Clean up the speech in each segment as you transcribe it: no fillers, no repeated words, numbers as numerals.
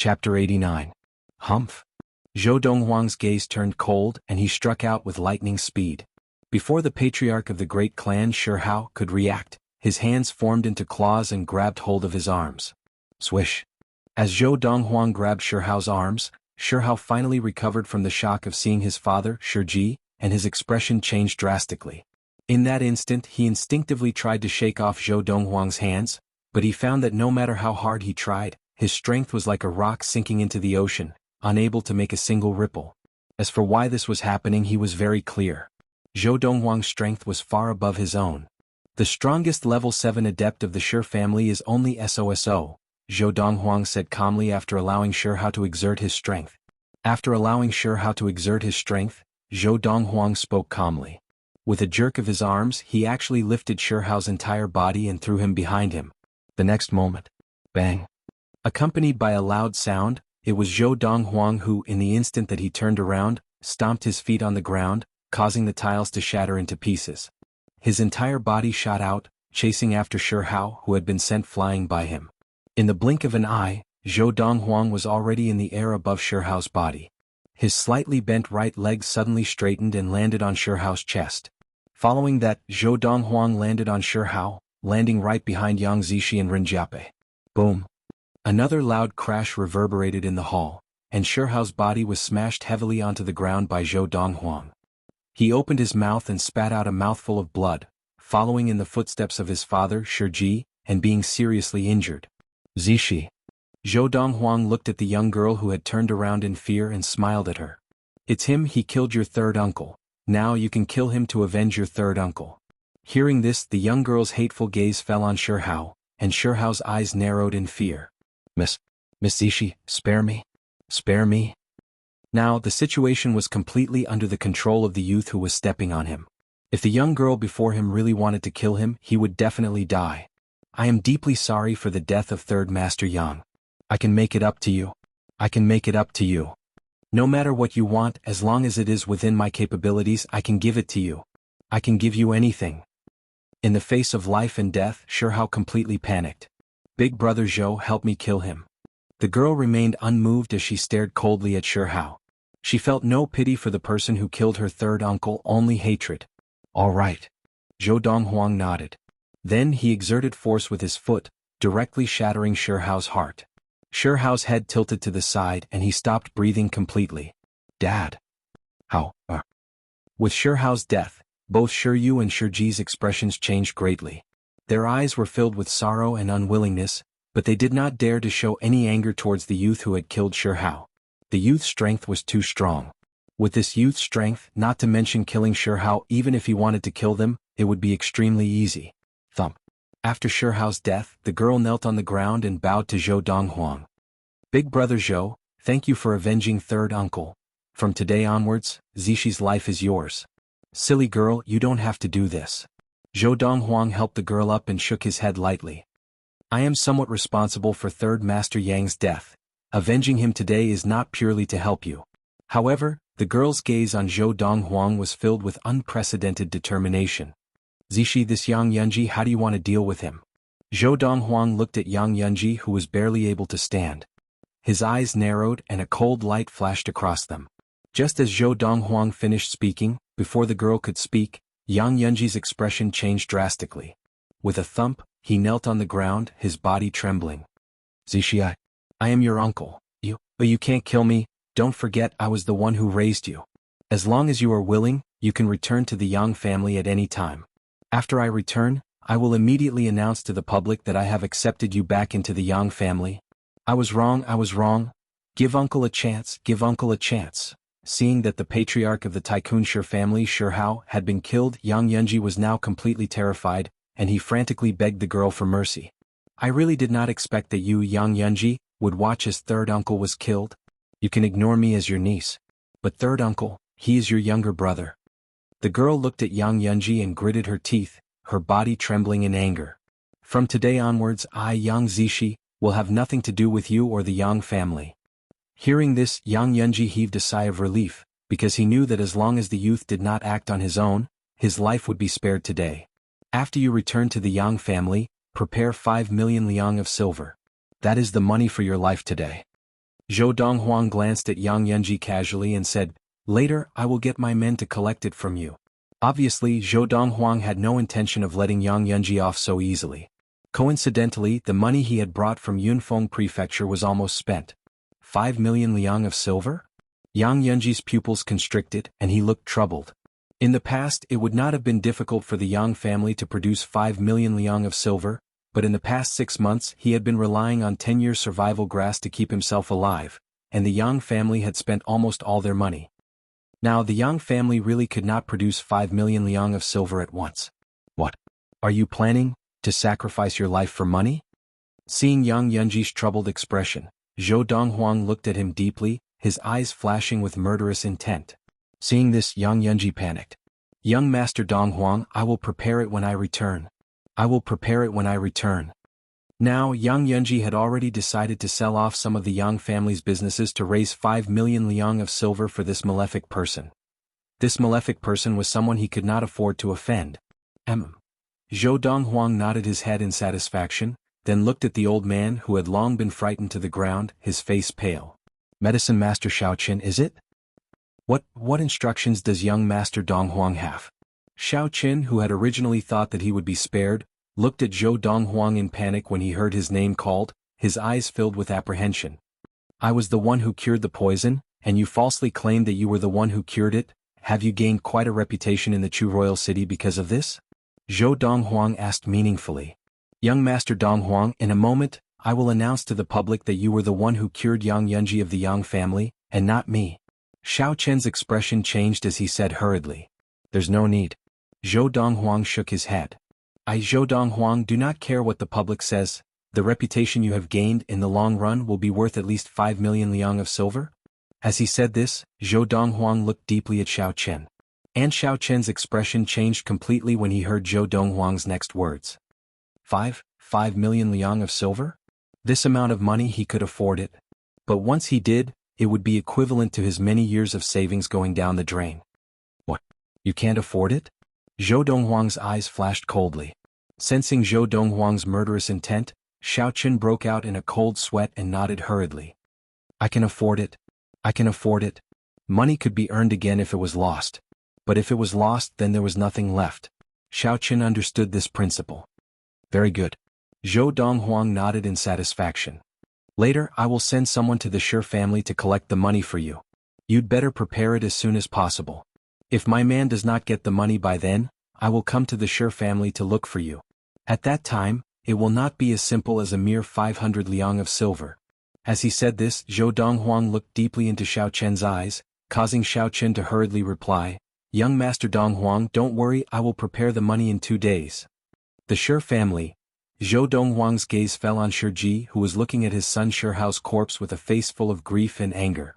Chapter 89. Humph. Zhou Donghuang's gaze turned cold and he struck out with lightning speed. Before the patriarch of the great clan Shi Hao could react, his hands formed into claws and grabbed hold of his arms. Swish. As Zhou Donghuang grabbed Shi Hao's arms, Shi Hao finally recovered from the shock of seeing his father, Shi Ji, and his expression changed drastically. In that instant he instinctively tried to shake off Zhou Donghuang's hands, but he found that no matter how hard he tried, his strength was like a rock sinking into the ocean, unable to make a single ripple. As for why this was happening, he was very clear. Zhou Donghuang's strength was far above his own. The strongest level 7 adept of the Shi family is only SOSO, Zhou Donghuang said calmly after allowing Shi Hao to exert his strength. After allowing Shi Hao to exert his strength, Zhou Donghuang spoke calmly. With a jerk of his arms, he actually lifted Shi Hao's entire body and threw him behind him. The next moment, bang. Accompanied by a loud sound, it was Zhou Donghuang who, in the instant that he turned around, stomped his feet on the ground, causing the tiles to shatter into pieces. His entire body shot out, chasing after Shi Hao, who had been sent flying by him. In the blink of an eye, Zhou Donghuang was already in the air above Shi Hao's body. His slightly bent right leg suddenly straightened and landed on Shi Hao's chest. Following that, Zhou Donghuang landed on Shi Hao, landing right behind Yang Zishi and Ren Jiape. Boom. Another loud crash reverberated in the hall, and Shi Hao's body was smashed heavily onto the ground by Zhou Donghuang. He opened his mouth and spat out a mouthful of blood, following in the footsteps of his father, Shi Ji, and being seriously injured. Zishi. Zhou Donghuang looked at the young girl who had turned around in fear and smiled at her. It's him, he killed your third uncle. Now you can kill him to avenge your third uncle. Hearing this, the young girl's hateful gaze fell on Shi Hao, and Shi Hao's eyes narrowed in fear. Miss Zishi, spare me. Spare me. Now, the situation was completely under the control of the youth who was stepping on him. If the young girl before him really wanted to kill him, he would definitely die. I am deeply sorry for the death of Third Master Yang. I can make it up to you. I can make it up to you. No matter what you want, as long as it is within my capabilities, I can give it to you. I can give you anything. In the face of life and death, Shi Hao completely panicked. Big brother Zhou, help me kill him. The girl remained unmoved as she stared coldly at Shi Hao. She felt no pity for the person who killed her third uncle, only hatred. All right. Zhou Donghuang nodded. Then he exerted force with his foot, directly shattering Shi Hao's heart. Shi Hao's head tilted to the side and he stopped breathing completely. Dad. How? With Shi Hao's death, both Shi Yu and Shi Ji's expressions changed greatly. Their eyes were filled with sorrow and unwillingness, but they did not dare to show any anger towards the youth who had killed Shi Hao. The youth's strength was too strong. With this youth's strength, not to mention killing Shi Hao, even if he wanted to kill them, it would be extremely easy. Thump. After Shi Hao's death, the girl knelt on the ground and bowed to Zhou Donghuang. Big brother Zhou, thank you for avenging third uncle. From today onwards, Zishi's life is yours. Silly girl, you don't have to do this. Zhou Donghuang helped the girl up and shook his head lightly. I am somewhat responsible for Third Master Yang's death. Avenging him today is not purely to help you. However, the girl's gaze on Zhou Donghuang was filled with unprecedented determination. Zishi, this Yang Yunji, how do you want to deal with him? Zhou Donghuang looked at Yang Yunji, who was barely able to stand. His eyes narrowed and a cold light flashed across them. Just as Zhou Donghuang finished speaking, before the girl could speak, Yang Yunji's expression changed drastically. With a thump, he knelt on the ground, his body trembling. Zishi, I am your uncle. But you can't kill me. Don't forget I was the one who raised you. As long as you are willing, you can return to the Yang family at any time. After I return, I will immediately announce to the public that I have accepted you back into the Yang family. I was wrong. Give uncle a chance, give uncle a chance. Seeing that the patriarch of the Tycoon Shi family, Shi Hao, had been killed, Yang Yunji was now completely terrified, and he frantically begged the girl for mercy. I really did not expect that you, Yang Yunji, would watch as third uncle was killed. You can ignore me as your niece. But third uncle, he is your younger brother. The girl looked at Yang Yunji and gritted her teeth, her body trembling in anger. From today onwards, I, Yang Zishi, will have nothing to do with you or the Yang family. Hearing this, Yang Yunji heaved a sigh of relief, because he knew that as long as the youth did not act on his own, his life would be spared today. After you return to the Yang family, prepare 5 million liang of silver. That is the money for your life today. Zhou Donghuang glanced at Yang Yunji casually and said, "Later, I will get my men to collect it from you." Obviously, Zhou Donghuang had no intention of letting Yang Yunji off so easily. Coincidentally, the money he had brought from Yunfeng Prefecture was almost spent. 5 million liang of silver? Yang Yunji's pupils constricted, and he looked troubled. In the past, it would not have been difficult for the Yang family to produce 5 million liang of silver, but in the past 6 months he had been relying on 10-year survival grass to keep himself alive, and the Yang family had spent almost all their money. Now the Yang family really could not produce 5 million liang of silver at once. What? Are you planning to sacrifice your life for money? Seeing Yang Yunji's troubled expression, Zhou Donghuang looked at him deeply, his eyes flashing with murderous intent. Seeing this, Yang Yunji panicked. "Young Master Donghuang, I will prepare it when I return. I will prepare it when I return." Now Yang Yunji had already decided to sell off some of the Yang family's businesses to raise 5 million liang of silver for this malefic person. This malefic person was someone he could not afford to offend. Zhou Donghuang nodded his head in satisfaction, then looked at the old man who had long been frightened to the ground, his face pale. "Medicine Master Xiaoqin, is it? What instructions does young Master Donghuang have?" Xiaoqin, who had originally thought that he would be spared, looked at Zhou Donghuang in panic when he heard his name called, his eyes filled with apprehension. "I was the one who cured the poison, and you falsely claimed that you were the one who cured it. Have you gained quite a reputation in the Chu royal city because of this?" Zhou Donghuang asked meaningfully. "Young Master Donghuang, in a moment, I will announce to the public that you were the one who cured Yang Yunji of the Yang family, and not me." Xiao Chen's expression changed as he said hurriedly, "There's no need." Zhou Donghuang shook his head. "I, Zhou Donghuang, do not care what the public says. The reputation you have gained in the long run will be worth at least 5 million liang of silver." As he said this, Zhou Donghuang looked deeply at Xiao Chen. And Xiao Chen's expression changed completely when he heard Zhou Donghuang's next words. 5 million liang of silver? This amount of money he could afford it. But once he did, it would be equivalent to his many years of savings going down the drain. "What? You can't afford it?" Zhou Donghuang's eyes flashed coldly. Sensing Zhou Donghuang's murderous intent, Xiao Chen broke out in a cold sweat and nodded hurriedly. "I can afford it. I can afford it. Money could be earned again if it was lost. But if it was lost, then there was nothing left." Xiao Chen understood this principle. "Very good." Zhou Donghuang nodded in satisfaction. "Later, I will send someone to the Shi family to collect the money for you. You'd better prepare it as soon as possible. If my man does not get the money by then, I will come to the Shi family to look for you. At that time, it will not be as simple as a mere 500 liang of silver." As he said this, Zhou Donghuang looked deeply into Xiao Chen's eyes, causing Xiao Chen to hurriedly reply, "Young Master Donghuang, don't worry, I will prepare the money in 2 days." The Shi family. Zhou Donghuang's gaze fell on Shiji, who was looking at his son Shihao's corpse with a face full of grief and anger.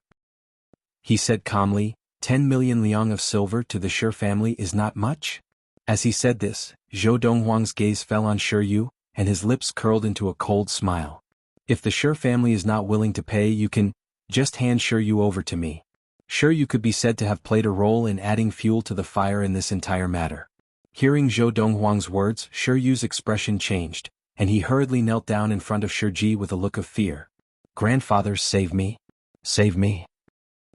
He said calmly, 10 million liang of silver to the Shi family is not much? As he said this, Zhou Donghuang's gaze fell on Shiyu, and his lips curled into a cold smile. "If the Shi family is not willing to pay, you can just hand Shiyu over to me." Shiyu could be said to have played a role in adding fuel to the fire in this entire matter. Hearing Zhou Donghuang's words, Shiyu's expression changed, and he hurriedly knelt down in front of Shiji with a look of fear. "Grandfather, save me. Save me."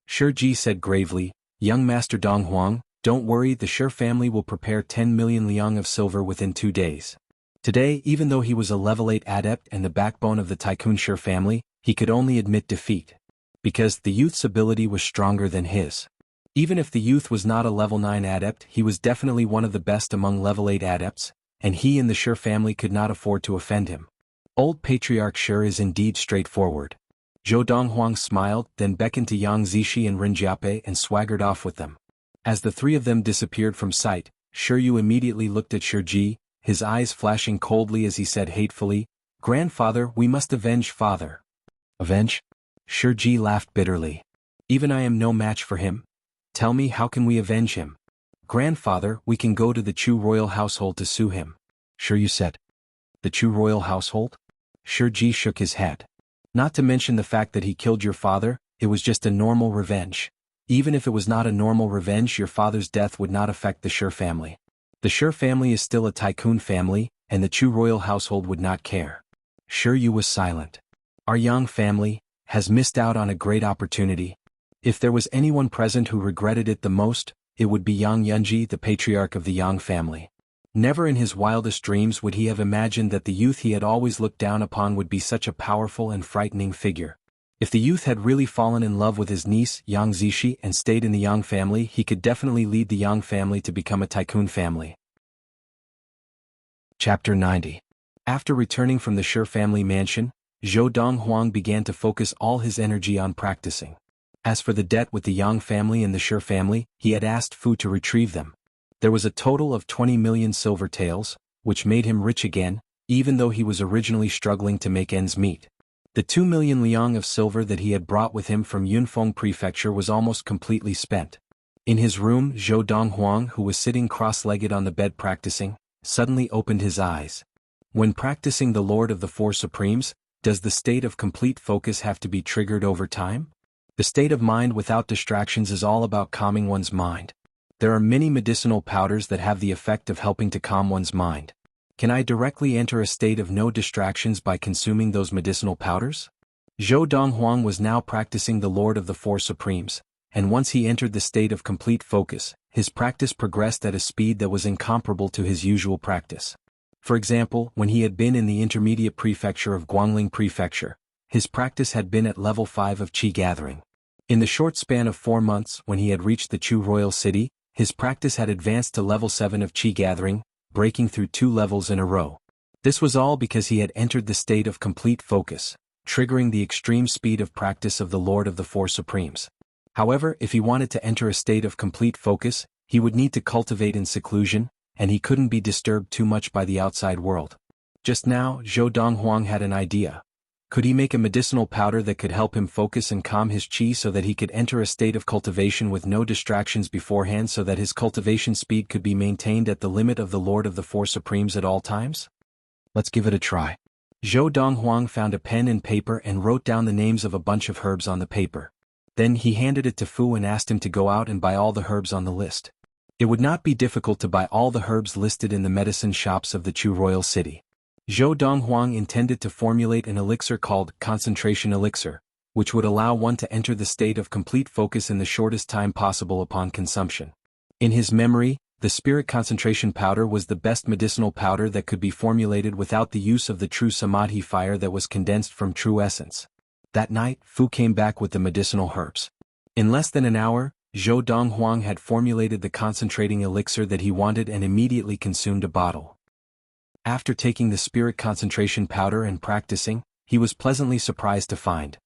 Shiji said gravely, "Young Master Donghuang, don't worry, the Shi family will prepare 10 million liang of silver within 2 days. Today, even though he was a level 8 adept and the backbone of the Tycoon Shi family, he could only admit defeat. Because the youth's ability was stronger than his. Even if the youth was not a level 9 adept, he was definitely one of the best among level 8 adepts, and he and the Shi family could not afford to offend him. Old Patriarch Shi is indeed straightforward." Zhou Donghuang smiled, then beckoned to Yang Zishi and Ren Jiape and swaggered off with them. As the 3 of them disappeared from sight, Shiyu immediately looked at Shiji, his eyes flashing coldly as he said hatefully, "Grandfather, we must avenge father." "Avenge?" Shiji laughed bitterly. "Even I am no match for him. Tell me, how can we avenge him?" "Grandfather, we can go to the Chu royal household to sue him." Shiryu said. "The Chu royal household?" Shiji shook his head. "Not to mention the fact that he killed your father, it was just a normal revenge. Even if it was not a normal revenge, your father's death would not affect the Shi family. The Shi family is still a tycoon family, and the Chu royal household would not care." Shiryu was silent. "Our Yang family, has missed out on a great opportunity. If there was anyone present who regretted it the most, it would be Yang Yunji, the patriarch of the Yang family. Never in his wildest dreams would he have imagined that the youth he had always looked down upon would be such a powerful and frightening figure. If the youth had really fallen in love with his niece, Yang Zishi, and stayed in the Yang family, he could definitely lead the Yang family to become a tycoon family. Chapter 90. After returning from the Shi family mansion, Zhou Donghuang began to focus all his energy on practicing. As for the debt with the Yang family and the Shi family, he had asked Fu to retrieve them. There was a total of 20 million silver taels, which made him rich again, even though he was originally struggling to make ends meet. The 2 million liang of silver that he had brought with him from Yunfeng Prefecture was almost completely spent. In his room, Zhou Donghuang, who was sitting cross-legged on the bed practicing, suddenly opened his eyes. When practicing the Lord of the Four Supremes, does the state of complete focus have to be triggered over time? The state of mind without distractions is all about calming one's mind. There are many medicinal powders that have the effect of helping to calm one's mind. Can I directly enter a state of no distractions by consuming those medicinal powders? Zhou Donghuang was now practicing the Lord of the Four Supremes, and once he entered the state of complete focus, his practice progressed at a speed that was incomparable to his usual practice. For example, when he had been in the intermediate prefecture of Guangling Prefecture, his practice had been at level 5 of Qi gathering. In the short span of 4 months, when he had reached the Chu royal city, his practice had advanced to level 7 of Qi gathering, breaking through 2 levels in a row. This was all because he had entered the state of complete focus, triggering the extreme speed of practice of the Lord of the Four Supremes. However, if he wanted to enter a state of complete focus, he would need to cultivate in seclusion, and he couldn't be disturbed too much by the outside world. Just now, Zhou Donghuang had an idea. Could he make a medicinal powder that could help him focus and calm his qi so that he could enter a state of cultivation with no distractions beforehand so that his cultivation speed could be maintained at the limit of the Lord of the Four Supremes at all times? Let's give it a try. Zhou Donghuang found a pen and paper and wrote down the names of a bunch of herbs on the paper. Then he handed it to Fu and asked him to go out and buy all the herbs on the list. It would not be difficult to buy all the herbs listed in the medicine shops of the Chu royal city. Zhou Donghuang intended to formulate an elixir called concentration elixir, which would allow one to enter the state of complete focus in the shortest time possible upon consumption. In his memory, the spirit concentration powder was the best medicinal powder that could be formulated without the use of the true samadhi fire that was condensed from true essence. That night, Fu came back with the medicinal herbs. In less than an hour, Zhou Donghuang had formulated the concentrating elixir that he wanted and immediately consumed a bottle. After taking the spirit concentration powder and practicing, he was pleasantly surprised to find,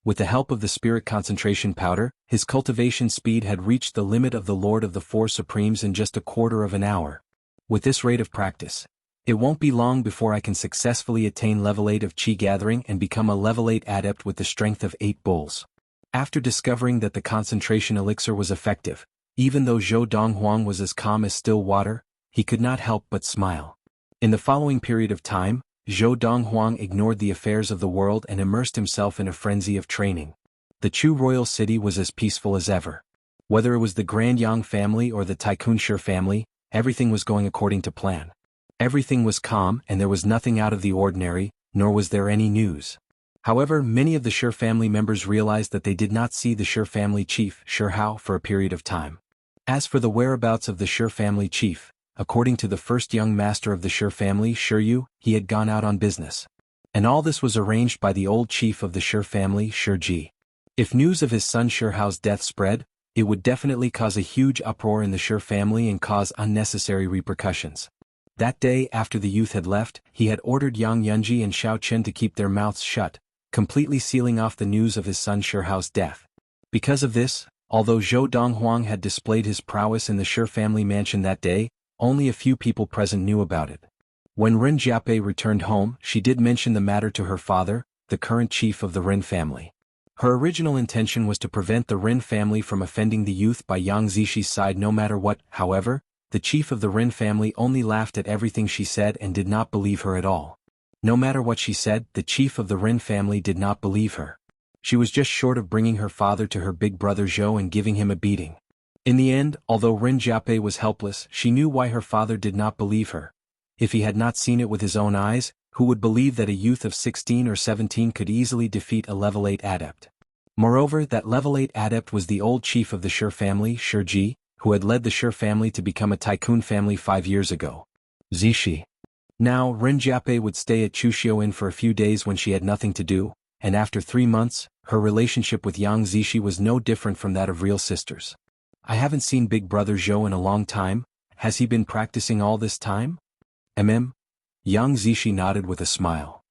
with the help of the spirit concentration powder, his cultivation speed had reached the limit of the Lord of the Four Supremes in just a quarter of an hour. With this rate of practice, it won't be long before I can successfully attain level 8 of Qi gathering and become a level 8 adept with the strength of 8 bulls. After discovering that the concentration elixir was effective, even though Zhou Donghuang was as calm as still water, he could not help but smile. In the following period of time, Zhou Donghuang ignored the affairs of the world and immersed himself in a frenzy of training. The Chu royal city was as peaceful as ever. Whether it was the Grand Yang family or the Tycoon Shi family, everything was going according to plan. Everything was calm and there was nothing out of the ordinary, nor was there any news. However, many of the Shi family members realized that they did not see the Shi family chief, Shi Hao, for a period of time. As for the whereabouts of the Shi family chief, according to the first young master of the Shi family, Shi Yu, he had gone out on business. And all this was arranged by the old chief of the Shi family, Shi Ji. If news of his son Shi Hao's death spread, it would definitely cause a huge uproar in the Shi family and cause unnecessary repercussions. That day after the youth had left, he had ordered Yang Yunji and Xiao Qin to keep their mouths shut, completely sealing off the news of his son Shi Hao's death. Because of this, although Zhou Donghuang had displayed his prowess in the Shi family mansion that day, only a few people present knew about it. When Ren Jiape returned home, she did mention the matter to her father, the current chief of the Ren family. Her original intention was to prevent the Ren family from offending the youth by Yang Zishi's side no matter what. However, the chief of the Ren family only laughed at everything she said and did not believe her at all. No matter what she said, the chief of the Ren family did not believe her. She was just short of bringing her father to her big brother Zhou and giving him a beating. In the end, although Ren Jiape was helpless, she knew why her father did not believe her. If he had not seen it with his own eyes, Who would believe that a youth of 16 or 17 could easily defeat a level 8 adept? Moreover, that level 8 adept was the old chief of the Shi family, Shi Ji, who had led the Shi family to become a tycoon family 5 years ago. Zishi. Now, Ren Jiape would stay at Chuxiu Inn for a few days when she had nothing to do, and after 3 months, her relationship with Yang Zishi was no different from that of real sisters. I haven't seen Big Brother Zhou in a long time. Has he been practicing all this time? Yang Zishi nodded with a smile.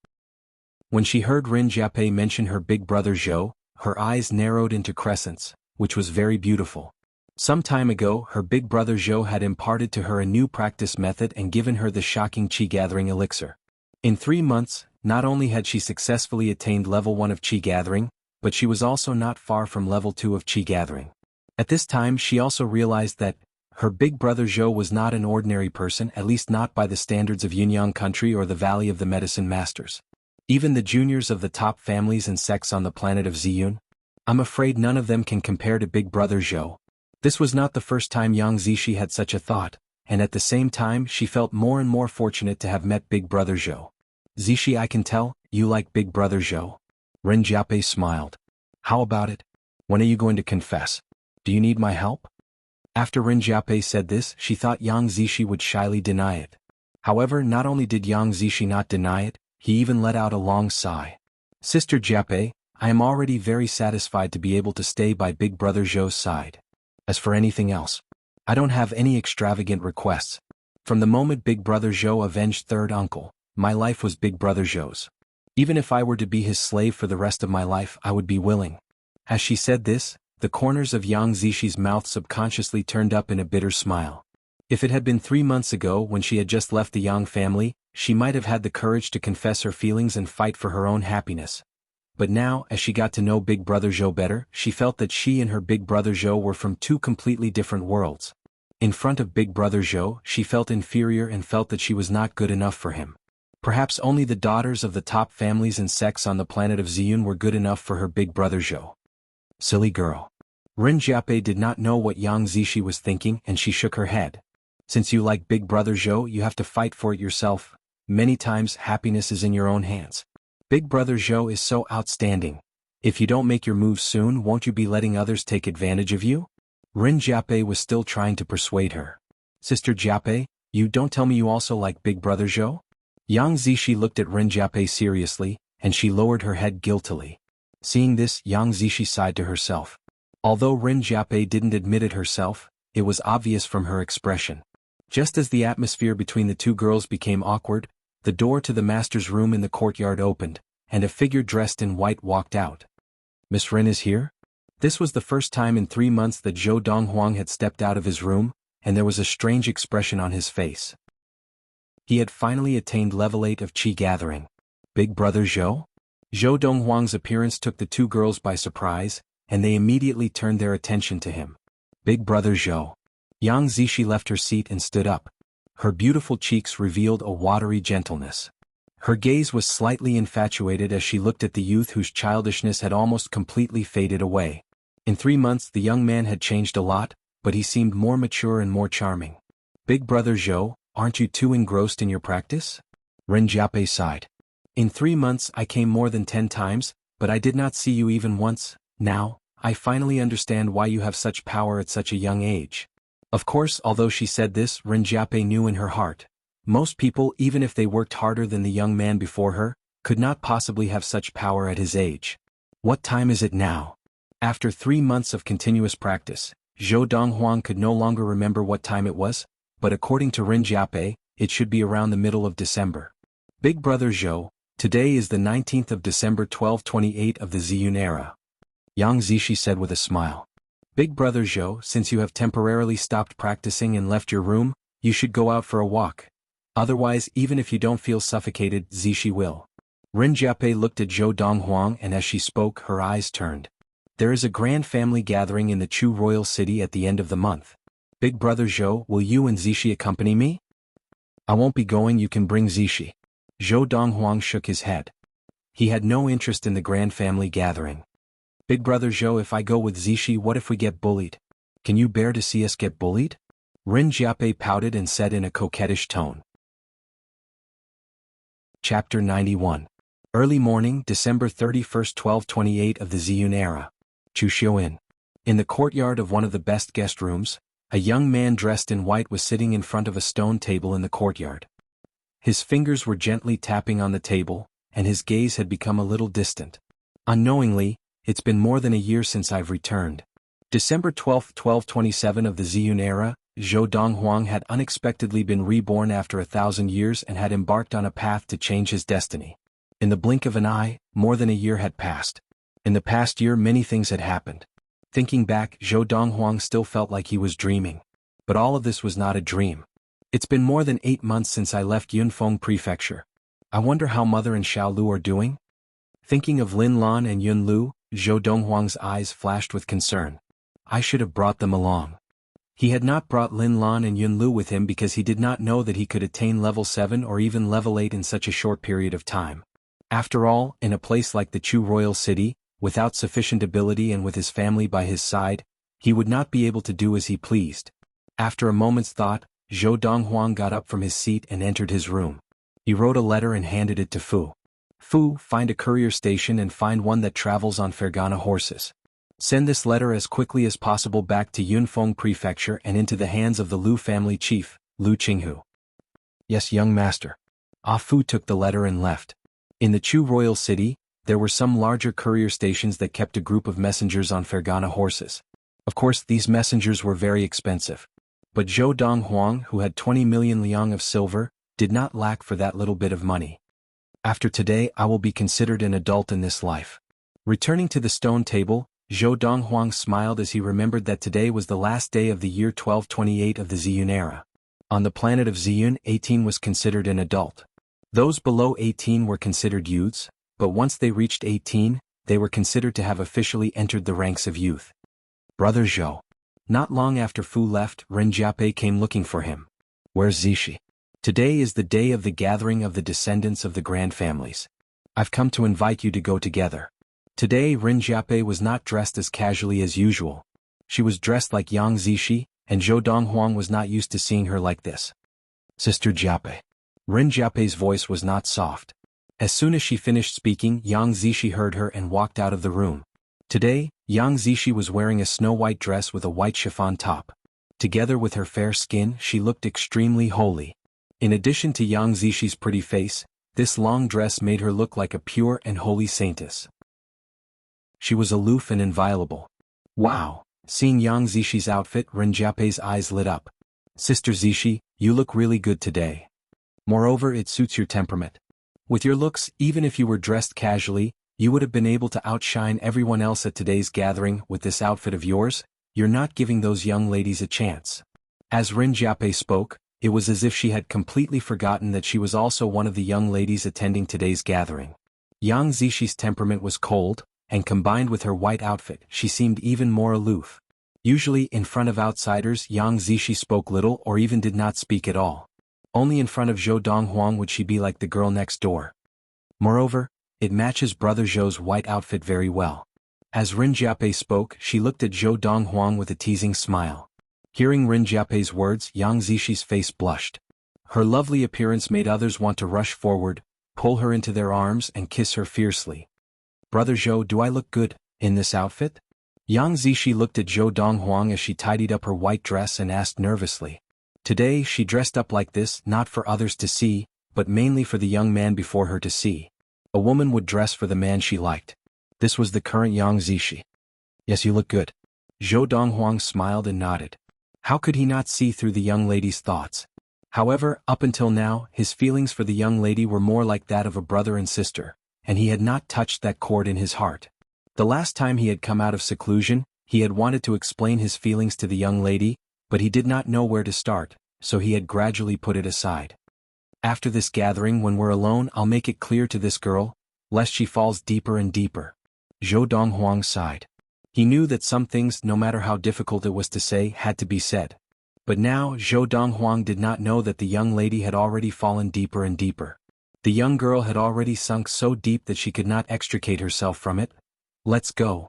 When she heard Ren Jiape mention her big brother Zhou, her eyes narrowed into crescents, which was very beautiful. Some time ago, her big brother Zhou had imparted to her a new practice method and given her the shocking qi gathering elixir. In 3 months, not only had she successfully attained level 1 of qi gathering, but she was also not far from level 2 of qi gathering. At this time she also realized that her big brother Zhou was not an ordinary person, at least not by the standards of Yunyang country or the Valley of the Medicine Masters. Even the juniors of the top families and sects on the planet of Ziyun? I'm afraid none of them can compare to big brother Zhou. This was not the first time Yang Zishi had such a thought, and at the same time she felt more and more fortunate to have met big brother Zhou. Zishi, I can tell, you like big brother Zhou. Ren Jiape smiled. How about it? When are you going to confess? Do you need my help? After Ren Jiape said this, she thought Yang Zishi would shyly deny it. However, not only did Yang Zishi not deny it, he even let out a long sigh. Sister Jiape, I am already very satisfied to be able to stay by big brother Zhou's side. As for anything else, I don't have any extravagant requests. From the moment big brother Zhou avenged third uncle, my life was big brother Zhou's. Even if I were to be his slave for the rest of my life, I would be willing. As she said this, the corners of Yang Zishi's mouth subconsciously turned up in a bitter smile. If it had been 3 months ago when she had just left the Yang family, she might have had the courage to confess her feelings and fight for her own happiness. But now, as she got to know big brother Zhou better, she felt that she and her big brother Zhou were from 2 completely different worlds. In front of big brother Zhou, she felt inferior and felt that she was not good enough for him. Perhaps only the daughters of the top families and sects on the planet of Ziyun were good enough for her big brother Zhou. Silly girl. Ren Jiape did not know what Yang Zishi was thinking, and she shook her head. Since you like big brother Zhou, you have to fight for it yourself. Many times happiness is in your own hands. Big brother Zhou is so outstanding. If you don't make your moves soon, won't you be letting others take advantage of you? Ren Jiape was still trying to persuade her. Sister Jiape, you don't tell me you also like big brother Zhou? Yang Zishi looked at Ren Jiape seriously, and she lowered her head guiltily. Seeing this, Yang Zishi sighed to herself. Although Ren Jiape didn't admit it herself, it was obvious from her expression. Just as the atmosphere between the 2 girls became awkward, the door to the master's room in the courtyard opened, and a figure dressed in white walked out. Miss Ren is here? This was the first time in 3 months that Zhou Donghuang had stepped out of his room, and there was a strange expression on his face. He had finally attained level 8 of qi gathering. Big brother Zhou? Zhou Donghuang's appearance took the 2 girls by surprise, and they immediately turned their attention to him. Big brother Zhou. Yang Zishi left her seat and stood up. Her beautiful cheeks revealed a watery gentleness. Her gaze was slightly infatuated as she looked at the youth whose childishness had almost completely faded away. In 3 months the young man had changed a lot, but he seemed more mature and more charming. Big brother Zhou, aren't you too engrossed in your practice? Ren Jiape sighed. In 3 months I came more than 10 times, but I did not see you even once. Now, I finally understand why you have such power at such a young age. Of course, although she said this, Ren Jiape knew in her heart. Most people, even if they worked harder than the young man before her, could not possibly have such power at his age. What time is it now? After 3 months of continuous practice, Zhou Donghuang could no longer remember what time it was, but according to Ren Jiape, it should be around the middle of December. Big brother Zhou, today is the 19th of December 1228 of the Ziyun era. Yang Zishi said with a smile. Big brother Zhou, since you have temporarily stopped practicing and left your room, you should go out for a walk. Otherwise, even if you don't feel suffocated, Zishi will. Ren Jiape looked at Zhou Donghuang, and as she spoke, her eyes turned. There is a grand family gathering in the Chu royal city at the end of the month. Big brother Zhou, will you and Zishi accompany me? I won't be going, you can bring Zishi. Zhou Donghuang shook his head. He had no interest in the grand family gathering. Big brother Zhou, if I go with Zishi, what if we get bullied? Can you bear to see us get bullied? Ren Jiape pouted and said in a coquettish tone. Chapter 91. Early morning, December 31st, 1228 of the Ziyun era. Chuxiuin. In the courtyard of one of the best guest rooms, a young man dressed in white was sitting in front of a stone table in the courtyard. His fingers were gently tapping on the table, and his gaze had become a little distant. Unknowingly, it's been more than a year since I've returned. December 12, 1227 of the Ziyun era, Zhou Donghuang had unexpectedly been reborn after 1,000 years and had embarked on a path to change his destiny. In the blink of an eye, more than a year had passed. In the past year many things had happened. Thinking back, Zhou Donghuang still felt like he was dreaming. But all of this was not a dream. It's been more than 8 months since I left Yunfeng Prefecture. I wonder how Mother and Xiao Lu are doing? Thinking of Lin Lan and Yun Lu, Zhou Donghuang's eyes flashed with concern. I should have brought them along. He had not brought Lin Lan and Yun Lu with him because he did not know that he could attain level 7 or even level 8 in such a short period of time. After all, in a place like the Chu royal city, without sufficient ability and with his family by his side, he would not be able to do as he pleased. After a moment's thought, Zhou Donghuang got up from his seat and entered his room. He wrote a letter and handed it to Fu. Fu, find a courier station and find one that travels on Fergana horses. Send this letter as quickly as possible back to Yunfeng Prefecture and into the hands of the Lu family chief, Lu Qinghu. Yes, young master. Ah Fu took the letter and left. In the Chu royal city, there were some larger courier stations that kept a group of messengers on Fergana horses. Of course, these messengers were very expensive. But Zhou Donghuang, who had 20 million liang of silver, did not lack for that little bit of money. After today I will be considered an adult in this life. Returning to the stone table, Zhou Donghuang smiled as he remembered that today was the last day of the year 1228 of the Ziyun era. On the planet of Ziyun, 18 was considered an adult. Those below 18 were considered youths, but once they reached 18, they were considered to have officially entered the ranks of youth. Brother Zhou. Not long after Fu left, Ren Jiapai came looking for him. Where's Zishi? Today is the day of the gathering of the descendants of the grand families. I've come to invite you to go together. Today Ren Jiapai was not dressed as casually as usual. She was dressed like Yang Zishi, and Zhou Donghuang was not used to seeing her like this. Sister Jiapai. Ren Jiapai's voice was not soft. As soon as she finished speaking, Yang Zishi heard her and walked out of the room. Today, Yang Zishi was wearing a snow-white dress with a white chiffon top. Together with her fair skin, she looked extremely holy. In addition to Yang Zishi's pretty face, this long dress made her look like a pure and holy saintess. She was aloof and inviolable. Wow! Seeing Yang Zishi's outfit, Ren Jiapai's eyes lit up. Sister Zishi, you look really good today. Moreover, it suits your temperament. With your looks, even if you were dressed casually, you would have been able to outshine everyone else at today's gathering. With this outfit of yours, you're not giving those young ladies a chance. As Ren Jiapai spoke, it was as if she had completely forgotten that she was also one of the young ladies attending today's gathering. Yang Zishi's temperament was cold, and combined with her white outfit, she seemed even more aloof. Usually, in front of outsiders, Yang Zishi spoke little or even did not speak at all. Only in front of Zhou Donghuang would she be like the girl next door. Moreover, it matches Brother Zhou's white outfit very well. As Ren Jiapai spoke, she looked at Zhou Donghuang with a teasing smile. Hearing Ren Jiapai's words, Yang Zishi's face blushed. Her lovely appearance made others want to rush forward, pull her into their arms and kiss her fiercely. Brother Zhou, do I look good in this outfit? Yang Zishi looked at Zhou Donghuang as she tidied up her white dress and asked nervously. Today she dressed up like this not for others to see, but mainly for the young man before her to see. A woman would dress for the man she liked. This was the current Yang Zishi. Yes, you look good. Zhou Donghuang smiled and nodded. How could he not see through the young lady's thoughts? However, up until now, his feelings for the young lady were more like that of a brother and sister, and he had not touched that chord in his heart. The last time he had come out of seclusion, he had wanted to explain his feelings to the young lady, but he did not know where to start, so he had gradually put it aside. After this gathering, when we're alone, I'll make it clear to this girl, lest she falls deeper and deeper. Zhou Donghuang sighed. He knew that some things, no matter how difficult it was to say, had to be said. But now, Zhou Donghuang did not know that the young lady had already fallen deeper and deeper. The young girl had already sunk so deep that she could not extricate herself from it. Let's go.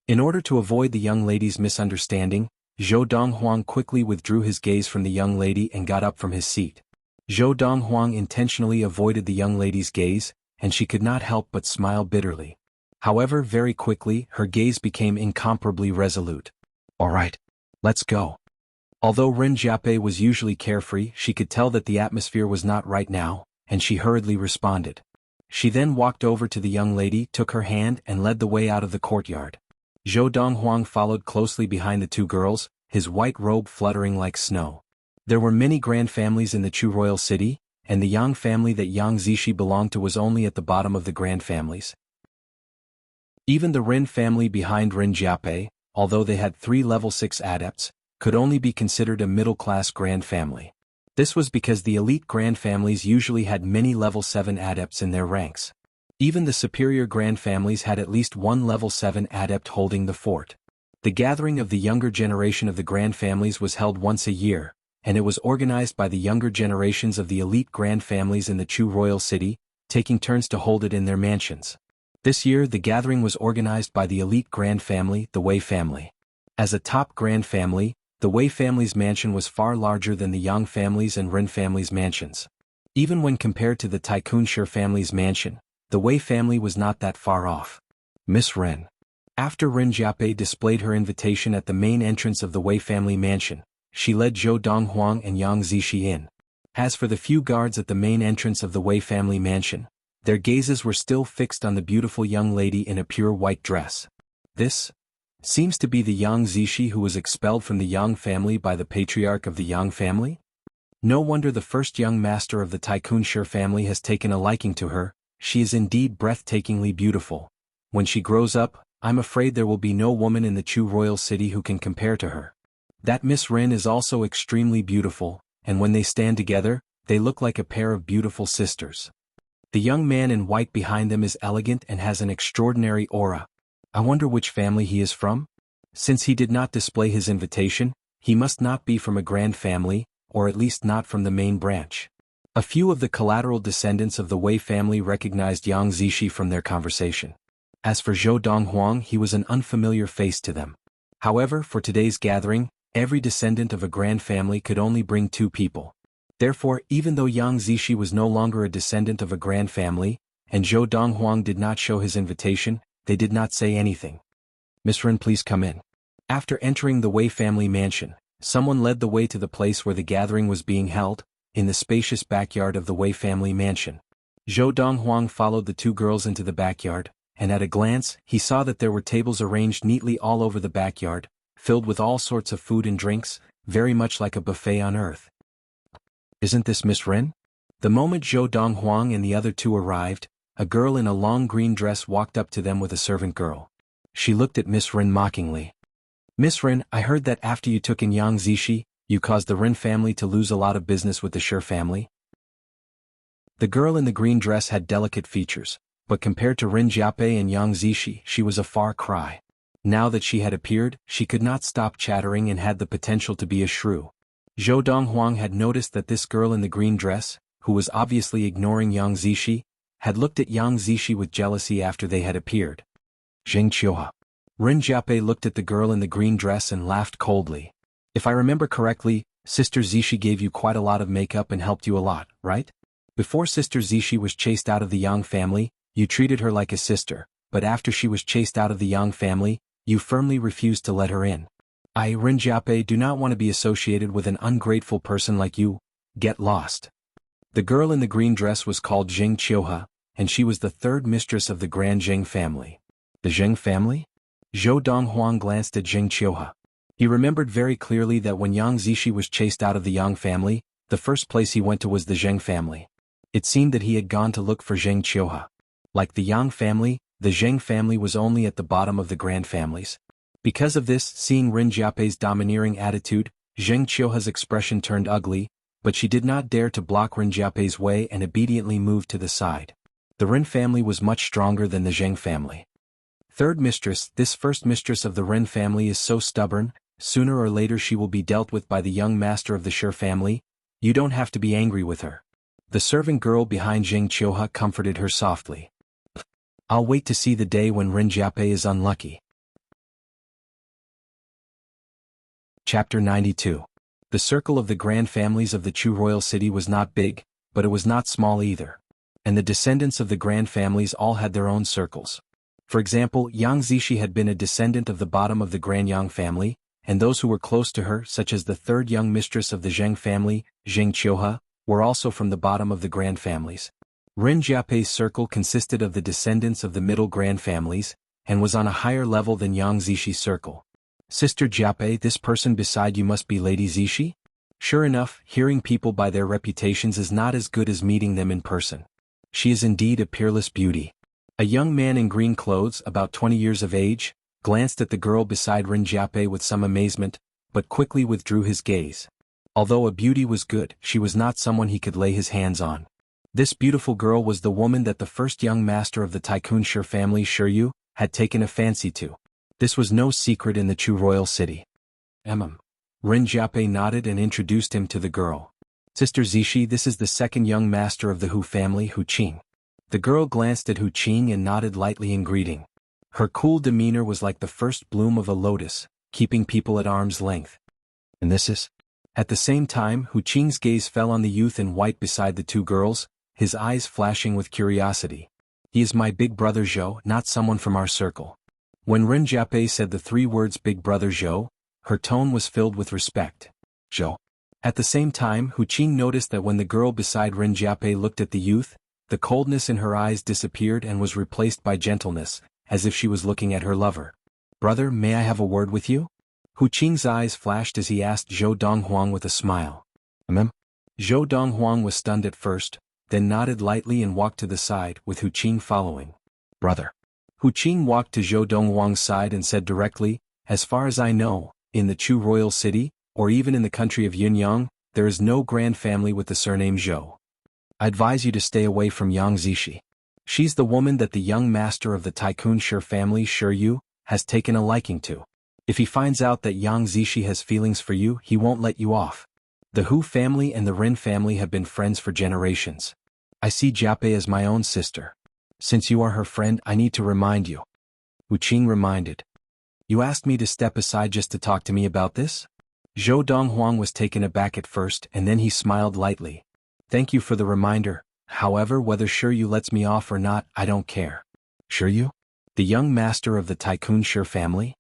In order to avoid the young lady's misunderstanding, Zhou Donghuang quickly withdrew his gaze from the young lady and got up from his seat. Zhou Donghuang intentionally avoided the young lady's gaze, and she could not help but smile bitterly. However, very quickly, her gaze became incomparably resolute. "All right. Let's go." Although Ren Jiape was usually carefree, she could tell that the atmosphere was not right now, and she hurriedly responded. She then walked over to the young lady, took her hand and led the way out of the courtyard. Zhou Donghuang followed closely behind the two girls, his white robe fluttering like snow. There were many grand families in the Chu royal city, and the Yang family that Yang Zishi belonged to was only at the bottom of the grand families. Even the Ren family behind Ren Jiape, although they had 3 level 6 adepts, could only be considered a middle-class grand family. This was because the elite grand families usually had many level 7 adepts in their ranks. Even the superior grand families had at least one level 7 adept holding the fort. The gathering of the younger generation of the grand families was held once a year, and it was organized by the younger generations of the elite grand families in the Chu royal city, taking turns to hold it in their mansions. This year the gathering was organized by the elite grand family, the Wei family. As a top grand family, the Wei family's mansion was far larger than the Yang family's and Ren family's mansions. Even when compared to the Tycoon Shi family's mansion, the Wei family was not that far off. Miss Ren. After Ren Jiape displayed her invitation at the main entrance of the Wei family mansion, she led Zhou Donghuang and Yang Zishi in. As for the few guards at the main entrance of the Wei family mansion, their gazes were still fixed on the beautiful young lady in a pure white dress. This seems to be the Yang Zishi who was expelled from the Yang family by the patriarch of the Yang family? No wonder the first young master of the Tycoon Shi family has taken a liking to her. She is indeed breathtakingly beautiful. When she grows up, I'm afraid there will be no woman in the Chu royal city who can compare to her. That Miss Ren is also extremely beautiful, and when they stand together, they look like a pair of beautiful sisters. The young man in white behind them is elegant and has an extraordinary aura. I wonder which family he is from? Since he did not display his invitation, he must not be from a grand family, or at least not from the main branch. A few of the collateral descendants of the Wei family recognized Yang Zishi from their conversation. As for Zhou Donghuang, he was an unfamiliar face to them. However, for today's gathering, every descendant of a grand family could only bring 2 people. Therefore, even though Yang Zishi was no longer a descendant of a grand family, and Zhou Donghuang did not show his invitation, they did not say anything. Miss Ren, please come in. After entering the Wei family mansion, someone led the way to the place where the gathering was being held, in the spacious backyard of the Wei family mansion. Zhou Donghuang followed the 2 girls into the backyard, and at a glance, he saw that there were tables arranged neatly all over the backyard, filled with all sorts of food and drinks, very much like a buffet on earth. Isn't this Miss Ren? The moment Zhou Donghuang and the other 2 arrived, a girl in a long green dress walked up to them with a servant girl. She looked at Miss Ren mockingly. Miss Ren, I heard that after you took in Yang Zishi, you caused the Ren family to lose a lot of business with the Shi family? The girl in the green dress had delicate features, but compared to Ren Jiape and Yang Zishi, she was a far cry. Now that she had appeared, she could not stop chattering and had the potential to be a shrew. Zhou Donghuang had noticed that this girl in the green dress, who was obviously ignoring Yang Zishi, had looked at Yang Zishi with jealousy after they had appeared. Zheng Qiuha. Ren Jiape looked at the girl in the green dress and laughed coldly. If I remember correctly, Sister Zishi gave you quite a lot of makeup and helped you a lot, right? Before Sister Zishi was chased out of the Yang family, you treated her like a sister, but after she was chased out of the Yang family, you firmly refused to let her in. I, Ren Jiape, do not want to be associated with an ungrateful person like you. Get lost. The girl in the green dress was called Zheng Qiuha, and she was the 3rd mistress of the Grand Zheng family. The Zheng family? Zhou Donghuang glanced at Zheng Qiuha. He remembered very clearly that when Yang Zishi was chased out of the Yang family, the first place he went to was the Zheng family. It seemed that he had gone to look for Zheng Qiuha. Like the Yang family, the Zheng family was only at the bottom of the grand families. Because of this, seeing Ren Jiape's domineering attitude, Zheng Qiuha's expression turned ugly, but she did not dare to block Ren Jiape's way and obediently moved to the side. The Ren family was much stronger than the Zheng family. 3rd mistress, this first mistress of the Ren family is so stubborn, sooner or later she will be dealt with by the young master of the Shi family. You don't have to be angry with her. The servant girl behind Zheng Qiuha comforted her softly. I'll wait to see the day when Ren Jiape is unlucky. Chapter 92. The circle of the grand families of the Chu royal city was not big, but it was not small either. And the descendants of the grand families all had their own circles. For example, Yang Zishi had been a descendant of the bottom of the Grand Yang family, and those who were close to her, such as the third young mistress of the Zheng family, Zheng Qiuhe, were also from the bottom of the grand families. Ren Jiapei's circle consisted of the descendants of the middle grand families, and was on a higher level than Yang Zishi's circle. Sister Jiapei, this person beside you must be Lady Zishi? Sure enough, hearing people by their reputations is not as good as meeting them in person. She is indeed a peerless beauty. A young man in green clothes, about 20 years of age, glanced at the girl beside Ren Jiapei with some amazement, but quickly withdrew his gaze. Although a beauty was good, she was not someone he could lay his hands on. This beautiful girl was the woman that the first young master of the Tycoon Shi family, Shi had taken a fancy to. This was no secret in the Chu royal city. Ren Jiapei nodded and introduced him to the girl. Sister Zishi, this is the second young master of the Hu family, Hu Qing. The girl glanced at Hu Qing and nodded lightly in greeting. Her cool demeanor was like the first bloom of a lotus, keeping people at arm's length. And this is? At the same time, Hu Qing's gaze fell on the youth in white beside the two girls, his eyes flashing with curiosity. He is my big brother Zhou, not someone from our circle. When Ren Jiapei said the three words big brother Zhou, her tone was filled with respect. Zhou. At the same time, Hu Qing noticed that when the girl beside Ren Jiapei looked at the youth, the coldness in her eyes disappeared and was replaced by gentleness, as if she was looking at her lover. Brother, may I have a word with you? Hu Qing's eyes flashed as he asked Zhou Donghuang with a smile. Zhou Donghuang was stunned at first, then nodded lightly and walked to the side, with Hu Qing following. Brother. Hu Qing walked to Zhou Donghuang's side and said directly, as far as I know, in the Chu royal city, or even in the country of Yunyang, there is no grand family with the surname Zhou. I advise you to stay away from Yang Zishi. She's the woman that the young master of the Tycoon Shi family, Shi has taken a liking to. If he finds out that Yang Zishi has feelings for you, he won't let you off. The Hu family and the Ren family have been friends for generations. I see Jiapei as my own sister. Since you are her friend, I need to remind you. Hu Qing reminded. You asked me to step aside just to talk to me about this? Zhou Donghuang was taken aback at first and then he smiled lightly. Thank you for the reminder, however whether Shi lets me off or not, I don't care. Shi? The young master of the Tycoon Shi family?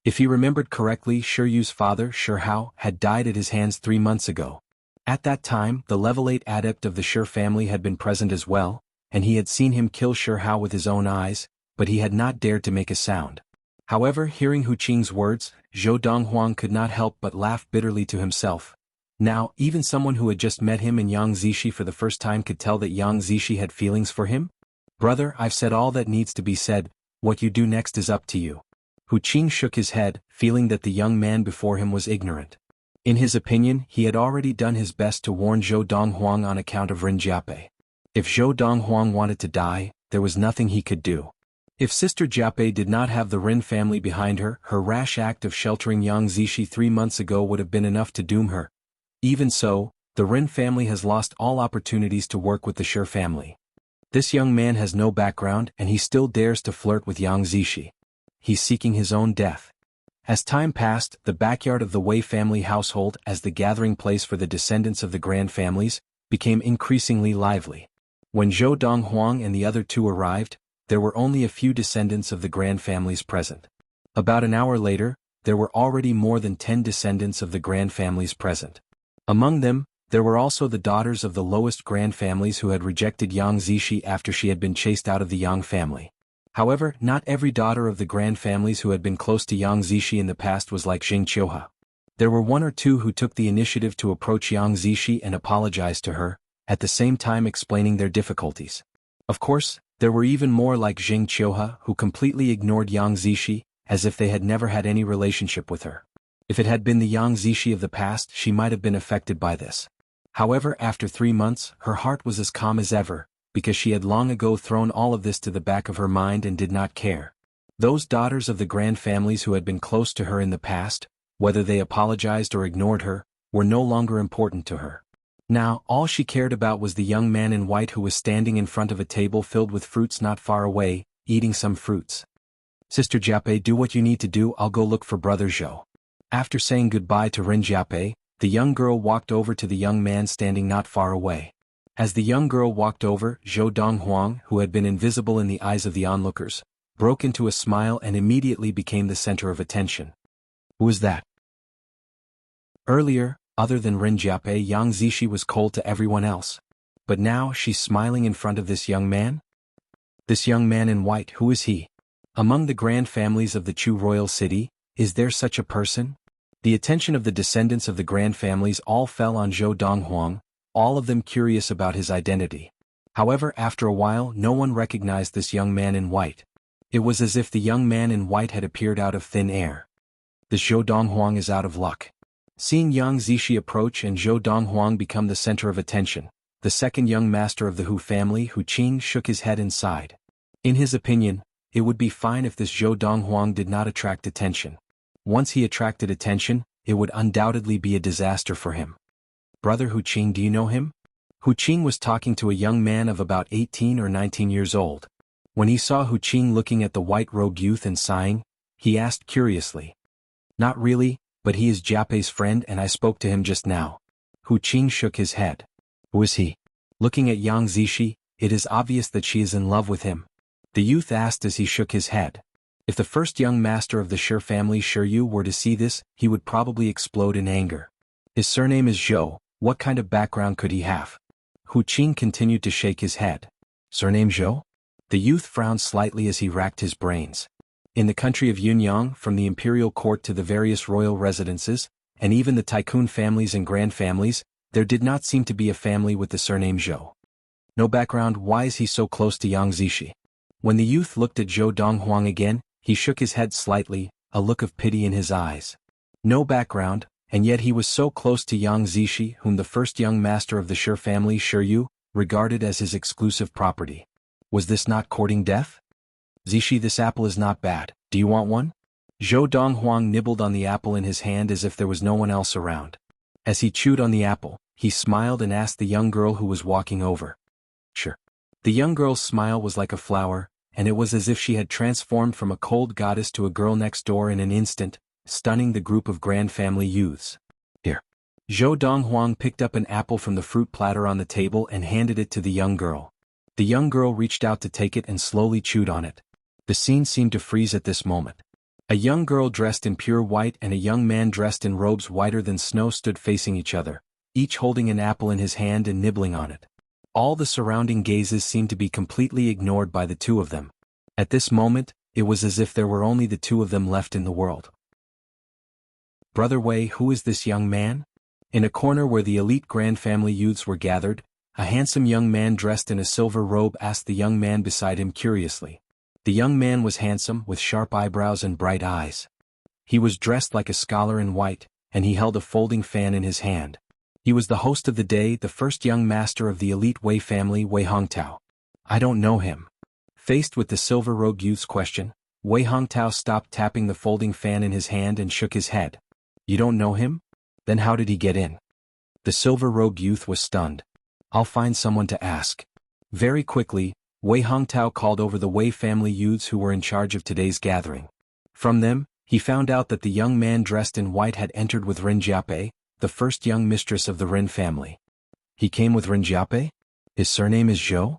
If he remembered correctly, Shi's father, Shi Hao, had died at his hands 3 months ago. At that time, the level 8 adept of the Shi family had been present as well, and he had seen him kill Shi Hao with his own eyes, but he had not dared to make a sound. However, hearing Hu Qing's words, Zhou Donghuang could not help but laugh bitterly to himself. Now, even someone who had just met him and Yang Zishi for the first time could tell that Yang Zishi had feelings for him? Brother, I've said all that needs to be said, what you do next is up to you. Hu Qing shook his head, feeling that the young man before him was ignorant. In his opinion, he had already done his best to warn Zhou Donghuang on account of Ren Jiapei. If Zhou Donghuang wanted to die, there was nothing he could do. If Sister Jiapei did not have the Ren family behind her, her rash act of sheltering Yang Zishi 3 months ago would have been enough to doom her. Even so, the Ren family has lost all opportunities to work with the Shi family. This young man has no background and he still dares to flirt with Yang Zishi. He's seeking his own death. As time passed, the backyard of the Wei family household, as the gathering place for the descendants of the grand families, became increasingly lively. When Zhou Donghuang and the other two arrived, there were only a few descendants of the grand families present. About an hour later, there were already more than 10 descendants of the grand families present. Among them, there were also the daughters of the lowest grand families who had rejected Yang Zishi after she had been chased out of the Yang family. However, not every daughter of the grand families who had been close to Yang Zishi in the past was like Zheng Qiuhe. There were 1 or 2 who took the initiative to approach Yang Zishi and apologize to her, at the same time explaining their difficulties. Of course, there were even more like Zheng Qiuhe who completely ignored Yang Zishi, as if they had never had any relationship with her. If it had been the Yang Zishi of the past, she might have been affected by this. However, after 3 months, her heart was as calm as ever, because she had long ago thrown all of this to the back of her mind and did not care. Those daughters of the grand families who had been close to her in the past, whether they apologized or ignored her, were no longer important to her. Now, all she cared about was the young man in white who was standing in front of a table filled with fruits not far away, eating some fruits. Sister Jiapei, do what you need to do, I'll go look for Brother Zhou. After saying goodbye to Ren Jiape, the young girl walked over to the young man standing not far away. As the young girl walked over, Zhou Donghuang, who had been invisible in the eyes of the onlookers, broke into a smile and immediately became the center of attention. Who is that? Earlier, other than Ren Jiape, Yang Zishi was cold to everyone else. But now she's smiling in front of this young man? This young man in white, who is he? Among the grand families of the Chu royal city, is there such a person? The attention of the descendants of the grand families all fell on Zhou Donghuang, all of them curious about his identity. However, after a while no one recognized this young man in white. It was as if the young man in white had appeared out of thin air. This Zhou Donghuang is out of luck. Seeing Yang Zishi approach and Zhou Donghuang become the center of attention, the second young master of the Hu family, Hu Qing, shook his head and sighed. In his opinion, it would be fine if this Zhou Donghuang did not attract attention. Once he attracted attention, it would undoubtedly be a disaster for him. Brother Hu Qing, do you know him? Hu Qing was talking to a young man of about 18 or 19 years old. When he saw Hu Qing looking at the white-robed youth and sighing, he asked curiously. Not really, but he is Jiape's friend and I spoke to him just now. Hu Qing shook his head. Who is he? Looking at Yang Zishi, it is obvious that she is in love with him. The youth asked as he shook his head. If the first young master of the Shi family, Shi Yu, were to see this, he would probably explode in anger. His surname is Zhou. What kind of background could he have? Hu Qing continued to shake his head. Surname Zhou? The youth frowned slightly as he racked his brains. In the country of Yunyang, from the imperial court to the various royal residences, and even the tycoon families and grand families, there did not seem to be a family with the surname Zhou. No background. Why is he so close to Yang Zishi? When the youth looked at Zhou Donghuang again, he shook his head slightly, a look of pity in his eyes. No background, and yet he was so close to Yang Zishi, whom the first young master of the Shi family, Shi Yu, regarded as his exclusive property. Was this not courting death? Zishi, this apple is not bad. Do you want one? Zhou Donghuang nibbled on the apple in his hand as if there was no one else around. As he chewed on the apple, he smiled and asked the young girl who was walking over. Sure. The young girl's smile was like a flower, and it was as if she had transformed from a cold goddess to a girl next door in an instant, stunning the group of grand family youths. Here. Zhou Donghuang picked up an apple from the fruit platter on the table and handed it to the young girl. The young girl reached out to take it and slowly chewed on it. The scene seemed to freeze at this moment. A young girl dressed in pure white and a young man dressed in robes whiter than snow stood facing each other, each holding an apple in his hand and nibbling on it. All the surrounding gazes seemed to be completely ignored by the two of them. At this moment, it was as if there were only the two of them left in the world. Brother Wei, who is this young man? In a corner where the elite grand family youths were gathered, a handsome young man dressed in a silver robe asked the young man beside him curiously. The young man was handsome, with sharp eyebrows and bright eyes. He was dressed like a scholar in white, and he held a folding fan in his hand. He was the host of the day, the first young master of the elite Wei family, Wei Hongtao. I don't know him. Faced with the silver-robed youth's question, Wei Hongtao stopped tapping the folding fan in his hand and shook his head. You don't know him? Then how did he get in? The silver-robed youth was stunned. I'll find someone to ask. Very quickly, Wei Hongtao called over the Wei family youths who were in charge of today's gathering. From them, he found out that the young man dressed in white had entered with Ren Jiape, the first young mistress of the Ren family. He came with Ren Jiape? His surname is Zhou?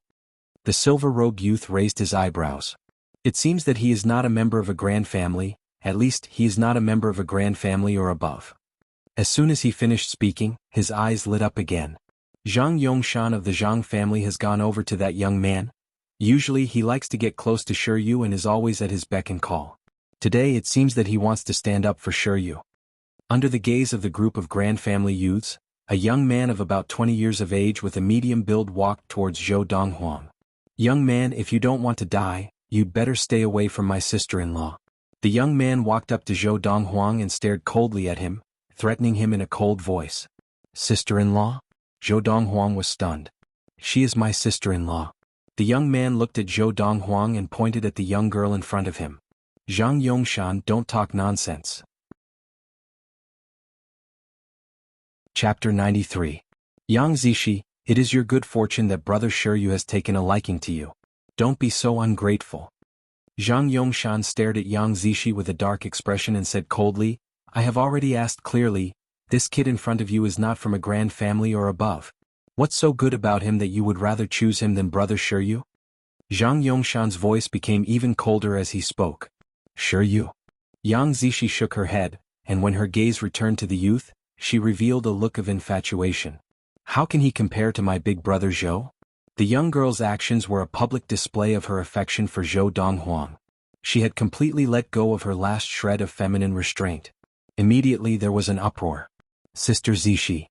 The silver-robed youth raised his eyebrows. It seems that he is not a member of a grand family, at least he is not a member of a grand family or above. As soon as he finished speaking, his eyes lit up again. Zhang Yongshan of the Zhang family has gone over to that young man. Usually he likes to get close to Shi Yu and is always at his beck and call. Today it seems that he wants to stand up for Shi Yu. Under the gaze of the group of grand family youths, a young man of about 20 years of age with a medium build walked towards Zhou Donghuang. Young man, if you don't want to die, you'd better stay away from my sister-in-law. The young man walked up to Zhou Donghuang and stared coldly at him, threatening him in a cold voice. Sister-in-law? Zhou Donghuang was stunned. She is my sister-in-law. The young man looked at Zhou Donghuang and pointed at the young girl in front of him. Zhang Yongshan, don't talk nonsense. Chapter 93. Yang Zishi, it is your good fortune that brother Shi Yu has taken a liking to you. Don't be so ungrateful. Zhang Yongshan stared at Yang Zishi with a dark expression and said coldly, I have already asked clearly, this kid in front of you is not from a grand family or above. What's so good about him that you would rather choose him than brother Shiryu? Zhang Yongshan's voice became even colder as he spoke. Shiryu? Yang Zishi shook her head, and when her gaze returned to the youth, she revealed a look of infatuation. How can he compare to my big brother Zhou? The young girl's actions were a public display of her affection for Zhou Donghuang. She had completely let go of her last shred of feminine restraint. Immediately there was an uproar. Sister Zishi.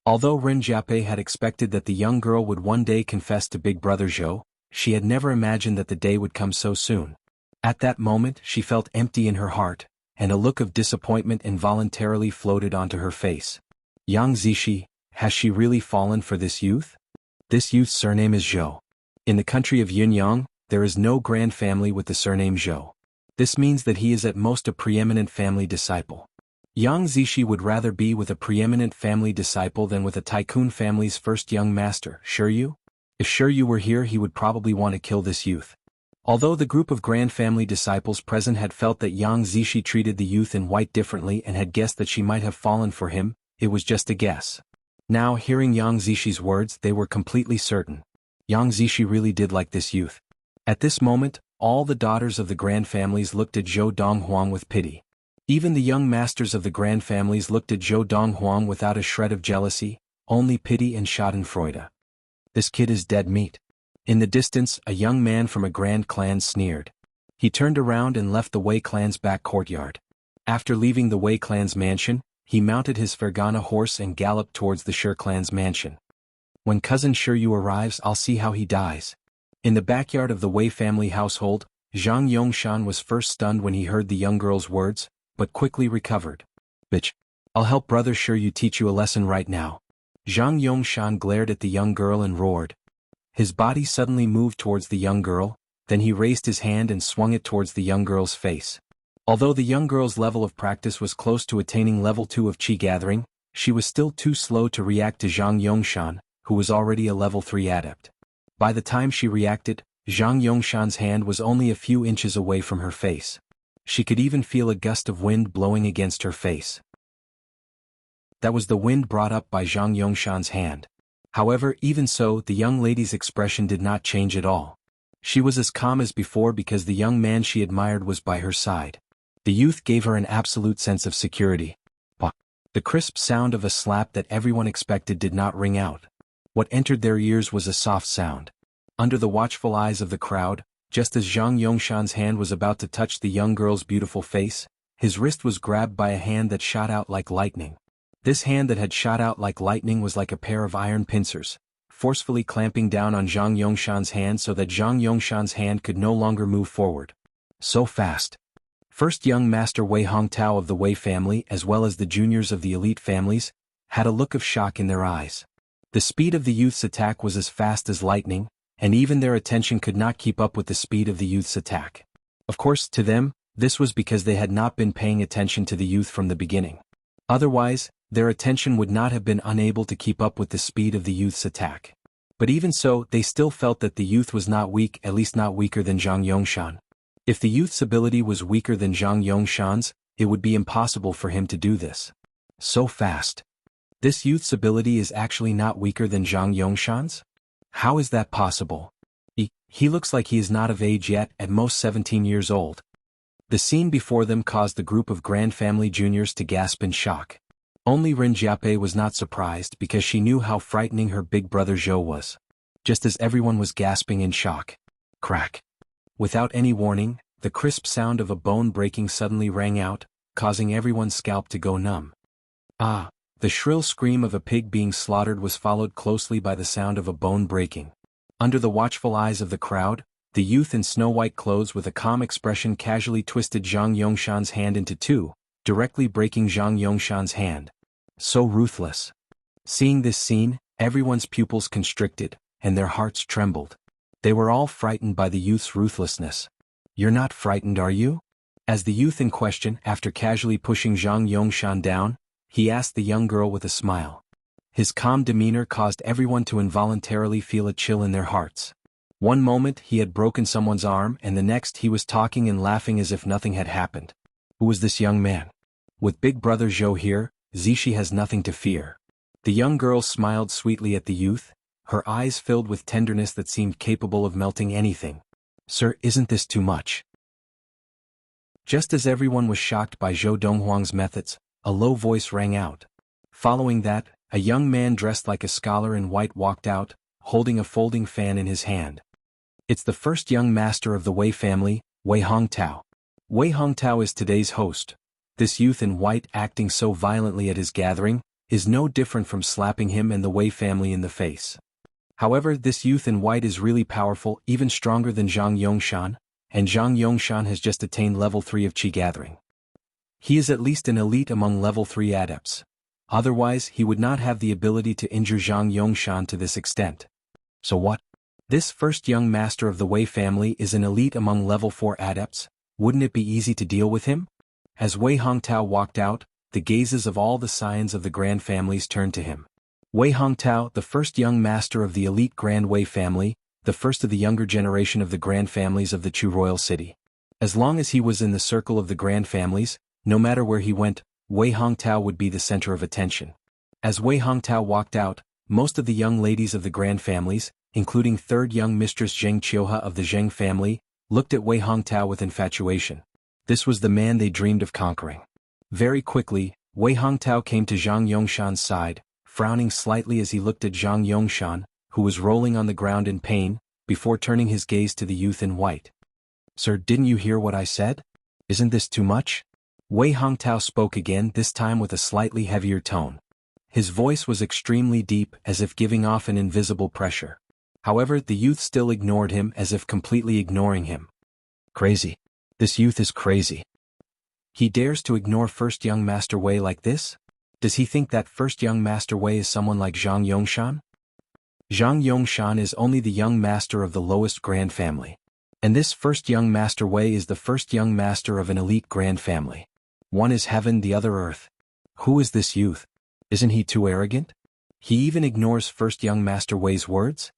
Although Ren Jiape had expected that the young girl would one day confess to big brother Zhou, she had never imagined that the day would come so soon. At that moment she felt empty in her heart, and a look of disappointment involuntarily floated onto her face. Yang Zishi, has she really fallen for this youth? This youth's surname is Zhou. In the country of Yunyang, there is no grand family with the surname Zhou. This means that he is at most a preeminent family disciple. Yang Zishi would rather be with a preeminent family disciple than with a tycoon family's first young master, Shiryu? If Shiryu were here he would probably want to kill this youth. Although the group of grand family disciples present had felt that Yang Zishi treated the youth in white differently and had guessed that she might have fallen for him, it was just a guess. Now, hearing Yang Zishi's words, they were completely certain. Yang Zishi really did like this youth. At this moment, all the daughters of the grand families looked at Zhou Donghuang with pity. Even the young masters of the grand families looked at Zhou Donghuang without a shred of jealousy, only pity and schadenfreude. This kid is dead meat. In the distance, a young man from a grand clan sneered. He turned around and left the Wei clan's back courtyard. After leaving the Wei clan's mansion, he mounted his Fergana horse and galloped towards the Shi clan's mansion. When cousin Shiryu arrives, I'll see how he dies. In the backyard of the Wei family household, Zhang Yongshan was first stunned when he heard the young girl's words, but quickly recovered. Bitch. I'll help brother Shiryu teach you a lesson right now. Zhang Yongshan glared at the young girl and roared. His body suddenly moved towards the young girl, then he raised his hand and swung it towards the young girl's face. Although the young girl's level of practice was close to attaining level 2 of Qi gathering, she was still too slow to react to Zhang Yongshan, who was already a level 3 adept. By the time she reacted, Zhang Yongshan's hand was only a few inches away from her face. She could even feel a gust of wind blowing against her face. That was the wind brought up by Zhang Yongshan's hand. However, even so, the young lady's expression did not change at all. She was as calm as before because the young man she admired was by her side. The youth gave her an absolute sense of security. The crisp sound of a slap that everyone expected did not ring out. What entered their ears was a soft sound. Under the watchful eyes of the crowd, just as Zhang Yongshan's hand was about to touch the young girl's beautiful face, his wrist was grabbed by a hand that shot out like lightning. This hand that had shot out like lightning was like a pair of iron pincers, forcefully clamping down on Zhang Yongshan's hand so that Zhang Yongshan's hand could no longer move forward. So fast. First young master Wei Hongtao of the Wei family as well as the juniors of the elite families, had a look of shock in their eyes. The speed of the youth's attack was as fast as lightning, and even their attention could not keep up with the speed of the youth's attack. Of course, to them, this was because they had not been paying attention to the youth from the beginning. Otherwise, their attention would not have been unable to keep up with the speed of the youth's attack. But even so, they still felt that the youth was not weak, at least not weaker than Zhang Yongshan. If the youth's ability was weaker than Zhang Yongshan's, it would be impossible for him to do this. So fast. This youth's ability is actually not weaker than Zhang Yongshan's? How is that possible? He looks like he is not of age yet, at most 17 years old. The scene before them caused the group of Grand Family juniors to gasp in shock. Only Ren Jiape was not surprised because she knew how frightening her big brother Zhou was. Just as everyone was gasping in shock. Crack. Without any warning, the crisp sound of a bone breaking suddenly rang out, causing everyone's scalp to go numb. Ah! The shrill scream of a pig being slaughtered was followed closely by the sound of a bone breaking. Under the watchful eyes of the crowd, the youth in snow-white clothes with a calm expression casually twisted Zhang Yongshan's hand into two, directly breaking Zhang Yongshan's hand. So ruthless. Seeing this scene, everyone's pupils constricted, and their hearts trembled. They were all frightened by the youth's ruthlessness. You're not frightened, are you? As the youth in question, after casually pushing Zhang Yongshan down, he asked the young girl with a smile. His calm demeanor caused everyone to involuntarily feel a chill in their hearts. One moment he had broken someone's arm and the next he was talking and laughing as if nothing had happened. Who was this young man? With Big Brother Zhou here, Zishi has nothing to fear. The young girl smiled sweetly at the youth, her eyes filled with tenderness that seemed capable of melting anything. Sir, isn't this too much? Just as everyone was shocked by Zhou Donghuang's methods, a low voice rang out. Following that, a young man dressed like a scholar in white walked out, holding a folding fan in his hand. It's the first young master of the Wei family, Wei Hongtao. Wei Hongtao is today's host. This youth in white acting so violently at his gathering is no different from slapping him and the Wei family in the face. However, this youth in white is really powerful, even stronger than Zhang Yongshan, and Zhang Yongshan has just attained level 3 of Qi gathering. He is at least an elite among level 3 adepts. Otherwise, he would not have the ability to injure Zhang Yongshan to this extent. So what? This first young master of the Wei family is an elite among level 4 adepts. Wouldn't it be easy to deal with him? As Wei Hongtao walked out, the gazes of all the scions of the grand families turned to him. Wei Hongtao, the first young master of the elite Grand Wei family, the first of the younger generation of the grand families of the Chu royal city. As long as he was in the circle of the grand families, no matter where he went, Wei Hongtao would be the center of attention. As Wei Hongtao walked out, most of the young ladies of the grand families, including third young mistress Zheng Qiuha of the Zheng family, looked at Wei Hongtao with infatuation. This was the man they dreamed of conquering. Very quickly, Wei Hongtao came to Zhang Yongshan's side, frowning slightly as he looked at Zhang Yongshan, who was rolling on the ground in pain, before turning his gaze to the youth in white. Sir, didn't you hear what I said? Isn't this too much? Wei Hongtao spoke again, this time with a slightly heavier tone. His voice was extremely deep, as if giving off an invisible pressure. However, the youth still ignored him, as if completely ignoring him. Crazy. This youth is crazy. He dares to ignore first young Master Wei like this? Does he think that first young Master Wei is someone like Zhang Yongshan? Zhang Yongshan is only the young master of the lowest grand family. And this first young Master Wei is the first young master of an elite grand family. One is heaven, the other earth. Who is this youth? Isn't he too arrogant? He even ignores first young Master Wei's words?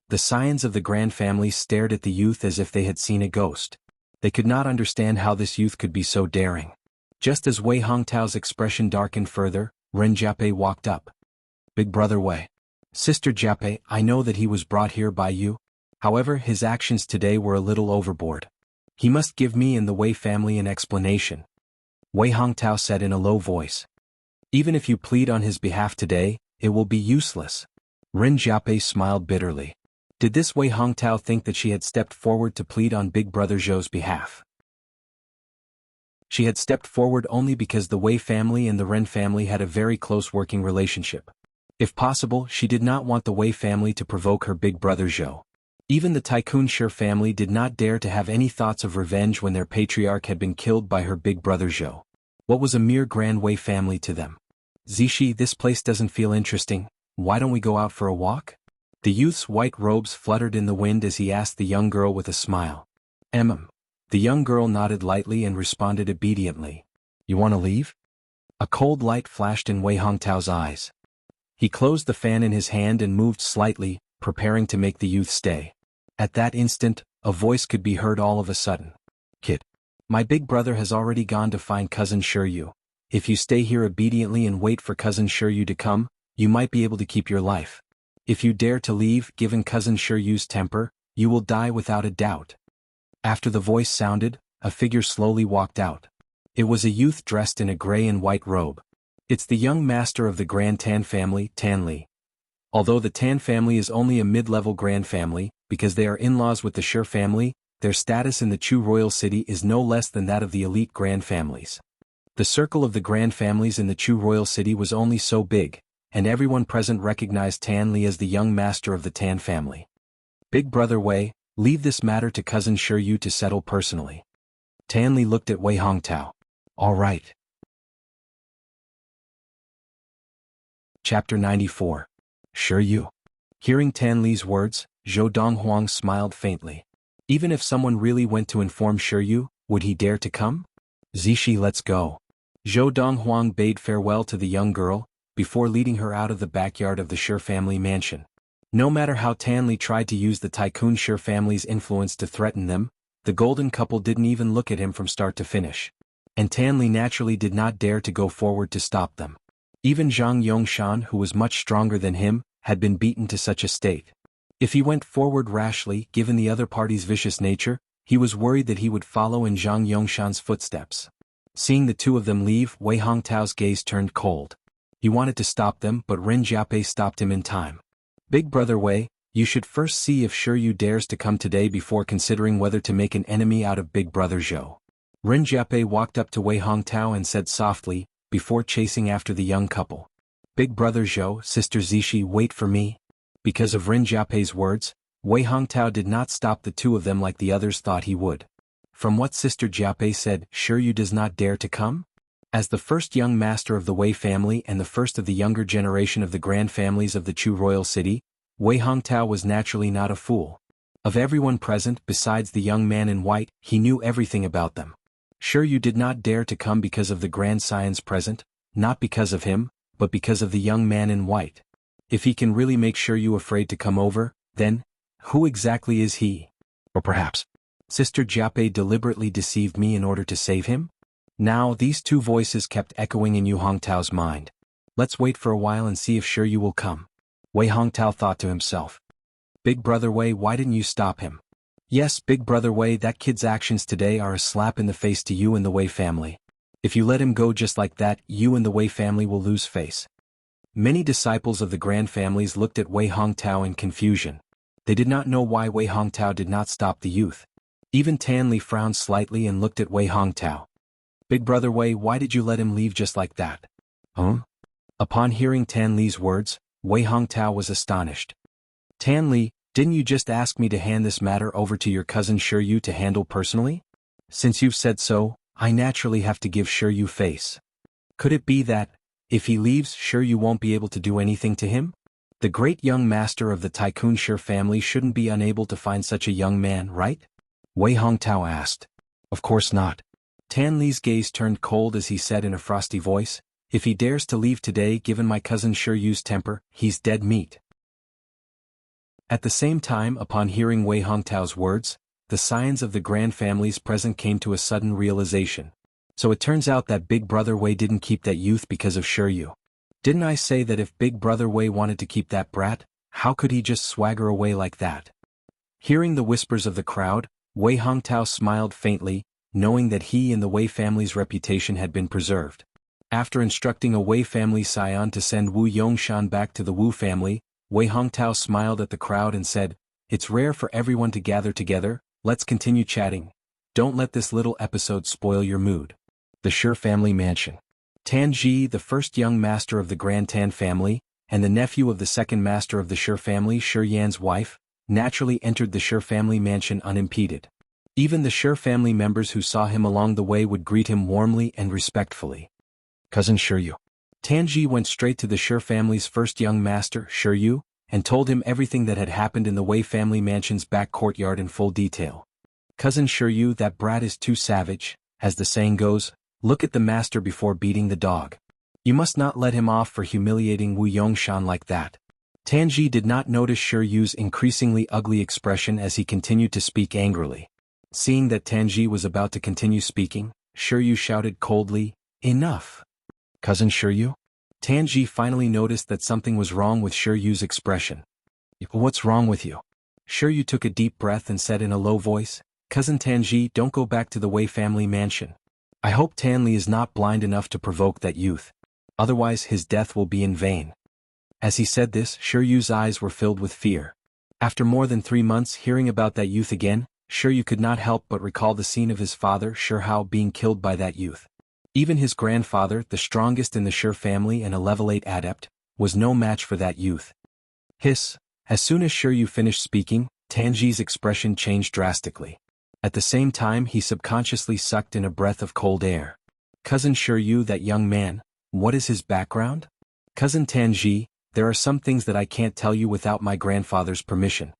The scions of the grand family stared at the youth as if they had seen a ghost. They could not understand how this youth could be so daring. Just as Wei Hongtao's expression darkened further, Ren Jiape walked up. Big Brother Wei. Sister Jiape, I know that he was brought here by you. However, his actions today were a little overboard. He must give me and the Wei family an explanation. Wei Hongtao said in a low voice. Even if you plead on his behalf today, it will be useless. Ren Jiape smiled bitterly. Did this Wei Hongtao think that she had stepped forward to plead on Big Brother Zhou's behalf? She had stepped forward only because the Wei family and the Ren family had a very close working relationship. If possible, she did not want the Wei family to provoke her Big Brother Zhou. Even the Tycoon Shi family did not dare to have any thoughts of revenge when their patriarch had been killed by her Big Brother Zhou. What was a mere Grand Wei family to them? Zishi, this place doesn't feel interesting. Why don't we go out for a walk? The youth's white robes fluttered in the wind as he asked the young girl with a smile. The young girl nodded lightly and responded obediently. You want to leave? A cold light flashed in Wei Hongtao's eyes. He closed the fan in his hand and moved slightly, preparing to make the youth stay. At that instant, a voice could be heard all of a sudden. Kid. My big brother has already gone to find Cousin Shiryu. If you stay here obediently and wait for Cousin Shiryu to come, you might be able to keep your life. If you dare to leave, given Cousin Shiryu's temper, you will die without a doubt. After the voice sounded, a figure slowly walked out. It was a youth dressed in a gray and white robe. It's the young master of the Grand Tan family, Tan Li. Although the Tan family is only a mid-level grand family, because they are in-laws with the Shi family, their status in the Chu royal city is no less than that of the elite grand families. The circle of the grand families in the Chu royal city was only so big, and everyone present recognized Tan Li as the young master of the Tan family. Big Brother Wei, leave this matter to Cousin Shiryu to settle personally. Tan Li looked at Wei Hongtao. All right. Chapter 94. Shiryu. Hearing Tan Li's words, Zhou Donghuang smiled faintly. Even if someone really went to inform Shiryu, would he dare to come? Zishi, let's go. Zhou Donghuang bade farewell to the young girl, before leading her out of the backyard of the Shi family mansion. No matter how Tan Li tried to use the Tycoon Shi family's influence to threaten them, the golden couple didn't even look at him from start to finish. and Tan Li naturally did not dare to go forward to stop them. Even Zhang Yongshan, who was much stronger than him, had been beaten to such a state. If he went forward rashly, given the other party's vicious nature, he was worried that he would follow in Zhang Yongshan's footsteps. Seeing the two of them leave, Wei Hongtao's gaze turned cold. He wanted to stop them, but Ren Jiapai stopped him in time. Big brother Wei, you should first see if Shiryu dares to come today before considering whether to make an enemy out of big brother Zhou. Ren Jiapai walked up to Wei Hongtao and said softly, before chasing after the young couple. Big brother Zhou, sister Zishi, wait for me. Because of Ren Jiapei's words, Wei Hongtao did not stop the two of them like the others thought he would. From what sister Jiapai said, Shiryu does not dare to come? As the first young master of the Wei family and the first of the younger generation of the grand families of the Chu royal city, Wei Hongtao was naturally not a fool. Of everyone present besides the young man in white, he knew everything about them. Shiryu did not dare to come because of the grand scions present, not because of him, but because of the young man in white. If he can really make Shiryu afraid to come over, then, who exactly is he? Or perhaps, Sister Jiapai deliberately deceived me in order to save him? Now these two voices kept echoing in Yu Hongtao's mind. Let's wait for a while and see if Shiryu will come. Wei Hongtao thought to himself. Big brother Wei, why didn't you stop him? Yes, big brother Wei, that kid's actions today are a slap in the face to you and the Wei family. If you let him go just like that, you and the Wei family will lose face. Many disciples of the grand families looked at Wei Hongtao in confusion. They did not know why Wei Hongtao did not stop the youth. Even Tan Li frowned slightly and looked at Wei Hongtao. Big brother Wei, why did you let him leave just like that? Huh? Upon hearing Tan Li's words, Wei Hongtao was astonished. Tan Li, didn't you just ask me to hand this matter over to your cousin Shiryu to handle personally? Since you've said so, I naturally have to give Shiryu face. Could it be that, if he leaves, Shiryu won't be able to do anything to him? The great young master of the Tycoon Shi family shouldn't be unable to find such a young man, right? Wei Hongtao asked. Of course not. Tan Li's gaze turned cold as he said in a frosty voice, if he dares to leave today given my cousin Shiryu's temper, he's dead meat. At the same time, upon hearing Wei Hongtao's words, the scions of the grand families present came to a sudden realization. So it turns out that Big Brother Wei didn't keep that youth because of Shiryu. Didn't I say that if Big Brother Wei wanted to keep that brat, how could he just swagger away like that? Hearing the whispers of the crowd, Wei Hongtao smiled faintly, knowing that he and the Wei family's reputation had been preserved. After instructing a Wei family scion to send Wu Yongshan back to the Wu family, Wei Hongtao smiled at the crowd and said, it's rare for everyone to gather together, let's continue chatting. Don't let this little episode spoil your mood. The Shi family mansion. Tan Ji, the first young master of the Grand Tan family, and the nephew of the second master of the Shi family, Shi Yan's wife, naturally entered the Shi family mansion unimpeded. Even the Shi family members who saw him along the way would greet him warmly and respectfully. Cousin Shiryu. Tan Ji went straight to the Shi family's first young master, Shiryu, and told him everything that had happened in the Wei family mansion's back courtyard in full detail. Cousin Shiryu, that brat is too savage, as the saying goes, look at the master before beating the dog. You must not let him off for humiliating Wu Yongshan like that. Tan Ji did not notice Shiryu's increasingly ugly expression as he continued to speak angrily. Seeing that Tan Ji was about to continue speaking, Shiryu shouted coldly, enough. Cousin Shiryu? Tan Ji finally noticed that something was wrong with Shiryu's expression. What's wrong with you? Shiryu took a deep breath and said in a low voice, Cousin Tan Ji, don't go back to the Wei family mansion. I hope Tan Li is not blind enough to provoke that youth. Otherwise his death will be in vain. As he said this, Shiryu's eyes were filled with fear. After more than 3 months hearing about that youth again, Shiryu could not help but recall the scene of his father, Shihao, being killed by that youth. Even his grandfather, the strongest in the Shi family and a level 8 adept, was no match for that youth. Hiss. As soon as Shiryu finished speaking, Tan Ji's expression changed drastically. At the same time he subconsciously sucked in a breath of cold air. Cousin Shiryu, that young man, what is his background? Cousin Tan Ji, there are some things that I can't tell you without my grandfather's permission.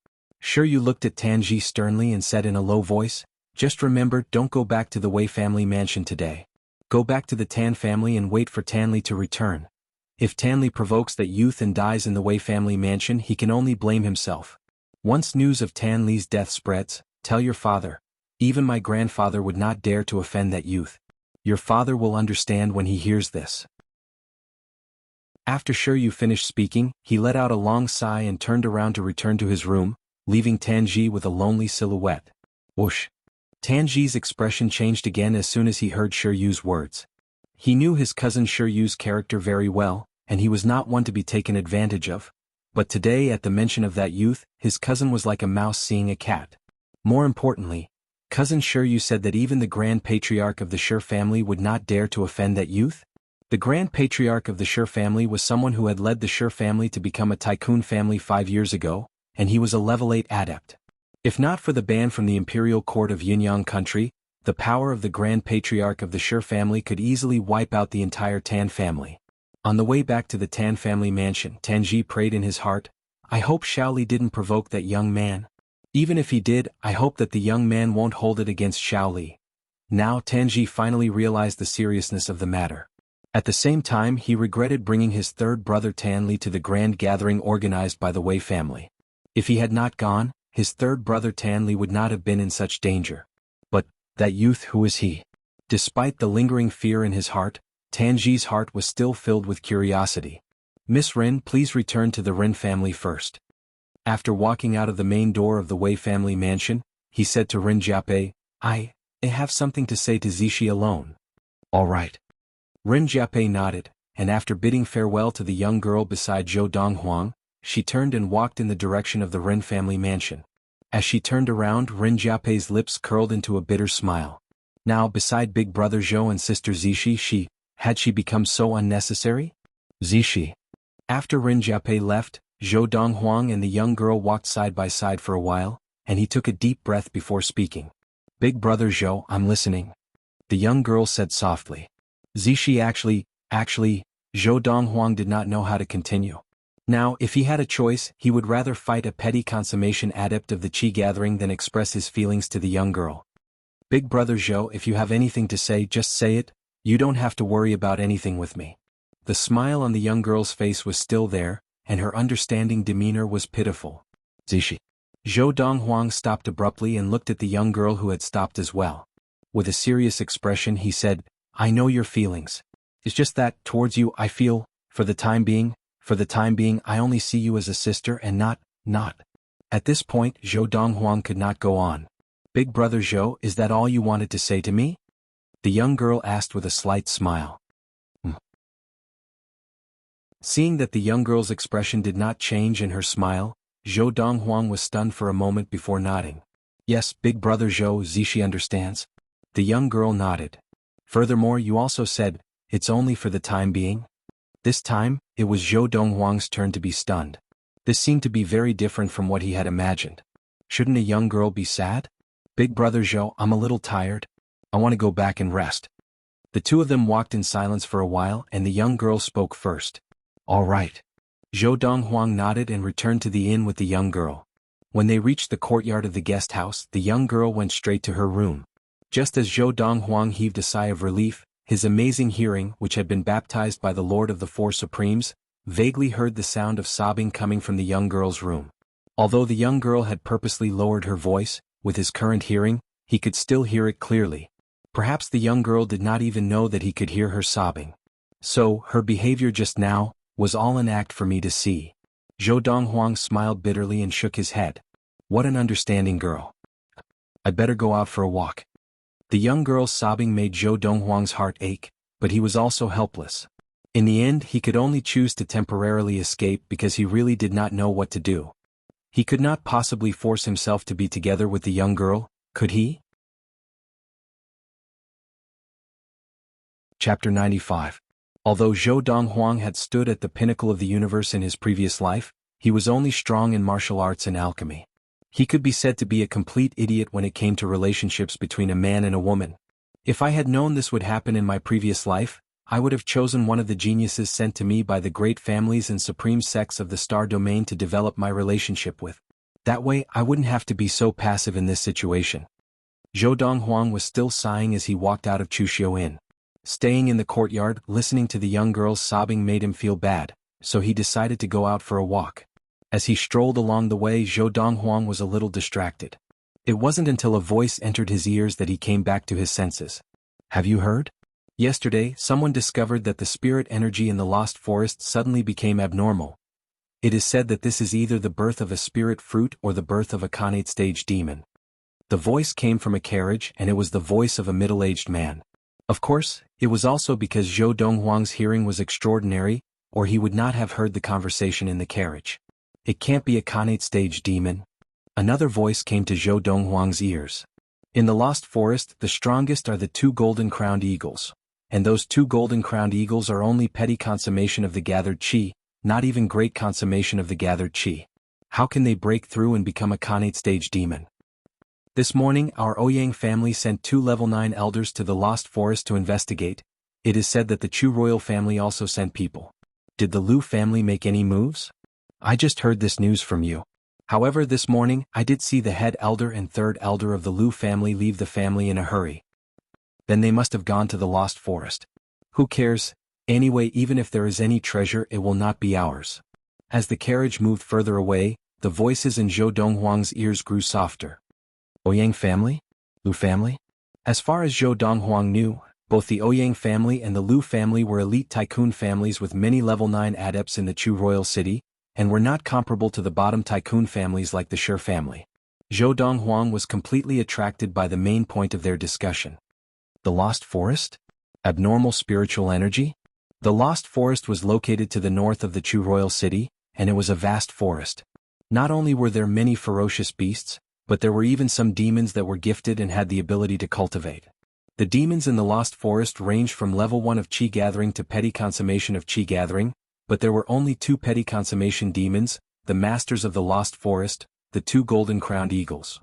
Shiryu looked at Tan Ji sternly and said in a low voice, just remember, don't go back to the Wei family mansion today. Go back to the Tan family and wait for Tan Li to return. If Tan Li provokes that youth and dies in the Wei family mansion, he can only blame himself. Once news of Tan Li's death spreads, tell your father. Even my grandfather would not dare to offend that youth. Your father will understand when he hears this. After Shiryu finished speaking, he let out a long sigh and turned around to return to his room, leaving Tanji with a lonely silhouette. Whoosh! Tanji's expression changed again as soon as he heard Shiryu's words. He knew his cousin Shiryu's character very well, and he was not one to be taken advantage of. But today at the mention of that youth, his cousin was like a mouse seeing a cat. More importantly, cousin Shiryu said that even the Grand Patriarch of the Shir family would not dare to offend that youth. The Grand Patriarch of the Shir family was someone who had led the Shir family to become a tycoon family 5 years ago, and he was a level 8 adept. If not for the ban from the imperial court of Yinyang country, the power of the Grand Patriarch of the Shir family could easily wipe out the entire Tan family. On the way back to the Tan family mansion, Tanji prayed in his heart, I hope Xiaoli didn't provoke that young man. Even if he did, I hope that the young man won't hold it against Xiaoli. Now Tanji finally realized the seriousness of the matter. At the same time he regretted bringing his third brother Tanli to the grand gathering organized by the Wei family. If he had not gone, his third brother Tanli would not have been in such danger. But, that youth, who is he? Despite the lingering fear in his heart, Tanji's heart was still filled with curiosity. Miss Rin, please return to the Rin family first. After walking out of the main door of the Wei family mansion, he said to Rin Jiape, I have something to say to Zishi alone. All right. Rin Jiape nodded, and after bidding farewell to the young girl beside Zhou Donghuang, she turned and walked in the direction of the Rin family mansion. As she turned around, Rin Jiape's lips curled into a bitter smile. Now beside big brother Zhou and sister Zishi, had she become so unnecessary? Zishi. After Rin Jiape left, Zhou Donghuang and the young girl walked side by side for a while, and he took a deep breath before speaking. Big brother Zhou, I'm listening. The young girl said softly. Zishi actually, Zhou Donghuang did not know how to continue. Now, if he had a choice, he would rather fight a petty consummation adept of the Qi gathering than express his feelings to the young girl. Big brother Zhou, if you have anything to say, just say it. You don't have to worry about anything with me. The smile on the young girl's face was still there, and her understanding demeanor was pitiful. Zishi. Zhou Donghuang stopped abruptly and looked at the young girl who had stopped as well. With a serious expression he said, I know your feelings. It's just that, towards you, I feel, for the time being, I only see you as a sister and not. At this point, Zhou Donghuang could not go on. Big brother Zhou, is that all you wanted to say to me? The young girl asked with a slight smile. Seeing that the young girl's expression did not change in her smile, Zhou Donghuang was stunned for a moment before nodding. Yes, big brother Zhou, Zishi understands. The young girl nodded. Furthermore, you also said, it's only for the time being? This time, it was Zhou Donghuang's turn to be stunned. This seemed to be very different from what he had imagined. Shouldn't a young girl be sad? Big brother Zhou, I'm a little tired. I want to go back and rest. The two of them walked in silence for a while and the young girl spoke first. All right. Zhou Donghuang nodded and returned to the inn with the young girl. When they reached the courtyard of the guest house, the young girl went straight to her room. Just as Zhou Donghuang heaved a sigh of relief, his amazing hearing, which had been baptized by the Lord of the Four Supremes, vaguely heard the sound of sobbing coming from the young girl's room. Although the young girl had purposely lowered her voice, with his current hearing, he could still hear it clearly. Perhaps the young girl did not even know that he could hear her sobbing. So, her behavior just now was all an act for me to see. Zhou Donghuang smiled bitterly and shook his head. What an understanding girl. I'd better go out for a walk. The young girl's sobbing made Zhou Donghuang's heart ache, but he was also helpless. In the end, he could only choose to temporarily escape because he really did not know what to do. He could not possibly force himself to be together with the young girl, could he? Chapter 95. Although Zhou Donghuang had stood at the pinnacle of the universe in his previous life, he was only strong in martial arts and alchemy. He could be said to be a complete idiot when it came to relationships between a man and a woman. If I had known this would happen in my previous life, I would have chosen one of the geniuses sent to me by the great families and supreme sects of the star domain to develop my relationship with. That way, I wouldn't have to be so passive in this situation. Zhou Donghuang was still sighing as he walked out of Chuxiu Inn. Staying in the courtyard, listening to the young girl's sobbing made him feel bad, so he decided to go out for a walk. As he strolled along the way, Zhou Donghuang was a little distracted. It wasn't until a voice entered his ears that he came back to his senses. Have you heard? Yesterday, someone discovered that the spirit energy in the lost forest suddenly became abnormal. It is said that this is either the birth of a spirit fruit or the birth of a Khanate stage demon. The voice came from a carriage and it was the voice of a middle-aged man. Of course, it was also because Zhou Donghuang's hearing was extraordinary, or he would not have heard the conversation in the carriage. It can't be a Khanate stage demon. Another voice came to Zhou Donghuang's ears. In the lost forest, the strongest are the two golden-crowned eagles. And those two golden-crowned eagles are only petty consummation of the gathered qi, not even great consummation of the gathered qi. How can they break through and become a Khanate stage demon? This morning our Ouyang family sent 2 level 9 elders to the lost forest to investigate. It is said that the Chu royal family also sent people. Did the Lu family make any moves? I just heard this news from you. However, this morning I did see the head elder and third elder of the Lu family leave the family in a hurry. Then they must have gone to the lost forest. Who cares? Anyway, even if there is any treasure, it will not be ours. As the carriage moved further away, the voices in Zhou Donghuang's ears grew softer. Ouyang family? Lu family? As far as Zhou Donghuang knew, both the Ouyang family and the Lu family were elite tycoon families with many level 9 adepts in the Chu royal city, and were not comparable to the bottom tycoon families like the Shi family. Zhou Donghuang was completely attracted by the main point of their discussion. The lost forest? Abnormal spiritual energy? The lost forest was located to the north of the Chu royal city, and it was a vast forest. Not only were there many ferocious beasts, but there were even some demons that were gifted and had the ability to cultivate. The demons in the lost forest ranged from level 1 of Qi gathering to petty consummation of Qi gathering, but there were only 2 petty consummation demons, the masters of the lost forest, the 2 golden-crowned eagles.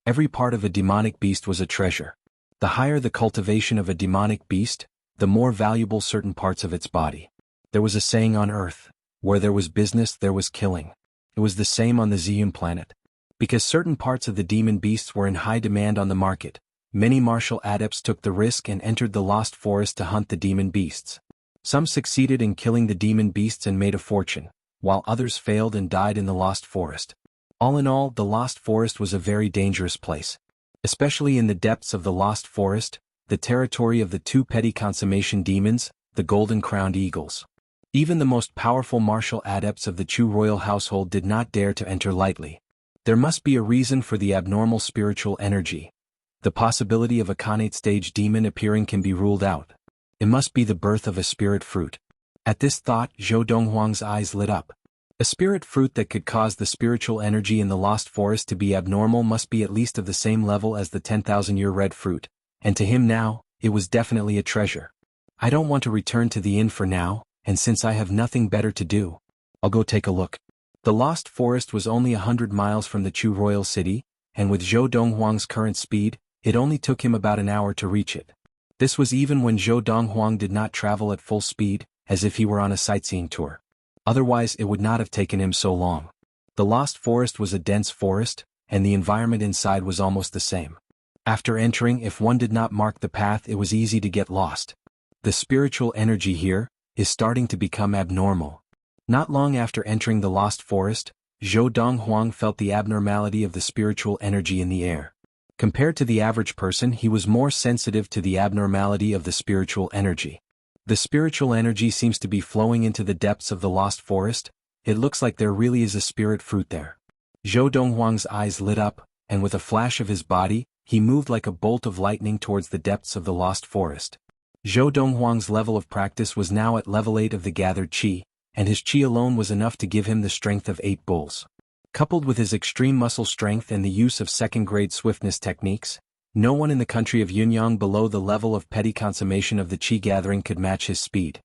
Every part of a demonic beast was a treasure. The higher the cultivation of a demonic beast, the more valuable certain parts of its body. There was a saying on Earth, where there was business there was killing. It was the same on the Ziyun planet. Because certain parts of the demon beasts were in high demand on the market, many martial adepts took the risk and entered the lost forest to hunt the demon beasts. Some succeeded in killing the demon beasts and made a fortune, while others failed and died in the lost forest. All in all, the lost forest was a very dangerous place. Especially in the depths of the lost forest, the territory of the 2 petty consummation demons, the golden-crowned eagles. Even the most powerful martial adepts of the Chu royal household did not dare to enter lightly. There must be a reason for the abnormal spiritual energy. The possibility of a Khanate stage demon appearing can be ruled out. It must be the birth of a spirit fruit. At this thought, Zhou Donghuang's eyes lit up. A spirit fruit that could cause the spiritual energy in the lost forest to be abnormal must be at least of the same level as the 10,000-year red fruit, and to him now, it was definitely a treasure. I don't want to return to the inn for now, and since I have nothing better to do, I'll go take a look. The lost forest was only 100 miles from the Chu royal city, and with Zhou Donghuang's current speed, it only took him about an hour to reach it. This was even when Zhou Donghuang did not travel at full speed, as if he were on a sightseeing tour. Otherwise it would not have taken him so long. The lost forest was a dense forest, and the environment inside was almost the same. After entering, if one did not mark the path, it was easy to get lost. The spiritual energy here is starting to become abnormal. Not long after entering the lost forest, Zhou Donghuang felt the abnormality of the spiritual energy in the air. Compared to the average person, he was more sensitive to the abnormality of the spiritual energy. The spiritual energy seems to be flowing into the depths of the lost forest. It looks like there really is a spirit fruit there. Zhou Donghuang's eyes lit up, and with a flash of his body, he moved like a bolt of lightning towards the depths of the lost forest. Zhou Donghuang's level of practice was now at level 8 of the gathered qi, and his qi alone was enough to give him the strength of 8 bulls. Coupled with his extreme muscle strength and the use of second-grade swiftness techniques, no one in the country of Yunyang below the level of petty consummation of the qi gathering could match his speed.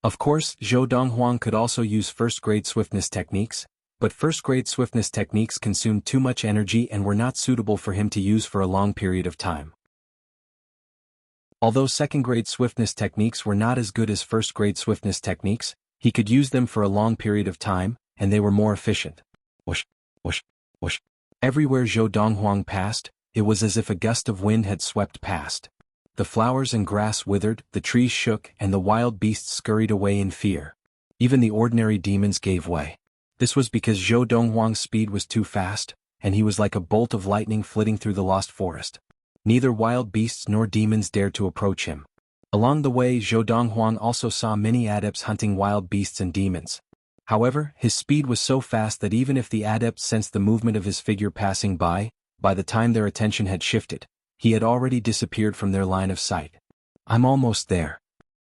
Of course, Zhou Donghuang could also use first-grade swiftness techniques, but first-grade swiftness techniques consumed too much energy and were not suitable for him to use for a long period of time. Although second-grade swiftness techniques were not as good as first-grade swiftness techniques, he could use them for a long period of time, and they were more efficient. Whoosh, whoosh, whoosh. Everywhere Zhou Donghuang passed, it was as if a gust of wind had swept past. The flowers and grass withered, the trees shook, and the wild beasts scurried away in fear. Even the ordinary demons gave way. This was because Zhou Donghuang's speed was too fast, and he was like a bolt of lightning flitting through the lost forest. Neither wild beasts nor demons dared to approach him. Along the way, Zhou Donghuang also saw many adepts hunting wild beasts and demons. However, his speed was so fast that even if the adepts sensed the movement of his figure passing by the time their attention had shifted, he had already disappeared from their line of sight. I'm almost there.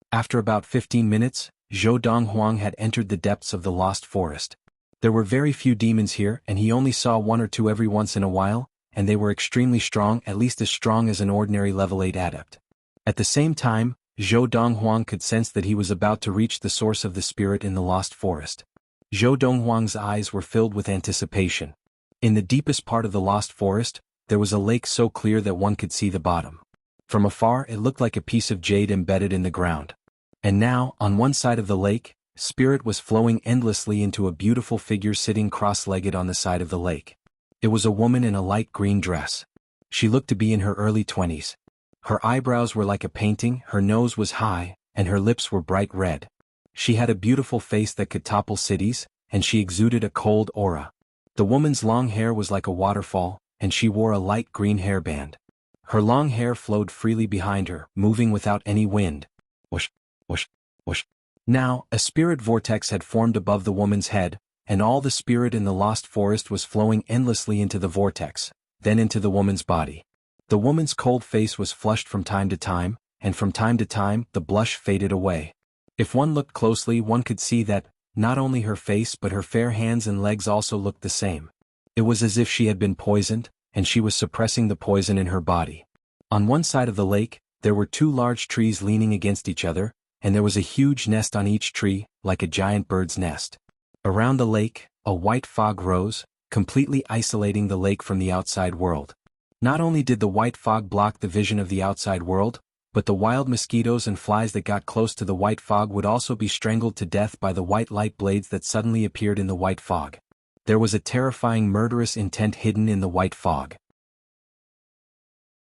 After about 15 minutes, Zhou Donghuang had entered the depths of the lost forest. There were very few demons here, and he only saw one or two every once in a while, and they were extremely strong, at least as strong as an ordinary level 8 adept. At the same time, Zhou Donghuang could sense that he was about to reach the source of the spirit in the lost forest. Zhou Donghuang's eyes were filled with anticipation. In the deepest part of the lost forest, there was a lake so clear that one could see the bottom. From afar, it looked like a piece of jade embedded in the ground. And now, on one side of the lake, spirit was flowing endlessly into a beautiful figure sitting cross-legged on the side of the lake. It was a woman in a light green dress. She looked to be in her early 20s. Her eyebrows were like a painting, her nose was high, and her lips were bright red. She had a beautiful face that could topple cities, and she exuded a cold aura. The woman's long hair was like a waterfall, and she wore a light green hairband. Her long hair flowed freely behind her, moving without any wind. Whoosh, whoosh, whoosh. Now, a spirit vortex had formed above the woman's head, and all the spirit in the lost forest was flowing endlessly into the vortex, then into the woman's body. The woman's cold face was flushed from time to time, and from time to time, the blush faded away. If one looked closely, one could see that, not only her face but her fair hands and legs also looked the same. It was as if she had been poisoned, and she was suppressing the poison in her body. On one side of the lake, there were 2 large trees leaning against each other, and there was a huge nest on each tree, like a giant bird's nest. Around the lake, a white fog rose, completely isolating the lake from the outside world. Not only did the white fog block the vision of the outside world, but the wild mosquitoes and flies that got close to the white fog would also be strangled to death by the white light blades that suddenly appeared in the white fog. There was a terrifying murderous intent hidden in the white fog.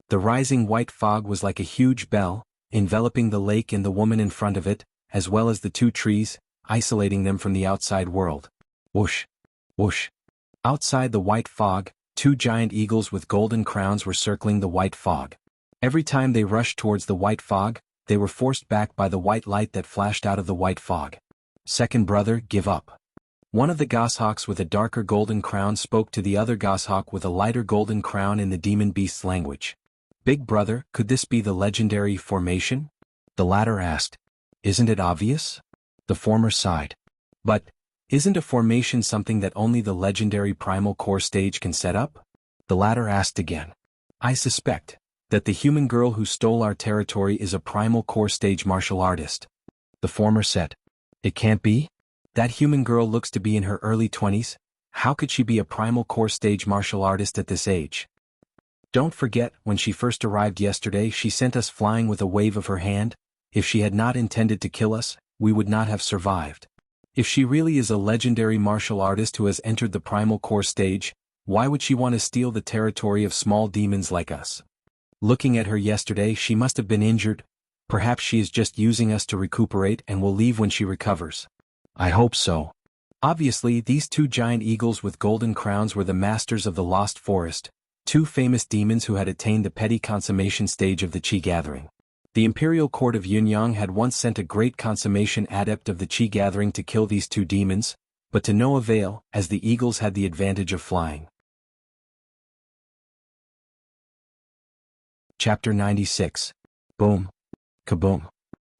The rising white fog was like a huge bell, enveloping the lake and the woman in front of it, as well as the 2 trees, isolating them from the outside world. Whoosh! Whoosh! Outside the white fog, 2 giant eagles with golden crowns were circling the white fog. Every time they rushed towards the white fog, they were forced back by the white light that flashed out of the white fog. Second brother, give up. One of the goshawks with a darker golden crown spoke to the other goshawk with a lighter golden crown in the demon beast's language. Big brother, could this be the legendary formation? The latter asked. Isn't it obvious? The former sighed. But, isn't a formation something that only the legendary primal core stage can set up? The latter asked again. I suspect that the human girl who stole our territory is a primal core stage martial artist. The former said. It can't be? That human girl looks to be in her early 20s. How could she be a primal core stage martial artist at this age? Don't forget, when she first arrived yesterday, she sent us flying with a wave of her hand. If she had not intended to kill us, we would not have survived. If she really is a legendary martial artist who has entered the primal core stage, why would she want to steal the territory of small demons like us? Looking at her yesterday, she must have been injured. Perhaps she is just using us to recuperate and will leave when she recovers. I hope so. Obviously, these 2 giant eagles with golden crowns were the masters of the lost forest, 2 famous demons who had attained the petty consummation stage of the Qi gathering. The imperial court of Yunyang had once sent a great consummation adept of the Qi gathering to kill these 2 demons, but to no avail, as the eagles had the advantage of flying. Chapter 96. Boom. Kaboom.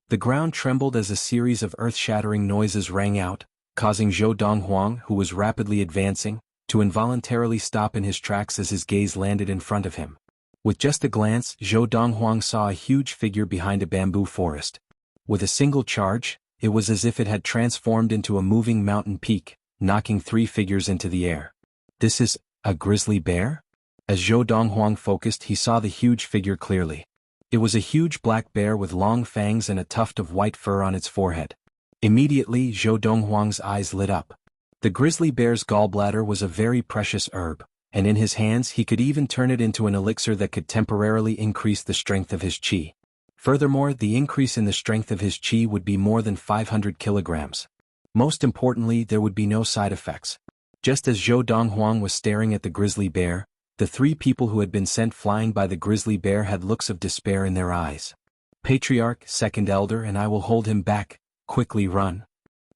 The ground trembled as a series of earth-shattering noises rang out, causing Zhou Donghuang, who was rapidly advancing, to involuntarily stop in his tracks as his gaze landed in front of him. With just a glance, Zhou Donghuang saw a huge figure behind a bamboo forest. With a single charge, it was as if it had transformed into a moving mountain peak, knocking 3 figures into the air. This is a grizzly bear? As Zhou Donghuang focused, he saw the huge figure clearly. It was a huge black bear with long fangs and a tuft of white fur on its forehead. Immediately, Zhou Donghuang's eyes lit up. The grizzly bear's gallbladder was a very precious herb, and in his hands he could even turn it into an elixir that could temporarily increase the strength of his qi. Furthermore, the increase in the strength of his qi would be more than 500 kilograms. Most importantly, there would be no side effects. Just as Zhou Donghuang was staring at the grizzly bear, The three people who had been sent flying by the grizzly bear had looks of despair in their eyes. Patriarch, second elder, and I will hold him back, quickly run.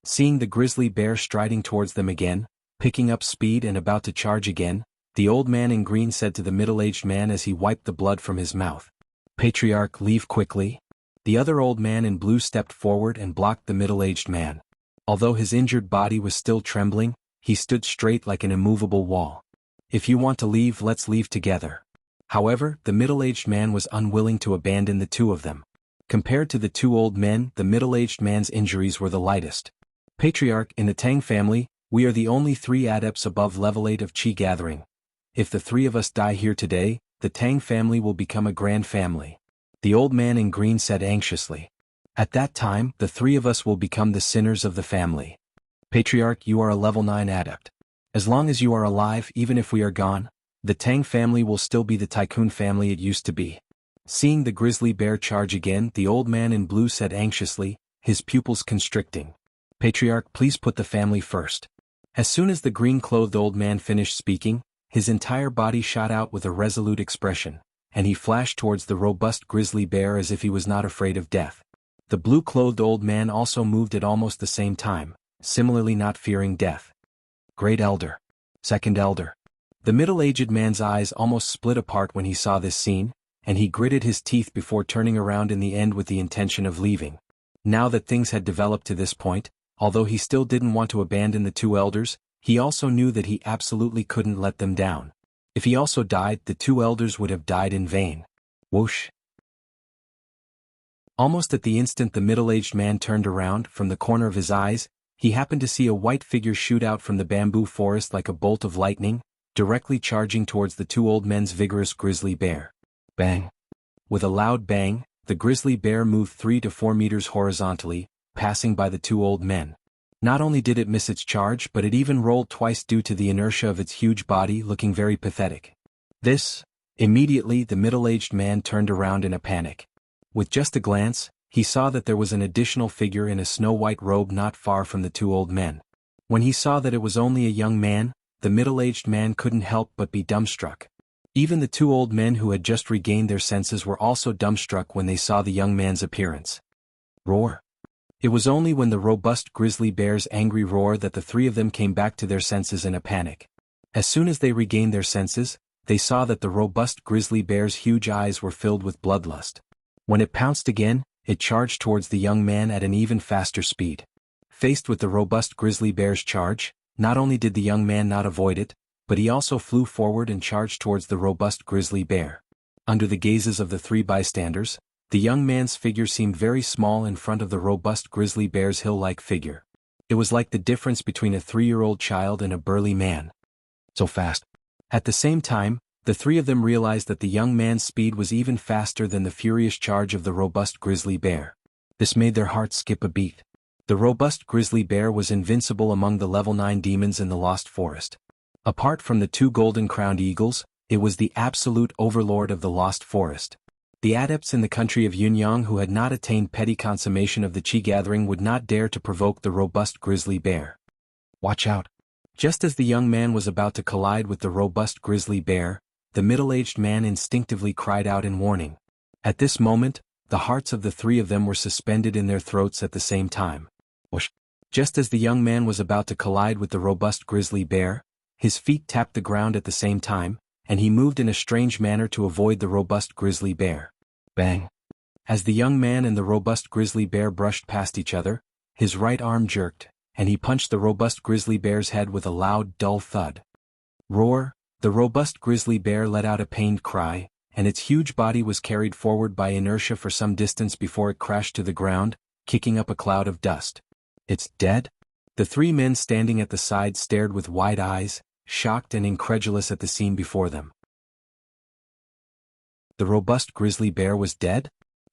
Seeing the grizzly bear striding towards them again, picking up speed and about to charge again, the old man in green said to the middle-aged man as he wiped the blood from his mouth, "Patriarch, leave quickly." The other old man in blue stepped forward and blocked the middle-aged man. Although his injured body was still trembling, he stood straight like an immovable wall. "If you want to leave, let's leave together." However, the middle-aged man was unwilling to abandon the two of them. Compared to the two old men, the middle-aged man's injuries were the lightest. "Patriarch, in the Tang family, we are the only 3 adepts above level 8 of Qi gathering. If the 3 of us die here today, the Tang family will become a grand family," the old man in green said anxiously. "At that time, the 3 of us will become the sinners of the family. Patriarch, you are a level 9 adept. As long as you are alive, even if we are gone, the Tang family will still be the tycoon family it used to be." Seeing the grizzly bear charge again, the old man in blue said anxiously, his pupils constricting, "Patriarch, please put the family first." As soon as the green-clothed old man finished speaking, his entire body shot out with a resolute expression, and he flashed towards the robust grizzly bear as if he was not afraid of death. The blue-clothed old man also moved at almost the same time, similarly not fearing death. "Great elder. Second elder." The middle-aged man's eyes almost split apart when he saw this scene, and he gritted his teeth before turning around in the end with the intention of leaving. Now that things had developed to this point, although he still didn't want to abandon the two elders, he also knew that he absolutely couldn't let them down. If he also died, the two elders would have died in vain. Whoosh! Almost at the instant the middle-aged man turned around, from the corner of his eyes, he happened to see a white figure shoot out from the bamboo forest like a bolt of lightning, directly charging towards the two old men's vigorous grizzly bear. Bang! With a loud bang, the grizzly bear moved 3 to 4 meters horizontally, passing by the two old men. Not only did it miss its charge, but it even rolled twice due to the inertia of its huge body, looking very pathetic. Immediately the middle-aged man turned around in a panic. With just a glance, he saw that there was an additional figure in a snow-white robe not far from the two old men. When he saw that it was only a young man, the middle-aged man couldn't help but be dumbstruck. Even the two old men who had just regained their senses were also dumbstruck when they saw the young man's appearance. Roar! It was only when the robust grizzly bear's angry roar that the 3 of them came back to their senses in a panic. As soon as they regained their senses, they saw that the robust grizzly bear's huge eyes were filled with bloodlust. When it pounced again, it charged towards the young man at an even faster speed. Faced with the robust grizzly bear's charge, not only did the young man not avoid it, but he also flew forward and charged towards the robust grizzly bear. Under the gazes of the 3 bystanders, the young man's figure seemed very small in front of the robust grizzly bear's hill-like figure. It was like the difference between a 3-year-old child and a burly man. So fast. At the same time, the 3 of them realized that the young man's speed was even faster than the furious charge of the robust grizzly bear. This made their hearts skip a beat. The robust grizzly bear was invincible among the level 9 demons in the Lost Forest. Apart from the 2 golden-crowned eagles, it was the absolute overlord of the Lost Forest. The adepts in the country of Yunyang who had not attained petty consummation of the Qi gathering would not dare to provoke the robust grizzly bear. Watch out! Just as the young man was about to collide with the robust grizzly bear, the middle-aged man instinctively cried out in warning. At this moment, the hearts of the 3 of them were suspended in their throats at the same time. Whoosh! Just as the young man was about to collide with the robust grizzly bear, his feet tapped the ground at the same time, and he moved in a strange manner to avoid the robust grizzly bear. Bang! As the young man and the robust grizzly bear brushed past each other, his right arm jerked, and he punched the robust grizzly bear's head with a loud, dull thud. Roar! The robust grizzly bear let out a pained cry, and its huge body was carried forward by inertia for some distance before it crashed to the ground, kicking up a cloud of dust. It's dead? The 3 men standing at the side stared with wide eyes, shocked and incredulous at the scene before them. The robust grizzly bear was dead?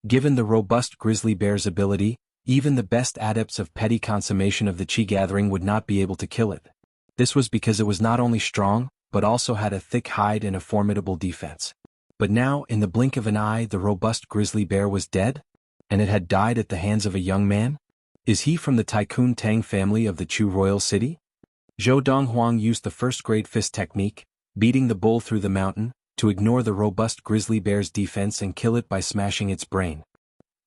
Given the robust grizzly bear's ability, even the best adepts of petty consummation of the Qi gathering would not be able to kill it. This was because it was not only strong, but also had a thick hide and a formidable defense. But now, in the blink of an eye, the robust grizzly bear was dead? And it had died at the hands of a young man? Is he from the Tycoon Tang family of the Chu royal city? Zhou Donghuang used the first great fist technique, beating the bull through the mountain, to ignore the robust grizzly bear's defense and kill it by smashing its brain.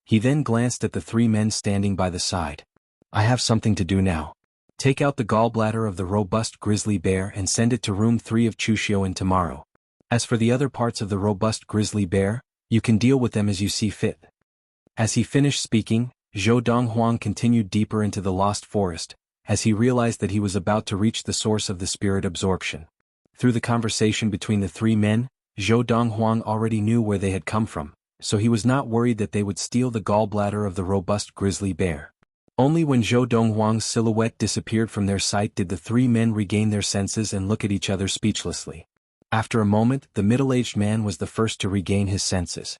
He then glanced at the three men standing by the side. I have something to do now. Take out the gallbladder of the robust grizzly bear and send it to room 3 of Chushioin tomorrow. As for the other parts of the robust grizzly bear, you can deal with them as you see fit. As he finished speaking, Zhou Donghuang continued deeper into the lost forest, as he realized that he was about to reach the source of the spirit absorption. Through the conversation between the three men, Zhou Donghuang already knew where they had come from, so he was not worried that they would steal the gallbladder of the robust grizzly bear. Only when Zhou Donghuang's silhouette disappeared from their sight did the three men regain their senses and look at each other speechlessly. After a moment, the middle-aged man was the first to regain his senses.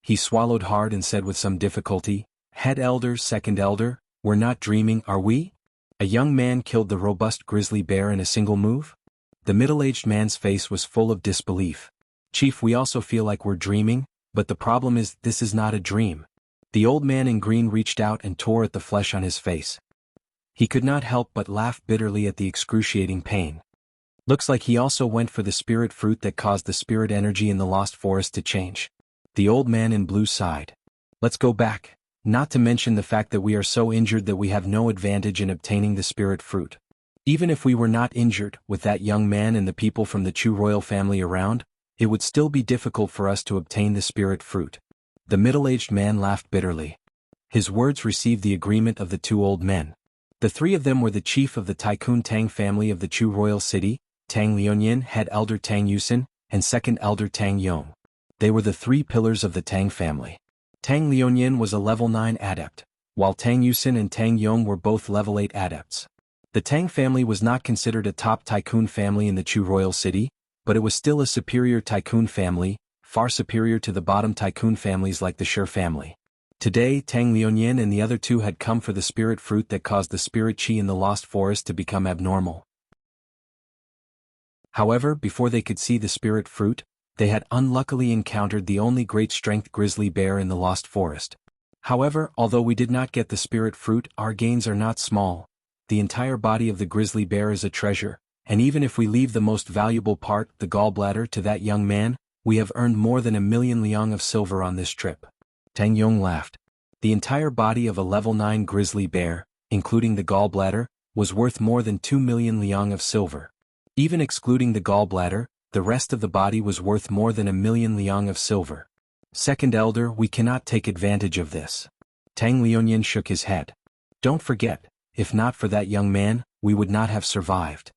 He swallowed hard and said with some difficulty, Head elder, second elder, we're not dreaming, are we? A young man killed the robust grizzly bear in a single move? The middle-aged man's face was full of disbelief. Chief, we also feel like we're dreaming, but the problem is, this is not a dream. The old man in green reached out and tore at the flesh on his face. He could not help but laugh bitterly at the excruciating pain. Looks like he also went for the spirit fruit that caused the spirit energy in the lost forest to change. The old man in blue sighed. Let's go back, not to mention the fact that we are so injured that we have no advantage in obtaining the spirit fruit. Even if we were not injured, with that young man and the people from the Chu royal family around, it would still be difficult for us to obtain the spirit fruit. The middle-aged man laughed bitterly. His words received the agreement of the two old men. The three of them were the chief of the Tycoon Tang family of the Chu royal city, Tang Liunin, head elder Tang Yusin, and second elder Tang Yong. They were the three pillars of the Tang family. Tang Liunin was a level 9 adept, while Tang Yusin and Tang Yong were both level 8 adepts. The Tang family was not considered a top tycoon family in the Chu royal city, but it was still a superior tycoon family, far superior to the bottom tycoon families like the Shi family. Today, Tang Liunin and the other two had come for the spirit fruit that caused the spirit chi in the lost forest to become abnormal. However, before they could see the spirit fruit, they had unluckily encountered the only great strength grizzly bear in the lost forest. However, although we did not get the spirit fruit, our gains are not small. The entire body of the grizzly bear is a treasure, and even if we leave the most valuable part, the gallbladder, to that young man, we have earned more than 1,000,000 liang of silver on this trip. Tang Yong laughed. The entire body of a level 9 grizzly bear, including the gallbladder, was worth more than 2,000,000 liang of silver. Even excluding the gallbladder, the rest of the body was worth more than 1,000,000 liang of silver. Second elder, we cannot take advantage of this. Tang Liunin shook his head. Don't forget, if not for that young man, we would not have survived.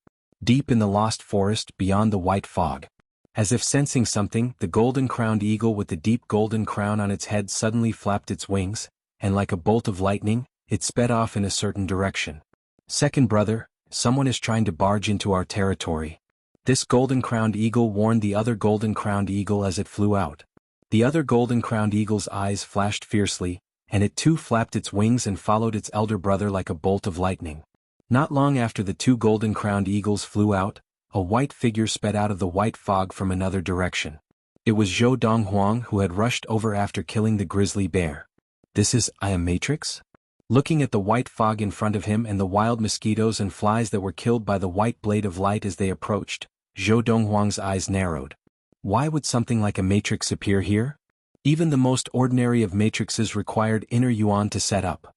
Deep in the lost forest, beyond the white fog. As if sensing something, the golden-crowned eagle with the deep golden crown on its head suddenly flapped its wings, and like a bolt of lightning, it sped off in a certain direction. Second brother, someone is trying to barge into our territory. This golden-crowned eagle warned the other golden-crowned eagle as it flew out. The other golden-crowned eagle's eyes flashed fiercely, and it too flapped its wings and followed its elder brother like a bolt of lightning. Not long after the two golden-crowned eagles flew out, a white figure sped out of the white fog from another direction. It was Zhou Donghuang who had rushed over after killing the grizzly bear. This is a matrix? Looking at the white fog in front of him and the wild mosquitoes and flies that were killed by the white blade of light as they approached, Zhou Donghuang's eyes narrowed. Why would something like a matrix appear here? Even the most ordinary of matrices required inner yuan to set up.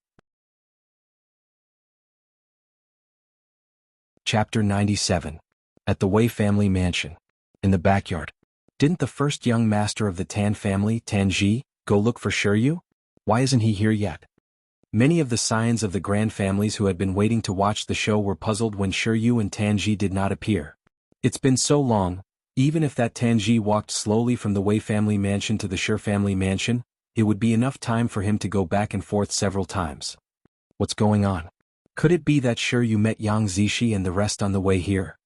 Chapter 97. At the Wei family mansion. In the backyard. Didn't the first young master of the Tan family, Tan Ji, go look for Shiryu? Why isn't he here yet? Many of the scions of the grand families who had been waiting to watch the show were puzzled when Shiryu and Tan Ji did not appear. It's been so long, even if that Tan Ji walked slowly from the Wei family mansion to the Shi family mansion, it would be enough time for him to go back and forth several times. What's going on? Could it be that Shiryu met Yang Zishi and the rest on the way here?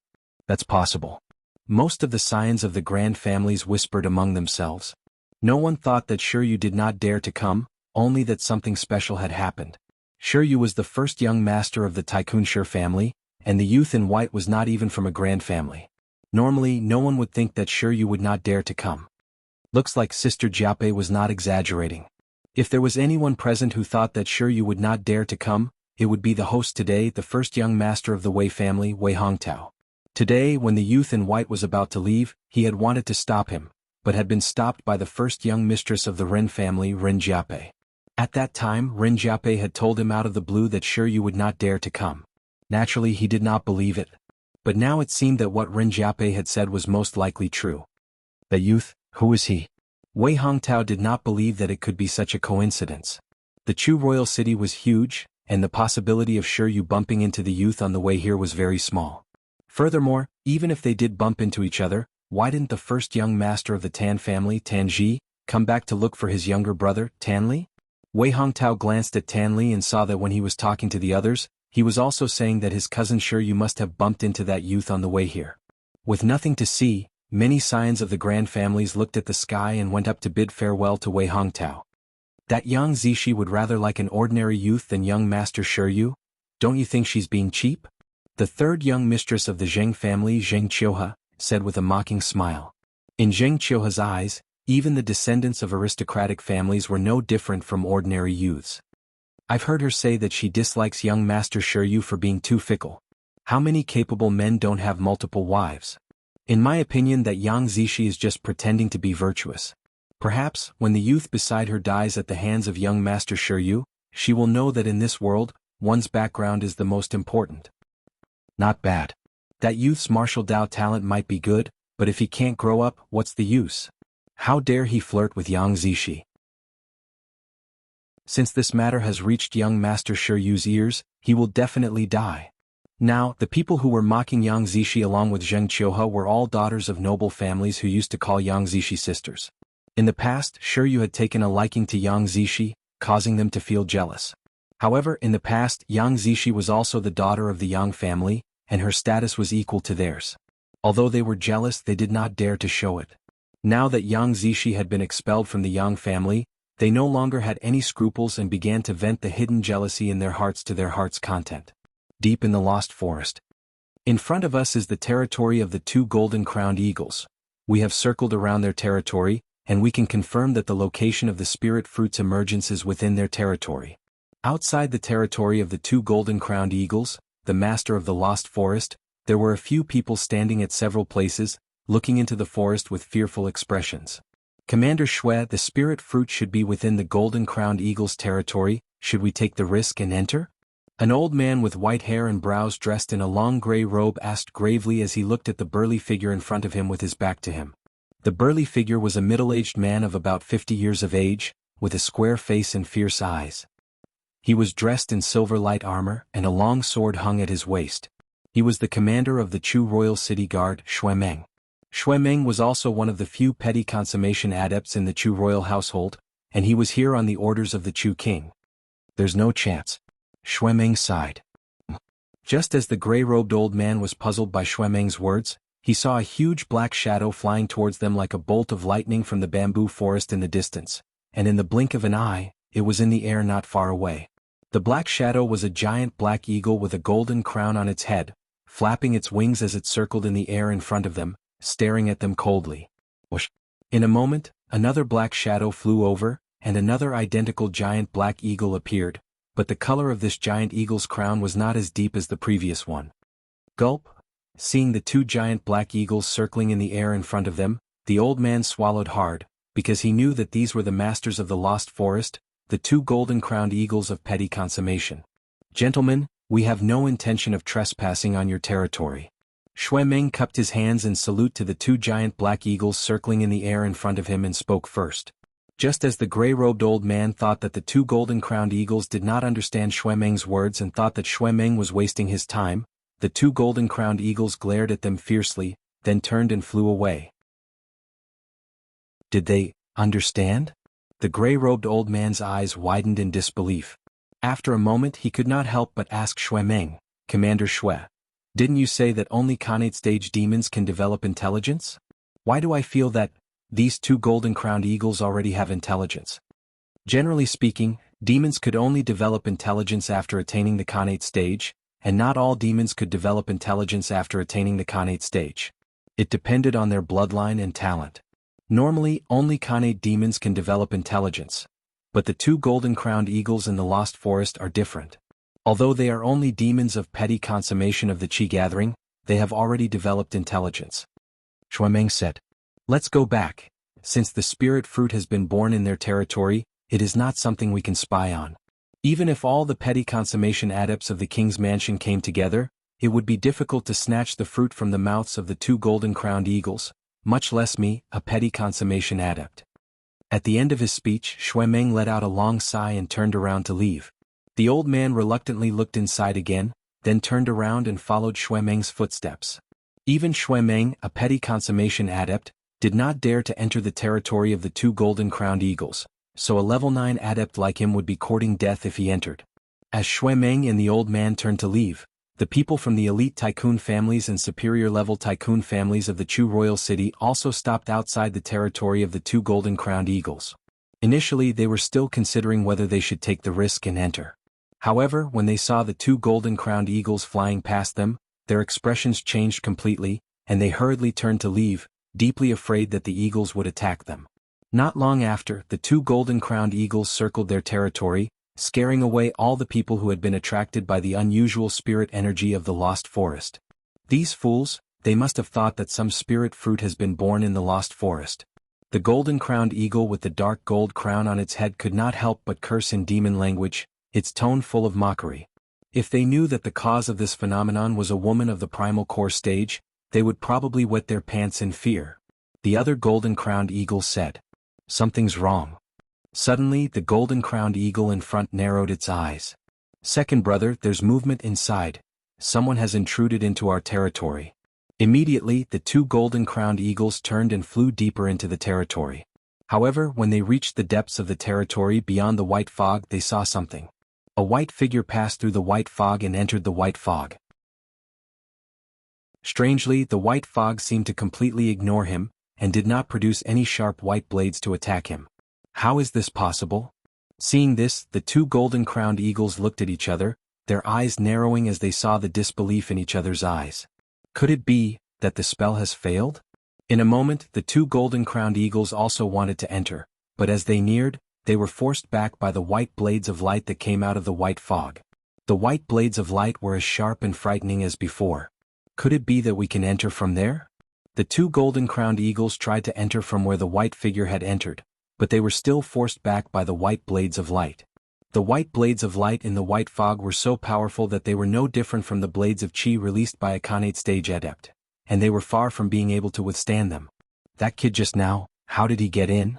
That's possible. Most of the scions of the grand families whispered among themselves. No one thought that Shiryu did not dare to come, only that something special had happened. Shiryu was the first young master of the Tycoon Shi family, and the youth in white was not even from a grand family. Normally, no one would think that Shiryu would not dare to come. Looks like Sister Jiape was not exaggerating. If there was anyone present who thought that Shiryu would not dare to come, it would be the host today, the first young master of the Wei family, Wei Hongtao. Today, when the youth in white was about to leave, he had wanted to stop him, but had been stopped by the first young mistress of the Ren family, Ren Jiape. At that time, Ren Jiape had told him out of the blue that sure you would not dare to come. Naturally, he did not believe it. But now it seemed that what Ren Jiape had said was most likely true. The youth, who is he? Wei Hongtao did not believe that it could be such a coincidence. The Chu royal city was huge, and the possibility of Sure Yu bumping into the youth on the way here was very small. Furthermore, even if they did bump into each other, why didn't the first young master of the Tan family, Tan Ji, come back to look for his younger brother, Tan Li? Wei Hongtao glanced at Tan Li and saw that when he was talking to the others, he was also saying that his cousin Sure Yu must have bumped into that youth on the way here. With nothing to see, many scions of the grand families looked at the sky and went up to bid farewell to Wei Hongtao. That young Zishi would rather like an ordinary youth than young master Sure Yu? Don't you think she's being cheap? The third young mistress of the Zheng family, Zheng Qiuhe, said with a mocking smile. In Zheng Qiuhe's eyes, even the descendants of aristocratic families were no different from ordinary youths. I've heard her say that she dislikes young master Sure Yu for being too fickle. How many capable men don't have multiple wives? In my opinion, that young Zishi is just pretending to be virtuous. Perhaps, when the youth beside her dies at the hands of young master Sure Yu, she will know that in this world, one's background is the most important. Not bad. That youth's martial Dao talent might be good, but if he can't grow up, what's the use? How dare he flirt with young Zishi? Since this matter has reached young master Sure Yu's ears, he will definitely die. Now, the people who were mocking young Zishi along with Zheng Qiuhe were all daughters of noble families who used to call young Zishi sisters. In the past, Sure Yu had taken a liking to young Zishi, causing them to feel jealous. However, in the past, young Zishi was also the daughter of the Yang family, and her status was equal to theirs. Although they were jealous, they did not dare to show it. Now that young Zishi had been expelled from the Yang family, they no longer had any scruples and began to vent the hidden jealousy in their hearts to their heart's content. Deep in the lost forest. In front of us is the territory of the two golden-crowned eagles. We have circled around their territory, and we can confirm that the location of the spirit fruit's emergence is within their territory. Outside the territory of the two golden-crowned eagles, the master of the lost forest, there were a few people standing at several places, looking into the forest with fearful expressions. Commander Shui, the spirit fruit should be within the golden-crowned eagle's territory. Should we take the risk and enter? An old man with white hair and brows dressed in a long gray robe asked gravely as he looked at the burly figure in front of him with his back to him. The burly figure was a middle-aged man of about 50 years of age, with a square face and fierce eyes. He was dressed in silver light armor, and a long sword hung at his waist. He was the commander of the Chu Royal City Guard, Shui Meng. Shui Meng was also one of the few petty consummation adepts in the Chu royal household, and he was here on the orders of the Chu king. There's no chance. Shui Meng sighed. Just as the gray-robed old man was puzzled by Shui Meng's words, he saw a huge black shadow flying towards them like a bolt of lightning from the bamboo forest in the distance, and in the blink of an eye, it was in the air not far away. The black shadow was a giant black eagle with a golden crown on its head, flapping its wings as it circled in the air in front of them, staring at them coldly. Whoosh! In a moment, another black shadow flew over, and another identical giant black eagle appeared, but the color of this giant eagle's crown was not as deep as the previous one. Gulp! Seeing the two giant black eagles circling in the air in front of them, the old man swallowed hard, because he knew that these were the masters of the lost forest, the two golden-crowned eagles of petty consummation. Gentlemen, we have no intention of trespassing on your territory. Shui Meng cupped his hands in salute to the two giant black eagles circling in the air in front of him and spoke first. Just as the gray-robed old man thought that the two golden-crowned eagles did not understand Shui Meng's words and thought that Shui Meng was wasting his time, the two golden-crowned eagles glared at them fiercely, then turned and flew away. Did they understand? The gray-robed old man's eyes widened in disbelief. After a moment he could not help but ask Shui Meng, Commander Shui, didn't you say that only Khanate-stage demons can develop intelligence? Why do I feel that these two golden-crowned eagles already have intelligence? Generally speaking, demons could only develop intelligence after attaining the Khanate stage, and not all demons could develop intelligence after attaining the Khanate stage. It depended on their bloodline and talent. Normally, only Khanate demons can develop intelligence, but the two golden-crowned eagles in the Lost Forest are different. Although they are only demons of petty consummation of the Qi gathering, they have already developed intelligence. Shuemeng said. Let's go back. Since the spirit fruit has been born in their territory, it is not something we can spy on. Even if all the petty consummation adepts of the king's mansion came together, it would be difficult to snatch the fruit from the mouths of the two golden-crowned eagles, much less me, a petty consummation adept. At the end of his speech, Shuemeng let out a long sigh and turned around to leave. The old man reluctantly looked inside again, then turned around and followed Shuemeng's footsteps. Even Shuemeng, a petty consummation adept, did not dare to enter the territory of the two golden-crowned eagles, so a level 9 adept like him would be courting death if he entered. As Shuemeng and the old man turned to leave, the people from the elite tycoon families and superior-level tycoon families of the Chu royal city also stopped outside the territory of the two golden-crowned eagles. Initially they were still considering whether they should take the risk and enter. However, when they saw the two golden-crowned eagles flying past them, their expressions changed completely, and they hurriedly turned to leave, deeply afraid that the eagles would attack them. Not long after, the two golden-crowned eagles circled their territory, scaring away all the people who had been attracted by the unusual spirit energy of the lost forest. These fools, they must have thought that some spirit fruit has been born in the lost forest. The golden-crowned eagle with the dark gold crown on its head could not help but curse in demon language, its tone full of mockery. If they knew that the cause of this phenomenon was a woman of the primal core stage, they would probably wet their pants in fear. The other golden-crowned eagle said, "Something's wrong." Suddenly, the golden-crowned eagle in front narrowed its eyes. "Second brother, there's movement inside. Someone has intruded into our territory." Immediately, the two golden-crowned eagles turned and flew deeper into the territory. However, when they reached the depths of the territory beyond the white fog, they saw something. A white figure passed through the white fog and entered the white fog. Strangely, the white fog seemed to completely ignore him, and did not produce any sharp white blades to attack him. How is this possible? Seeing this, the two golden-crowned eagles looked at each other, their eyes narrowing as they saw the disbelief in each other's eyes. Could it be that the spell has failed? In a moment, the two golden-crowned eagles also wanted to enter, but as they neared, they were forced back by the white blades of light that came out of the white fog. The white blades of light were as sharp and frightening as before. Could it be that we can enter from there? The two golden-crowned eagles tried to enter from where the white figure had entered, but they were still forced back by the white blades of light. The white blades of light in the white fog were so powerful that they were no different from the blades of chi released by a Khanate stage adept, and they were far from being able to withstand them. That kid just now, how did he get in?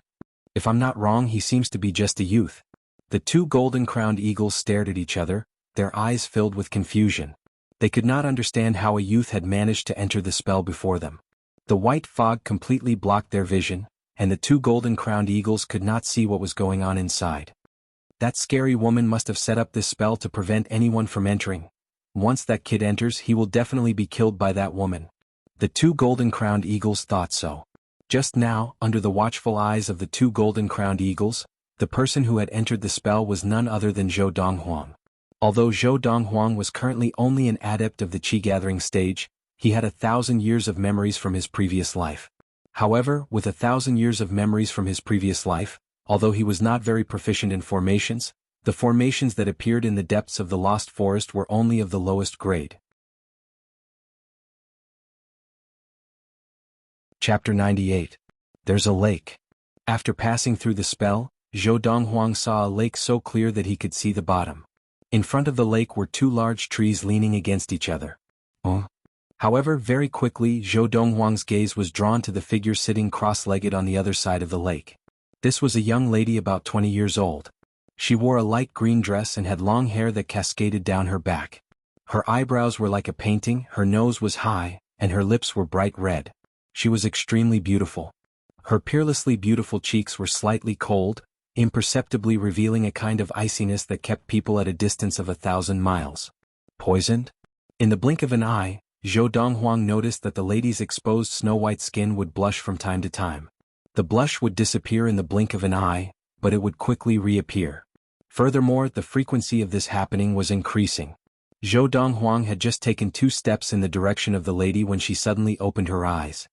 If I'm not wrong, he seems to be just a youth. The two golden-crowned eagles stared at each other, their eyes filled with confusion. They could not understand how a youth had managed to enter the spell before them. The white fog completely blocked their vision, and the two golden-crowned eagles could not see what was going on inside. That scary woman must have set up this spell to prevent anyone from entering. Once that kid enters, he will definitely be killed by that woman. The two golden-crowned eagles thought so. Just now, under the watchful eyes of the two golden-crowned eagles, the person who had entered the spell was none other than Zhou Donghuang. Although Zhou Donghuang was currently only an adept of the Qi-gathering stage, he had 1,000 years of memories from his previous life. However, with 1,000 years of memories from his previous life, although he was not very proficient in formations, the formations that appeared in the depths of the lost forest were only of the lowest grade. Chapter 98. There's a lake. After passing through the spell, Zhou Donghuang saw a lake so clear that he could see the bottom. In front of the lake were two large trees leaning against each other. However, very quickly Zhou Donghuang's gaze was drawn to the figure sitting cross-legged on the other side of the lake. This was a young lady about 20 years old. She wore a light green dress and had long hair that cascaded down her back. Her eyebrows were like a painting, her nose was high, and her lips were bright red. She was extremely beautiful. Her peerlessly beautiful cheeks were slightly cold, imperceptibly revealing a kind of iciness that kept people at a distance of 1,000 miles. Poisoned? In the blink of an eye, Zhou Donghuang noticed that the lady's exposed snow-white skin would blush from time to time. The blush would disappear in the blink of an eye, but it would quickly reappear. Furthermore, the frequency of this happening was increasing. Zhou Donghuang had just taken 2 steps in the direction of the lady when she suddenly opened her eyes.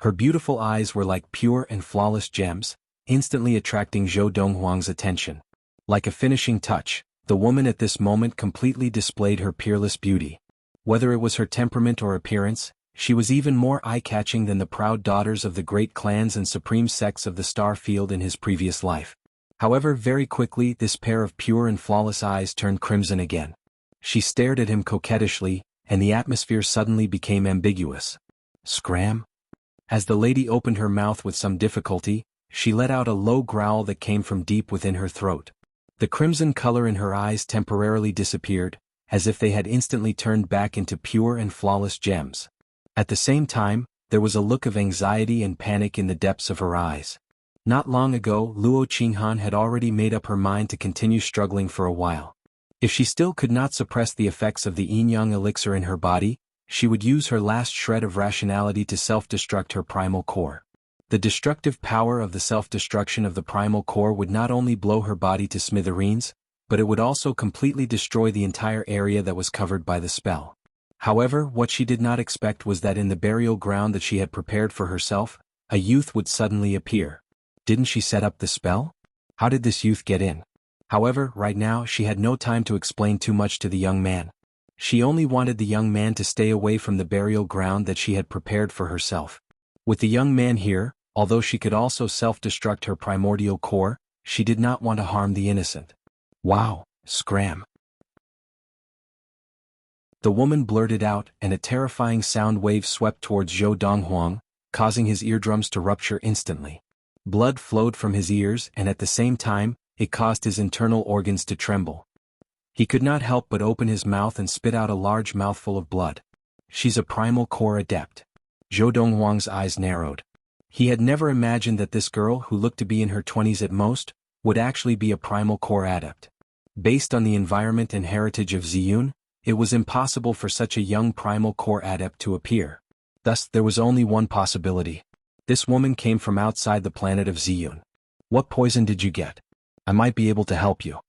Her beautiful eyes were like pure and flawless gems, instantly attracting Zhou Donghuang's attention. Like a finishing touch, the woman at this moment completely displayed her peerless beauty. Whether it was her temperament or appearance, she was even more eye-catching than the proud daughters of the great clans and supreme sects of the star field in his previous life. However, very quickly this pair of pure and flawless eyes turned crimson again. She stared at him coquettishly, and the atmosphere suddenly became ambiguous. Scram? As the lady opened her mouth with some difficulty, she let out a low growl that came from deep within her throat. The crimson color in her eyes temporarily disappeared, as if they had instantly turned back into pure and flawless gems. At the same time, there was a look of anxiety and panic in the depths of her eyes. Not long ago, Luo Qinghan had already made up her mind to continue struggling for a while. If she still could not suppress the effects of the yin-yang elixir in her body, she would use her last shred of rationality to self-destruct her primal core. The destructive power of the self-destruction of the primal core would not only blow her body to smithereens, but it would also completely destroy the entire area that was covered by the spell. However, what she did not expect was that in the burial ground that she had prepared for herself, a youth would suddenly appear. Didn't she set up the spell? How did this youth get in? However, right now she had no time to explain too much to the young man. She only wanted the young man to stay away from the burial ground that she had prepared for herself. With the young man here, although she could also self-destruct her primordial core, she did not want to harm the innocent. Wow, scram. The woman blurted out, and a terrifying sound wave swept towards Zhou Donghuang, causing his eardrums to rupture instantly. Blood flowed from his ears, and at the same time, it caused his internal organs to tremble. He could not help but open his mouth and spit out a large mouthful of blood. She's a primal core adept. Zhou Donghuang's eyes narrowed. He had never imagined that this girl, who looked to be in her 20s at most, would actually be a primal core adept. Based on the environment and heritage of Ziyun, it was impossible for such a young primal core adept to appear. Thus, there was only one possibility. This woman came from outside the planet of Ziyun. What poison did you get? I might be able to help you.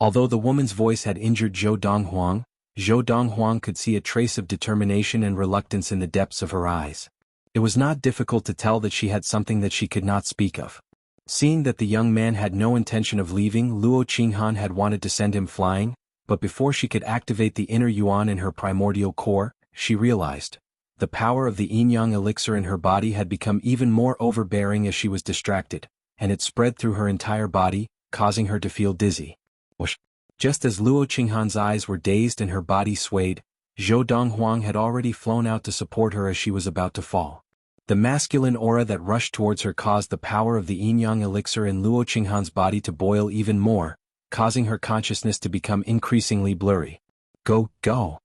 Although the woman's voice had injured Zhou Donghuang could see a trace of determination and reluctance in the depths of her eyes. It was not difficult to tell that she had something that she could not speak of. Seeing that the young man had no intention of leaving, Luo Qinghan had wanted to send him flying, but before she could activate the inner yuan in her primordial core, she realized. The power of the yin-yang elixir in her body had become even more overbearing as she was distracted, and it spread through her entire body, causing her to feel dizzy. Whoosh! Just as Luo Qinghan's eyes were dazed and her body swayed, Zhou Donghuang had already flown out to support her as she was about to fall. The masculine aura that rushed towards her caused the power of the yin-yang elixir in Luo Qinghan's body to boil even more, causing her consciousness to become increasingly blurry. Go, go!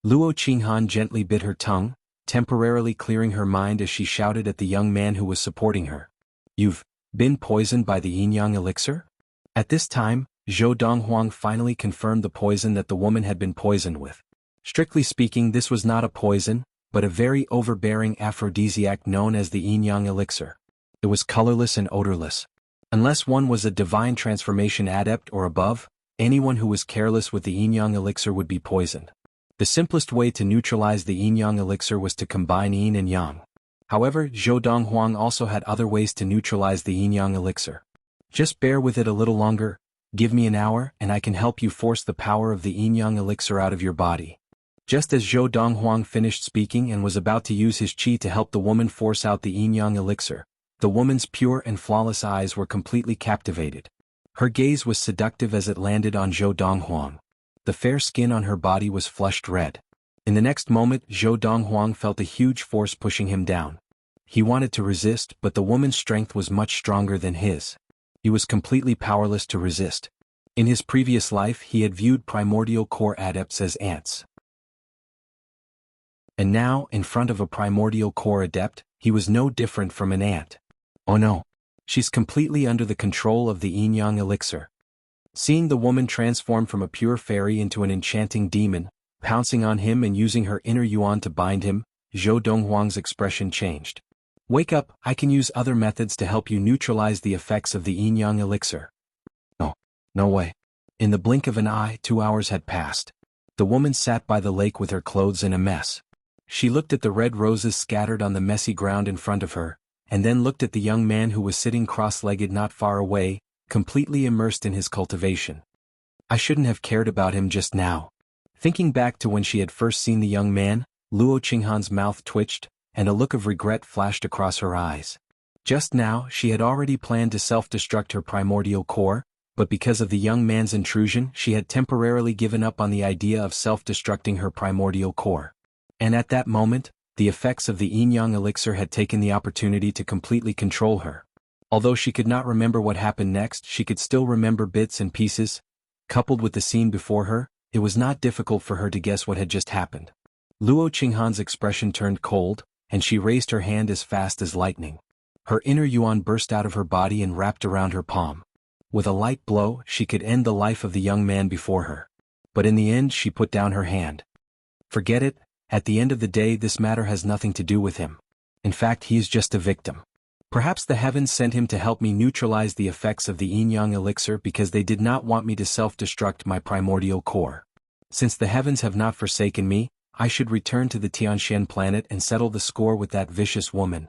Luo Qinghan gently bit her tongue, temporarily clearing her mind as she shouted at the young man who was supporting her. You've been poisoned by the yin-yang elixir? At this time, Zhou Donghuang finally confirmed the poison that the woman had been poisoned with. Strictly speaking, this was not a poison, but a very overbearing aphrodisiac known as the yin-yang elixir. It was colorless and odorless. Unless one was a divine transformation adept or above, anyone who was careless with the yin-yang elixir would be poisoned. The simplest way to neutralize the yin-yang elixir was to combine yin and yang. However, Zhou Donghuang also had other ways to neutralize the yin-yang elixir. Just bear with it a little longer, give me an hour and I can help you force the power of the yin-yang elixir out of your body. Just as Zhou Donghuang finished speaking and was about to use his qi to help the woman force out the yin-yang elixir, the woman's pure and flawless eyes were completely captivated. Her gaze was seductive as it landed on Zhou Donghuang. The fair skin on her body was flushed red. In the next moment, Zhou Donghuang felt a huge force pushing him down. He wanted to resist, but the woman's strength was much stronger than his. He was completely powerless to resist. In his previous life, he had viewed primordial core adepts as ants. And now, in front of a primordial core adept, he was no different from an ant. Oh no! She's completely under the control of the yin-yang elixir. Seeing the woman transform from a pure fairy into an enchanting demon, pouncing on him and using her inner yuan to bind him, Zhou Donghuang's expression changed. Wake up, I can use other methods to help you neutralize the effects of the yin-yang elixir. No way. In the blink of an eye, 2 hours had passed. The woman sat by the lake with her clothes in a mess. She looked at the red roses scattered on the messy ground in front of her, and then looked at the young man who was sitting cross-legged not far away, completely immersed in his cultivation. I shouldn't have cared about him just now. Thinking back to when she had first seen the young man, Luo Qinghan's mouth twitched, and a look of regret flashed across her eyes. Just now, she had already planned to self-destruct her primordial core, but because of the young man's intrusion, she had temporarily given up on the idea of self-destructing her primordial core. And at that moment, the effects of the yin-yang elixir had taken the opportunity to completely control her. Although she could not remember what happened next, she could still remember bits and pieces. Coupled with the scene before her, it was not difficult for her to guess what had just happened. Luo Qinghan's expression turned cold, and she raised her hand as fast as lightning. Her inner yuan burst out of her body and wrapped around her palm. With a light blow, she could end the life of the young man before her. But in the end, she put down her hand. Forget it, at the end of the day this matter has nothing to do with him. In fact, he is just a victim. Perhaps the heavens sent him to help me neutralize the effects of the yin-yang elixir because they did not want me to self-destruct my primordial core. Since the heavens have not forsaken me, I should return to the Tianxian planet and settle the score with that vicious woman.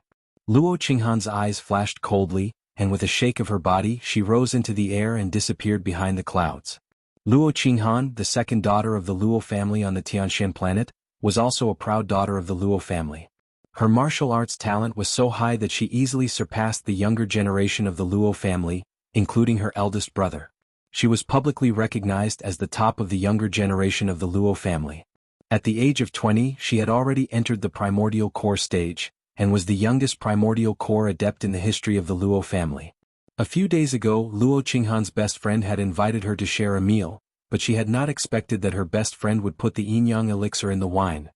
Luo Qinghan's eyes flashed coldly, and with a shake of her body she rose into the air and disappeared behind the clouds. Luo Qinghan, the second daughter of the Luo family on the Tianxian planet, was also a proud daughter of the Luo family. Her martial arts talent was so high that she easily surpassed the younger generation of the Luo family, including her eldest brother. She was publicly recognized as the top of the younger generation of the Luo family. At the age of 20, she had already entered the primordial core stage, and was the youngest primordial core adept in the history of the Luo family. A few days ago, Luo Qinghan's best friend had invited her to share a meal, but she had not expected that her best friend would put the yin-yang elixir in the wine.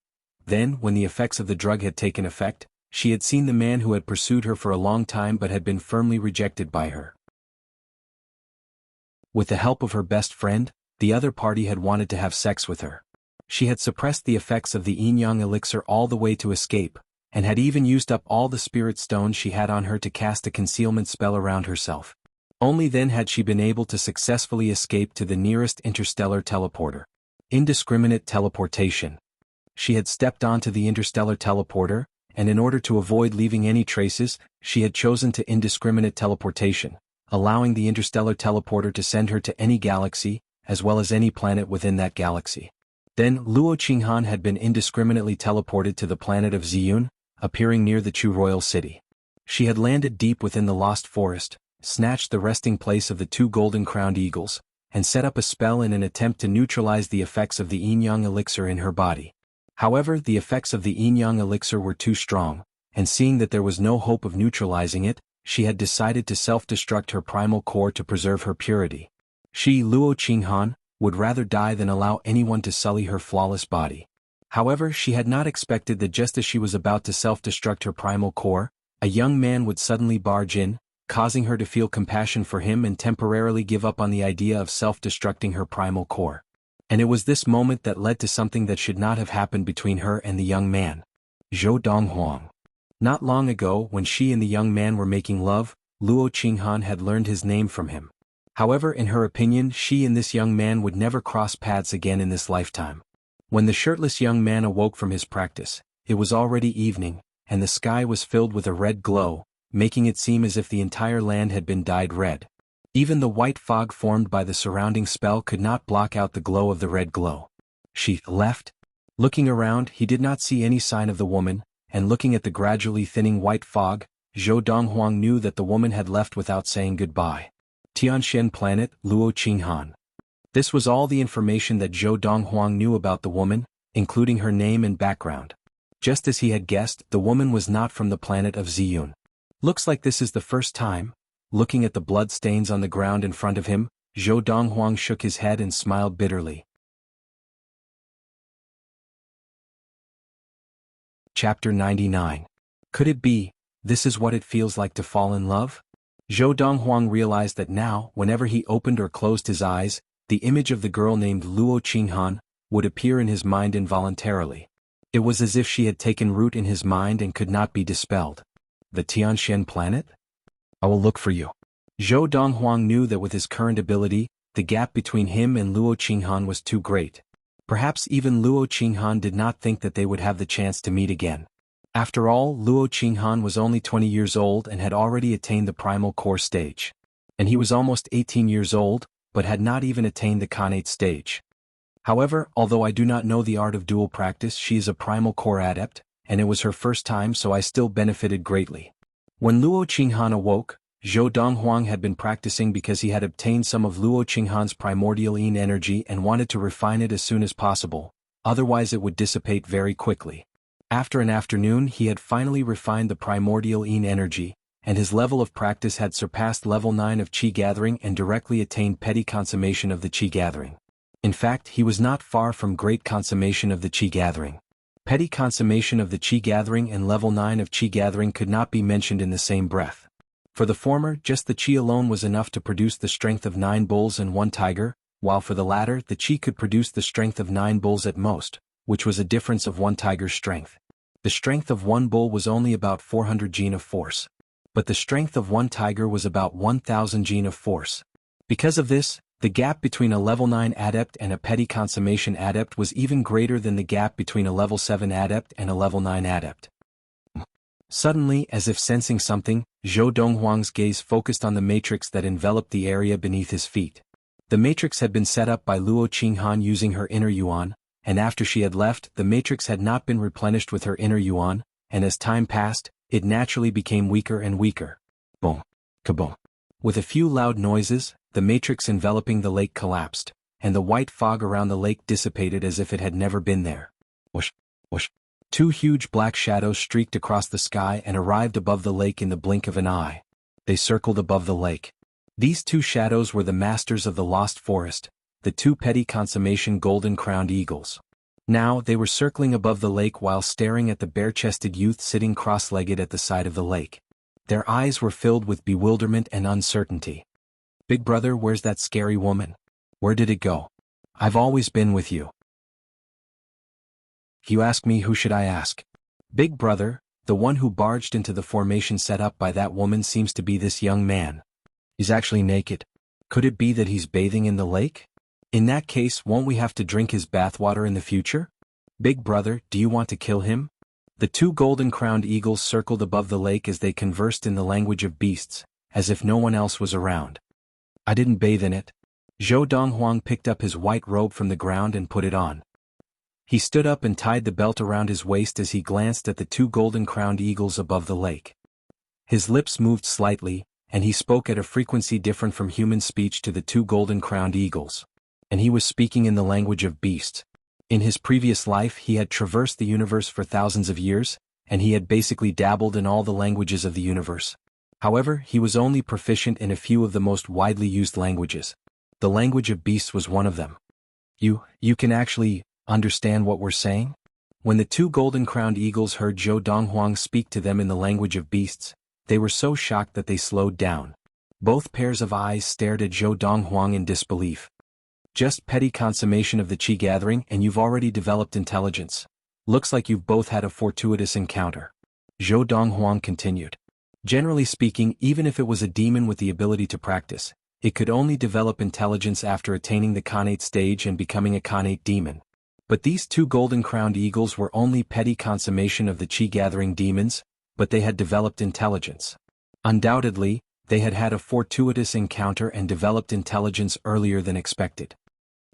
Then, when the effects of the drug had taken effect, she had seen the man who had pursued her for a long time but had been firmly rejected by her. With the help of her best friend, the other party had wanted to have sex with her. She had suppressed the effects of the yin-yang elixir all the way to escape, and had even used up all the spirit stones she had on her to cast a concealment spell around herself. Only then had she been able to successfully escape to the nearest interstellar teleporter. Indiscriminate teleportation. She had stepped onto the interstellar teleporter, and in order to avoid leaving any traces, she had chosen to indiscriminate teleportation, allowing the interstellar teleporter to send her to any galaxy, as well as any planet within that galaxy. Then Luo Qinghan had been indiscriminately teleported to the planet of Ziyun, appearing near the Chu royal city. She had landed deep within the lost forest, snatched the resting place of the two golden-crowned eagles, and set up a spell in an attempt to neutralize the effects of the yin-yang elixir in her body. However, the effects of the yin-yang elixir were too strong, and seeing that there was no hope of neutralizing it, she had decided to self-destruct her primal core to preserve her purity. She, Luo Qinghan, would rather die than allow anyone to sully her flawless body. However, she had not expected that just as she was about to self-destruct her primal core, a young man would suddenly barge in, causing her to feel compassion for him and temporarily give up on the idea of self-destructing her primal core. And it was this moment that led to something that should not have happened between her and the young man. Zhou Donghuang. Not long ago, when she and the young man were making love, Luo Qinghan had learned his name from him. However, in her opinion, she and this young man would never cross paths again in this lifetime. When the shirtless young man awoke from his practice, it was already evening, and the sky was filled with a red glow, making it seem as if the entire land had been dyed red. Even the white fog formed by the surrounding spell could not block out the glow of the red glow. She left. Looking around, he did not see any sign of the woman, and looking at the gradually thinning white fog, Zhou Donghuang knew that the woman had left without saying goodbye. Tianxian planet, Luo Qinghan. This was all the information that Zhou Donghuang knew about the woman, including her name and background. Just as he had guessed, the woman was not from the planet of Ziyun. Looks like this is the first time. Looking at the blood stains on the ground in front of him, Zhou Donghuang shook his head and smiled bitterly. Chapter 99. Could it be, this is what it feels like to fall in love? Zhou Donghuang realized that now, whenever he opened or closed his eyes, the image of the girl named Luo Qinghan would appear in his mind involuntarily. It was as if she had taken root in his mind and could not be dispelled. The Tianxian planet? I will look for you. Zhou Donghuang knew that with his current ability, the gap between him and Luo Qinghan was too great. Perhaps even Luo Qinghan did not think that they would have the chance to meet again. After all, Luo Qinghan was only 20 years old and had already attained the primal core stage. And he was almost 18 years old, but had not even attained the Khanate stage. However, although I do not know the art of dual practice, she is a primal core adept, and it was her first time, so I still benefited greatly. When Luo Qinghan awoke, Zhou Donghuang had been practicing because he had obtained some of Luo Qinghan's primordial yin energy and wanted to refine it as soon as possible, otherwise it would dissipate very quickly. After an afternoon he had finally refined the primordial yin energy, and his level of practice had surpassed level 9 of Qi gathering and directly attained petty consummation of the Qi gathering. In fact, he was not far from great consummation of the Qi gathering. Petty consummation of the Qi gathering and level 9 of Qi gathering could not be mentioned in the same breath. For the former, just the Qi alone was enough to produce the strength of 9 bulls and 1 tiger, while for the latter the Qi could produce the strength of 9 bulls at most, which was a difference of 1 tiger's strength. The strength of 1 bull was only about 400 gene of force. But the strength of 1 tiger was about 1000 gene of force. Because of this, the gap between a level 9 adept and a petty consummation adept was even greater than the gap between a level 7 adept and a level 9 adept. Suddenly, as if sensing something, Zhou Donghuang's gaze focused on the matrix that enveloped the area beneath his feet. The matrix had been set up by Luo Qinghan using her inner yuan, and after she had left, the matrix had not been replenished with her inner yuan, and as time passed, it naturally became weaker and weaker. Boom. Kaboom. With a few loud noises, the matrix enveloping the lake collapsed, and the white fog around the lake dissipated as if it had never been there. Whoosh, whoosh. 2 huge black shadows streaked across the sky and arrived above the lake in the blink of an eye. They circled above the lake. These 2 shadows were the masters of the lost forest, the 2 petty consummation golden-crowned eagles. Now they were circling above the lake while staring at the bare-chested youth sitting cross-legged at the side of the lake. Their eyes were filled with bewilderment and uncertainty. "Big brother, where's that scary woman? Where did it go? I've always been with you." You ask me, who should I ask? Big brother, the one who barged into the formation set up by that woman seems to be this young man. He's actually naked. Could it be that he's bathing in the lake? In that case, won't we have to drink his bathwater in the future? Big brother, do you want to kill him? The 2 golden-crowned eagles circled above the lake as they conversed in the language of beasts, as if no one else was around. I didn't bathe in it. Zhou Donghuang picked up his white robe from the ground and put it on. He stood up and tied the belt around his waist as he glanced at the 2 golden-crowned eagles above the lake. His lips moved slightly, and he spoke at a frequency different from human speech to the 2 golden-crowned eagles. And he was speaking in the language of beasts. In his previous life he had traversed the universe for thousands of years, and he had basically dabbled in all the languages of the universe. However, he was only proficient in a few of the most widely used languages. The language of beasts was one of them. You can actually understand what we're saying? When the 2 golden-crowned eagles heard Zhou Donghuang speak to them in the language of beasts, they were so shocked that they slowed down. Both pairs of eyes stared at Zhou Donghuang in disbelief. Just petty consummation of the Qi gathering and you've already developed intelligence. Looks like you've both had a fortuitous encounter. Zhou Donghuang continued. Generally speaking, even if it was a demon with the ability to practice, it could only develop intelligence after attaining the Khanate stage and becoming a Khanate demon. But these 2 golden-crowned eagles were only petty consummation of the Qi-gathering demons, but they had developed intelligence. Undoubtedly, they had had a fortuitous encounter and developed intelligence earlier than expected.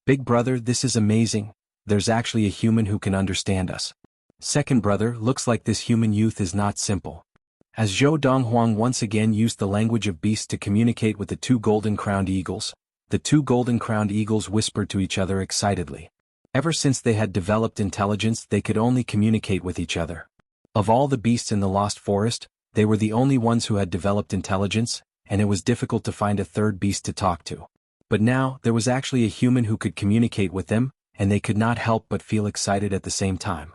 Big brother, this is amazing. There's actually a human who can understand us. Second brother, looks like this human youth is not simple. As Zhou Donghuang once again used the language of beasts to communicate with the 2 golden-crowned eagles, the 2 golden-crowned eagles whispered to each other excitedly. Ever since they had developed intelligence, they could only communicate with each other. Of all the beasts in the Lost Forest, they were the only ones who had developed intelligence, and it was difficult to find a third beast to talk to. But now, there was actually a human who could communicate with them, and they could not help but feel excited at the same time.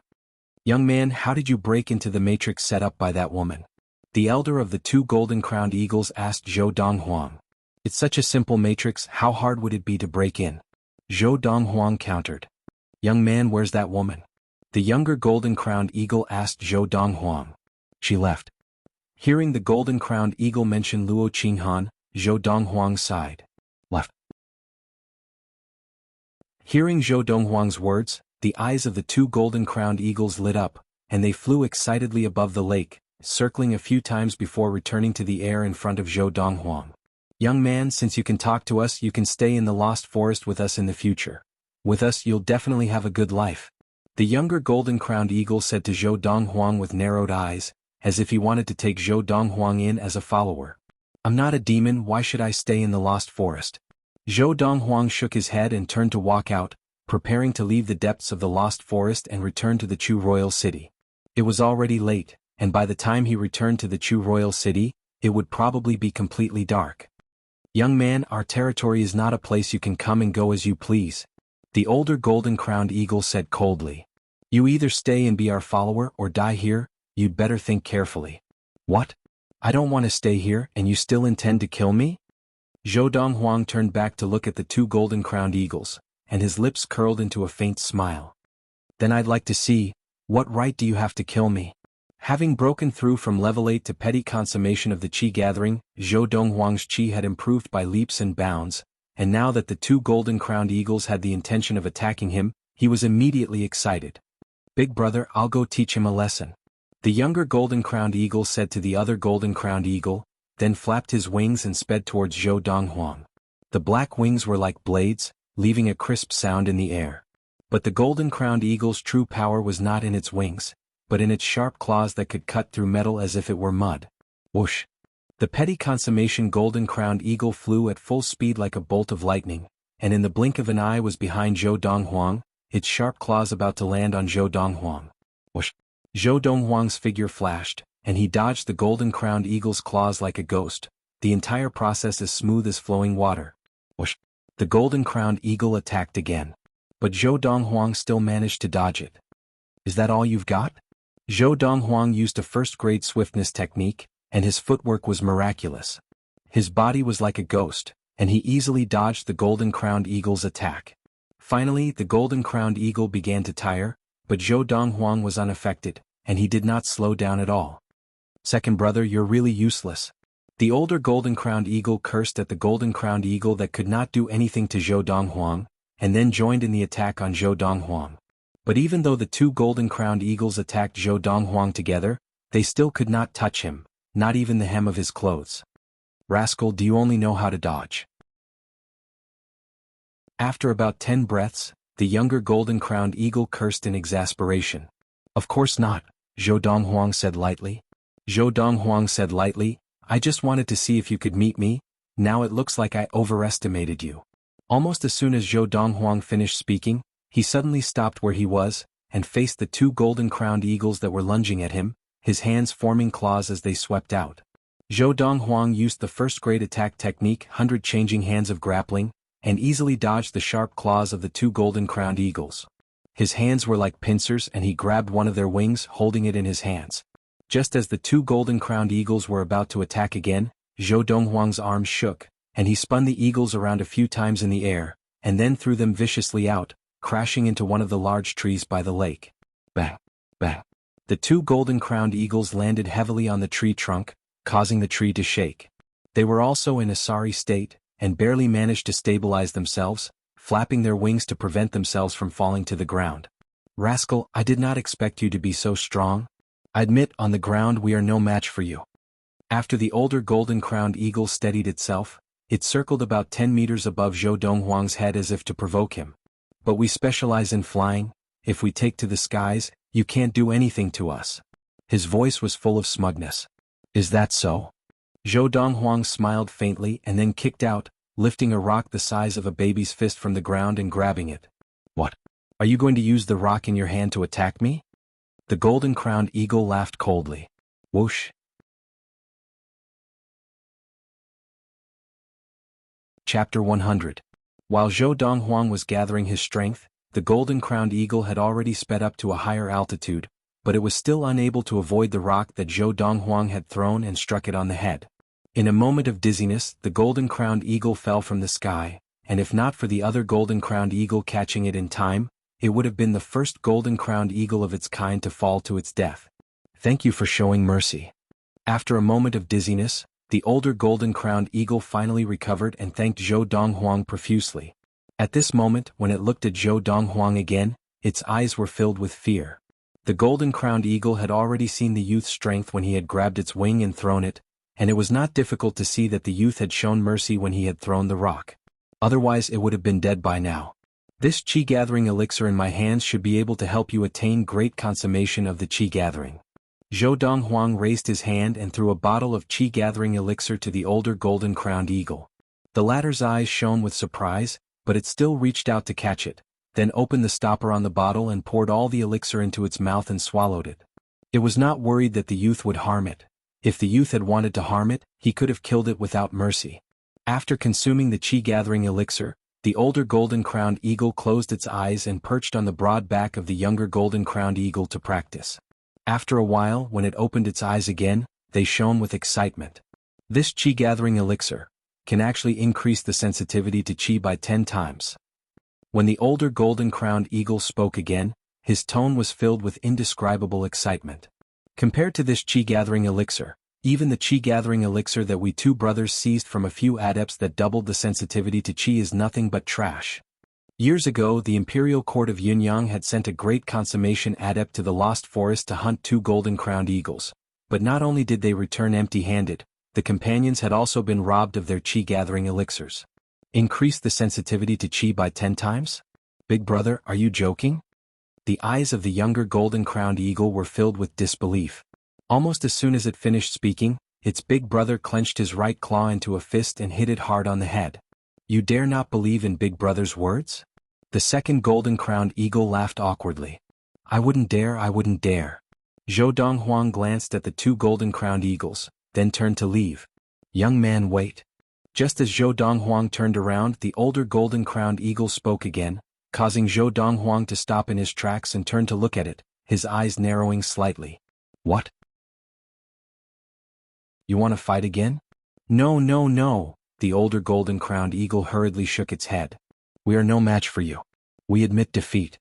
Young man, how did you break into the matrix set up by that woman? The elder of the 2 golden-crowned eagles asked Zhou Donghuang. It's such a simple matrix, how hard would it be to break in? Zhou Donghuang countered. Young man, where's that woman? The younger golden-crowned eagle asked Zhou Donghuang. She left. Hearing the golden-crowned eagle mention Luo Qinghan, Zhou Donghuang sighed. Left. Hearing Zhou Donghuang's words, the eyes of the 2 golden-crowned eagles lit up, and they flew excitedly above the lake, circling a few times before returning to the air in front of Zhou Donghuang. Young man, since you can talk to us, you can stay in the Lost Forest with us in the future. With us you'll definitely have a good life. The younger golden-crowned eagle said to Zhou Donghuang with narrowed eyes, as if he wanted to take Zhou Donghuang in as a follower. I'm not a demon, why should I stay in the lost forest? Zhou Donghuang shook his head and turned to walk out, preparing to leave the depths of the lost forest and return to the Chu royal city. It was already late, and by the time he returned to the Chu royal city, it would probably be completely dark. Young man, our territory is not a place you can come and go as you please. The older golden-crowned eagle said coldly. You either stay and be our follower or die here, you'd better think carefully. What? I don't want to stay here and you still intend to kill me? Zhou Donghuang turned back to look at the two golden-crowned eagles, and his lips curled into a faint smile. Then I'd like to see, what right do you have to kill me? Having broken through from level 8 to petty consummation of the Qi gathering, Zhou Donghuang's Qi had improved by leaps and bounds, and now that the two golden-crowned eagles had the intention of attacking him, he was immediately excited. Big brother, I'll go teach him a lesson. The younger golden-crowned eagle said to the other golden-crowned eagle, then flapped his wings and sped towards Zhou Donghuang. The black wings were like blades, leaving a crisp sound in the air. But the golden-crowned eagle's true power was not in its wings, but in its sharp claws that could cut through metal as if it were mud. Whoosh! The petty consummation golden-crowned eagle flew at full speed like a bolt of lightning, and in the blink of an eye was behind Zhou Donghuang, its sharp claws about to land on Zhou Donghuang. Whoosh! Zhou Donghuang's figure flashed, and he dodged the golden-crowned eagle's claws like a ghost, the entire process as smooth as flowing water. Whoosh! The golden-crowned eagle attacked again. But Zhou Donghuang still managed to dodge it. Is that all you've got? Zhou Donghuang used a first-grade swiftness technique, and his footwork was miraculous. His body was like a ghost, and he easily dodged the golden-crowned eagle's attack. Finally, the golden-crowned eagle began to tire, but Zhou Donghuang was unaffected, and he did not slow down at all. Second brother, you're really useless. The older golden-crowned eagle cursed at the golden-crowned eagle that could not do anything to Zhou Donghuang, and then joined in the attack on Zhou Donghuang. But even though the two golden-crowned eagles attacked Zhou Donghuang together, they still could not touch him, not even the hem of his clothes. Rascal, do you only know how to dodge? After about 10 breaths, the younger golden-crowned eagle cursed in exasperation. Of course not, Zhou Donghuang said lightly. Zhou Donghuang said lightly, I just wanted to see if you could meet me, now it looks like I overestimated you. Almost as soon as Zhou Donghuang finished speaking, he suddenly stopped where he was, and faced the two golden-crowned eagles that were lunging at him, his hands forming claws as they swept out. Zhou Donghuang used the first-grade attack technique 100 changing hands of grappling, and easily dodged the sharp claws of the two golden-crowned eagles. His hands were like pincers and he grabbed one of their wings, holding it in his hands. Just as the two golden-crowned eagles were about to attack again, Zhou Donghuang's arms shook, and he spun the eagles around a few times in the air, and then threw them viciously out, crashing into one of the large trees by the lake. Bang! Bang! The two golden-crowned eagles landed heavily on the tree trunk, causing the tree to shake. They were also in a sorry state, and barely managed to stabilize themselves, flapping their wings to prevent themselves from falling to the ground. Rascal, I did not expect you to be so strong. I admit, on the ground we are no match for you. After the older golden-crowned eagle steadied itself, it circled about 10 meters above Zhou Donghuang's head as if to provoke him. But we specialize in flying, if we take to the skies, you can't do anything to us. His voice was full of smugness. Is that so? Zhou Donghuang smiled faintly and then kicked out, lifting a rock the size of a baby's fist from the ground and grabbing it. What? Are you going to use the rock in your hand to attack me? The golden-crowned eagle laughed coldly. Whoosh! Chapter 100. While Zhou Donghuang was gathering his strength, the golden-crowned eagle had already sped up to a higher altitude, but it was still unable to avoid the rock that Zhou Donghuang had thrown and struck it on the head. In a moment of dizziness, the golden-crowned eagle fell from the sky, and if not for the other golden-crowned eagle catching it in time, it would have been the first golden-crowned eagle of its kind to fall to its death. Thank you for showing mercy. After a moment of dizziness, the older golden-crowned eagle finally recovered and thanked Zhou Donghuang profusely. At this moment, when it looked at Zhou Donghuang again, its eyes were filled with fear. The golden-crowned eagle had already seen the youth's strength when he had grabbed its wing and thrown it, and it was not difficult to see that the youth had shown mercy when he had thrown the rock. Otherwise it would have been dead by now. This Qi gathering elixir in my hands should be able to help you attain great consummation of the Qi gathering. Zhou Donghuang raised his hand and threw a bottle of Qi gathering elixir to the older golden-crowned eagle. The latter's eyes shone with surprise, but it still reached out to catch it, then opened the stopper on the bottle and poured all the elixir into its mouth and swallowed it. It was not worried that the youth would harm it. If the youth had wanted to harm it, he could have killed it without mercy. After consuming the Qi gathering elixir, the older golden-crowned eagle closed its eyes and perched on the broad back of the younger golden-crowned eagle to practice. After a while, when it opened its eyes again, they shone with excitement. This Qi gathering elixir can actually increase the sensitivity to Qi by 10 times. When the older golden-crowned eagle spoke again, his tone was filled with indescribable excitement. Compared to this Qi gathering elixir, even the Qi gathering elixir that we two brothers seized from a few adepts that doubled the sensitivity to Qi is nothing but trash. Years ago, the Imperial Court of Yunyang had sent a great consummation adept to the Lost Forest to hunt 2 golden-crowned eagles. But not only did they return empty-handed, the companions had also been robbed of their Qi gathering elixirs. Increase the sensitivity to Qi by 10 times? Big brother, are you joking? The eyes of the younger golden-crowned eagle were filled with disbelief. Almost as soon as it finished speaking, its big brother clenched his right claw into a fist and hit it hard on the head. You dare not believe in big brother's words? The second golden-crowned eagle laughed awkwardly. I wouldn't dare. Zhou Donghuang glanced at the 2 golden-crowned eagles, then turned to leave. Young man, wait. Just as Zhou Donghuang turned around, the older golden-crowned eagle spoke again, causing Zhou Donghuang to stop in his tracks and turn to look at it, his eyes narrowing slightly. What? You want to fight again? No. The older golden-crowned eagle hurriedly shook its head. We are no match for you. We admit defeat.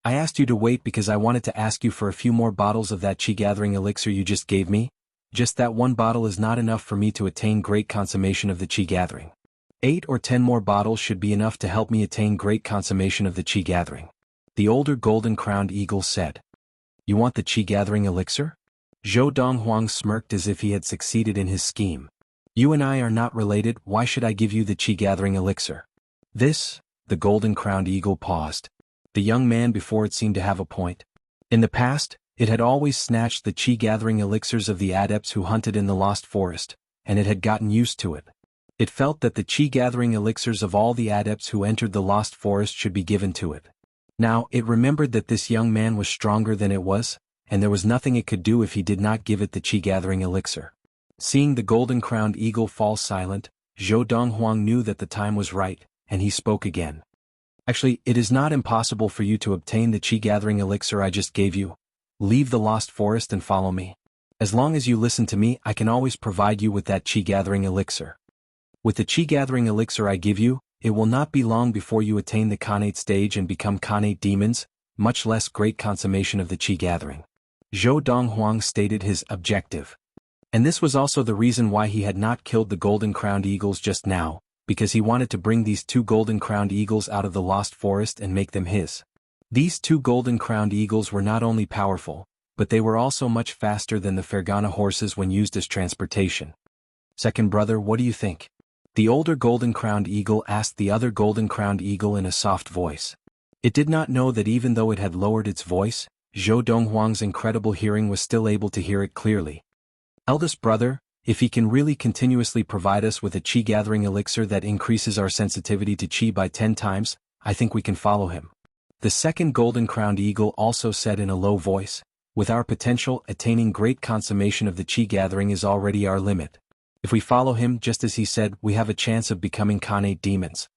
I asked you to wait because I wanted to ask you for a few more bottles of that Qi gathering elixir you just gave me. Just that one bottle is not enough for me to attain great consummation of the Qi gathering. 8 or 10 more bottles should be enough to help me attain great consummation of the Qi gathering. The older golden-crowned eagle said. You want the Qi gathering elixir? Zhou Donghuang smirked as if he had succeeded in his scheme. You and I are not related, why should I give you the Qi gathering elixir? The golden-crowned eagle paused. The young man before it seemed to have a point. In the past, it had always snatched the Qi gathering elixirs of the adepts who hunted in the Lost Forest, and it had gotten used to it. It felt that the Qi gathering elixirs of all the adepts who entered the Lost Forest should be given to it. Now, it remembered that this young man was stronger than it was, and there was nothing it could do if he did not give it the Qi gathering elixir. Seeing the golden-crowned eagle fall silent, Zhou Donghuang knew that the time was right, and he spoke again. Actually, it is not impossible for you to obtain the Qi gathering elixir I just gave you. Leave the Lost Forest and follow me. As long as you listen to me, I can always provide you with that Qi gathering elixir. With the Qi gathering elixir I give you, it will not be long before you attain the Khanate stage and become Khanate demons, much less great consummation of the Qi gathering. Zhou Donghuang stated his objective. And this was also the reason why he had not killed the golden-crowned eagles just now, because he wanted to bring these 2 golden-crowned eagles out of the Lost Forest and make them his. These 2 golden-crowned eagles were not only powerful, but they were also much faster than the Fergana horses when used as transportation. Second brother, what do you think? The older golden-crowned eagle asked the other golden-crowned eagle in a soft voice. It did not know that even though it had lowered its voice, Zhou Donghuang's incredible hearing was still able to hear it clearly. Eldest brother, if he can really continuously provide us with a Qi gathering elixir that increases our sensitivity to Qi by 10 times, I think we can follow him. The second golden-crowned eagle also said in a low voice, with our potential, attaining great consummation of the Qi gathering is already our limit. If we follow him just as he said, we have a chance of becoming Khanate demons.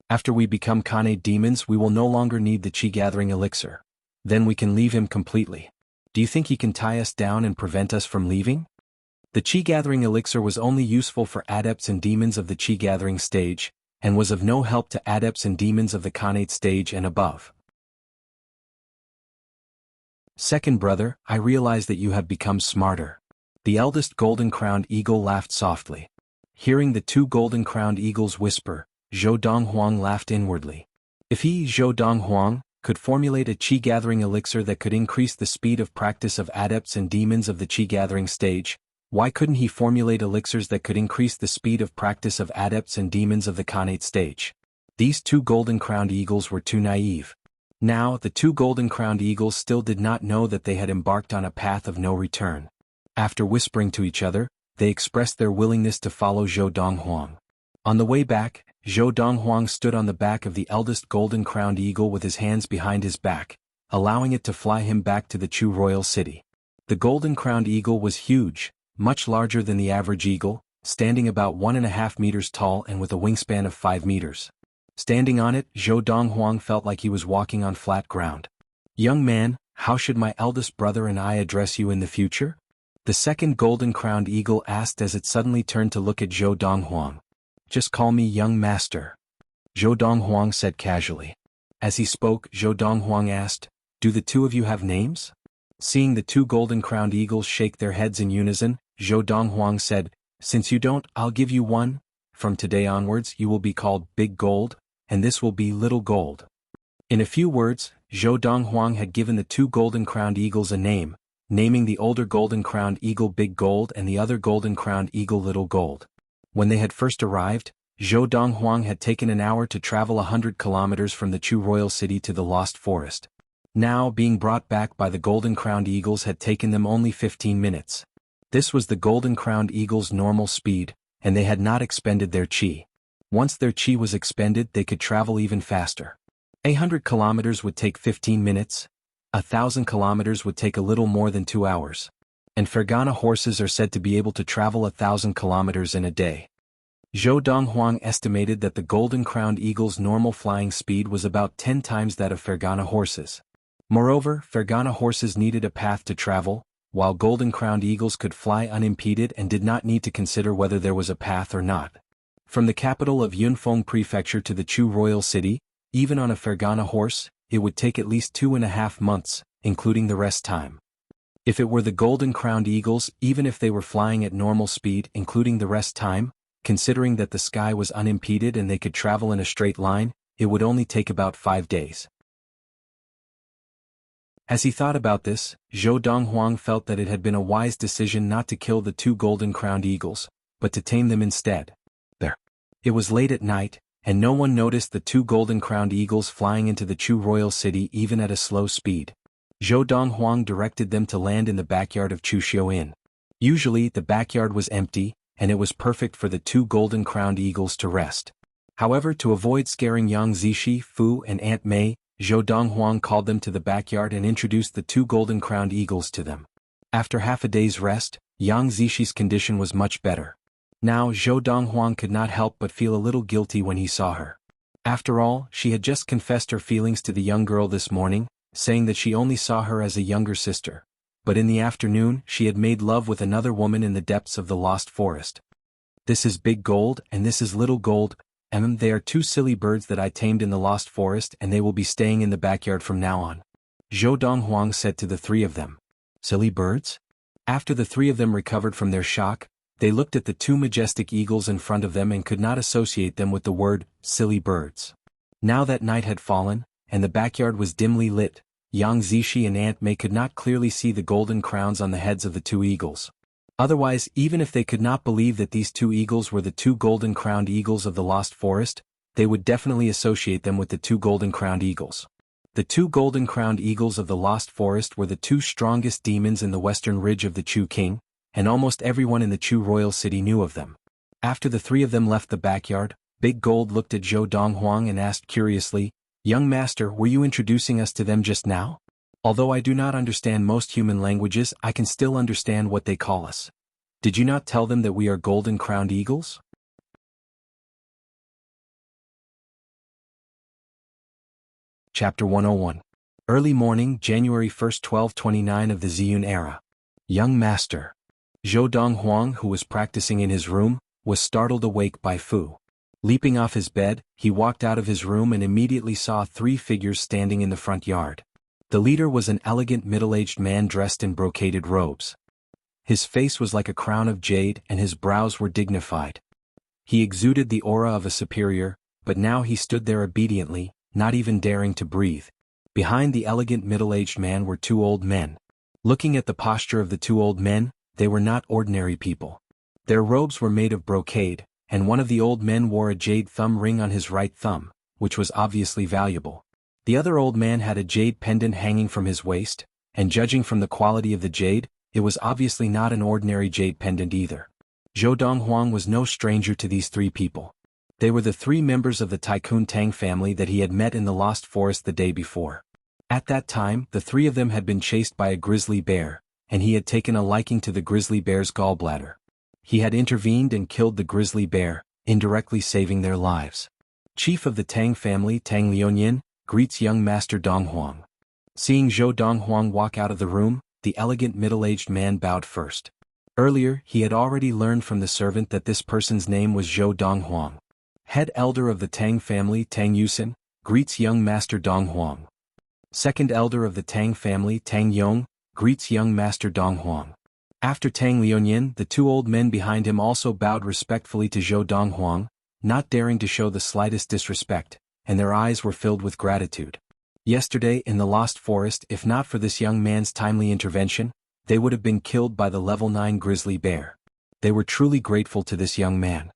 After we become Khanate demons, we will no longer need the Qi gathering elixir. Then we can leave him completely. Do you think he can tie us down and prevent us from leaving? The Qi gathering elixir was only useful for adepts and demons of the Qi gathering stage, and was of no help to adepts and demons of the Khanate stage and above. Second brother, I realize that you have become smarter. The eldest golden-crowned eagle laughed softly. Hearing the 2 golden-crowned eagles whisper, Zhou Donghuang laughed inwardly. If he, Zhou Donghuang, could formulate a Qi gathering elixir that could increase the speed of practice of adepts and demons of the Qi gathering stage, why couldn't he formulate elixirs that could increase the speed of practice of adepts and demons of the Khanate stage? These two golden-crowned eagles were too naive. Now, the two golden-crowned eagles still did not know that they had embarked on a path of no return. After whispering to each other, they expressed their willingness to follow Zhou Donghuang. On the way back, Zhou Donghuang stood on the back of the eldest golden-crowned eagle with his hands behind his back, allowing it to fly him back to the Chu royal city. The golden-crowned eagle was huge, much larger than the average eagle, standing about 1.5 meters tall and with a wingspan of 5 meters. Standing on it, Zhou Donghuang felt like he was walking on flat ground. "Young man, how should my eldest brother and I address you in the future?" The second golden-crowned eagle asked as it suddenly turned to look at Zhou Donghuang. "Just call me young master," Zhou Donghuang said casually. As he spoke, Zhou Donghuang asked, "Do the two of you have names?" Seeing the two golden-crowned eagles shake their heads in unison, Zhou Donghuang said, "Since you don't, I'll give you one. From today onwards you will be called Big Gold, and this will be Little Gold." In a few words, Zhou Donghuang had given the two golden-crowned eagles a name, naming the older golden-crowned eagle Big Gold and the other golden-crowned eagle Little Gold. When they had first arrived, Zhou Donghuang had taken an hour to travel 100 kilometers from the Chu royal city to the Lost Forest. Now, being brought back by the golden-crowned eagles had taken them only 15 minutes. This was the golden-crowned eagles' normal speed, and they had not expended their qi. Once their qi was expended, they could travel even faster. 100 kilometers would take 15 minutes, 1,000 kilometers would take a little more than 2 hours. And Fergana horses are said to be able to travel 1,000 kilometers in a day. Zhou Donghuang estimated that the golden-crowned eagle's normal flying speed was about 10 times that of Fergana horses. Moreover, Fergana horses needed a path to travel, while golden-crowned eagles could fly unimpeded and did not need to consider whether there was a path or not. From the capital of Yunfeng Prefecture to the Chu royal city, even on a Fergana horse, it would take at least 2.5 months, including the rest time. If it were the golden-crowned eagles, even if they were flying at normal speed, including the rest time, considering that the sky was unimpeded and they could travel in a straight line, it would only take about 5 days. As he thought about this, Zhou Donghuang felt that it had been a wise decision not to kill the two golden-crowned eagles, but to tame them instead. It was late at night, and no one noticed the two golden-crowned eagles flying into the Chu royal city even at a slow speed. Zhou Donghuang directed them to land in the backyard of Chuxiu Inn. Usually, the backyard was empty, and it was perfect for the two golden-crowned eagles to rest. However, to avoid scaring Yang Zishi, Fu, and Aunt Mei, Zhou Donghuang called them to the backyard and introduced the two golden-crowned eagles to them. After half a day's rest, Yang Zishi's condition was much better. Now Zhou Donghuang could not help but feel a little guilty when he saw her. After all, she had just confessed her feelings to the young girl this morning, saying that she only saw her as a younger sister. But in the afternoon, she had made love with another woman in the depths of the Lost Forest. "This is Big Gold and this is Little Gold, and they are two silly birds that I tamed in the Lost Forest and they will be staying in the backyard from now on," Zhou Donghuang said to the three of them. "Silly birds?" After the three of them recovered from their shock, they looked at the two majestic eagles in front of them and could not associate them with the word, silly birds. Now that night had fallen, and the backyard was dimly lit, Yang Zishi and Aunt Mei could not clearly see the golden crowns on the heads of the two eagles. Otherwise, even if they could not believe that these two eagles were the two golden-crowned eagles of the Lost Forest, they would definitely associate them with the two golden-crowned eagles. The two golden-crowned eagles of the Lost Forest were the two strongest demons in the western ridge of the Chu King, and almost everyone in the Chu royal city knew of them. After the three of them left the backyard, Big Gold looked at Zhou Donghuang and asked curiously, "Young master, were you introducing us to them just now? Although I do not understand most human languages, I can still understand what they call us. Did you not tell them that we are golden-crowned eagles?" Chapter 101. Early morning, January 1st, 1229 of the Ziyun era. Young master. Zhou Donghuang, who was practicing in his room, was startled awake by Fu. Leaping off his bed, he walked out of his room and immediately saw 3 figures standing in the front yard. The leader was an elegant middle-aged man dressed in brocaded robes. His face was like a crown of jade and his brows were dignified. He exuded the aura of a superior, but now he stood there obediently, not even daring to breathe. Behind the elegant middle-aged man were 2 old men. Looking at the posture of the 2 old men, they were not ordinary people. Their robes were made of brocade, and one of the old men wore a jade thumb ring on his right thumb, which was obviously valuable. The other old man had a jade pendant hanging from his waist, and judging from the quality of the jade, it was obviously not an ordinary jade pendant either. Zhou Donghuang was no stranger to these three people. They were the three members of the Tycoon Tang family that he had met in the Lost Forest the day before. At that time, the three of them had been chased by a grizzly bear, and he had taken a liking to the grizzly bear's gallbladder. He had intervened and killed the grizzly bear, indirectly saving their lives. Chief of the Tang family Tang Liunin greets young Master Donghuang. Seeing Zhou Donghuang walk out of the room, the elegant middle-aged man bowed first. Earlier, he had already learned from the servant that this person's name was Zhou Donghuang. Head elder of the Tang family Tang Yusin greets young Master Donghuang. Second elder of the Tang family Tang Yong greets young Master Donghuang. After Tang Liunin, the two old men behind him also bowed respectfully to Zhou Donghuang, not daring to show the slightest disrespect, and their eyes were filled with gratitude. Yesterday in the Lost Forest, if not for this young man's timely intervention, they would have been killed by the level 9 grizzly bear. They were truly grateful to this young man.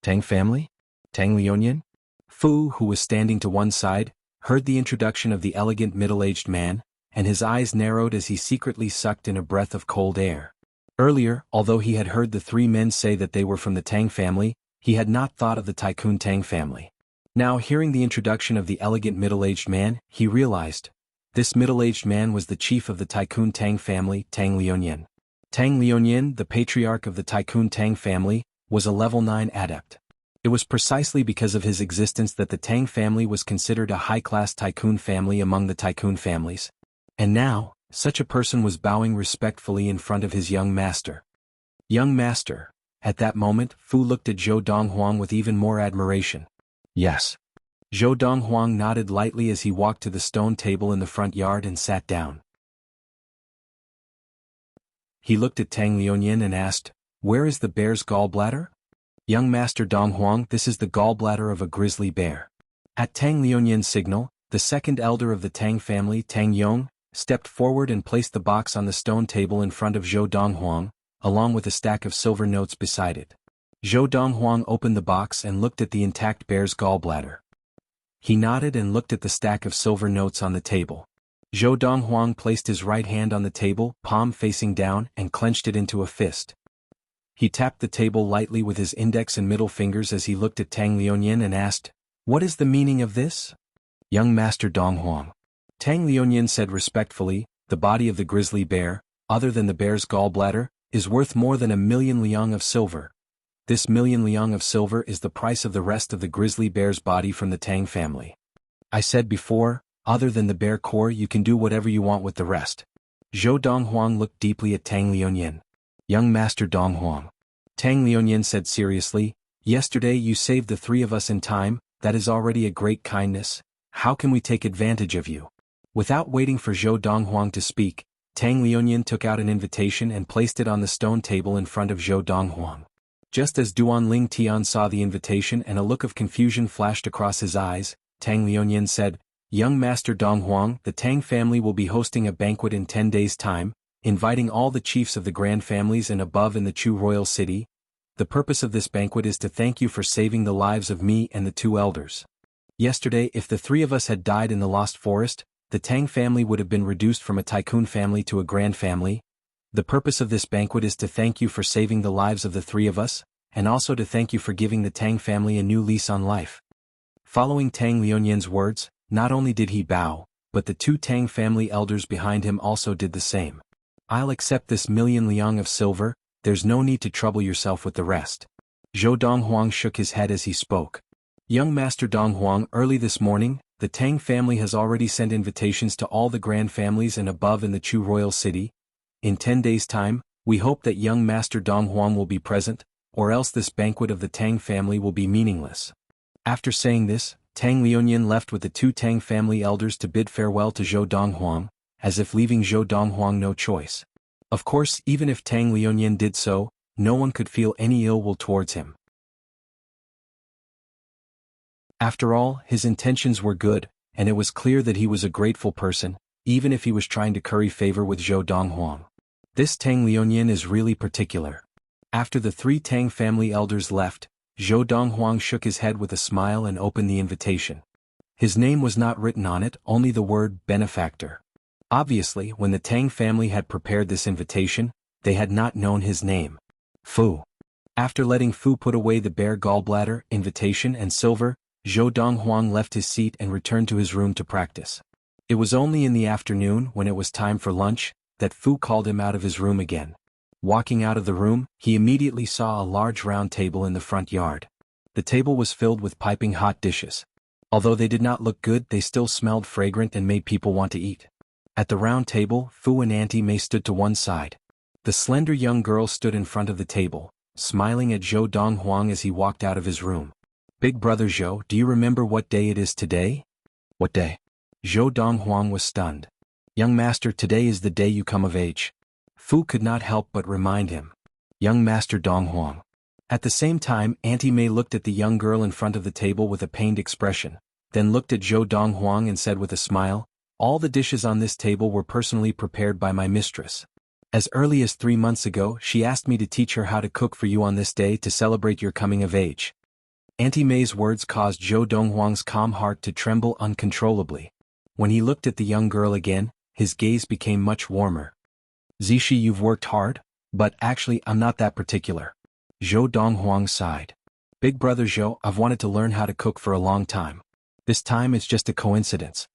Tang family? Tang Liunin? Fu, who was standing to one side, heard the introduction of the elegant middle-aged man, and his eyes narrowed as he secretly sucked in a breath of cold air. Earlier, although he had heard the three men say that they were from the Tang family, he had not thought of the Tycoon Tang family. Now, hearing the introduction of the elegant middle-aged man, he realized. This middle-aged man was the chief of the Tycoon Tang family, Tang Liunin. Tang Liunin, the patriarch of the Tycoon Tang family, was a level 9 adept. It was precisely because of his existence that the Tang family was considered a high-class tycoon family among the tycoon families. And now, such a person was bowing respectfully in front of his young master. Young master. At that moment, Fu looked at Zhou Donghuang with even more admiration. Yes. Zhou Donghuang nodded lightly as he walked to the stone table in the front yard and sat down. He looked at Tang Liunin and asked, "Where is the bear's gallbladder?" "Young Master Donghuang, this is the gallbladder of a grizzly bear." At Tang Liunin's signal, the second elder of the Tang family, Tang Yong, stepped forward and placed the box on the stone table in front of Zhou Donghuang, along with a stack of silver notes beside it. Zhou Donghuang opened the box and looked at the intact bear's gallbladder. He nodded and looked at the stack of silver notes on the table. Zhou Donghuang placed his right hand on the table, palm facing down, and clenched it into a fist. He tapped the table lightly with his index and middle fingers as he looked at Tang Liunin and asked, "What is the meaning of this?" "Young Master Donghuang," Tang Liunin said respectfully, "the body of the grizzly bear, other than the bear's gallbladder, is worth more than 1,000,000 liang of silver. This 1,000,000 liang of silver is the price of the rest of the grizzly bear's body from the Tang family. I said before, other than the bear core you can do whatever you want with the rest." Zhou Donghuang looked deeply at Tang Liunin. "Young Master Donghuang," Tang Liunin said seriously, "yesterday you saved the three of us in time, that is already a great kindness. How can we take advantage of you?" Without waiting for Zhou Donghuang to speak, Tang Liunin took out an invitation and placed it on the stone table in front of Zhou Donghuang. Just as Duan Ling Tian saw the invitation and a look of confusion flashed across his eyes, Tang Liunin said, "Young Master Donghuang, the Tang family will be hosting a banquet in 10 days' time, inviting all the chiefs of the grand families and above in the Chu royal city. The purpose of this banquet is to thank you for saving the lives of me and the two elders. Yesterday, if the three of us had died in the Lost Forest, the Tang family would have been reduced from a tycoon family to a grand family. The purpose of this banquet is to thank you for saving the lives of the three of us, and also to thank you for giving the Tang family a new lease on life." Following Tang Liunin's words, not only did he bow, but the two Tang family elders behind him also did the same. "I'll accept this 1,000,000 liang of silver, there's no need to trouble yourself with the rest." Zhou Donghuang shook his head as he spoke. "Young Master Donghuang, early this morning, the Tang family has already sent invitations to all the grand families and above in the Chu royal city. In 10 days' time, we hope that young Master Donghuang will be present, or else this banquet of the Tang family will be meaningless." After saying this, Tang Liunin left with the two Tang family elders to bid farewell to Zhou Donghuang, as if leaving Zhou Donghuang no choice. Of course, even if Tang Liunin did so, no one could feel any ill will towards him. After all, his intentions were good, and it was clear that he was a grateful person, even if he was trying to curry favor with Zhou Donghuang. This Tang Liunin is really particular. After the three Tang family elders left, Zhou Donghuang shook his head with a smile and opened the invitation. His name was not written on it, only the word benefactor. Obviously, when the Tang family had prepared this invitation, they had not known his name. Fu. After letting Fu put away the bare gallbladder, invitation and silver, Zhou Donghuang left his seat and returned to his room to practice. It was only in the afternoon, when it was time for lunch, that Fu called him out of his room again. Walking out of the room, he immediately saw a large round table in the front yard. The table was filled with piping hot dishes. Although they did not look good, they still smelled fragrant and made people want to eat. At the round table, Fu and Auntie Mei stood to one side. The slender young girl stood in front of the table, smiling at Zhou Donghuang as he walked out of his room. Big brother Zhou, do you remember what day it is today? What day? Zhou Donghuang was stunned. Young master, today is the day you come of age. Fu could not help but remind him. Young master Donghuang. At the same time, Auntie Mei looked at the young girl in front of the table with a pained expression, then looked at Zhou Donghuang and said with a smile, all the dishes on this table were personally prepared by my mistress. As early as 3 months ago, she asked me to teach her how to cook for you on this day to celebrate your coming of age. Auntie Mei's words caused Zhou Donghuang's calm heart to tremble uncontrollably. When he looked at the young girl again, his gaze became much warmer. Zishi, you've worked hard, but actually I'm not that particular. Zhou Donghuang sighed. Big brother Zhou, I've wanted to learn how to cook for a long time. This time it's just a coincidence.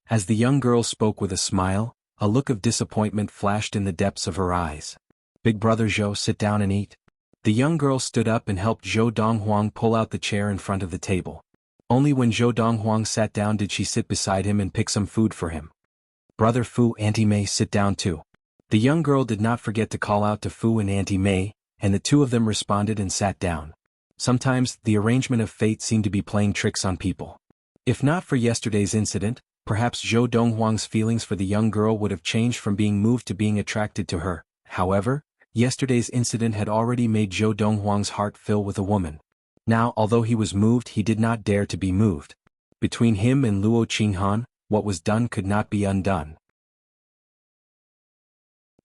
As the young girl spoke with a smile, a look of disappointment flashed in the depths of her eyes. Big brother Zhou, sit down and eat. The young girl stood up and helped Zhou Donghuang pull out the chair in front of the table. Only when Zhou Donghuang sat down did she sit beside him and pick some food for him. Brother Fu, Auntie Mei, sit down too. The young girl did not forget to call out to Fu and Auntie Mei, and the two of them responded and sat down. Sometimes, the arrangement of fate seemed to be playing tricks on people. If not for yesterday's incident, perhaps Zhou Donghuang's feelings for the young girl would have changed from being moved to being attracted to her. However, yesterday's incident had already made Zhou Donghuang's heart fill with a woman. Now, although he was moved, he did not dare to be moved. Between him and Luo Qinghan, what was done could not be undone.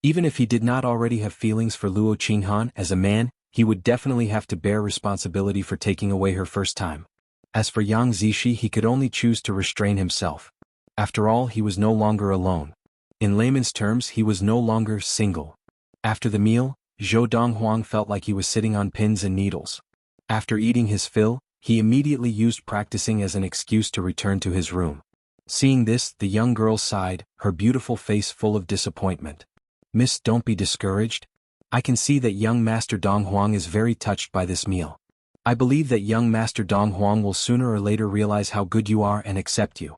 Even if he did not already have feelings for Luo Qinghan as a man, he would definitely have to bear responsibility for taking away her first time. As for Yang Zishi, he could only choose to restrain himself. After all, he was no longer alone. In layman's terms, he was no longer single. After the meal, Zhou Donghuang felt like he was sitting on pins and needles. After eating his fill, he immediately used practicing as an excuse to return to his room. Seeing this, the young girl sighed, her beautiful face full of disappointment. Miss, don't be discouraged. I can see that young Master Donghuang is very touched by this meal. I believe that young Master Donghuang will sooner or later realize how good you are and accept you.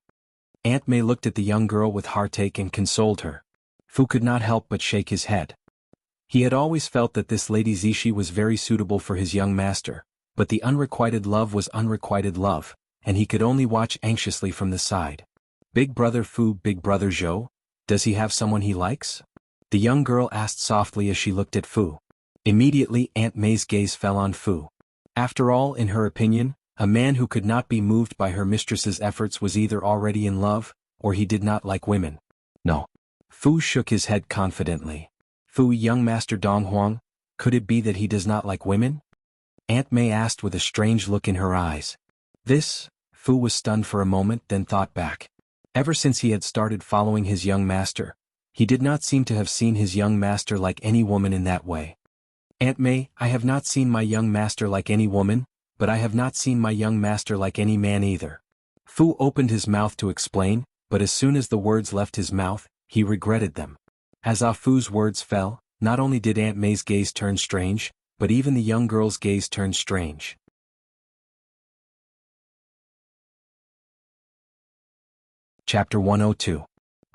Aunt Mei looked at the young girl with heartache and consoled her. Fu could not help but shake his head. He had always felt that this Lady Zishi was very suitable for his young master, but the unrequited love was unrequited love, and he could only watch anxiously from the side. Big brother Fu, big brother Zhou, does he have someone he likes? The young girl asked softly as she looked at Fu. Immediately Aunt Mei's gaze fell on Fu. After all, in her opinion, a man who could not be moved by her mistress's efforts was either already in love, or he did not like women. No. Fu shook his head confidently. Fu, young Master Donghuang, could it be that he does not like women? Aunt Mei asked with a strange look in her eyes. This? Fu was stunned for a moment, then thought back. Ever since he had started following his young master, he did not seem to have seen his young master like any woman in that way. Aunt Mei, I have not seen my young master like any woman, but I have not seen my young master like any man either. Fu opened his mouth to explain, but as soon as the words left his mouth, he regretted them. As Fu's words fell, not only did Aunt Mei's gaze turn strange, but even the young girl's gaze turned strange. Chapter 102.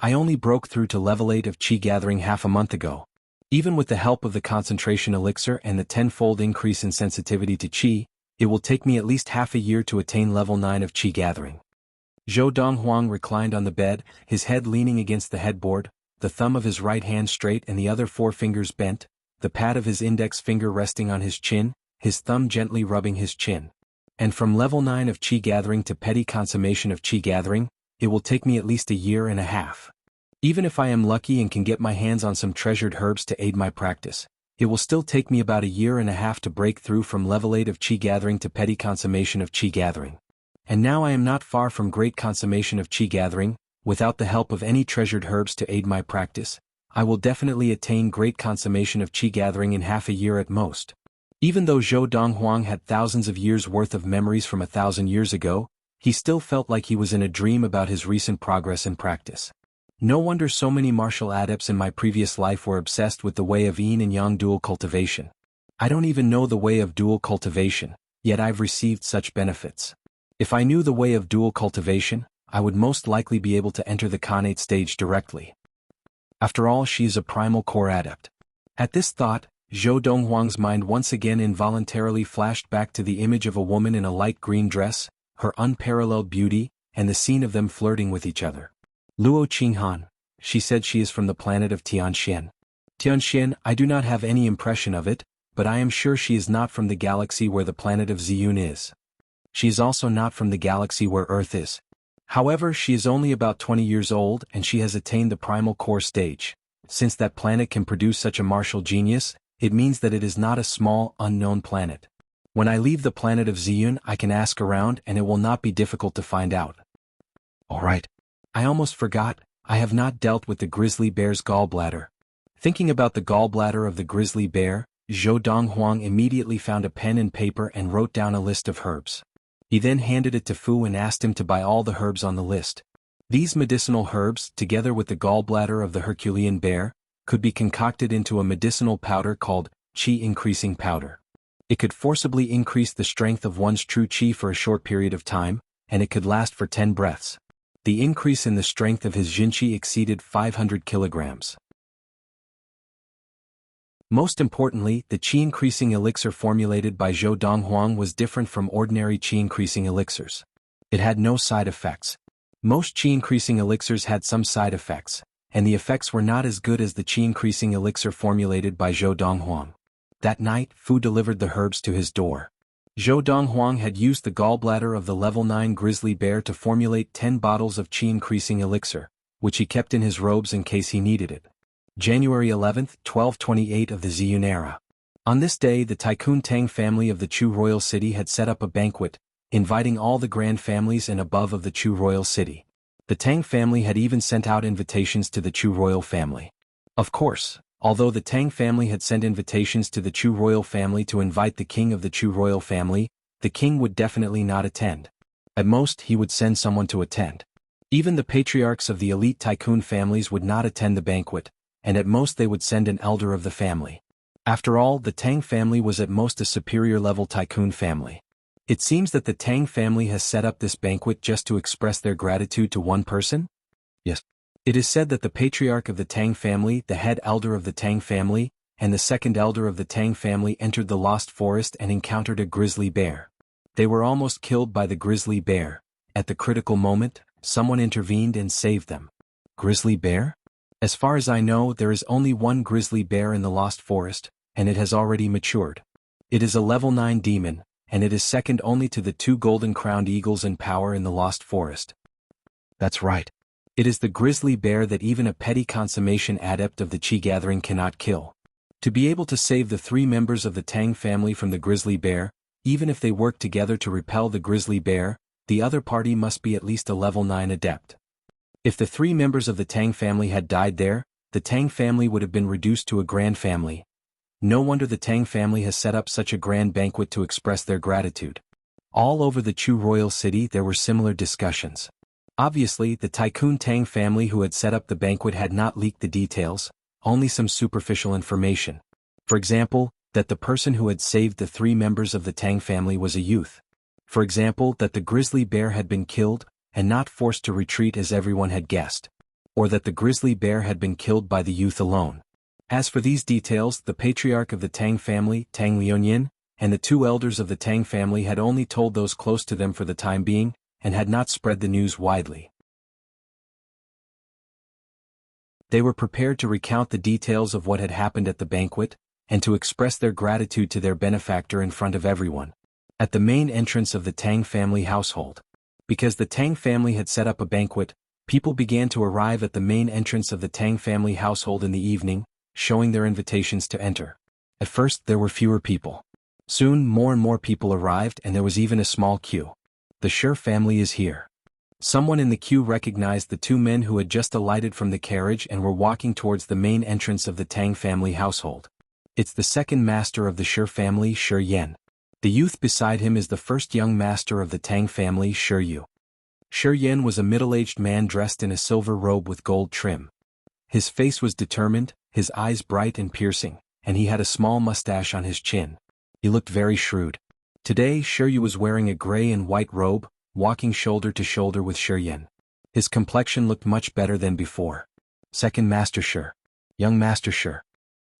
I only broke through to level 8 of Qi Gathering half a month ago. Even with the help of the concentration elixir and the tenfold increase in sensitivity to Qi, it will take me at least half a year to attain level 9 of Qi Gathering. Zhou Donghuang reclined on the bed, his head leaning against the headboard, the thumb of his right hand straight and the other 4 fingers bent, the pad of his index finger resting on his chin, his thumb gently rubbing his chin. And from level 9 of Qi Gathering to petty consummation of Qi Gathering, it will take me at least a year and a half. Even if I am lucky and can get my hands on some treasured herbs to aid my practice, it will still take me about a year and a half to break through from level 8 of Qi Gathering to petty consummation of Qi Gathering. And now I am not far from great consummation of qi gathering. Without the help of any treasured herbs to aid my practice, I will definitely attain great consummation of qi gathering in half a year at most. Even though Zhou Donghuang had thousands of years' worth of memories from 1,000 years ago, he still felt like he was in a dream about his recent progress and practice. No wonder so many martial adepts in my previous life were obsessed with the way of yin and yang dual cultivation. I don't even know the way of dual cultivation, yet I've received such benefits. If I knew the way of dual cultivation, I would most likely be able to enter the Khanate stage directly. After all, she is a primal core adept. At this thought, Zhou Donghuang's mind once again involuntarily flashed back to the image of a woman in a light green dress, her unparalleled beauty, and the scene of them flirting with each other. Luo Qinghan, she said she is from the planet of Tianxian. Tianxian, I do not have any impression of it, but I am sure she is not from the galaxy where the planet of Ziyun is. She is also not from the galaxy where Earth is. However, she is only about 20 years old and she has attained the primal core stage. Since that planet can produce such a martial genius, it means that it is not a small, unknown planet. When I leave the planet of Ziyun, I can ask around and it will not be difficult to find out. Alright. I almost forgot, I have not dealt with the grizzly bear's gallbladder. Thinking about the gallbladder of the grizzly bear, Zhou Donghuang immediately found a pen and paper and wrote down a list of herbs. He then handed it to Fu and asked him to buy all the herbs on the list. These medicinal herbs, together with the gallbladder of the Herculean bear, could be concocted into a medicinal powder called qi-increasing powder. It could forcibly increase the strength of one's true qi for a short period of time, and it could last for 10 breaths. The increase in the strength of his jinqi exceeded 500 kilograms. Most importantly, the qi-increasing elixir formulated by Zhou Donghuang was different from ordinary qi-increasing elixirs. It had no side effects. Most qi-increasing elixirs had some side effects, and the effects were not as good as the qi-increasing elixir formulated by Zhou Donghuang. That night, Fu delivered the herbs to his door. Zhou Donghuang had used the gallbladder of the level 9 grizzly bear to formulate 10 bottles of qi-increasing elixir, which he kept in his robes in case he needed it. January 11, 1228 of the Ziyun era. On this day, the Tycoon Tang family of the Chu royal city had set up a banquet, inviting all the grand families and above of the Chu royal city. The Tang family had even sent out invitations to the Chu royal family. Of course, although the Tang family had sent invitations to the Chu royal family to invite the king of the Chu royal family, the king would definitely not attend. At most, he would send someone to attend. Even the patriarchs of the elite tycoon families would not attend the banquet, and at most they would send an elder of the family. After all, the Tang family was at most a superior-level tycoon family. It seems that the Tang family has set up this banquet just to express their gratitude to one person? Yes. It is said that the patriarch of the Tang family, the head elder of the Tang family, and the second elder of the Tang family entered the Lost Forest and encountered a grizzly bear. They were almost killed by the grizzly bear. At the critical moment, someone intervened and saved them. Grizzly bear? As far as I know, there is only one grizzly bear in the Lost Forest, and it has already matured. It is a level 9 demon, and it is second only to the 2 golden-crowned eagles in power in the Lost Forest. That's right. It is the grizzly bear that even a petty consummation adept of the Qi gathering cannot kill. To be able to save the 3 members of the Tang family from the grizzly bear, even if they work together to repel the grizzly bear, the other party must be at least a level 9 adept. If the 3 members of the Tang family had died there, the Tang family would have been reduced to a grand family. No wonder the Tang family has set up such a grand banquet to express their gratitude. All over the Chu royal city there were similar discussions. Obviously, the Tycoon Tang family who had set up the banquet had not leaked the details, only some superficial information. For example, that the person who had saved the 3 members of the Tang family was a youth. For example, that the grizzly bear had been killed, and not forced to retreat as everyone had guessed. Or that the grizzly bear had been killed by the youth alone. As for these details, the patriarch of the Tang family, Tang Liunin, and the 2 elders of the Tang family had only told those close to them for the time being, and had not spread the news widely. They were prepared to recount the details of what had happened at the banquet, and to express their gratitude to their benefactor in front of everyone. At the main entrance of the Tang family household. Because the Tang family had set up a banquet, people began to arrive at the main entrance of the Tang family household in the evening, showing their invitations to enter. At first there were fewer people. Soon more and more people arrived and there was even a small queue. The Shi family is here. Someone in the queue recognized the two men who had just alighted from the carriage and were walking towards the main entrance of the Tang family household. It's the second master of the Shi family, Shi Yan. The youth beside him is the first young master of the Tang family, Shi Yu. Shi Yan was a middle-aged man dressed in a silver robe with gold trim. His face was determined, his eyes bright and piercing, and he had a small mustache on his chin. He looked very shrewd. Today Shi Yu was wearing a gray and white robe, walking shoulder to shoulder with Shi Yan. His complexion looked much better than before. Second Master Shi. Young Master Shi.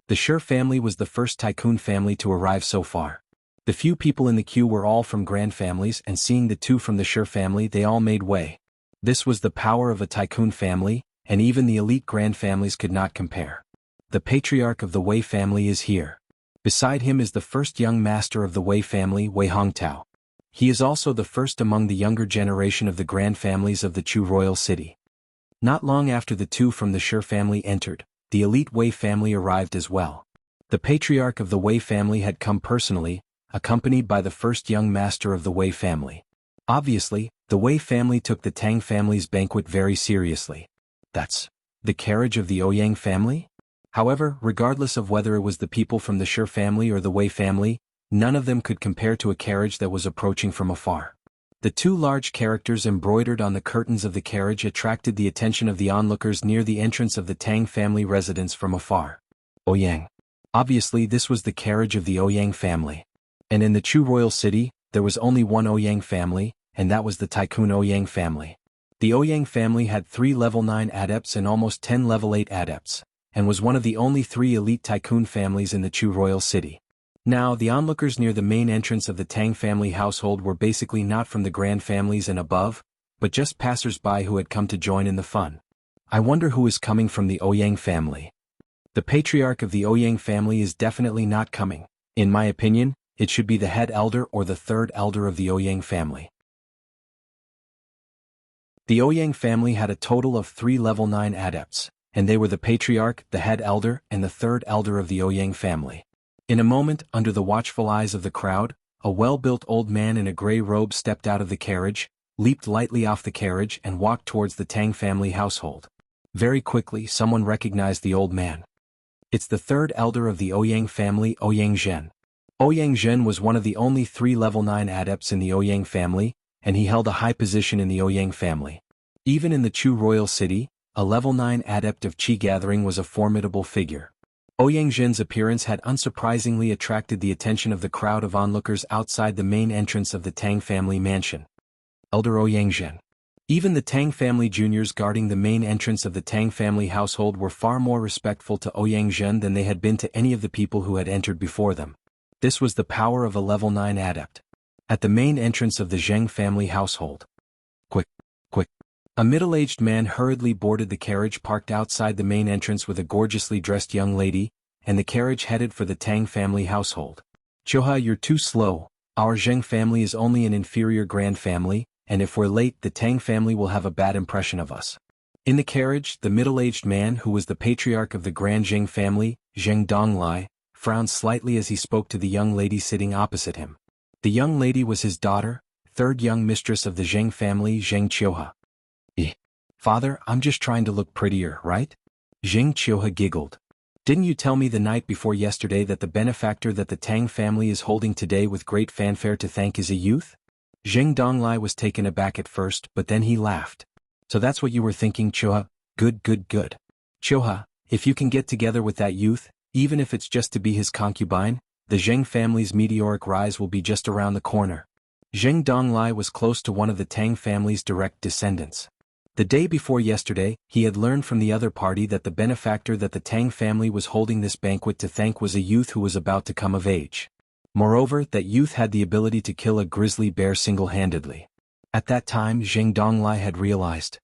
The Shi family was the first tycoon family to arrive so far. The few people in the queue were all from grand families, and seeing the two from the Shi family, they all made way. This was the power of a tycoon family, and even the elite grand families could not compare. The patriarch of the Wei family is here. Beside him is the first young master of the Wei family, Wei Hongtao. He is also the first among the younger generation of the grand families of the Chu royal city. Not long after the two from the Shi family entered, the elite Wei family arrived as well. The patriarch of the Wei family had come personally, accompanied by the first young master of the Wei family. Obviously, the Wei family took the Tang family's banquet very seriously. That's the carriage of the Ouyang family? However, regardless of whether it was the people from the Shi family or the Wei family, none of them could compare to a carriage that was approaching from afar. The two large characters embroidered on the curtains of the carriage attracted the attention of the onlookers near the entrance of the Tang family residence from afar. Ouyang. Obviously this was the carriage of the Ouyang family. And in the Chu royal city, there was only one Ouyang family, and that was the Tycoon Ouyang family. The Ouyang family had 3 level 9 adepts and almost 10 level 8 adepts, and was one of the only 3 elite tycoon families in the Chu royal city. Now, the onlookers near the main entrance of the Tang family household were basically not from the grand families and above, but just passers-by who had come to join in the fun. I wonder who is coming from the Ouyang family. The patriarch of the Ouyang family is definitely not coming. In my opinion, it should be the head elder or the third elder of the Ouyang family. The Ouyang family had a total of 3 level 9 adepts, and they were the patriarch, the head elder, and the third elder of the Ouyang family. In a moment, under the watchful eyes of the crowd, a well-built old man in a gray robe stepped out of the carriage, leaped lightly off the carriage and walked towards the Tang family household. Very quickly, someone recognized the old man. It's the third elder of the Ouyang family, Ouyang Zhen. Ouyang Zhen was one of the only 3 level 9 adepts in the Ouyang family, and he held a high position in the Ouyang family. Even in the Chu royal city, a level 9 adept of Qi gathering was a formidable figure. Ouyang Zhen's appearance had unsurprisingly attracted the attention of the crowd of onlookers outside the main entrance of the Tang family mansion. Elder Ouyang Zhen. Even the Tang family juniors guarding the main entrance of the Tang family household were far more respectful to Ouyang Zhen than they had been to any of the people who had entered before them. This was the power of a level 9 adept. At the main entrance of the Zheng family household. Quick, quick. A middle-aged man hurriedly boarded the carriage parked outside the main entrance with a gorgeously dressed young lady, and the carriage headed for the Tang family household. Choha, you're too slow. Our Zheng family is only an inferior grand family, and if we're late, the Tang family will have a bad impression of us. In the carriage, the middle-aged man who was the patriarch of the grand Zheng family, Zheng Donglai, frowned slightly as he spoke to the young lady sitting opposite him. The young lady was his daughter, third young mistress of the Zheng family, Zheng Choha. Father, I'm just trying to look prettier, right? Zheng Choha giggled. Didn't you tell me the night before yesterday that the benefactor that the Tang family is holding today with great fanfare to thank is a youth? Zheng Donglai was taken aback at first, but then he laughed. So that's what you were thinking, Choha? Good, good, good. Choha, if you can get together with that youth, even if it's just to be his concubine, the Zheng family's meteoric rise will be just around the corner. Zheng Donglai was close to one of the Tang family's direct descendants. The day before yesterday, he had learned from the other party that the benefactor that the Tang family was holding this banquet to thank was a youth who was about to come of age. Moreover, that youth had the ability to kill a grizzly bear single-handedly. At that time, Zheng Donglai had realized.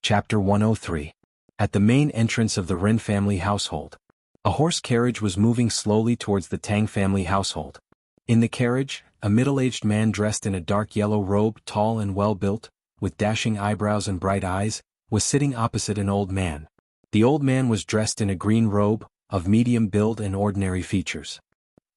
Chapter 103. At the main entrance of the Ren family household. A horse carriage was moving slowly towards the Tang family household. In the carriage, a middle-aged man dressed in a dark yellow robe, tall and well-built, with dashing eyebrows and bright eyes, was sitting opposite an old man. The old man was dressed in a green robe, of medium build and ordinary features.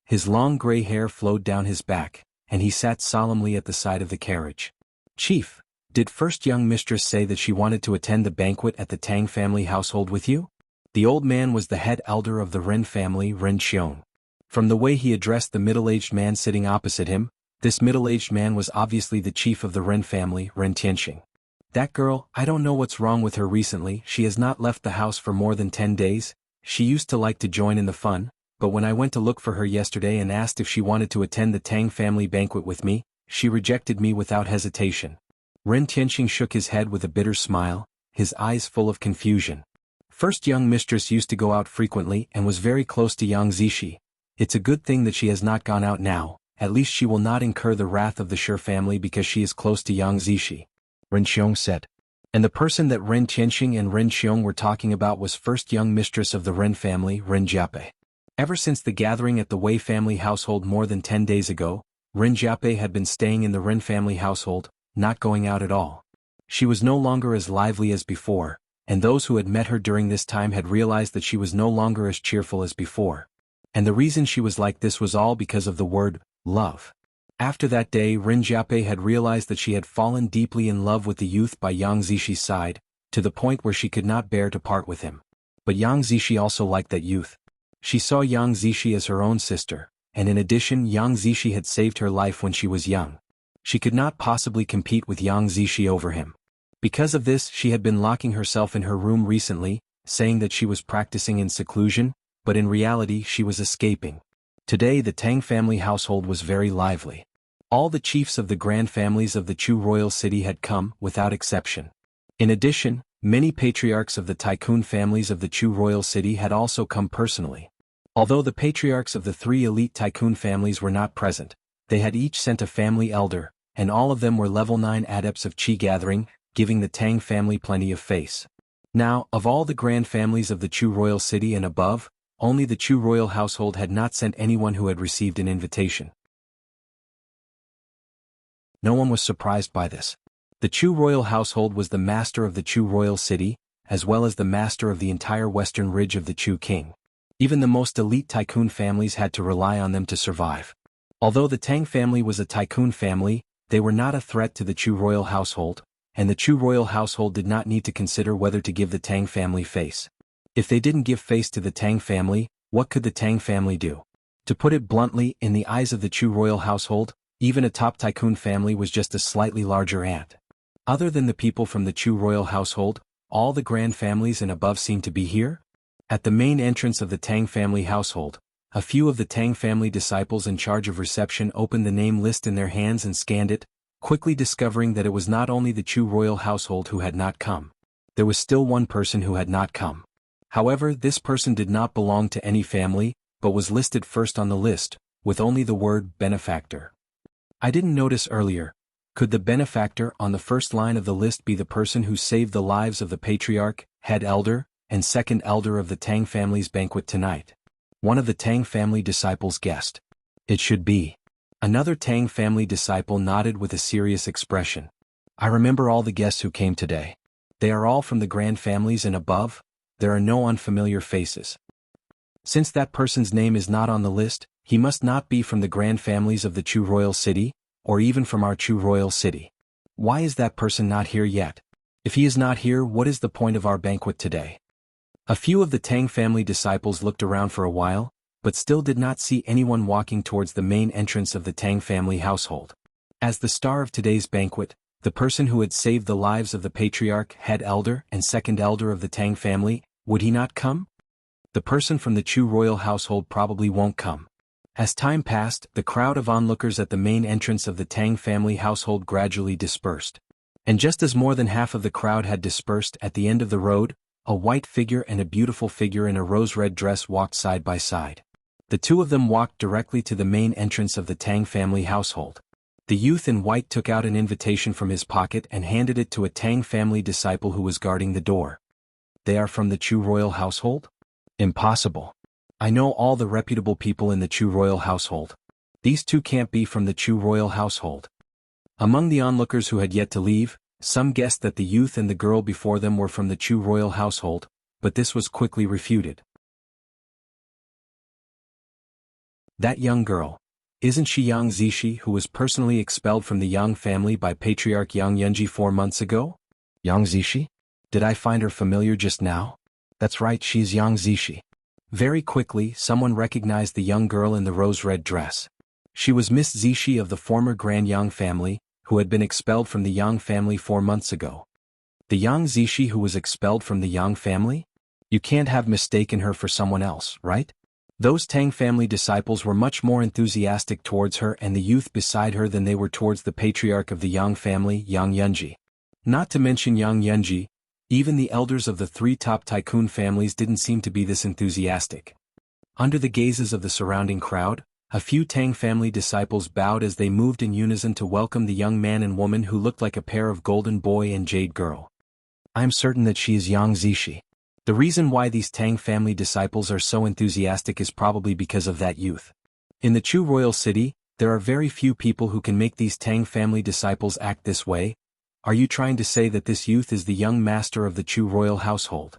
His long gray hair flowed down his back, and he sat solemnly at the side of the carriage. "Chief, did first young mistress say that she wanted to attend the banquet at the Tang family household with you?" The old man was the head elder of the Ren family, Ren Xiong. From the way he addressed the middle-aged man sitting opposite him, this middle-aged man was obviously the chief of the Ren family, Ren Tianxing. "That girl, I don't know what's wrong with her recently. She has not left the house for more than 10 days. She used to like to join in the fun, but when I went to look for her yesterday and asked if she wanted to attend the Tang family banquet with me, she rejected me without hesitation." Ren Tianxing shook his head with a bitter smile, his eyes full of confusion. "First young mistress used to go out frequently and was very close to Yang Zishi. It's a good thing that she has not gone out now, at least she will not incur the wrath of the Shi family because she is close to Yang Zishi," Ren Xiong said. And the person that Ren Tianxing and Ren Xiong were talking about was first young mistress of the Ren family, Ren Jiape. Ever since the gathering at the Wei family household more than 10 days ago, Ren Jiape had been staying in the Ren family household, not going out at all. She was no longer as lively as before, and those who had met her during this time had realized that she was no longer as cheerful as before. And the reason she was like this was all because of the word, love. After that day, Ren Jiape had realized that she had fallen deeply in love with the youth by Yang Zishi's side, to the point where she could not bear to part with him. But Yang Zishi also liked that youth. She saw Yang Zishi as her own sister, and in addition Yang Zishi had saved her life when she was young. She could not possibly compete with Yang Zishi over him. Because of this, she had been locking herself in her room recently, saying that she was practicing in seclusion, but in reality she was escaping. Today the Tang family household was very lively. All the chiefs of the grand families of the Chu royal city had come, without exception. In addition, many patriarchs of the tycoon families of the Chu royal city had also come personally. Although the patriarchs of the 3 elite tycoon families were not present, they had each sent a family elder, and all of them were level 9 adepts of Qi gathering, giving the Tang family plenty of face. Now, of all the grand families of the Chu royal city and above, only the Chu royal household had not sent anyone who had received an invitation. No one was surprised by this. The Chu royal household was the master of the Chu royal city, as well as the master of the entire western ridge of the Chu king. Even the most elite tycoon families had to rely on them to survive. Although the Tang family was a tycoon family, they were not a threat to the Chu royal household, and the Chu royal household did not need to consider whether to give the Tang family face. If they didn't give face to the Tang family, what could the Tang family do? To put it bluntly, in the eyes of the Chu royal household, even a top tycoon family was just a slightly larger ant. Other than the people from the Chu royal household, all the grand families and above seemed to be here. At the main entrance of the Tang family household, a few of the Tang family disciples in charge of reception opened the name list in their hands and scanned it, quickly discovering that it was not only the Chu royal household who had not come. There was still one person who had not come. However, this person did not belong to any family, but was listed first on the list, with only the word benefactor. I didn't notice earlier. Could the benefactor on the first line of the list be the person who saved the lives of the patriarch, head elder, and second elder of the Tang family's banquet tonight? One of the Tang family disciples guessed. It should be. Another Tang family disciple nodded with a serious expression. I remember all the guests who came today. They are all from the grand families and above. There are no unfamiliar faces. Since that person's name is not on the list, he must not be from the grand families of the Chu royal city, or even from our Chu royal city. Why is that person not here yet? If he is not here, what is the point of our banquet today? A few of the Tang family disciples looked around for a while, but still did not see anyone walking towards the main entrance of the Tang family household. As the star of today's banquet, the person who had saved the lives of the patriarch, head elder, and second elder of the Tang family, would he not come? The person from the Chu royal household probably won't come. As time passed, the crowd of onlookers at the main entrance of the Tang family household gradually dispersed. And just as more than half of the crowd had dispersed at the end of the road, a white figure and a beautiful figure in a rose-red dress walked side by side. The two of them walked directly to the main entrance of the Tang family household. The youth in white took out an invitation from his pocket and handed it to a Tang family disciple who was guarding the door. They are from the Chu royal household? Impossible. I know all the reputable people in the Chu royal household. These two can't be from the Chu royal household. Among the onlookers who had yet to leave, some guessed that the youth and the girl before them were from the Chu royal household, but this was quickly refuted. That young girl. Isn't she Yang Zishi who was personally expelled from the Yang family by Patriarch Yang Yunji 4 months ago? Yang Zishi? Did I find her familiar just now? That's right, she's Yang Zishi. Very quickly, someone recognized the young girl in the rose-red dress. She was Miss Zishi of the former Grand Yang family, who had been expelled from the Yang family 4 months ago. The Yang Zishi who was expelled from the Yang family? You can't have mistaken her for someone else, right? Those Tang family disciples were much more enthusiastic towards her and the youth beside her than they were towards the patriarch of the Yang family, Yang Yunji. Not to mention Yang Yunji, even the elders of the 3 top tycoon families didn't seem to be this enthusiastic. Under the gazes of the surrounding crowd, a few Tang family disciples bowed as they moved in unison to welcome the young man and woman who looked like a pair of golden boy and jade girl. I am certain that she is Yang Zishi. The reason why these Tang family disciples are so enthusiastic is probably because of that youth. In the Chu royal city, there are very few people who can make these Tang family disciples act this way. Are you trying to say that this youth is the young master of the Chu royal household?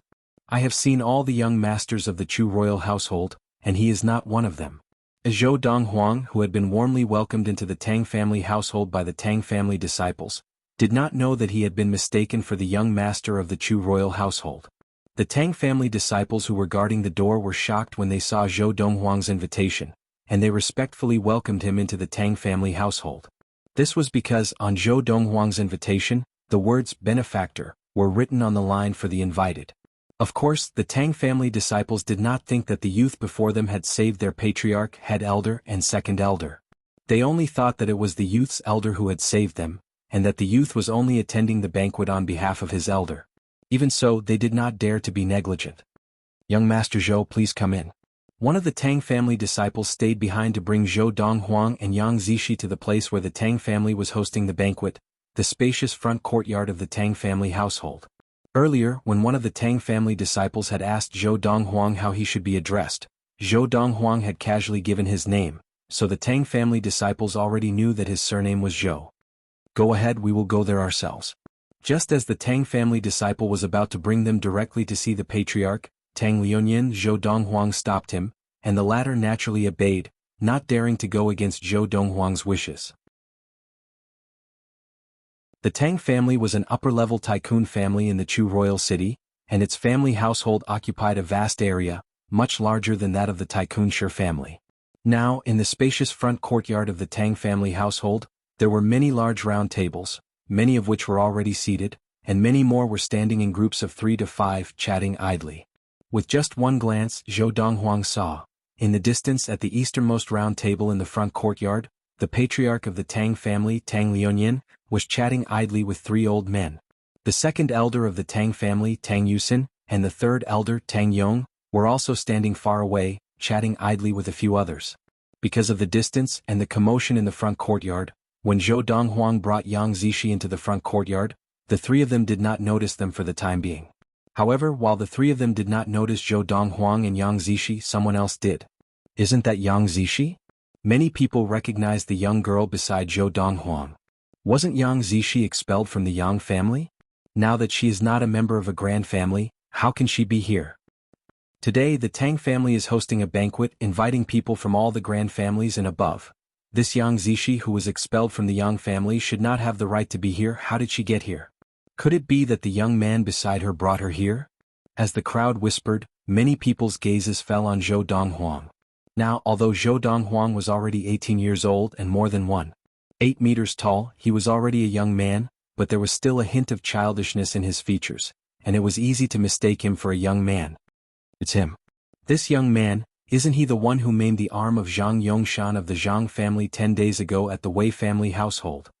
I have seen all the young masters of the Chu royal household, and he is not one of them. Zhou Donghuang, who had been warmly welcomed into the Tang family household by the Tang family disciples, did not know that he had been mistaken for the young master of the Chu royal household. The Tang family disciples who were guarding the door were shocked when they saw Zhou Donghuang's invitation, and they respectfully welcomed him into the Tang family household. This was because, on Zhou Donghuang's invitation, the words benefactor were written on the line for the invited. Of course, the Tang family disciples did not think that the youth before them had saved their patriarch, head elder, and second elder. They only thought that it was the youth's elder who had saved them, and that the youth was only attending the banquet on behalf of his elder. Even so, they did not dare to be negligent. Young Master Zhou, please come in. One of the Tang family disciples stayed behind to bring Zhou Donghuang and Yang Zishi to the place where the Tang family was hosting the banquet, the spacious front courtyard of the Tang family household. Earlier, when one of the Tang family disciples had asked Zhou Donghuang how he should be addressed, Zhou Donghuang had casually given his name, so the Tang family disciples already knew that his surname was Zhou. Go ahead, we will go there ourselves. Just as the Tang family disciple was about to bring them directly to see the patriarch, Tang Liunian, Zhou Donghuang stopped him, and the latter naturally obeyed, not daring to go against Zhou Donghuang's wishes. The Tang family was an upper-level tycoon family in the Chu royal city, and its family household occupied a vast area, much larger than that of the tycoon Shi family. Now, in the spacious front courtyard of the Tang family household, there were many large round tables, many of which were already seated, and many more were standing in groups of 3 to 5, chatting idly. With just one glance, Zhou Donghuang saw, in the distance at the easternmost round table in the front courtyard, the patriarch of the Tang family, Tang Liunian, was chatting idly with 3 old men. The second elder of the Tang family, Tang Yusin, and the third elder, Tang Yong, were also standing far away, chatting idly with a few others. Because of the distance and the commotion in the front courtyard, when Zhou Donghuang brought Yang Zishi into the front courtyard, the 3 of them did not notice them for the time being. However, while the 3 of them did not notice Zhou Donghuang and Yang Zishi, someone else did. Isn't that Yang Zishi? Many people recognized the young girl beside Zhou Donghuang. Wasn't Yang Zishi expelled from the Yang family? Now that she is not a member of a grand family, how can she be here? Today the Tang family is hosting a banquet inviting people from all the grand families and above. This Yang Zishi who was expelled from the Yang family should not have the right to be here. How did she get here? Could it be that the young man beside her brought her here? As the crowd whispered, many people's gazes fell on Zhou Donghuang. Now, although Zhou Donghuang was already 18 years old and more than 1.8 meters tall, he was already a young man, but there was still a hint of childishness in his features, and it was easy to mistake him for a young man. It's him. This young man, isn't he the one who maimed the arm of Zhang Yongshan of the Zhang family 10 days ago at the Wei family household?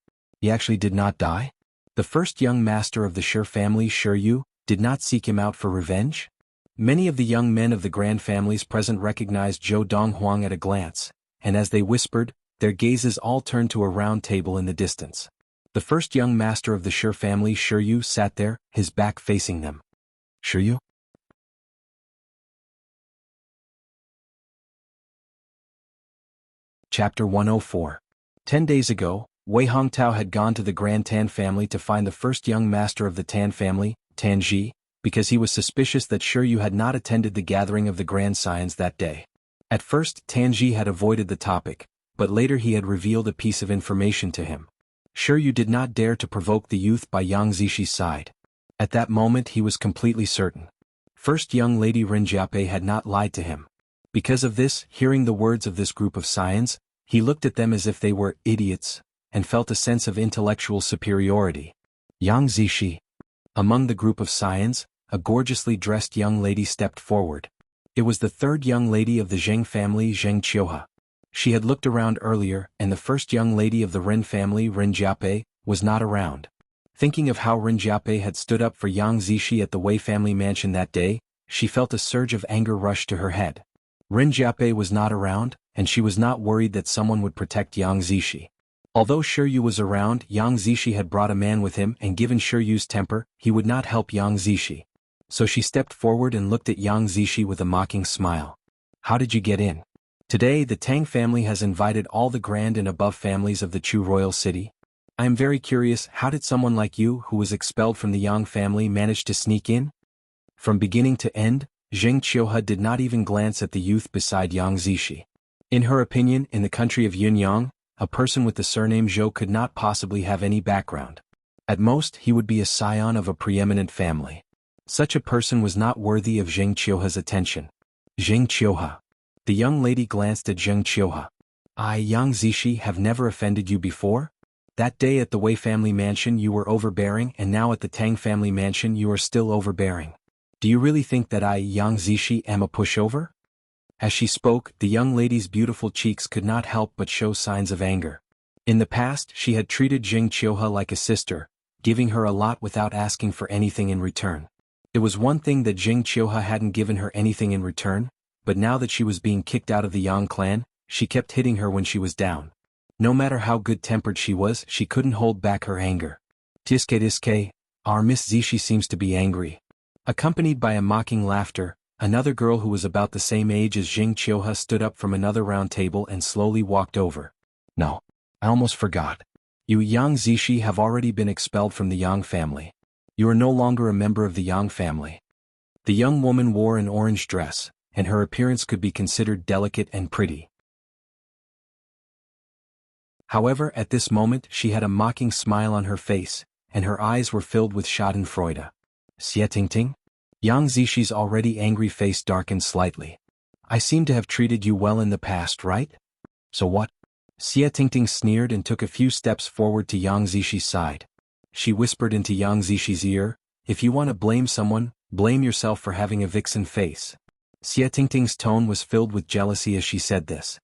He actually did not die? The first young master of the Shi family, Shi Yu, did not seek him out for revenge? Many of the young men of the grand families present recognized Zhou Donghuang at a glance, and as they whispered, their gazes all turned to a round table in the distance. The first young master of the Shi family, Shi Yu, sat there, his back facing them. Shi Yu? Chapter 104. 10 days ago, Wei Hongtao had gone to the Grand Tan family to find the first young master of the Tan family, Tan Ji, because he was suspicious that Shi Yu had not attended the gathering of the Grand Scions that day. At first, Tanji had avoided the topic, but later he had revealed a piece of information to him. Sure, you did not dare to provoke the youth by Yang Zishi's side. At that moment he was completely certain. First, young lady Rinjiape had not lied to him. Because of this, hearing the words of this group of scions, he looked at them as if they were idiots, and felt a sense of intellectual superiority. Yang Zishi. Among the group of scions, a gorgeously dressed young lady stepped forward. It was the third young lady of the Zheng family, Zheng Qiuha. She had looked around earlier, and the first young lady of the Ren family, Rinjiape, was not around. Thinking of how Rinjiape had stood up for Yang Zishi at the Wei family mansion that day, she felt a surge of anger rush to her head. Rinjiape was not around, and she was not worried that someone would protect Yang Zishi. Although Shiryu was around, Yang Zishi had brought a man with him, and given Shiryu's temper, he would not help Yang Zishi. So she stepped forward and looked at Yang Zishi with a mocking smile. How did you get in? Today the Tang family has invited all the grand and above families of the Chu royal city. I am very curious, how did someone like you, who was expelled from the Yang family, manage to sneak in? From beginning to end, Zheng Qiuha did not even glance at the youth beside Yang Zishi. In her opinion, in the country of Yunyang, a person with the surname Zhou could not possibly have any background. At most, he would be a scion of a preeminent family. Such a person was not worthy of Zheng Qiuha's attention. Zheng Qiuha. The young lady glanced at Zheng Qiuha. I, Yang Zishi, have never offended you before? That day at the Wei family mansion you were overbearing, and now at the Tang family mansion you are still overbearing. Do you really think that I, Yang Zishi, am a pushover? As she spoke, the young lady's beautiful cheeks could not help but show signs of anger. In the past, she had treated Zheng Qiuha like a sister, giving her a lot without asking for anything in return. It was one thing that Zheng Qiuha hadn't given her anything in return, but now that she was being kicked out of the Yang clan, she kept hitting her when she was down. No matter how good-tempered she was, she couldn't hold back her anger. Tiske, our Miss Zishi seems to be angry. Accompanied by a mocking laughter, another girl who was about the same age as Zheng Qiuha stood up from another round table and slowly walked over. No, I almost forgot. You Yang Zishi have already been expelled from the Yang family. You are no longer a member of the Yang family. The young woman wore an orange dress, and her appearance could be considered delicate and pretty. However, at this moment she had a mocking smile on her face, and her eyes were filled with schadenfreude. Xie Yang Zishi's already angry face darkened slightly. I seem to have treated you well in the past, right? So what? Xie sneered and took a few steps forward to Yang Zishi's side. She whispered into Yang Zishi's ear, if you want to blame someone, blame yourself for having a vixen face. Xie tone was filled with jealousy as she said this.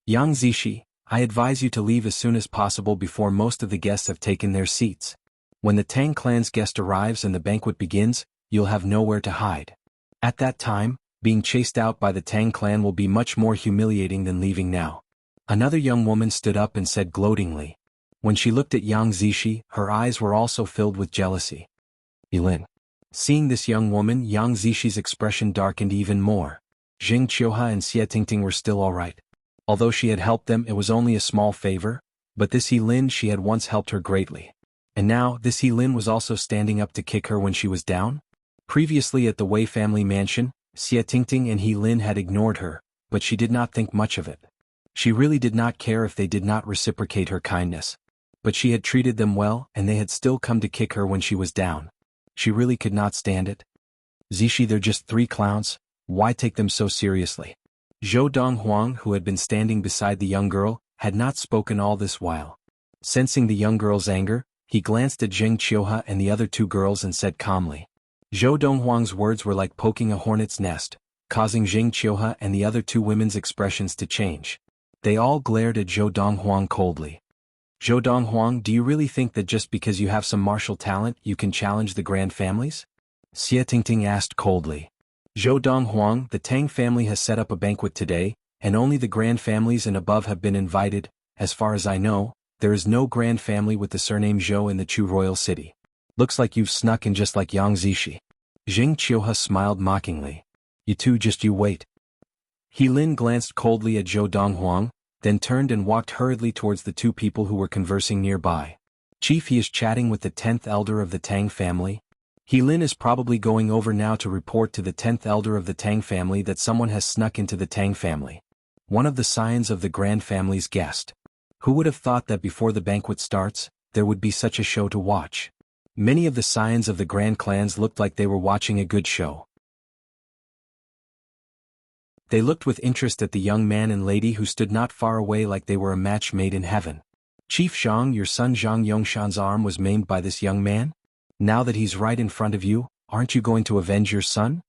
Yang Zishi, I advise you to leave as soon as possible before most of the guests have taken their seats. When the Tang clan's guest arrives and the banquet begins, you'll have nowhere to hide. At that time, being chased out by the Tang clan will be much more humiliating than leaving now. Another young woman stood up and said gloatingly. When she looked at Yang Zishi, her eyes were also filled with jealousy. Ilin. Seeing this young woman, Yang Zishi's expression darkened even more. Zheng Qiuha and Xie were still alright. Although she had helped them, it was only a small favor, but this Ilin she had once helped her greatly. And now, this Ilin was also standing up to kick her when she was down? Previously at the Wei family mansion, Xie and Ilin had ignored her, but she did not think much of it. She really did not care if they did not reciprocate her kindness. But she had treated them well, and they had still come to kick her when she was down. She really could not stand it. Zishi, they're just 3 clowns, why take them so seriously? Zhou Donghuang, who had been standing beside the young girl, had not spoken all this while. Sensing the young girl's anger, he glanced at Zheng Qiuha and the other 2 girls and said calmly. Zhou Donghuang's words were like poking a hornet's nest, causing Zheng Qiuha and the other 2 women's expressions to change. They all glared at Zhou Donghuang coldly. Zhou Donghuang, do you really think that just because you have some martial talent you can challenge the grand families? Xie asked coldly. Zhou Donghuang, the Tang family has set up a banquet today, and only the grand families and above have been invited. As far as I know, there is no grand family with the surname Zhou in the Chu royal city. Looks like you've snuck in just like Yang Zishi. Zheng Qiuha smiled mockingly. You two just you wait. Lin glanced coldly at Zhou Donghuang, then turned and walked hurriedly towards the 2 people who were conversing nearby. Chief, he is chatting with the 10th elder of the Tang family. He Lin is probably going over now to report to the 10th elder of the Tang family that someone has snuck into the Tang family. One of the scions of the Grand family's guest. Who would have thought that before the banquet starts, there would be such a show to watch? Many of the scions of the Grand clans looked like they were watching a good show. They looked with interest at the young man and lady who stood not far away like they were a match made in heaven. Chief Zhang, your son Zhang Yongshan's arm was maimed by this young man? Now that he's right in front of you, aren't you going to avenge your son?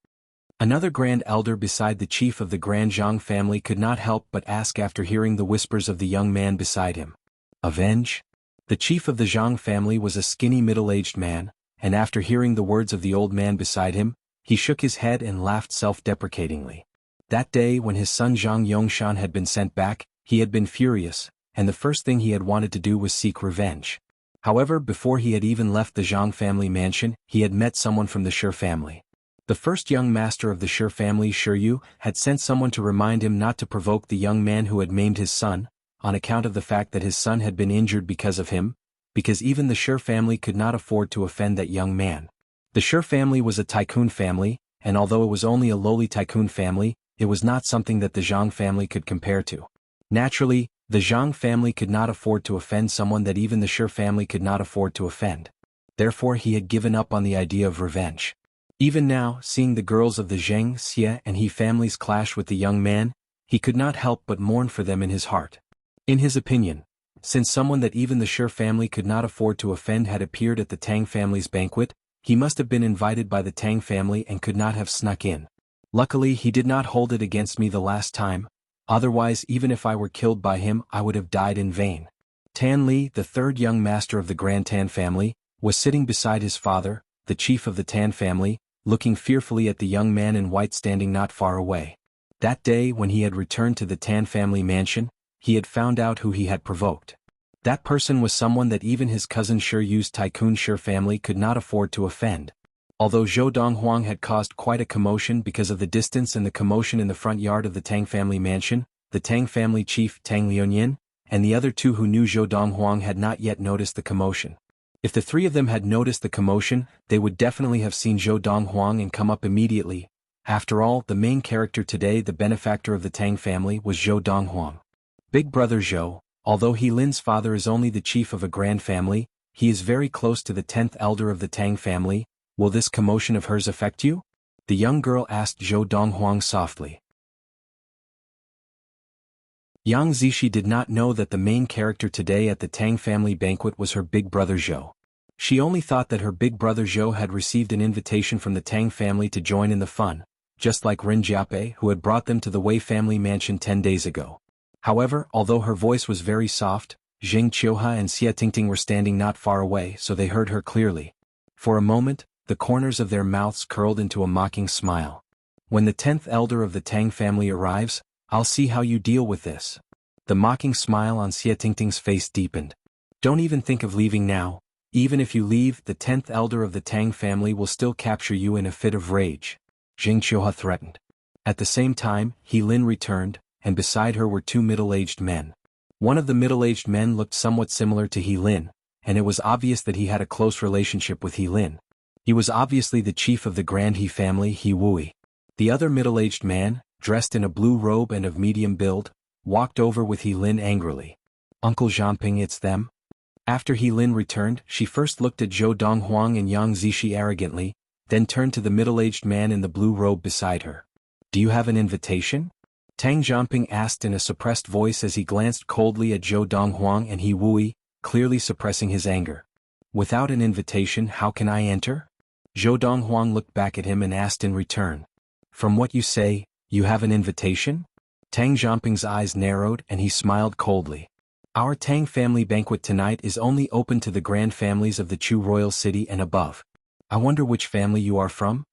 Another grand elder beside the chief of the Grand Zhang family could not help but ask after hearing the whispers of the young man beside him. Avenge? The chief of the Zhang family was a skinny middle-aged man, and after hearing the words of the old man beside him, he shook his head and laughed self-deprecatingly. That day when his son Zhang Yongshan had been sent back, he had been furious, and the first thing he had wanted to do was seek revenge. However, before he had even left the Zhang family mansion, he had met someone from the Shi family. The first young master of the Shi family, Shi Yu, had sent someone to remind him not to provoke the young man who had maimed his son, on account of the fact that his son had been injured because of him, because even the Shi family could not afford to offend that young man. The Shi family was a tycoon family, and although it was only a lowly tycoon family, it was not something that the Zhang family could compare to. Naturally, the Zhang family could not afford to offend someone that even the Shi family could not afford to offend. Therefore he had given up on the idea of revenge. Even now, seeing the girls of the Zheng, Xie and He families clash with the young man, he could not help but mourn for them in his heart. In his opinion, since someone that even the Shi family could not afford to offend had appeared at the Tang family's banquet, he must have been invited by the Tang family and could not have snuck in. Luckily he did not hold it against me the last time, otherwise even if I were killed by him I would have died in vain. Tan Li, the third young master of the Grand Tan family, was sitting beside his father, the chief of the Tan family, looking fearfully at the young man in white standing not far away. That day when he had returned to the Tan family mansion, he had found out who he had provoked. That person was someone that even his cousin Shi Yu's tycoon Shi family could not afford to offend. Although Zhou Donghuang had caused quite a commotion because of the distance and the commotion in the front yard of the Tang family mansion, the Tang family chief Tang Liunin, and the other two who knew Zhou Donghuang had not yet noticed the commotion. If the three of them had noticed the commotion, they would definitely have seen Zhou Donghuang and come up immediately. After all, the main character today, the benefactor of the Tang family, was Zhou Donghuang. Big brother Zhou, although He Lin's father is only the chief of a grand family, he is very close to the 10th elder of the Tang family. Will this commotion of hers affect you? The young girl asked Zhou Donghuang softly. Yang Zishi did not know that the main character today at the Tang family banquet was her big brother Zhou. She only thought that her big brother Zhou had received an invitation from the Tang family to join in the fun, just like Ren Jiape who had brought them to the Wei family mansion 10 days ago. However, although her voice was very soft, Jing Qiuha and Xie Tingting were standing not far away so they heard her clearly. For a moment, the corners of their mouths curled into a mocking smile. When the 10th elder of the Tang family arrives, I'll see how you deal with this. The mocking smile on Xie Tingting's face deepened. Don't even think of leaving now. Even if you leave, the 10th elder of the Tang family will still capture you in a fit of rage. Jing Qiuha threatened. At the same time, He Lin returned, and beside her were two middle-aged men. One of the middle-aged men looked somewhat similar to He Lin, and it was obvious that he had a close relationship with He Lin. He was obviously the chief of the Grand He family, He Wui. The other middle-aged man, dressed in a blue robe and of medium build, walked over with He Lin angrily. Uncle Zhanping, it's them? After He Lin returned, she first looked at Zhou Donghuang and Yang Zishi arrogantly, then turned to the middle-aged man in the blue robe beside her. Do you have an invitation? Tang Zhanping asked in a suppressed voice as he glanced coldly at Zhou Donghuang and He Wui, clearly suppressing his anger. Without an invitation, how can I enter? Zhou Donghuang looked back at him and asked in return. From what you say, you have an invitation? Tang Zhanping's eyes narrowed and he smiled coldly. Our Tang family banquet tonight is only open to the grand families of the Chu royal city and above. I wonder which family you are from?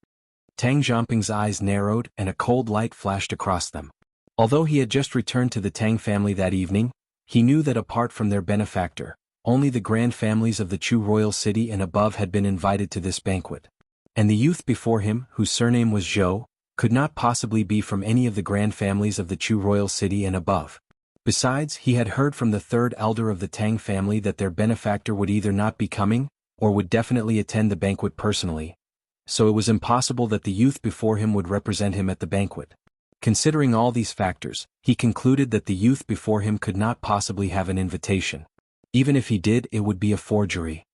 Tang Zhanping's eyes narrowed and a cold light flashed across them. Although he had just returned to the Tang family that evening, he knew that apart from their benefactor, only the grand families of the Chu royal city and above had been invited to this banquet. And the youth before him, whose surname was Zhou, could not possibly be from any of the grand families of the Chu royal city and above. Besides, he had heard from the third elder of the Tang family that their benefactor would either not be coming, or would definitely attend the banquet personally, so it was impossible that the youth before him would represent him at the banquet. Considering all these factors, he concluded that the youth before him could not possibly have an invitation. Even if he did, it would be a forgery.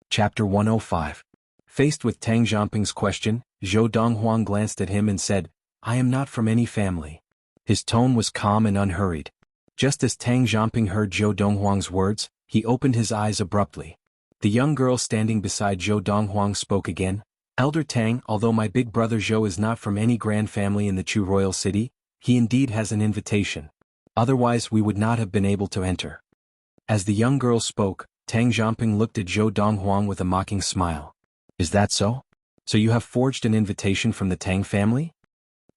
Chapter 105. Faced with Tang Xiangping's question, Zhou Donghuang glanced at him and said, "I am not from any family." His tone was calm and unhurried. Just as Tang Xiangping heard Zhou Donghuang's words, he opened his eyes abruptly. The young girl standing beside Zhou Donghuang spoke again. "Elder Tang, although my big brother Zhou is not from any grand family in the Chu royal city, he indeed has an invitation. Otherwise we would not have been able to enter." As the young girl spoke, Tang Xiangping looked at Zhou Donghuang with a mocking smile. "Is that so? So you have forged an invitation from the Tang family?"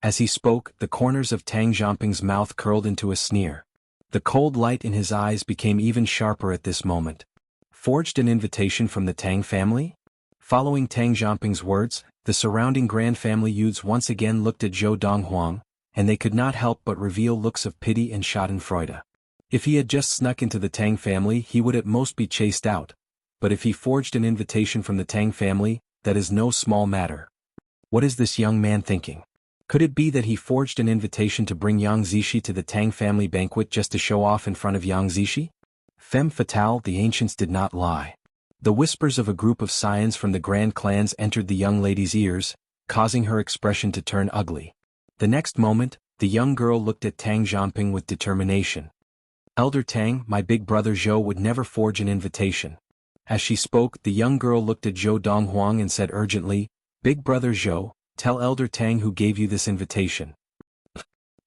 As he spoke, the corners of Tang Xiangping's mouth curled into a sneer. The cold light in his eyes became even sharper at this moment. Forged an invitation from the Tang family? Following Tang Xiangping's words, the surrounding grand family youths once again looked at Zhou Donghuang, and they could not help but reveal looks of pity and schadenfreude. If he had just snuck into the Tang family, he would at most be chased out. But if he forged an invitation from the Tang family, that is no small matter. What is this young man thinking? Could it be that he forged an invitation to bring Yang Zishi to the Tang family banquet just to show off in front of Yang Zishi? Femme fatale, the ancients did not lie. The whispers of a group of scions from the grand clans entered the young lady's ears, causing her expression to turn ugly. The next moment, the young girl looked at Tang Xiangping with determination. "Elder Tang, my big brother Zhou would never forge an invitation." As she spoke, the young girl looked at Zhou Donghuang and said urgently, "Big brother Zhou, tell Elder Tang who gave you this invitation."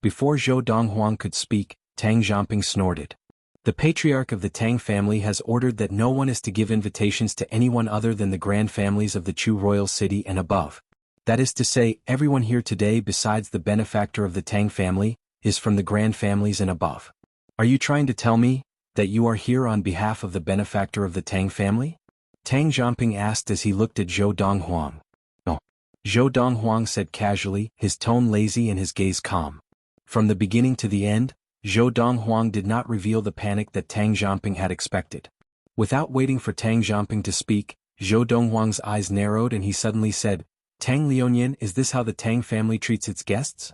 Before Zhou Donghuang could speak, Tang Xiangping snorted. "The patriarch of the Tang family has ordered that no one is to give invitations to anyone other than the grand families of the Chu royal city and above. That is to say, everyone here today besides the benefactor of the Tang family, is from the grand families and above. Are you trying to tell me that you are here on behalf of the benefactor of the Tang family?" Tang Xiangping asked as he looked at Zhou Donghuang. "No." Zhou Donghuang said casually, his tone lazy and his gaze calm. From the beginning to the end, Zhou Donghuang did not reveal the panic that Tang Xiangping had expected. Without waiting for Tang Xiangping to speak, Zhou Donghuang's eyes narrowed and he suddenly said, "Tang Liuyan, is this how the Tang family treats its guests?"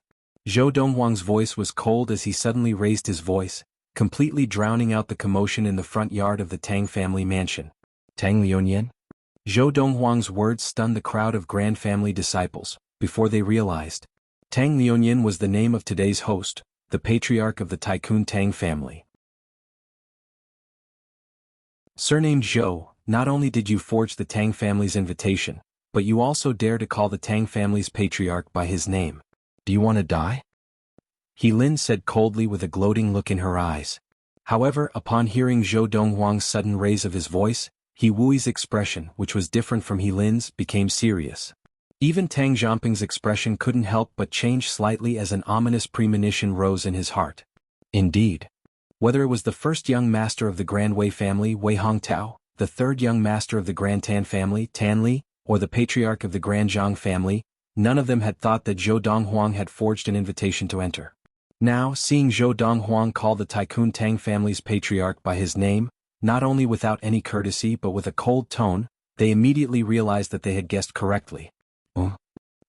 Zhou Donghuang's voice was cold as he suddenly raised his voice, completely drowning out the commotion in the front yard of the Tang family mansion. "Tang Liuyan?" Zhou Donghuang's words stunned the crowd of grand family disciples, before they realized. Tang Liuyan was the name of today's host, the patriarch of the Tycoon Tang family. Surnamed Zhou, not only did you forge the Tang family's invitation, but you also dare to call the Tang family's patriarch by his name. Do you want to die? He Lin said coldly with a gloating look in her eyes. However, upon hearing Zhou Donghuang's sudden raise of his voice, He Wui's expression, which was different from He Lin's, became serious. Even Tang Xiangping's expression couldn't help but change slightly as an ominous premonition rose in his heart. Indeed. Whether it was the first young master of the Grand Wei family, Wei Hongtao, the third young master of the Grand Tan family, Tan Li, or the patriarch of the Grand Zhang family, none of them had thought that Zhou Donghuang had forged an invitation to enter. Now, seeing Zhou Donghuang call the Tycoon Tang family's patriarch by his name, not only without any courtesy but with a cold tone, they immediately realized that they had guessed correctly.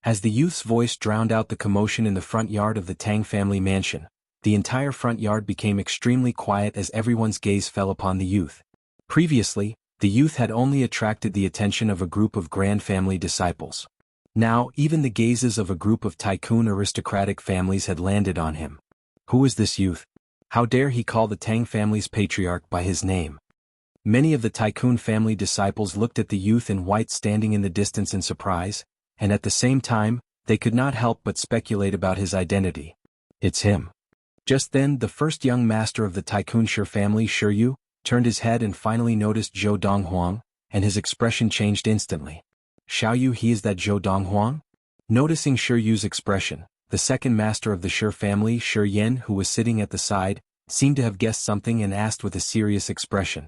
As the youth's voice drowned out the commotion in the front yard of the Tang family mansion, the entire front yard became extremely quiet as everyone's gaze fell upon the youth. Previously, the youth had only attracted the attention of a group of grand family disciples. Now, even the gazes of a group of tycoon aristocratic families had landed on him. Who is this youth? How dare he call the Tang family's patriarch by his name? Many of the tycoon family disciples looked at the youth in white standing in the distance in surprise, and at the same time, they could not help but speculate about his identity. It's him. Just then, the first young master of the Tycoon Shi family, Shi Yu, turned his head and finally noticed Zhou Donghuang, and his expression changed instantly. Xiao Yu, he is that Zhou Donghuang? Noticing Shi Yu's expression, the second master of the Shi family, Shi Yan, who was sitting at the side, seemed to have guessed something and asked with a serious expression.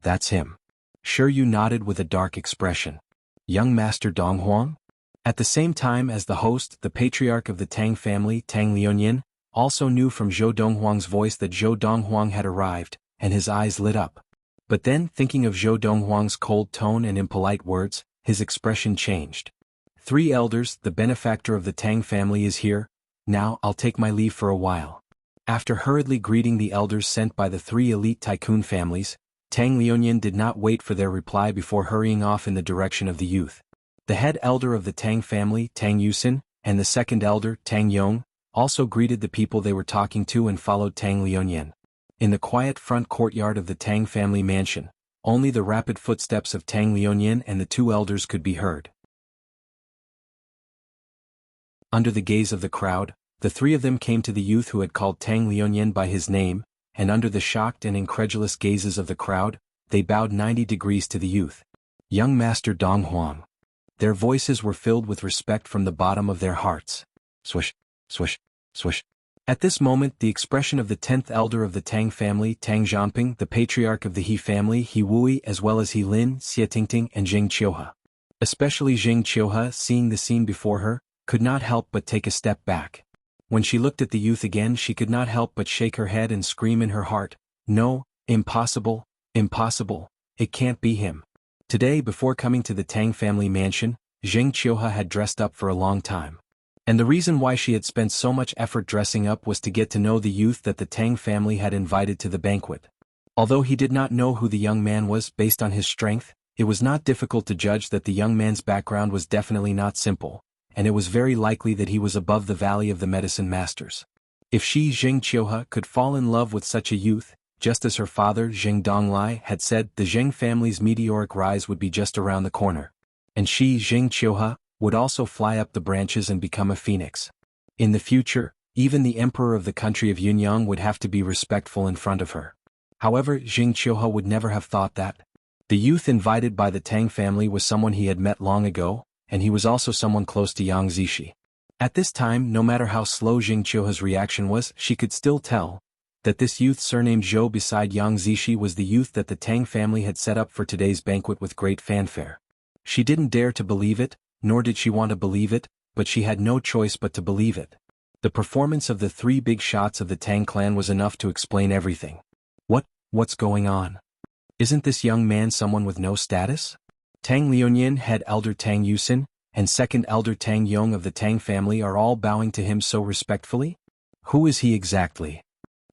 That's him. Shi Yu nodded with a dark expression. Young Master Donghuang? At the same time as the host, the patriarch of the Tang family, Tang Liuyan, also knew from Zhou Donghuang's voice that Zhou Donghuang had arrived, and his eyes lit up. But then, thinking of Zhou Donghuang's cold tone and impolite words, his expression changed. 3 elders, the benefactor of the Tang family is here. Now I'll take my leave for a while. After hurriedly greeting the elders sent by the 3 elite tycoon families, Tang Liunian did not wait for their reply before hurrying off in the direction of the youth. The head elder of the Tang family, Tang Yusin, and the second elder, Tang Yong, also greeted the people they were talking to and followed Tang Liunian. In the quiet front courtyard of the Tang family mansion, only the rapid footsteps of Tang Liunian and the 2 elders could be heard. Under the gaze of the crowd, the 3 of them came to the youth who had called Tang Liunian by his name, and under the shocked and incredulous gazes of the crowd, they bowed 90 degrees to the youth. Young Master Donghuang. Their voices were filled with respect from the bottom of their hearts. Swish, swish, swish. At this moment the expression of the 10th elder of the Tang family, Tang Zhangping, the patriarch of the He family, He Wui, as well as He Lin, Xie Tingting, and Jing Qiuhe. Especially Jing Qiuhe, seeing the scene before her, could not help but take a step back. When she looked at the youth again she could not help but shake her head and scream in her heart, "No, impossible, impossible, it can't be him." Today before coming to the Tang family mansion, Jing Qiuhe had dressed up for a long time. And the reason why she had spent so much effort dressing up was to get to know the youth that the Tang family had invited to the banquet. Although he did not know who the young man was based on his strength, it was not difficult to judge that the young man's background was definitely not simple, and it was very likely that he was above the Valley of the Medicine Masters. If she, Jing Qiuhe, could fall in love with such a youth, just as her father, Jing Donglai, had said, the Jing family's meteoric rise would be just around the corner. And she, Jing Qiuhe, would also fly up the branches and become a phoenix. In the future, even the emperor of the country of Yunyang would have to be respectful in front of her. However, Jing Qiuhe would never have thought that. The youth invited by the Tang family was someone he had met long ago, and he was also someone close to Yang Zishi. At this time, no matter how slow Jing Qiuhe's reaction was, she could still tell that this youth surnamed Zhou beside Yang Zishi was the youth that the Tang family had set up for today's banquet with great fanfare. She didn't dare to believe it, nor did she want to believe it, but she had no choice but to believe it. The performance of the 3 big shots of the Tang clan was enough to explain everything. What's going on? Isn't this young man someone with no status? Tang Liunian, head elder Tang Yusin, and second elder Tang Yong of the Tang family are all bowing to him so respectfully? Who is he exactly?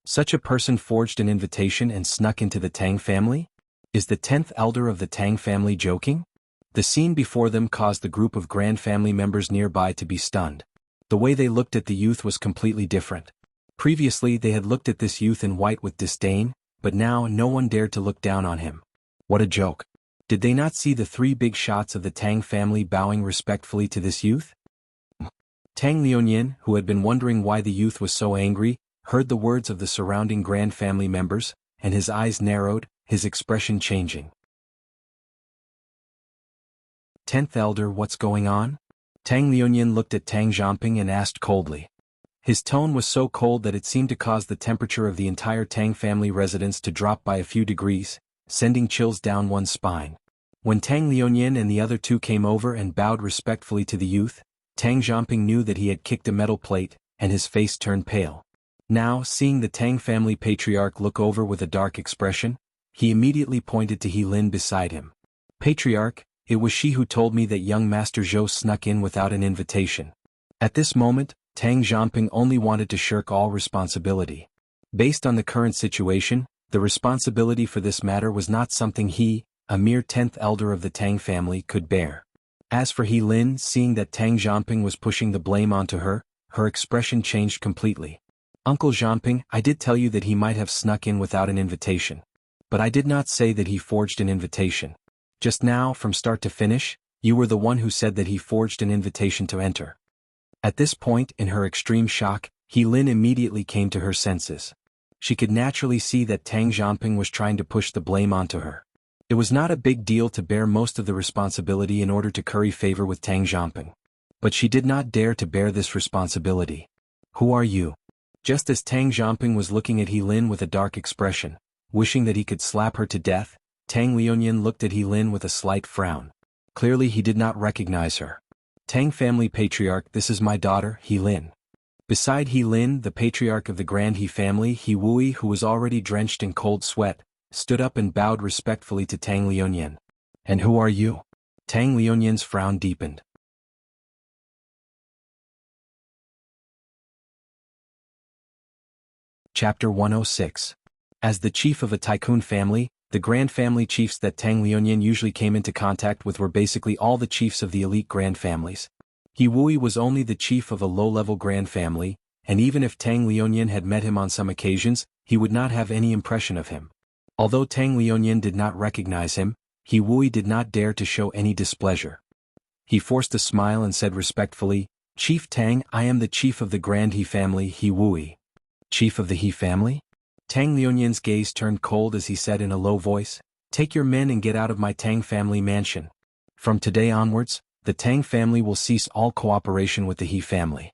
Such a person forged an invitation and snuck into the Tang family? Is the 10th elder of the Tang family joking? The scene before them caused the group of grand family members nearby to be stunned. The way they looked at the youth was completely different. Previously they had looked at this youth in white with disdain, but now no one dared to look down on him. What a joke. Did they not see the 3 big shots of the Tang family bowing respectfully to this youth? Tang Liunian, who had been wondering why the youth was so angry, heard the words of the surrounding grand family members, and his eyes narrowed, his expression changing. 10th elder, what's going on? Tang Liunian looked at Tang Zhangping and asked coldly. His tone was so cold that it seemed to cause the temperature of the entire Tang family residence to drop by a few degrees, sending chills down one's spine. When Tang Liunian and the other 2 came over and bowed respectfully to the youth, Tang Zhangping knew that he had kicked a metal plate, and his face turned pale. Now, seeing the Tang family patriarch look over with a dark expression, he immediately pointed to He Lin beside him. Patriarch, it was she who told me that young Master Zhou snuck in without an invitation. At this moment, Tang Zhangping only wanted to shirk all responsibility. Based on the current situation, the responsibility for this matter was not something he, a mere 10th elder of the Tang family, could bear. As for He Lin, seeing that Tang Zhangping was pushing the blame onto her, her expression changed completely. Uncle Zhangping, I did tell you that he might have snuck in without an invitation. But I did not say that he forged an invitation. Just now, from start to finish, you were the one who said that he forged an invitation to enter. At this point, in her extreme shock, He Lin immediately came to her senses. She could naturally see that Tang Zhangping was trying to push the blame onto her. It was not a big deal to bear most of the responsibility in order to curry favor with Tang Zhangping. But she did not dare to bear this responsibility. Who are you? Just as Tang Zhangping was looking at He Lin with a dark expression, wishing that he could slap her to death, Tang Liunian looked at He Lin with a slight frown. Clearly he did not recognize her. Tang family patriarch, this is my daughter, He Lin. Beside He Lin, the patriarch of the Grand He family, He Wui, who was already drenched in cold sweat, stood up and bowed respectfully to Tang Liuyan. "And who are you?" Tang Liuyan's frown deepened. Chapter 106. As the chief of a tycoon family, the grand family chiefs that Tang Liuyan usually came into contact with were basically all the chiefs of the elite grand families. He Wui was only the chief of a low-level grand family, and even if Tang Liuyan had met him on some occasions, he would not have any impression of him. Although Tang Liuyan did not recognize him, He Wui did not dare to show any displeasure. He forced a smile and said respectfully, "Chief Tang, I am the chief of the grand He family, He Wui." "Chief of the He family?" Tang Liuyan's gaze turned cold as he said in a low voice, "Take your men and get out of my Tang family mansion. From today onwards, the Tang family will cease all cooperation with the He family.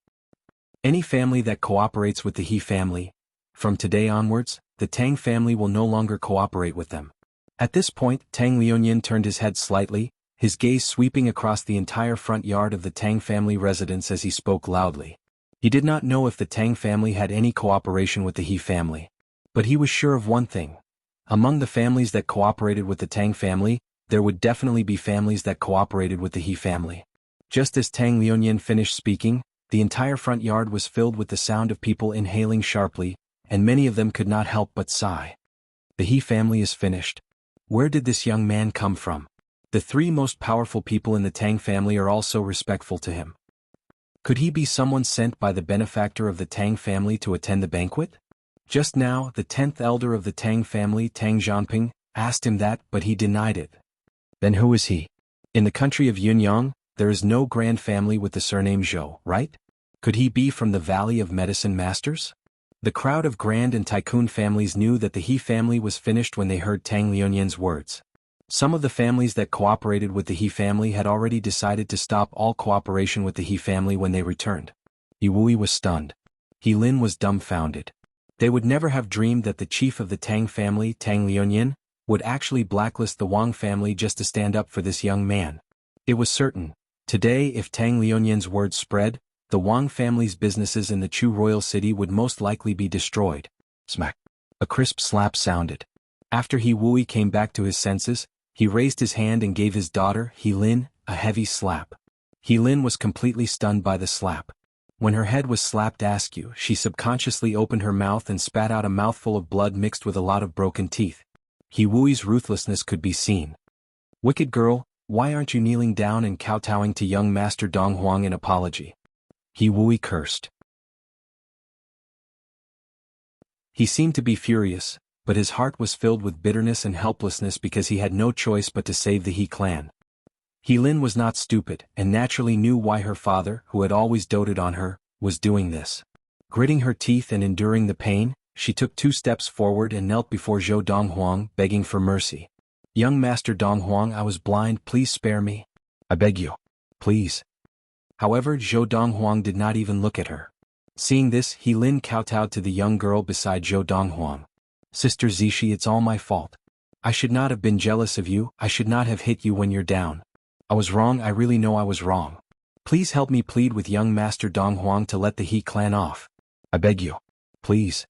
Any family that cooperates with the He family, from today onwards, the Tang family will no longer cooperate with them." At this point, Tang Liuyan turned his head slightly, his gaze sweeping across the entire front yard of the Tang family residence as he spoke loudly. He did not know if the Tang family had any cooperation with the He family. But he was sure of one thing. Among the families that cooperated with the Tang family, there would definitely be families that cooperated with the He family. Just as Tang Liuyan finished speaking, the entire front yard was filled with the sound of people inhaling sharply, and many of them could not help but sigh. The He family is finished. Where did this young man come from? The three most powerful people in the Tang family are also respectful to him. Could he be someone sent by the benefactor of the Tang family to attend the banquet? Just now, the 10th elder of the Tang family, Tang Zhanping, asked him that, but he denied it. Then who is he? In the country of Yunyang, there is no grand family with the surname Zhou, right? Could he be from the Valley of Medicine Masters? The crowd of grand and tycoon families knew that the He family was finished when they heard Tang Liuyan's words. Some of the families that cooperated with the He family had already decided to stop all cooperation with the He family when they returned. He Wui was stunned. He Lin was dumbfounded. They would never have dreamed that the chief of the Tang family, Tang Liuyan, would actually blacklist the Wang family just to stand up for this young man. It was certain. Today, if Tang Liuyan's words spread, the Wang family's businesses in the Chu royal city would most likely be destroyed. Smack. A crisp slap sounded. After He Wui came back to his senses, he raised his hand and gave his daughter, He Lin, a heavy slap. He Lin was completely stunned by the slap. When her head was slapped askew, she subconsciously opened her mouth and spat out a mouthful of blood mixed with a lot of broken teeth. He Wui's ruthlessness could be seen. "Wicked girl, why aren't you kneeling down and kowtowing to young Master Dong Huang in apology?" He Wui cursed. He seemed to be furious, but his heart was filled with bitterness and helplessness because he had no choice but to save the He clan. He Lin was not stupid and naturally knew why her father, who had always doted on her, was doing this. Gritting her teeth and enduring the pain, she took 2 steps forward and knelt before Zhou Donghuang, begging for mercy. "Young Master Donghuang, I was blind, please spare me. I beg you. Please." However, Zhou Donghuang did not even look at her. Seeing this, He Lin kowtowed to the young girl beside Zhou Donghuang. "Sister Zishi, it's all my fault. I should not have been jealous of you, I should not have hit you when you're down. I was wrong, I really know I was wrong. Please help me plead with young Master Donghuang to let the He clan off. I beg you. Please."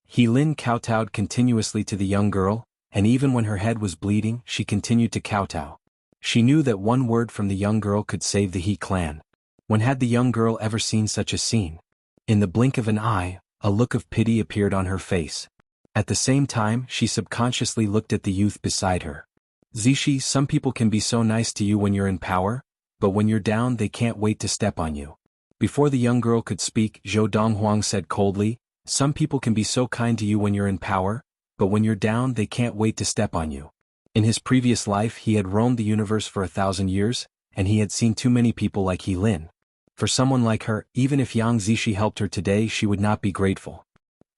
He Lin kowtowed continuously to the young girl, and even when her head was bleeding, she continued to kowtow. She knew that one word from the young girl could save the He clan. When had the young girl ever seen such a scene? In the blink of an eye, a look of pity appeared on her face. At the same time, she subconsciously looked at the youth beside her. "Zishi, some people can be so nice to you when you're in power, but when you're down they can't wait to step on you." Before the young girl could speak, Zhou Donghuang said coldly, "Some people can be so kind to you when you're in power, but when you're down they can't wait to step on you." In his previous life he had roamed the universe for 1,000 years, and he had seen too many people like He Lin. For someone like her, even if Yang Zishi helped her today, she would not be grateful.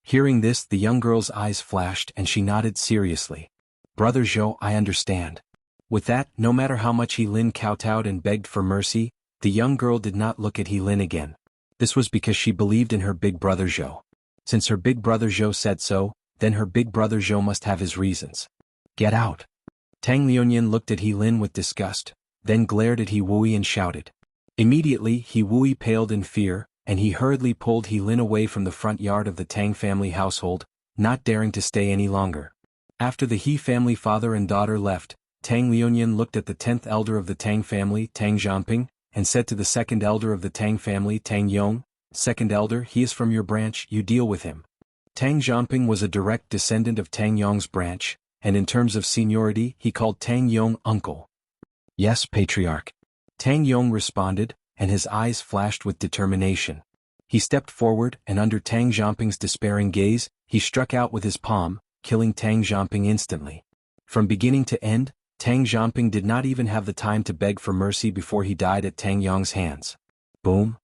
Hearing this, the young girl's eyes flashed and she nodded seriously. "Brother Zhou, I understand." With that, no matter how much He Lin kowtowed and begged for mercy, the young girl did not look at He Lin again. This was because she believed in her big brother Zhou. Since her big brother Zhou said so, then her big brother Zhou must have his reasons. "Get out." Tang Liuyan looked at He Lin with disgust, then glared at He Wui and shouted. Immediately, He Wui paled in fear, and he hurriedly pulled He Lin away from the front yard of the Tang family household, not daring to stay any longer. After the He family father and daughter left, Tang Liunian looked at the 10th elder of the Tang family, Tang Zhangping, and said to the 2nd elder of the Tang family, Tang Yong, "Second elder, he is from your branch, you deal with him." Tang Zhangping was a direct descendant of Tang Yong's branch, and in terms of seniority he called Tang Yong uncle. "Yes, Patriarch." Tang Yong responded, and his eyes flashed with determination. He stepped forward, and under Tang Zhangping's despairing gaze, he struck out with his palm, killing Tang Zhangping instantly. From beginning to end, Tang Zhangping did not even have the time to beg for mercy before he died at Tang Yong's hands. Boom!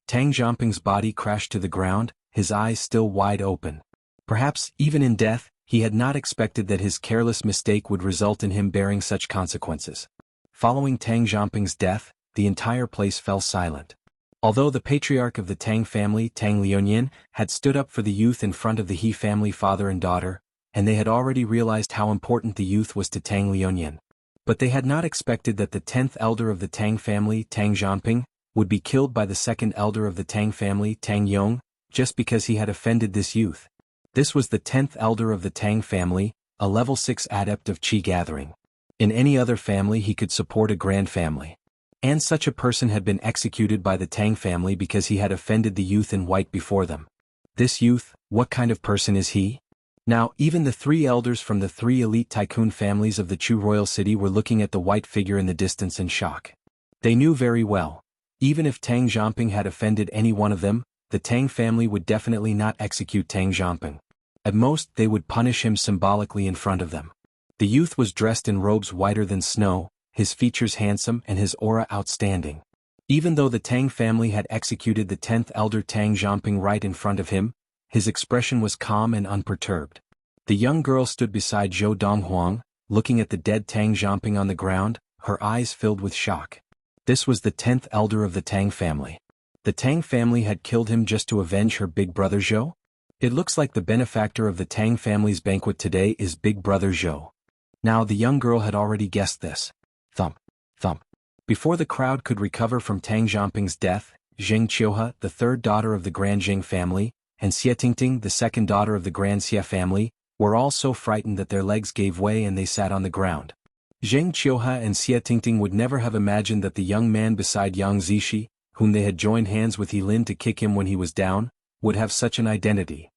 Tang Zhangping's body crashed to the ground, his eyes still wide open. Perhaps, even in death, he had not expected that his careless mistake would result in him bearing such consequences. Following Tang Zhangping's death, the entire place fell silent. Although the patriarch of the Tang family, Tang Liunian, had stood up for the youth in front of the He family father and daughter, and they had already realized how important the youth was to Tang Liunian. But they had not expected that the 10th elder of the Tang family, Tang Zhangping, would be killed by the 2nd elder of the Tang family, Tang Yong, just because he had offended this youth. This was the 10th elder of the Tang family, a level 6 adept of Qi gathering. In any other family he could support a grand family. And such a person had been executed by the Tang family because he had offended the youth in white before them. This youth, what kind of person is he? Now, even the 3 elders from the 3 elite tycoon families of the Chu royal city were looking at the white figure in the distance in shock. They knew very well. Even if Tang Zhangping had offended any one of them, the Tang family would definitely not execute Tang Zhangping. At most, they would punish him symbolically in front of them. The youth was dressed in robes whiter than snow, his features handsome and his aura outstanding. Even though the Tang family had executed the 10th elder Tang Zhangping right in front of him, his expression was calm and unperturbed. The young girl stood beside Zhou Donghuang, looking at the dead Tang Zhangping on the ground, her eyes filled with shock. This was the 10th elder of the Tang family. The Tang family had killed him just to avenge her big brother Zhou? It looks like the benefactor of the Tang family's banquet today is big brother Zhou. Now the young girl had already guessed this. Thump, thump. Before the crowd could recover from Tang Zhangping's death, Zheng Qiuhe, the 3rd daughter of the Grand Zheng family, and Xie Tingting, the 2nd daughter of the Grand Xie family, were all so frightened that their legs gave way and they sat on the ground. Zheng Qiuhe and Xie Tingting would never have imagined that the young man beside Yang Zishi, whom they had joined hands with Yilin to kick him when he was down, would have such an identity.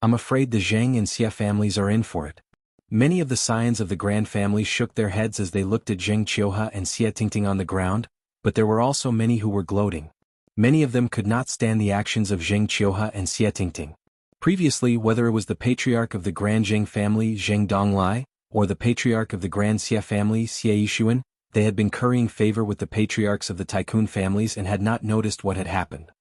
I'm afraid the Zheng and Xie families are in for it. Many of the scions of the Grand family shook their heads as they looked at Zheng Qiuhe and Xie Tingting on the ground, but there were also many who were gloating. Many of them could not stand the actions of Zheng Qiuhe and Xie Tingting. Previously, whether it was the patriarch of the Grand Zheng family, Zheng Donglai, or the patriarch of the Grand Xie family, Xie Yishuan, they had been currying favor with the patriarchs of the tycoon families and had not noticed what had happened.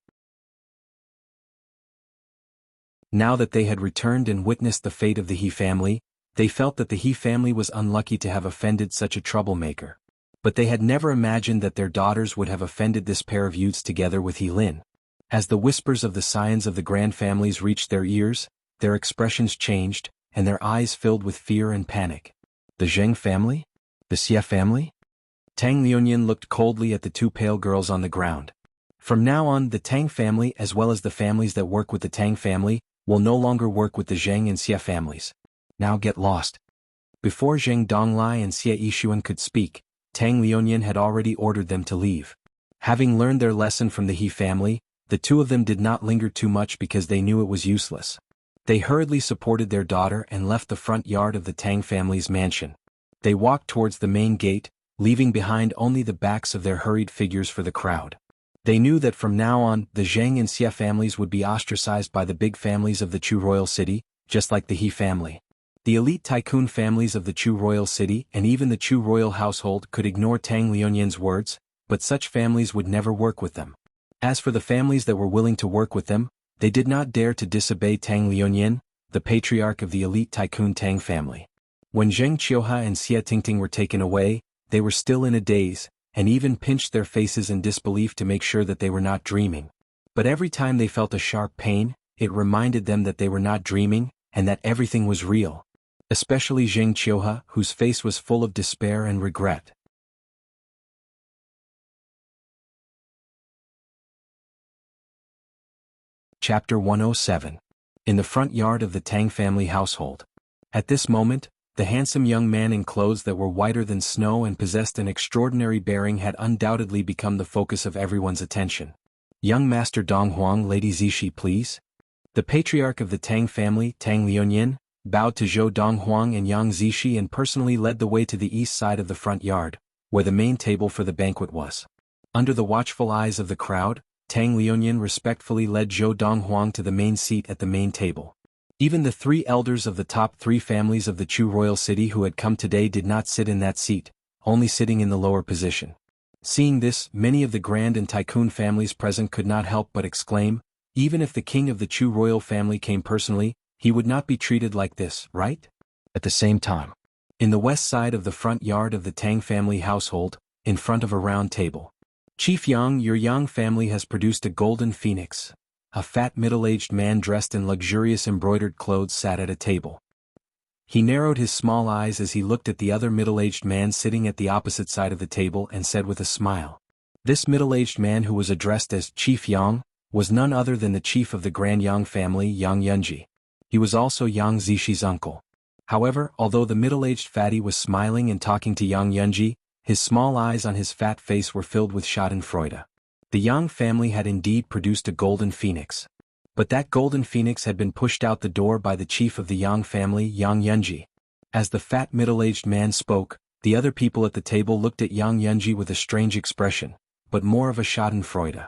Now that they had returned and witnessed the fate of the He family, they felt that the He family was unlucky to have offended such a troublemaker. But they had never imagined that their daughters would have offended this pair of youths together with Yilin. As the whispers of the scions of the grand families reached their ears, their expressions changed, and their eyes filled with fear and panic. The Zheng family? The Xie family? Tang Liunian looked coldly at the 2 pale girls on the ground. From now on, the Tang family, as well as the families that work with the Tang family, will no longer work with the Zheng and Xie families. Now get lost. Before Zheng Donglai and Xie Yishuan could speak, Tang Liunian had already ordered them to leave. Having learned their lesson from the He family, the 2 of them did not linger too much because they knew it was useless. They hurriedly supported their daughter and left the front yard of the Tang family's mansion. They walked towards the main gate, leaving behind only the backs of their hurried figures for the crowd. They knew that from now on, the Zheng and Xie families would be ostracized by the big families of the Chu royal city, just like the He family. The elite tycoon families of the Chu royal city and even the Chu royal household could ignore Tang Liunian's words, but such families would never work with them. As for the families that were willing to work with them, they did not dare to disobey Tang Liunian, the patriarch of the elite tycoon Tang family. When Zheng Qiuhe and Xie Tingting were taken away, they were still in a daze, and even pinched their faces in disbelief to make sure that they were not dreaming. But every time they felt a sharp pain, it reminded them that they were not dreaming, and that everything was real. Especially Zheng Qiuhe, whose face was full of despair and regret. Chapter 107. in the front yard of the Tang family household. At this moment, the handsome young man in clothes that were whiter than snow and possessed an extraordinary bearing had undoubtedly become the focus of everyone's attention. Young Master Dong Huang, Lady Zixi, please. The patriarch of the Tang family, Tang Liuanyin, bowed to Zhou Donghuang and Yang Zixi and personally led the way to the east side of the front yard, where the main table for the banquet was. Under the watchful eyes of the crowd, Tang Liuanyin respectfully led Zhou Donghuang to the main seat at the main table. Even the 3 elders of the top 3 families of the Chu royal city who had come today did not sit in that seat, only sitting in the lower position. Seeing this, many of the grand and tycoon families present could not help but exclaim, even if the king of the Chu royal family came personally, he would not be treated like this, right? At the same time, in the west side of the front yard of the Tang family household, in front of a round table, Chief Yang, your Yang family has produced a golden phoenix. A fat middle-aged man dressed in luxurious embroidered clothes sat at a table. He narrowed his small eyes as he looked at the other middle-aged man sitting at the opposite side of the table and said with a smile. This middle-aged man who was addressed as Chief Yang was none other than the chief of the Grand Yang family, Yang Yunji. He was also Yang Zixi uncle. However, although the middle-aged fatty was smiling and talking to Yang Yunji, his small eyes on his fat face were filled with schadenfreude. The Yang family had indeed produced a golden phoenix. But that golden phoenix had been pushed out the door by the chief of the Yang family, Yang Yunji. As the fat middle-aged man spoke, the other people at the table looked at Yang Yunji with a strange expression, but more of a schadenfreude.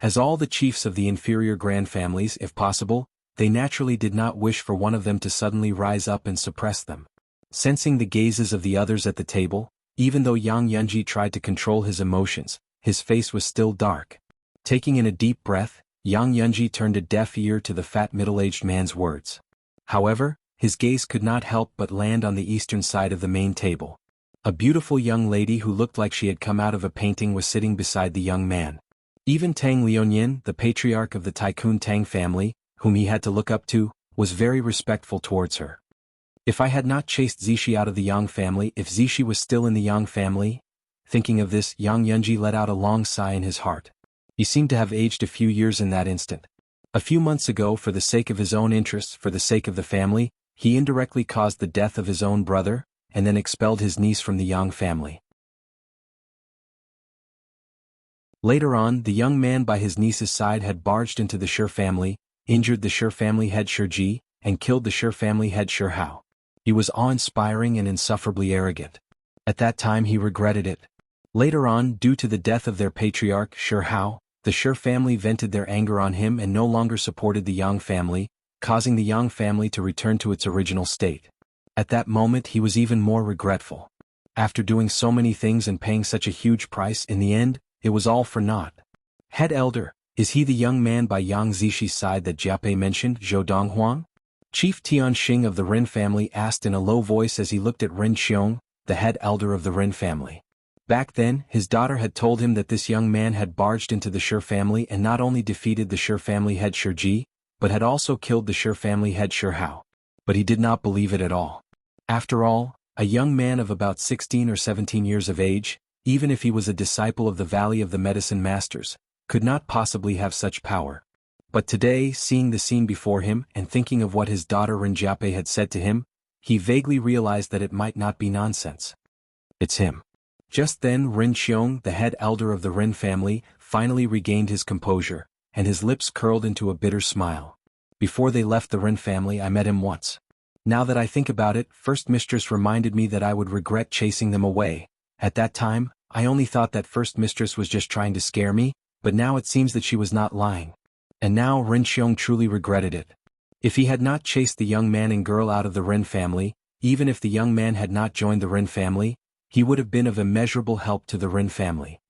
As all the chiefs of the inferior grand families, if possible, they naturally did not wish for one of them to suddenly rise up and suppress them. Sensing the gazes of the others at the table, even though Yang Yunji tried to control his emotions, his face was still dark. Taking in a deep breath, Yang Yunji turned a deaf ear to the fat middle-aged man's words. However, his gaze could not help but land on the eastern side of the main table. A beautiful young lady who looked like she had come out of a painting was sitting beside the young man. Even Tang Liuanyin, the patriarch of the tycoon Tang family, whom he had to look up to, was very respectful towards her. If I had not chased Zixi out of the Yang family, if Zixi was still in the Yang family? Thinking of this, Yang Yunji let out a long sigh in his heart. He seemed to have aged a few years in that instant. A few months ago, for the sake of his own interests, for the sake of the family, he indirectly caused the death of his own brother, and then expelled his niece from the Yang family. Later on, the young man by his niece's side had barged into the Shi family, injured the Shi family head Shi Ji, and killed the Shi family head Shi Hao. He was awe-inspiring and insufferably arrogant. At that time he regretted it. Later on, due to the death of their patriarch, Shi Hao, the Shi family vented their anger on him and no longer supported the Yang family, causing the Yang family to return to its original state. At that moment he was even more regretful. After doing so many things and paying such a huge price, in the end, it was all for naught. Head elder, is he the young man by Yang Zixi's side that Jiape mentioned, Zhou Donghuang? Chief Tianxing of the Ren family asked in a low voice as he looked at Ren Qiong, the head elder of the Ren family. Back then, his daughter had told him that this young man had barged into the Shi family and not only defeated the Shi family head Shi Ji, but had also killed the Shi family head Shi Hao. But he did not believe it at all. After all, a young man of about 16 or 17 years of age, even if he was a disciple of the Valley of the Medicine Masters, could not possibly have such power. But today, seeing the scene before him and thinking of what his daughter Rinjiape had said to him, he vaguely realized that it might not be nonsense. It's him. Just then Ren Qiong, the head elder of the Ren family, finally regained his composure, and his lips curled into a bitter smile. Before they left the Ren family I met him once. Now that I think about it, First Mistress reminded me that I would regret chasing them away. At that time, I only thought that First Mistress was just trying to scare me, but now it seems that she was not lying. And now Ren Qiong truly regretted it. If he had not chased the young man and girl out of the Ren family, even if the young man had not joined the Ren family, he would have been of immeasurable help to the Ren family.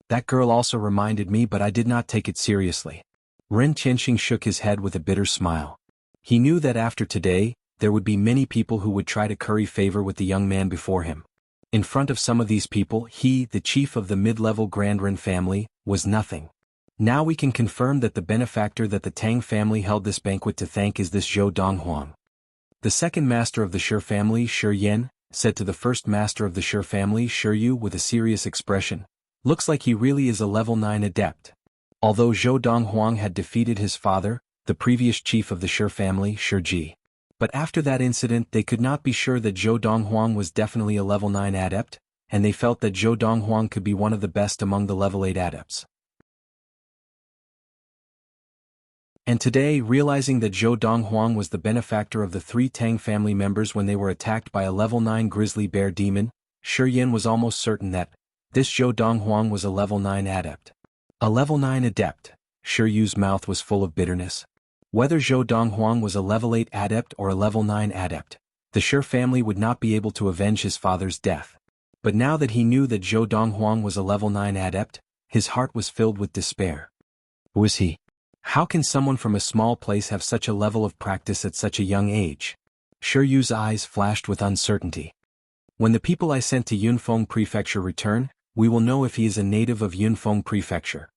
That girl also reminded me, but I did not take it seriously. Ren Qianxing shook his head with a bitter smile. He knew that after today, there would be many people who would try to curry favor with the young man before him. In front of some of these people, he, the chief of the mid-level Grand Ren family, was nothing. Now we can confirm that the benefactor that the Tang family held this banquet to thank is this Zhou Donghuang. The second master of the Shi family, Shi Yan, said to the first master of the Shi family, Shi Yu, with a serious expression, "Looks like he really is a level 9 adept." Although Zhou Donghuang had defeated his father, the previous chief of the Shi family, Shi Ji. But after that incident they could not be sure that Zhou Donghuang was definitely a level 9 adept, and they felt that Zhou Donghuang could be one of the best among the level 8 adepts. And today, realizing that Zhou Donghuang was the benefactor of the 3 Tang family members when they were attacked by a level 9 grizzly bear demon, Shi Yin was almost certain that this Zhou Donghuang was a level 9 adept. A level 9 adept. Shi Yu's mouth was full of bitterness. Whether Zhou Donghuang was a level 8 adept or a level 9 adept, the Shi family would not be able to avenge his father's death. But now that he knew that Zhou Donghuang was a level 9 adept, his heart was filled with despair. Who is he? How can someone from a small place have such a level of practice at such a young age? Shi Yu's eyes flashed with uncertainty. When the people I sent to Yunfeng Prefecture return, we will know if he is a native of Yunfeng Prefecture.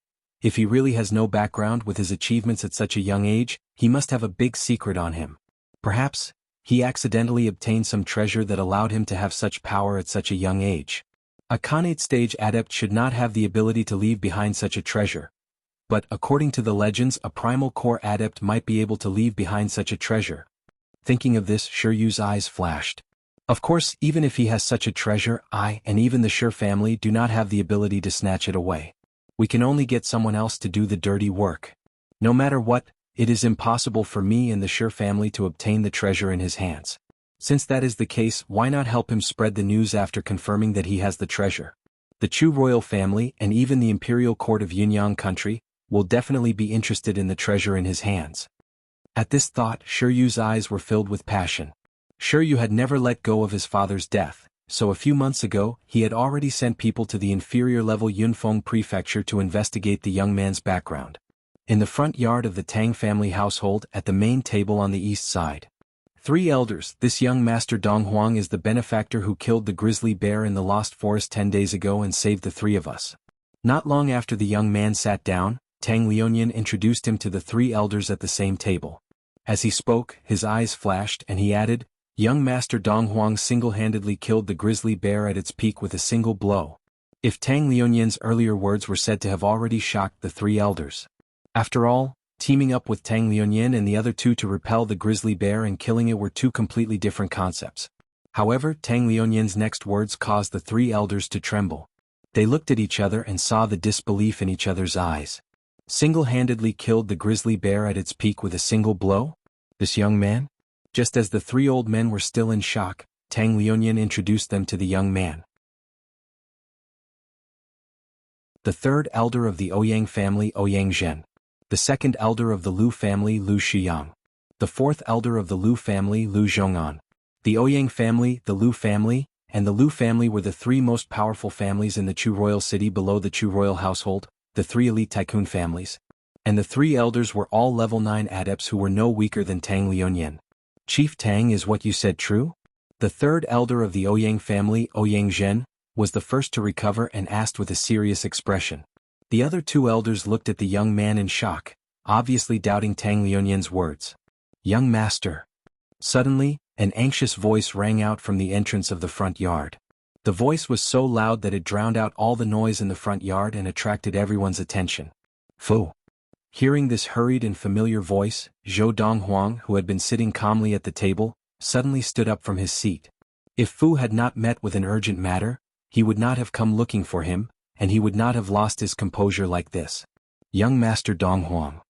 If he really has no background with his achievements at such a young age, he must have a big secret on him. Perhaps he accidentally obtained some treasure that allowed him to have such power at such a young age. A Khanate stage adept should not have the ability to leave behind such a treasure. But according to the legends, a primal core adept might be able to leave behind such a treasure. Thinking of this, Shi Yu's eyes flashed. Of course, even if he has such a treasure, I and even the Shi family do not have the ability to snatch it away. We can only get someone else to do the dirty work. No matter what, it is impossible for me and the Shi family to obtain the treasure in his hands. Since that is the case, why not help him spread the news after confirming that he has the treasure? The Chu royal family and even the imperial court of Yunyang country will definitely be interested in the treasure in his hands. At this thought, Shi Yu's eyes were filled with passion. Shi Yu had never let go of his father's death, so a few months ago, he had already sent people to the inferior level Yunfeng Prefecture to investigate the young man's background. In the front yard of the Tang family household, at the main table on the east side. 3 elders, this young Master Donghuang is the benefactor who killed the grizzly bear in the Lost Forest 10 days ago and saved the 3 of us. Not long after the young man sat down, Tang Liuyan introduced him to the 3 elders at the same table. As he spoke, his eyes flashed and he added, young Master Donghuang single-handedly killed the grizzly bear at its peak with a single blow. If Tang Liuyan's earlier words were said to have already shocked the 3 elders. After all, teaming up with Tang Liuyan and the other 2 to repel the grizzly bear and killing it were 2 completely different concepts. However, Tang Liuyan's next words caused the 3 elders to tremble. They looked at each other and saw the disbelief in each other's eyes. Single-handedly killed the grizzly bear at its peak with a single blow? This young man? Just as the 3 old men were still in shock, Tang Liuyan introduced them to the young man. The 3rd elder of the Ouyang family, Ouyang Zhen. The 2nd elder of the Lu family, Lu Shiyang. The 4th elder of the Lu family, Lu Zhong'an. The Ouyang family, the Lu family, and the Lu family were the 3 most powerful families in the Chu royal city below the Chu royal household, the 3 elite tycoon families. And the 3 elders were all level 9 adepts who were no weaker than Tang Liuyan. Chief Tang, is what you said true? The 3rd elder of the Ouyang family, Ouyang Zhen, was the first to recover and asked with a serious expression. The other 2 elders looked at the young man in shock, obviously doubting Tang Liuyan's words. Young master. Suddenly, an anxious voice rang out from the entrance of the front yard. The voice was so loud that it drowned out all the noise in the front yard and attracted everyone's attention. Fu. Hearing this hurried and familiar voice, Zhou Donghuang, who had been sitting calmly at the table, suddenly stood up from his seat. If Fu had not met with an urgent matter, he would not have come looking for him, and he would not have lost his composure like this. Young Master Donghuang.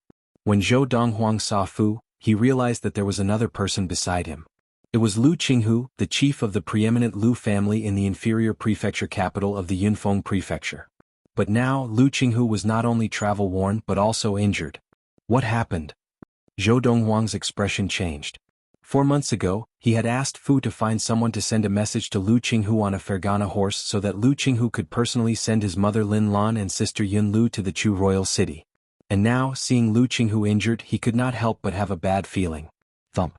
When Zhou Donghuang saw Fu, he realized that there was another person beside him. It was Lu Qinghu, the chief of the preeminent Lu family in the inferior prefecture capital of the Yunfeng Prefecture. But now, Lu Qinghu was not only travel-worn but also injured. What happened? Zhou Donghuang's expression changed. 4 months ago, he had asked Fu to find someone to send a message to Lu Qinghu on a Fergana horse so that Lu Qinghu could personally send his mother Lin Lan and sister Yun Lu to the Chu royal city. And now, seeing Lu Qinghu injured, he could not help but have a bad feeling. Thump.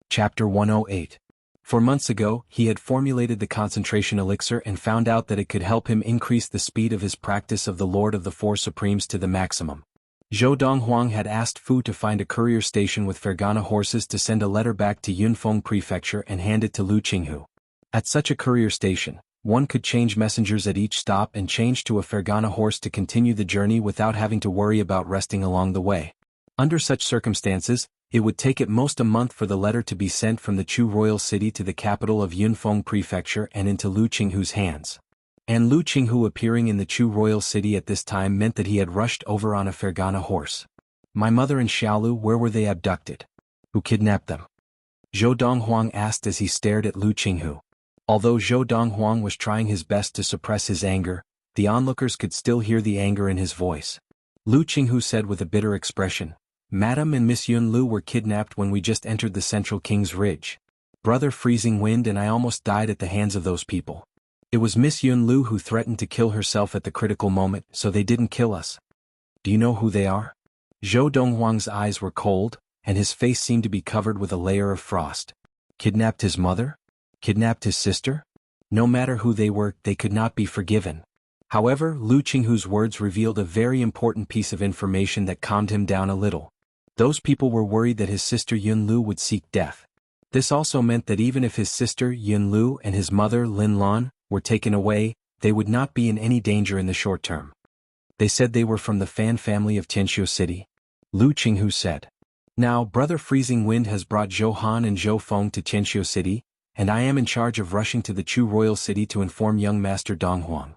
Chapter 108. 4 months ago, he had formulated the concentration elixir and found out that it could help him increase the speed of his practice of the Lord of the Four Supremes to the maximum. Zhou Donghuang had asked Fu to find a courier station with Fergana horses to send a letter back to Yunfeng Prefecture and hand it to Lu Qinghu. At such a courier station, One could change messengers at each stop and change to a Fergana horse to continue the journey without having to worry about resting along the way. Under such circumstances, it would take at most a month for the letter to be sent from the Chu royal city to the capital of Yunfeng prefecture and into Lu Qinghu's hands. And Lu Qinghu appearing in the Chu royal city at this time meant that he had rushed over on a Fergana horse. My mother and Xiaolu, where were they abducted? Who kidnapped them? Zhou Donghuang asked as he stared at Lu Qinghu. Although Zhou Donghuang was trying his best to suppress his anger, the onlookers could still hear the anger in his voice. Lu Qinghu said with a bitter expression, Madam and Miss Yun Lu were kidnapped when we just entered the Central King's Ridge. Brother Freezing Wind and I almost died at the hands of those people. It was Miss Yun Lu who threatened to kill herself at the critical moment, so they didn't kill us. Do you know who they are? Zhou Donghuang's eyes were cold, and his face seemed to be covered with a layer of frost. Kidnapped his mother? Kidnapped his sister? No matter who they were, they could not be forgiven. However, Lu Qinghu's words revealed a very important piece of information that calmed him down a little. Those people were worried that his sister Yun Lu would seek death. This also meant that even if his sister Yun Lu and his mother Lin Lan were taken away, they would not be in any danger in the short term. They said they were from the Fan family of Tianxiu City. Lu Qinghu said. Now, Brother Freezing Wind has brought Zhou Han and Zhou Feng to Tianxiu City, and I am in charge of rushing to the Chu royal city to inform young Master Donghuang.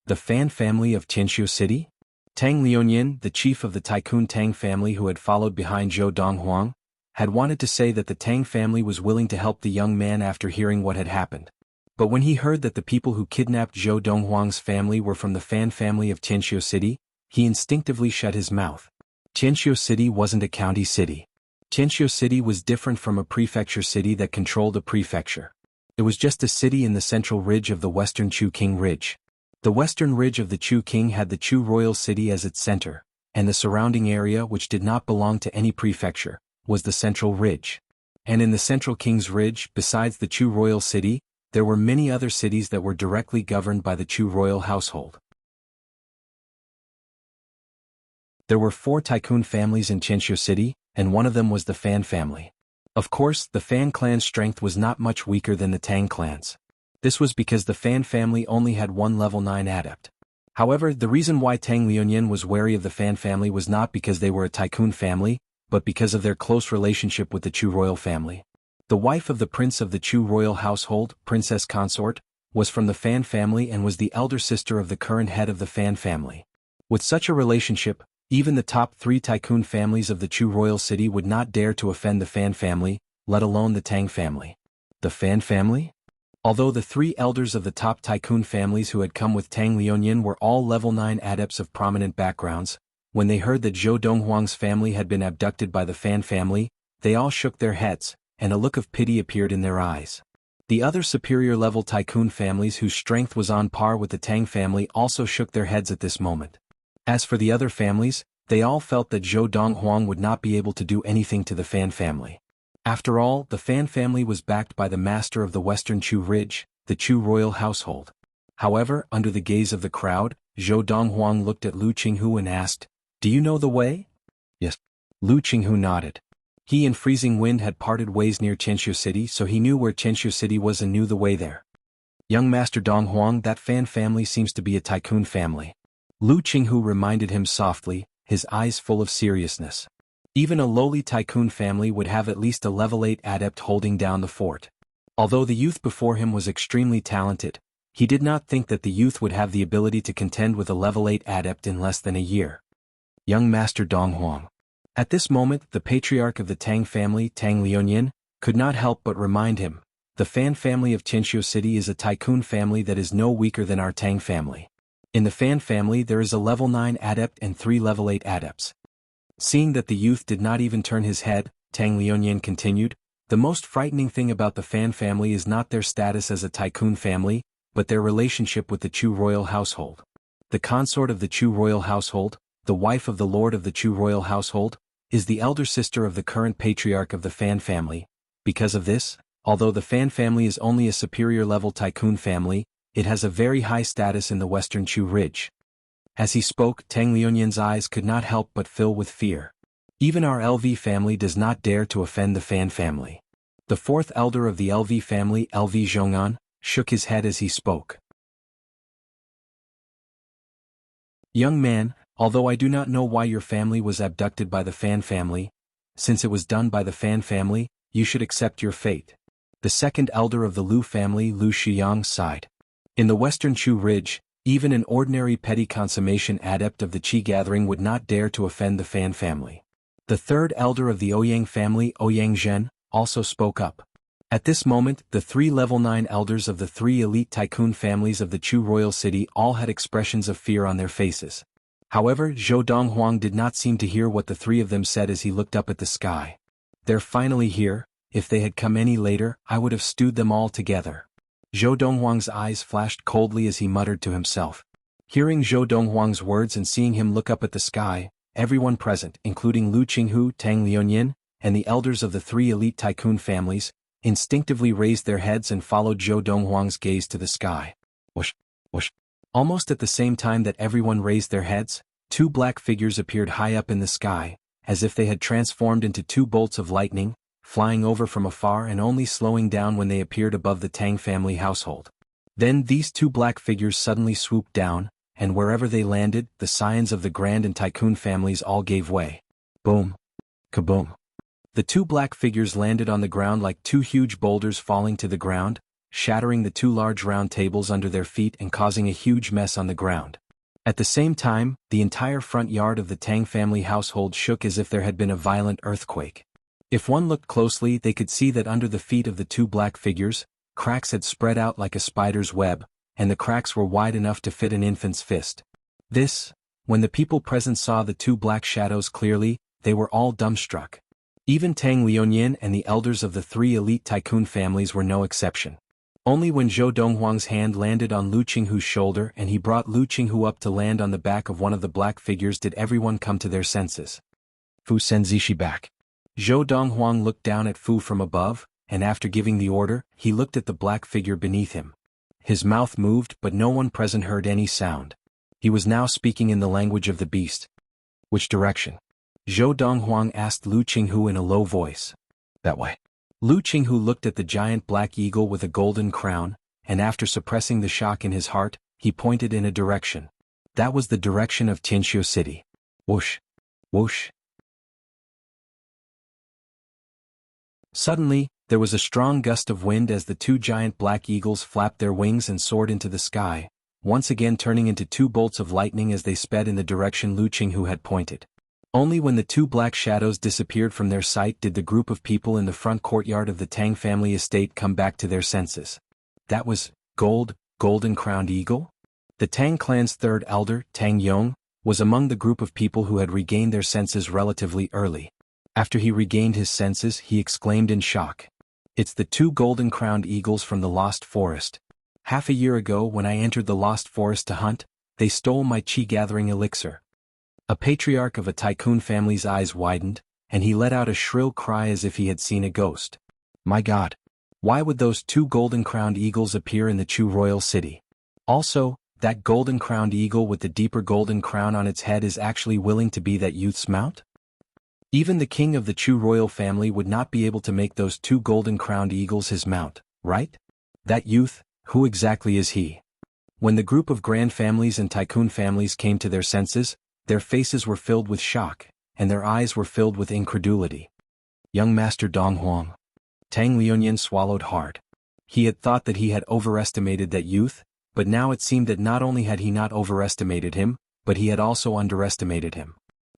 The Fan family of Tianxiu City? Tang Liuanyin, the chief of the Tycoon Tang family who had followed behind Zhou Donghuang, had wanted to say that the Tang family was willing to help the young man after hearing what had happened. But when he heard that the people who kidnapped Zhou Donghuang's family were from the Fan family of Tianxiu City, he instinctively shut his mouth. Tianxiu City wasn't a county city. Tianxiu City was different from a prefecture city that controlled a prefecture. It was just a city in the central ridge of the western Chu King Ridge. The western ridge of the Chu King had the Chu royal city as its center, and the surrounding area, which did not belong to any prefecture, was the central ridge. And in the central King's Ridge, besides the Chu royal city, there were many other cities that were directly governed by the Chu royal household. There were 4 tycoon families in Tianxiu City, and one of them was the Fan family. Of course, the Fan clan's strength was not much weaker than the Tang clan's. This was because the Fan family only had one level 9 adept. However, the reason why Tang Liuanyin was wary of the Fan family was not because they were a tycoon family, but because of their close relationship with the Chu royal family. The wife of the prince of the Chu royal household, Princess Consort, was from the Fan family and was the elder sister of the current head of the Fan family. With such a relationship, even the top 3 tycoon families of the Chu royal city would not dare to offend the Fan family, let alone the Tang family. The Fan family? Although the 3 elders of the top tycoon families who had come with Tang Liuanyin were all level 9 adepts of prominent backgrounds, when they heard that Zhou Donghuang's family had been abducted by the Fan family, they all shook their heads, and a look of pity appeared in their eyes. The other superior level tycoon families whose strength was on par with the Tang family also shook their heads at this moment. As for the other families, they all felt that Zhou Donghuang would not be able to do anything to the Fan family. After all, the Fan family was backed by the master of the Western Chu Ridge, the Chu royal household. However, under the gaze of the crowd, Zhou Donghuang looked at Lu Qinghu and asked, "Do you know the way?" "Yes." Lu Qinghu nodded. He and Freezing Wind had parted ways near Tianxiu City, so he knew where Tianxiu City was and knew the way there. "Young Master Donghuang, that Fan family seems to be a tycoon family." Lu Qinghu reminded him softly, his eyes full of seriousness. Even a lowly tycoon family would have at least a level 8 adept holding down the fort. Although the youth before him was extremely talented, he did not think that the youth would have the ability to contend with a level 8 adept in less than a year. Young Master Donghuang. At this moment, the patriarch of the Tang family, Tang Liuanyin, could not help but remind him, the Fan family of Tianxiu City is a tycoon family that is no weaker than our Tang family. In the Fan family there is a level 9 adept and 3 level 8 adepts. Seeing that the youth did not even turn his head, Tang Liuanyin continued, the most frightening thing about the Fan family is not their status as a tycoon family, but their relationship with the Chu royal household. The consort of the Chu royal household, the wife of the lord of the Chu royal household, is the elder sister of the current patriarch of the Fan family. Because of this, although the Fan family is only a superior level tycoon family, it has a very high status in the western Chu Ridge. As he spoke, Tang Liuanyin's eyes could not help but fill with fear. Even our LV family does not dare to offend the Fan family. The 4th elder of the LV family, LV Zhong'an, shook his head as he spoke. Young man, although I do not know why your family was abducted by the Fan family, since it was done by the Fan family, you should accept your fate. The second elder of the Lu family, Lu Shiyang, sighed. In the western Chu Ridge, even an ordinary petty consummation adept of the Qi gathering would not dare to offend the Fan family. The third elder of the Ouyang family, Ouyang Zhen, also spoke up. At this moment, the 3 level 9 elders of the 3 elite tycoon families of the Chu royal city all had expressions of fear on their faces. However, Zhou Donghuang did not seem to hear what the 3 of them said as he looked up at the sky. They're finally here. If they had come any later, I would have stewed them all together. Zhou Donghuang's eyes flashed coldly as he muttered to himself. Hearing Zhou Donghuang's words and seeing him look up at the sky, everyone present, including Lu Qinghu, Tang Liuanyin, and the elders of the 3 elite tycoon families, instinctively raised their heads and followed Zhou Donghuang's gaze to the sky. Whoosh, whoosh. Almost at the same time that everyone raised their heads, 2 black figures appeared high up in the sky, as if they had transformed into 2 bolts of lightning, flying over from afar and only slowing down when they appeared above the Tang family household. Then these 2 black figures suddenly swooped down, and wherever they landed, the scions of the Grand and Tycoon families all gave way. Boom. Kaboom. The 2 black figures landed on the ground like 2 huge boulders falling to the ground, shattering the 2 large round tables under their feet and causing a huge mess on the ground. At the same time, the entire front yard of the Tang family household shook as if there had been a violent earthquake. If one looked closely, they could see that under the feet of the 2 black figures, cracks had spread out like a spider's web, and the cracks were wide enough to fit an infant's fist. When the people present saw the 2 black shadows clearly, they were all dumbstruck. Even Tang Liuanyin and the elders of the 3 elite tycoon families were no exception. Only when Zhou Donghuang's hand landed on Lu Qinghu's shoulder and he brought Lu Qinghu up to land on the back of one of the black figures did everyone come to their senses. Fu Senzishi back. Zhou Donghuang looked down at Fu from above, and after giving the order, he looked at the black figure beneath him. His mouth moved but no one present heard any sound. He was now speaking in the language of the beast. Which direction? Zhou Donghuang asked Lu Qinghu in a low voice. That way. Lu Qinghu looked at the giant black eagle with a golden crown, and after suppressing the shock in his heart, he pointed in a direction. That was the direction of Tianxiu City. Whoosh. Whoosh. Suddenly, there was a strong gust of wind as the 2 giant black eagles flapped their wings and soared into the sky, once again turning into 2 bolts of lightning as they sped in the direction Lu Qinghu had pointed. Only when the 2 black shadows disappeared from their sight did the group of people in the front courtyard of the Tang family estate come back to their senses. That was golden-crowned eagle? The Tang clan's 3rd elder, Tang Yong, was among the group of people who had regained their senses relatively early. After he regained his senses, he exclaimed in shock. It's the 2 golden-crowned eagles from the Lost Forest. Half a year ago when I entered the Lost Forest to hunt, they stole my Qi-gathering elixir. A patriarch of a tycoon family's eyes widened, and he let out a shrill cry as if he had seen a ghost. My God! Why would those 2 golden-crowned eagles appear in the Chu royal city? Also, that golden-crowned eagle with the deeper golden crown on its head is actually willing to be that youth's mount? Even the king of the Chu royal family would not be able to make those 2 golden-crowned eagles his mount, right? That youth, who exactly is he? When the group of grand families and tycoon families came to their senses, their faces were filled with shock, and their eyes were filled with incredulity. Young Master Donghuang. Tang Liuanyin swallowed hard. He had thought that he had overestimated that youth, but now it seemed that not only had he not overestimated him, but he had also underestimated him.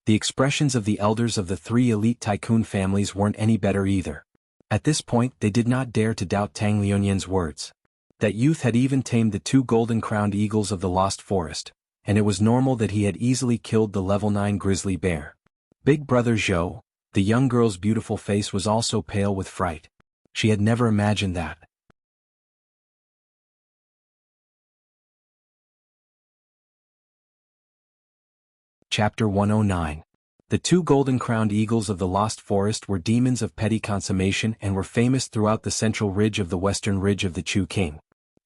The expressions of the elders of the 3 elite tycoon families weren't any better either. At this point they did not dare to doubt Tang Liuanyin's words. That youth had even tamed the 2 golden-crowned eagles of the Lost Forest, and it was normal that he had easily killed the level 9 grizzly bear. Big brother Zhou, the young girl's beautiful face was also pale with fright. She had never imagined that. Chapter 109. The 2 golden-crowned eagles of the Lost Forest were demons of petty consummation and were famous throughout the central ridge of the western ridge of the Chu King.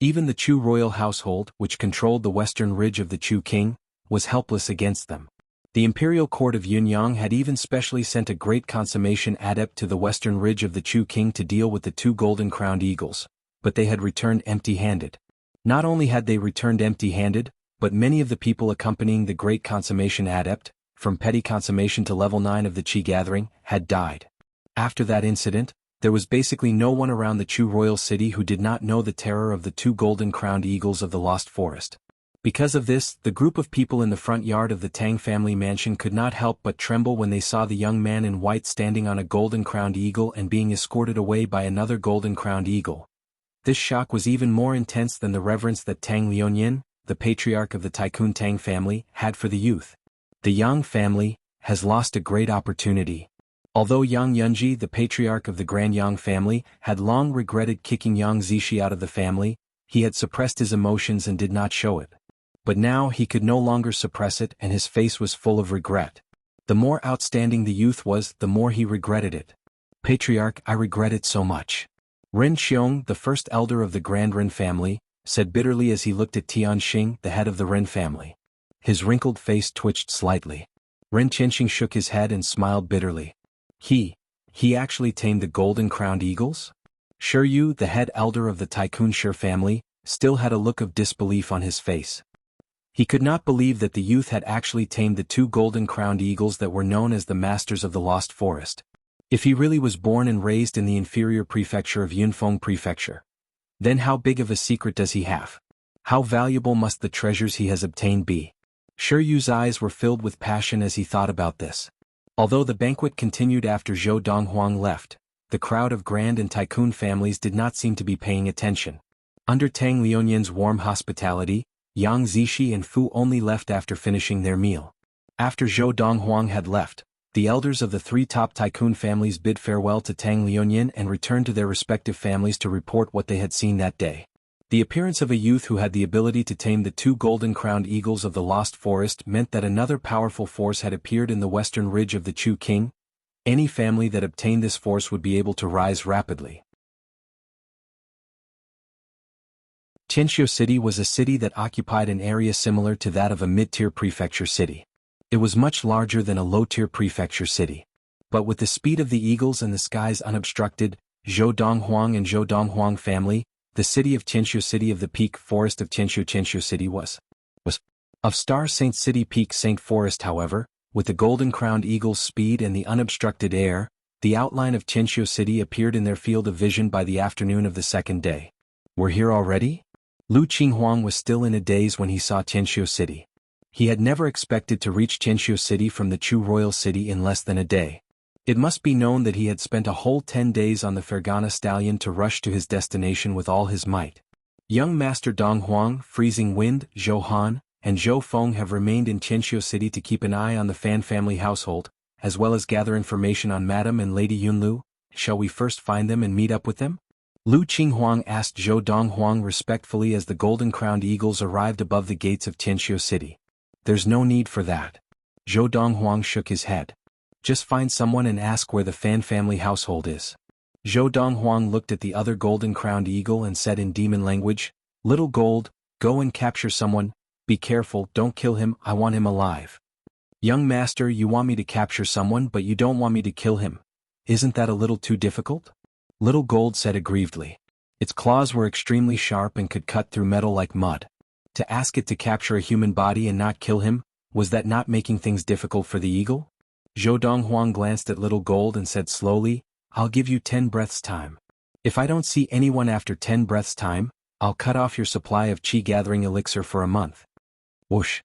Even the Chu royal household, which controlled the western ridge of the Chu King, was helpless against them. The imperial court of Yunyang had even specially sent a great consummation adept to the western ridge of the Chu King to deal with the 2 golden-crowned eagles, but they had returned empty-handed. Not only had they returned empty-handed, but many of the people accompanying the great consummation adept, from petty consummation to level 9 of the Qi gathering, had died. After that incident, there was basically no one around the Chu royal city who did not know the terror of the 2 golden-crowned eagles of the Lost Forest. Because of this, the group of people in the front yard of the Tang family mansion could not help but tremble when they saw the young man in white standing on a golden-crowned eagle and being escorted away by another golden-crowned eagle. This shock was even more intense than the reverence that Tang Liuanyin, the patriarch of the Tycoon Tang family, had for the youth. The Yang family has lost a great opportunity. Although Yang Yunji, the patriarch of the Grand Yang family, had long regretted kicking Yang Zishi out of the family, he had suppressed his emotions and did not show it. But now he could no longer suppress it, and his face was full of regret. The more outstanding the youth was, the more he regretted it. Patriarch, I regret it so much. Ren Xiong, the first elder of the Grand Ren family, said bitterly as he looked at Tian Xing, the head of the Ren family. His wrinkled face twitched slightly. Ren Qianxing shook his head and smiled bitterly. He actually tamed the golden-crowned eagles? Shi Yu, the head elder of the Tycoon Shi family, still had a look of disbelief on his face. He could not believe that the youth had actually tamed the 2 golden-crowned eagles that were known as the Masters of the Lost Forest. If he really was born and raised in the inferior prefecture of Yunfeng Prefecture, then how big of a secret does he have? How valuable must the treasures he has obtained be? Shi Yu's eyes were filled with passion as he thought about this. Although the banquet continued after Zhou Donghuang left, the crowd of Grand and Tycoon families did not seem to be paying attention. Under Tang Liuanyin's warm hospitality, Yang Zishi and Fu only left after finishing their meal. After Zhou Donghuang had left, the elders of the 3 top Tycoon families bid farewell to Tang Liuanyin and returned to their respective families to report what they had seen that day. The appearance of a youth who had the ability to tame the 2 golden-crowned eagles of the Lost Forest meant that another powerful force had appeared in the western ridge of the Chu King. Any family that obtained this force would be able to rise rapidly. Tianqiu City was a city that occupied an area similar to that of a mid-tier prefecture city. It was much larger than a low-tier prefecture city. But with the speed of the eagles and the skies unobstructed, Zhou Donghuang and Zhou Donghuang family, the city of Tianqiu City of the Peak Forest of Tianqiu City was of Star Saint City Peak Saint Forest. However, with the golden-crowned eagle's speed and the unobstructed air, the outline of Tianqiu City appeared in their field of vision by the afternoon of the second day. We're here already? Lu Qinghuang was still in a daze when he saw Tianqiu City. He had never expected to reach Tianqiu City from the Chu royal city in less than a day. It must be known that he had spent a whole 10 days on the Fergana stallion to rush to his destination with all his might. Young Master Donghuang, Freezing Wind, Zhou Han, and Zhou Feng have remained in Tianqiu City to keep an eye on the Fan family household, as well as gather information on Madame and Lady Yunlu. Shall we first find them and meet up with them? Lu Qinghuang asked Zhou Donghuang respectfully as the golden-crowned eagles arrived above the gates of Tianqiu City. There's no need for that. Zhou Donghuang shook his head. Just find someone and ask where the Fan family household is. Zhou Donghuang looked at the other golden-crowned eagle and said in demon language, Little Gold, go and capture someone. Be careful, don't kill him, I want him alive. Young master, you want me to capture someone but you don't want me to kill him. Isn't that a little too difficult? Little Gold said aggrievedly. Its claws were extremely sharp and could cut through metal like mud. To ask it to capture a human body and not kill him, was that not making things difficult for the eagle? Zhou Donghuang glanced at Little Gold and said slowly, I'll give you 10 breaths time. If I don't see anyone after 10 breaths time, I'll cut off your supply of Qi gathering elixir for a month. Whoosh.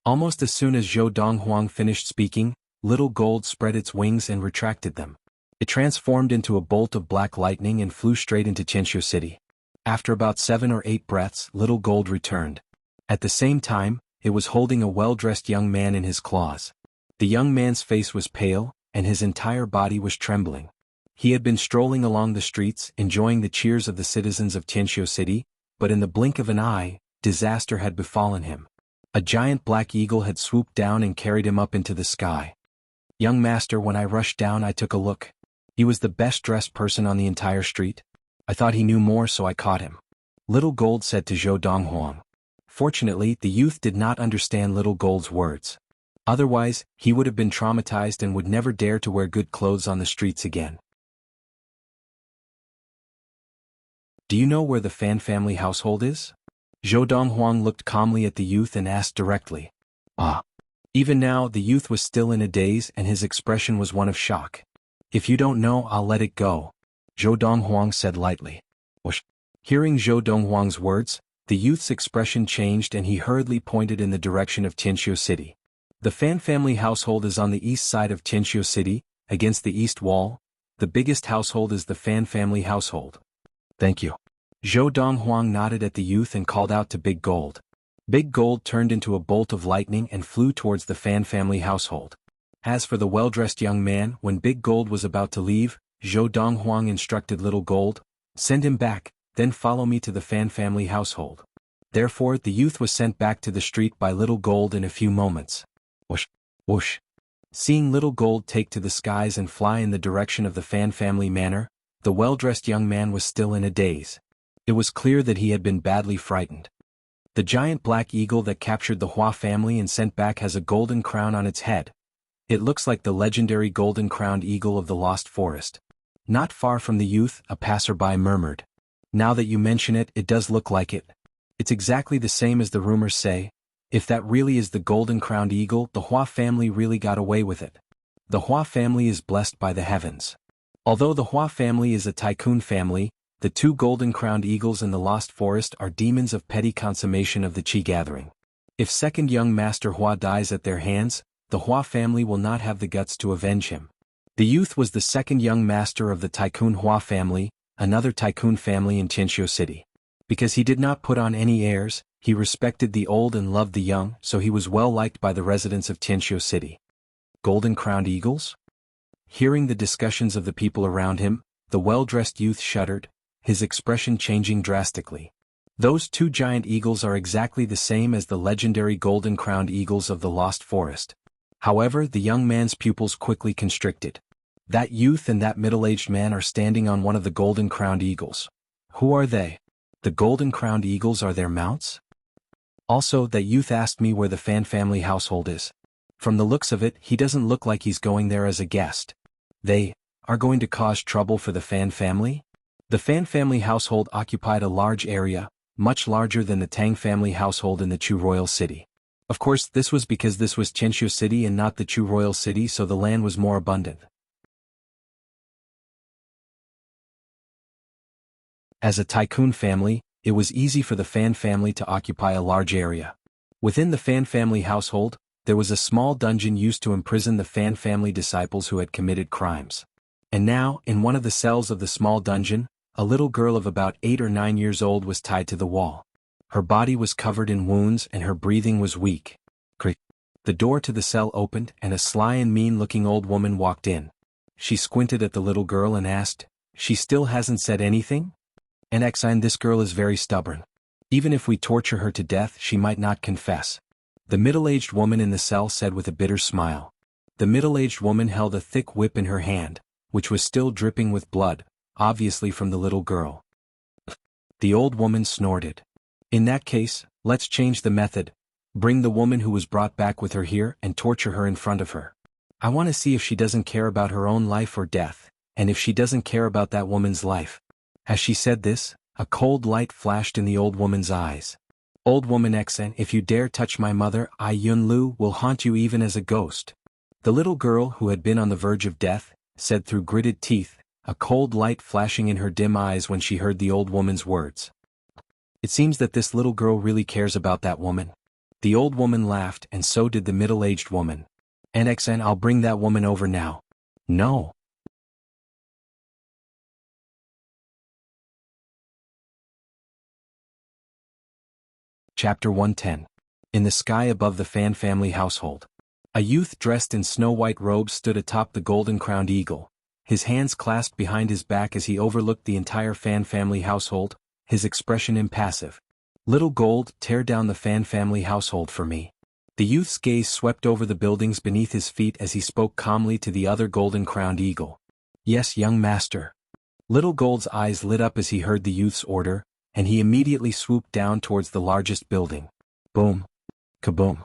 Almost as soon as Zhou Donghuang finished speaking, Little Gold spread its wings and retracted them. It transformed into a bolt of black lightning and flew straight into Tianqiu City. After about 7 or 8 breaths, Little Gold returned. At the same time, it was holding a well-dressed young man in his claws. The young man's face was pale, and his entire body was trembling. He had been strolling along the streets, enjoying the cheers of the citizens of Tianqiu City, but in the blink of an eye, disaster had befallen him. A giant black eagle had swooped down and carried him up into the sky. Young master, when I rushed down I took a look. He was the best-dressed person on the entire street. I thought he knew more, so I caught him. Little Gold said to Zhou Donghuang. Fortunately, the youth did not understand Little Gold's words. Otherwise, he would have been traumatized and would never dare to wear good clothes on the streets again. Do you know where the Fan family household is? Zhou Donghuang looked calmly at the youth and asked directly. Ah. Even now the youth was still in a daze and his expression was one of shock. If you don't know, I'll let it go, Zhou Donghuang said lightly. Whoosh. Hearing Zhou Donghuang's words, the youth's expression changed and he hurriedly pointed in the direction of Tianxiu City. The Fan family household is on the east side of Tianxiu City, against the east wall. The biggest household is the Fan family household. Thank you. Zhou Donghuang nodded at the youth and called out to Big Gold. Big Gold turned into a bolt of lightning and flew towards the Fan family household. As for the well-dressed young man, when Big Gold was about to leave, Zhou Donghuang instructed Little Gold, "Send him back, then follow me to the Fan family household." Therefore the youth was sent back to the street by Little Gold in a few moments. Whoosh, whoosh. Seeing Little Gold take to the skies and fly in the direction of the Fan family manor, the well-dressed young man was still in a daze. It was clear that he had been badly frightened. The giant black eagle that captured the Hua family and sent back has a golden crown on its head. It looks like the legendary golden-crowned eagle of the Lost Forest. Not far from the youth, a passerby murmured. Now that you mention it, it does look like it. It's exactly the same as the rumors say. If that really is the golden-crowned eagle, the Hua family really got away with it. The Hua family is blessed by the heavens. Although the Hua family is a tycoon family, the two golden-crowned eagles in the Lost Forest are demons of petty consummation of the Qi gathering. If second young Master Hua dies at their hands, the Hua family will not have the guts to avenge him. The youth was the second young master of the Tycoon Hua family, another tycoon family in Tianxiu City. Because he did not put on any airs, he respected the old and loved the young, so he was well liked by the residents of Tianxiu City. Golden-crowned eagles? Hearing the discussions of the people around him, the well-dressed youth shuddered, his expression changing drastically. Those two giant eagles are exactly the same as the legendary golden-crowned eagles of the Lost Forest. However, the young man's pupils quickly constricted. That youth and that middle-aged man are standing on one of the golden-crowned eagles. Who are they? The golden-crowned eagles are their mounts? Also, that youth asked me where the Fan family household is. From the looks of it, he doesn't look like he's going there as a guest. They are going to cause trouble for the Fan family? The Fan family household occupied a large area, much larger than the Tang family household in the Chu royal city. Of course, this was because this was Tianxiu City and not the Chu royal city, so the land was more abundant. As a tycoon family, it was easy for the Fan family to occupy a large area. Within the Fan family household, there was a small dungeon used to imprison the Fan family disciples who had committed crimes. And now, in one of the cells of the small dungeon, a little girl of about 8 or 9 years old was tied to the wall. Her body was covered in wounds and her breathing was weak. Creak. The door to the cell opened and a sly and mean-looking old woman walked in. She squinted at the little girl and asked, "She still hasn't said anything?" "And Exine, this girl is very stubborn. Even if we torture her to death, she might not confess," the middle-aged woman in the cell said with a bitter smile. The middle-aged woman held a thick whip in her hand, which was still dripping with blood, obviously from the little girl. The old woman snorted. "In that case, let's change the method. Bring the woman who was brought back with her here and torture her in front of her. I want to see if she doesn't care about her own life or death, and if she doesn't care about that woman's life." As she said this, a cold light flashed in the old woman's eyes. "Old woman Xen, if you dare touch my mother, I Yunlu will haunt you even as a ghost." The little girl, who had been on the verge of death, said through gritted teeth, a cold light flashing in her dim eyes when she heard the old woman's words. "It seems that this little girl really cares about that woman." The old woman laughed and so did the middle-aged woman. "And Xen, I'll bring that woman over now." "No." Chapter 110. In the sky above the Fan family household. A youth dressed in snow-white robes stood atop the golden-crowned eagle, his hands clasped behind his back as he overlooked the entire Fan family household, his expression impassive. "Little Gold, tear down the Fan family household for me." The youth's gaze swept over the buildings beneath his feet as he spoke calmly to the other golden-crowned eagle. "Yes, young master." Little Gold's eyes lit up as he heard the youth's order, and he immediately swooped down towards the largest building. Boom. Kaboom.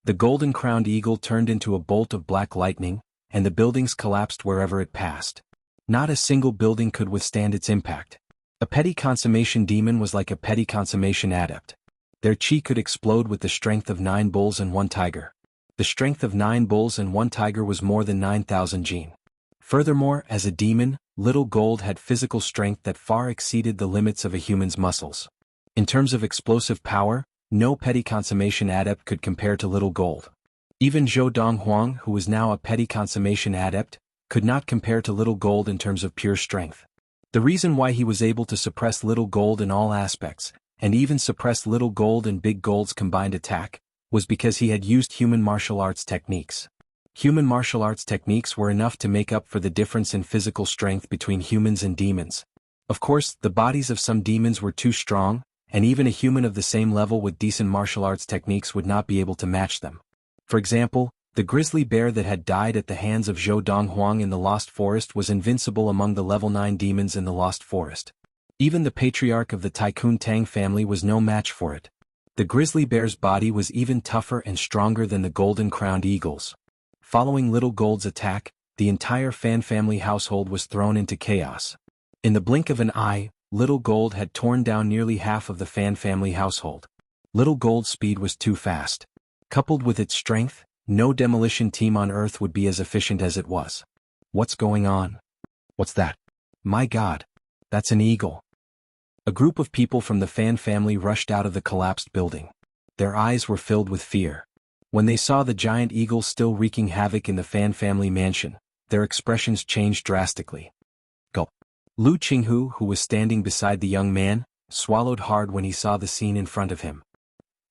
The golden-crowned eagle turned into a bolt of black lightning, and the buildings collapsed wherever it passed. Not a single building could withstand its impact. A petty consummation demon was like a petty consummation adept. Their chi could explode with the strength of 9 bulls and 1 tiger. The strength of 9 bulls and 1 tiger was more than 9,000 jin. Furthermore, as a demon, Little Gold had physical strength that far exceeded the limits of a human's muscles. In terms of explosive power, no petty consummation adept could compare to Little Gold. Even Zhou Donghuang, who was now a petty consummation adept, could not compare to Little Gold in terms of pure strength. The reason why he was able to suppress Little Gold in all aspects, and even suppress Little Gold and Big Gold's combined attack, was because he had used human martial arts techniques. Human martial arts techniques were enough to make up for the difference in physical strength between humans and demons. Of course, the bodies of some demons were too strong, and even a human of the same level with decent martial arts techniques would not be able to match them. For example, the grizzly bear that had died at the hands of Zhou Donghuang in the Lost Forest was invincible among the level 9 demons in the Lost Forest. Even the patriarch of the Tycoon Tang family was no match for it. The grizzly bear's body was even tougher and stronger than the golden-crowned eagle's. Following Little Gold's attack, the entire Fan family household was thrown into chaos. In the blink of an eye, Little Gold had torn down nearly half of the Fan family household. Little Gold's speed was too fast. Coupled with its strength, no demolition team on Earth would be as efficient as it was. What's going on? What's that? My God! That's an eagle. A group of people from the Fan family rushed out of the collapsed building. Their eyes were filled with fear. When they saw the giant eagle still wreaking havoc in the Fan family mansion, their expressions changed drastically. Gulp. Lu Qinghu, who was standing beside the young man, swallowed hard when he saw the scene in front of him.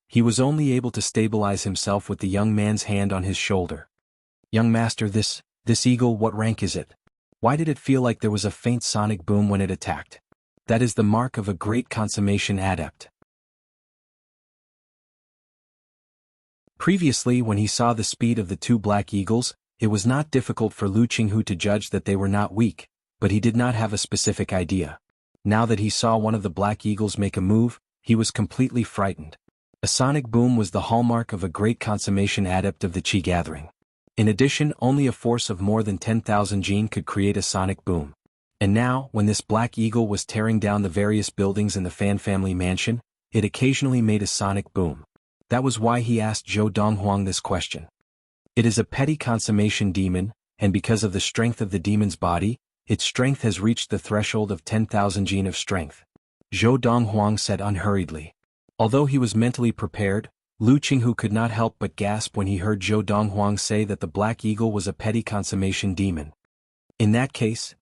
He was only able to stabilize himself with the young man's hand on his shoulder. Young master, this eagle, what rank is it? Why did it feel like there was a faint sonic boom when it attacked? That is the mark of a great consummation adept. Previously, when he saw the speed of the 2 black eagles, it was not difficult for Lu Qinghu to judge that they were not weak, but he did not have a specific idea. Now that he saw one of the black eagles make a move, he was completely frightened. A sonic boom was the hallmark of a great consummation adept of the Qi gathering. In addition, only a force of more than 10,000 jin could create a sonic boom. And now, when this black eagle was tearing down the various buildings in the Fan family mansion, it occasionally made a sonic boom. That was why he asked Zhou Donghuang this question. It is a petty consummation demon, and because of the strength of the demon's body, its strength has reached the threshold of 10,000 jin of strength. Zhou Donghuang said unhurriedly. Although he was mentally prepared, Lu Qinghu could not help but gasp when he heard Zhou Donghuang say that the Black Eagle was a petty consummation demon. In that case,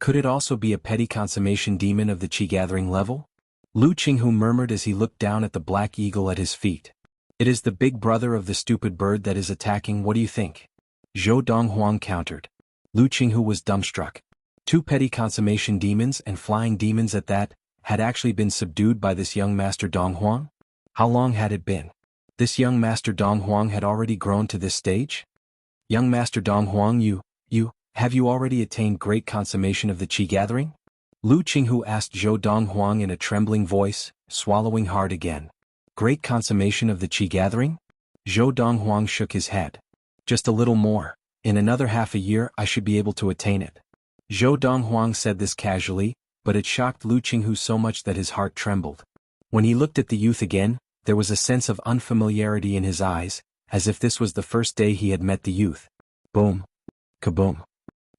could it also be a petty consummation demon of the Qi gathering level? Lu Qinghu murmured as he looked down at the Black Eagle at his feet. It is the big brother of the stupid bird that is attacking, what do you think? Zhou Donghuang countered. Lu Qinghu was dumbstruck. 2 petty consummation demons and flying demons at that, had actually been subdued by this young Master Donghuang? How long had it been? This young Master Donghuang had already grown to this stage? Young Master Donghuang, have you already attained great consummation of the Qi gathering? Lu Qinghu asked Zhou Donghuang in a trembling voice, swallowing hard again. Great consummation of the Qi gathering? Zhou Donghuang shook his head. Just a little more. In another half a year I should be able to attain it. Zhou Donghuang said this casually, but it shocked Lu Qinghu so much that his heart trembled. When he looked at the youth again, there was a sense of unfamiliarity in his eyes, as if this was the first day he had met the youth. Boom. Kaboom.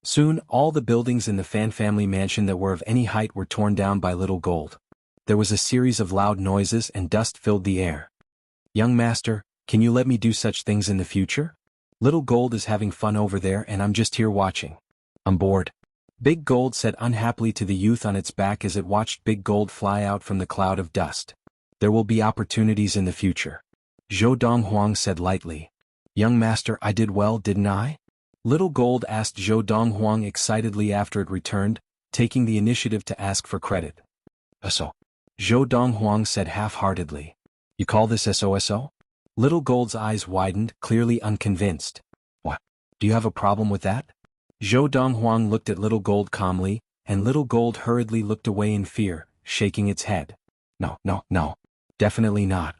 Soon, all the buildings in the Fan family mansion that were of any height were torn down by Little Gold. There was a series of loud noises and dust filled the air. Young master, can you let me do such things in the future? Little Gold is having fun over there and I'm just here watching. I'm bored. Big Gold said unhappily to the youth on its back as it watched Big Gold fly out from the cloud of dust. There will be opportunities in the future. Zhou Donghuang said lightly. Young master, I did well, didn't I? Little Gold asked Zhou Donghuang excitedly after it returned, taking the initiative to ask for credit. So. Zhou Donghuang said half-heartedly. You call this SOSO? Little Gold's eyes widened, clearly unconvinced. What? Do you have a problem with that? Zhou Donghuang looked at Little Gold calmly, and Little Gold hurriedly looked away in fear, shaking its head. No. Definitely not.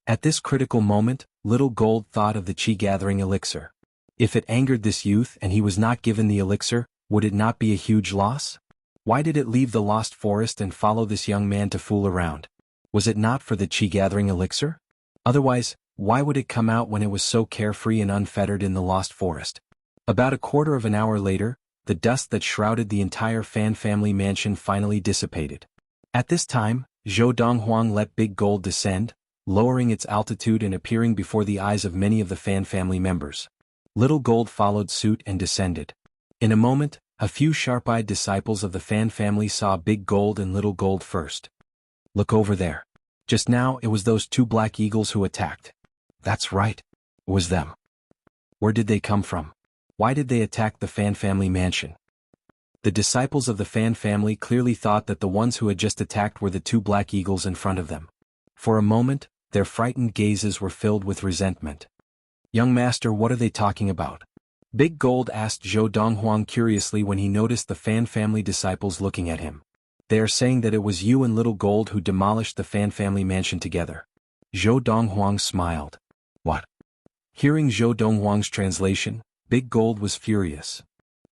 At this critical moment, Little Gold thought of the Qi gathering elixir. If it angered this youth and he was not given the elixir, would it not be a huge loss? Why did it leave the lost forest and follow this young man to fool around? Was it not for the chi-gathering elixir? Otherwise, why would it come out when it was so carefree and unfettered in the lost forest? About a quarter of an hour later, the dust that shrouded the entire Fan family mansion finally dissipated. At this time, Zhou Donghuang let Big Gold descend, lowering its altitude and appearing before the eyes of many of the Fan family members. Little Gold followed suit and descended. In a moment, a few sharp-eyed disciples of the Fan family saw Big Gold and Little Gold first. Look over there. Just now it was those two black eagles who attacked. That's right. It was them. Where did they come from? Why did they attack the Fan family mansion? The disciples of the Fan family clearly thought that the ones who had just attacked were the two black eagles in front of them. For a moment, their frightened gazes were filled with resentment. Young master, what are they talking about? Big Gold asked Zhou Donghuang curiously when he noticed the Fan family disciples looking at him. They are saying that it was you and Little Gold who demolished the Fan family mansion together. Zhou Donghuang smiled. What? Hearing Zhou Donghuang's translation, Big Gold was furious.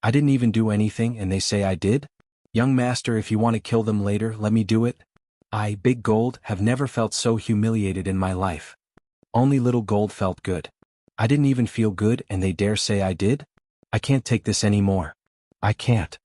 I didn't even do anything and they say I did? Young master, if you want to kill them later, let me do it. I, Big Gold, have never felt so humiliated in my life. Only Little Gold felt good. I didn't even feel good and they dare say I did? I can't take this anymore. I can't.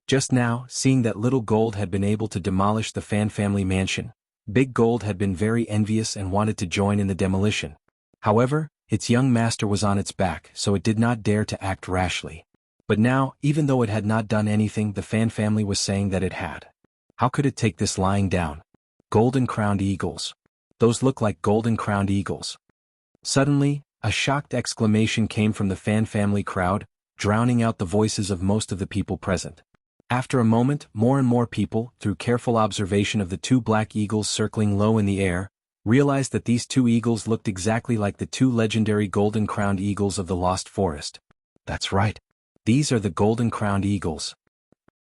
Just now, seeing that Little Gold had been able to demolish the Fan family mansion, Big Gold had been very envious and wanted to join in the demolition. However, its young master was on its back, so it did not dare to act rashly. But now, even though it had not done anything, the Fan family was saying that it had. How could it take this lying down? Golden-crowned eagles. Those look like golden-crowned eagles. Suddenly, a shocked exclamation came from the Fan family crowd, drowning out the voices of most of the people present. After a moment, more and more people, through careful observation of the two black eagles circling low in the air, realized that these two eagles looked exactly like the two legendary golden-crowned eagles of the Lost Forest. That's right. These are the golden-crowned eagles.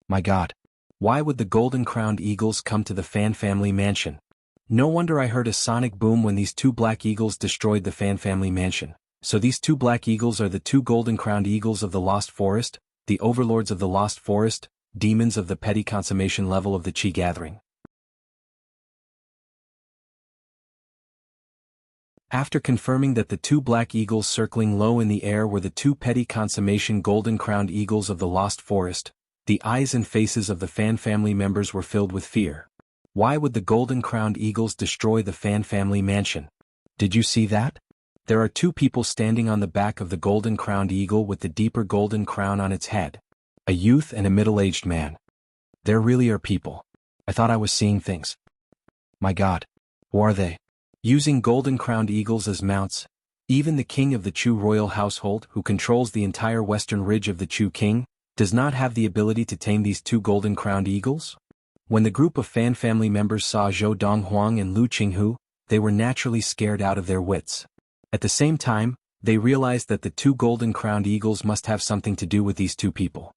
My God. Why would the golden-crowned eagles come to the Fan family mansion? No wonder I heard a sonic boom when these two black eagles destroyed the Fan family mansion. So these two black eagles are the two golden-crowned eagles of the Lost Forest, the overlords of the Lost Forest, demons of the petty consummation level of the Chi Gathering. After confirming that the two black eagles circling low in the air were the two petty consummation golden-crowned eagles of the Lost Forest, the eyes and faces of the Fan family members were filled with fear. Why would the golden-crowned eagles destroy the Fan family mansion? Did you see that? There are two people standing on the back of the golden-crowned eagle with the deeper golden crown on its head. A youth and a middle-aged man. There really are people. I thought I was seeing things. My God. Who are they? Using golden-crowned eagles as mounts, even the king of the Chu royal household, who controls the entire western ridge of the Chu king, does not have the ability to tame these two golden-crowned eagles? When the group of Fan family members saw Zhou Donghuang and Lu Qinghu, they were naturally scared out of their wits. At the same time, they realized that the two golden-crowned eagles must have something to do with these two people.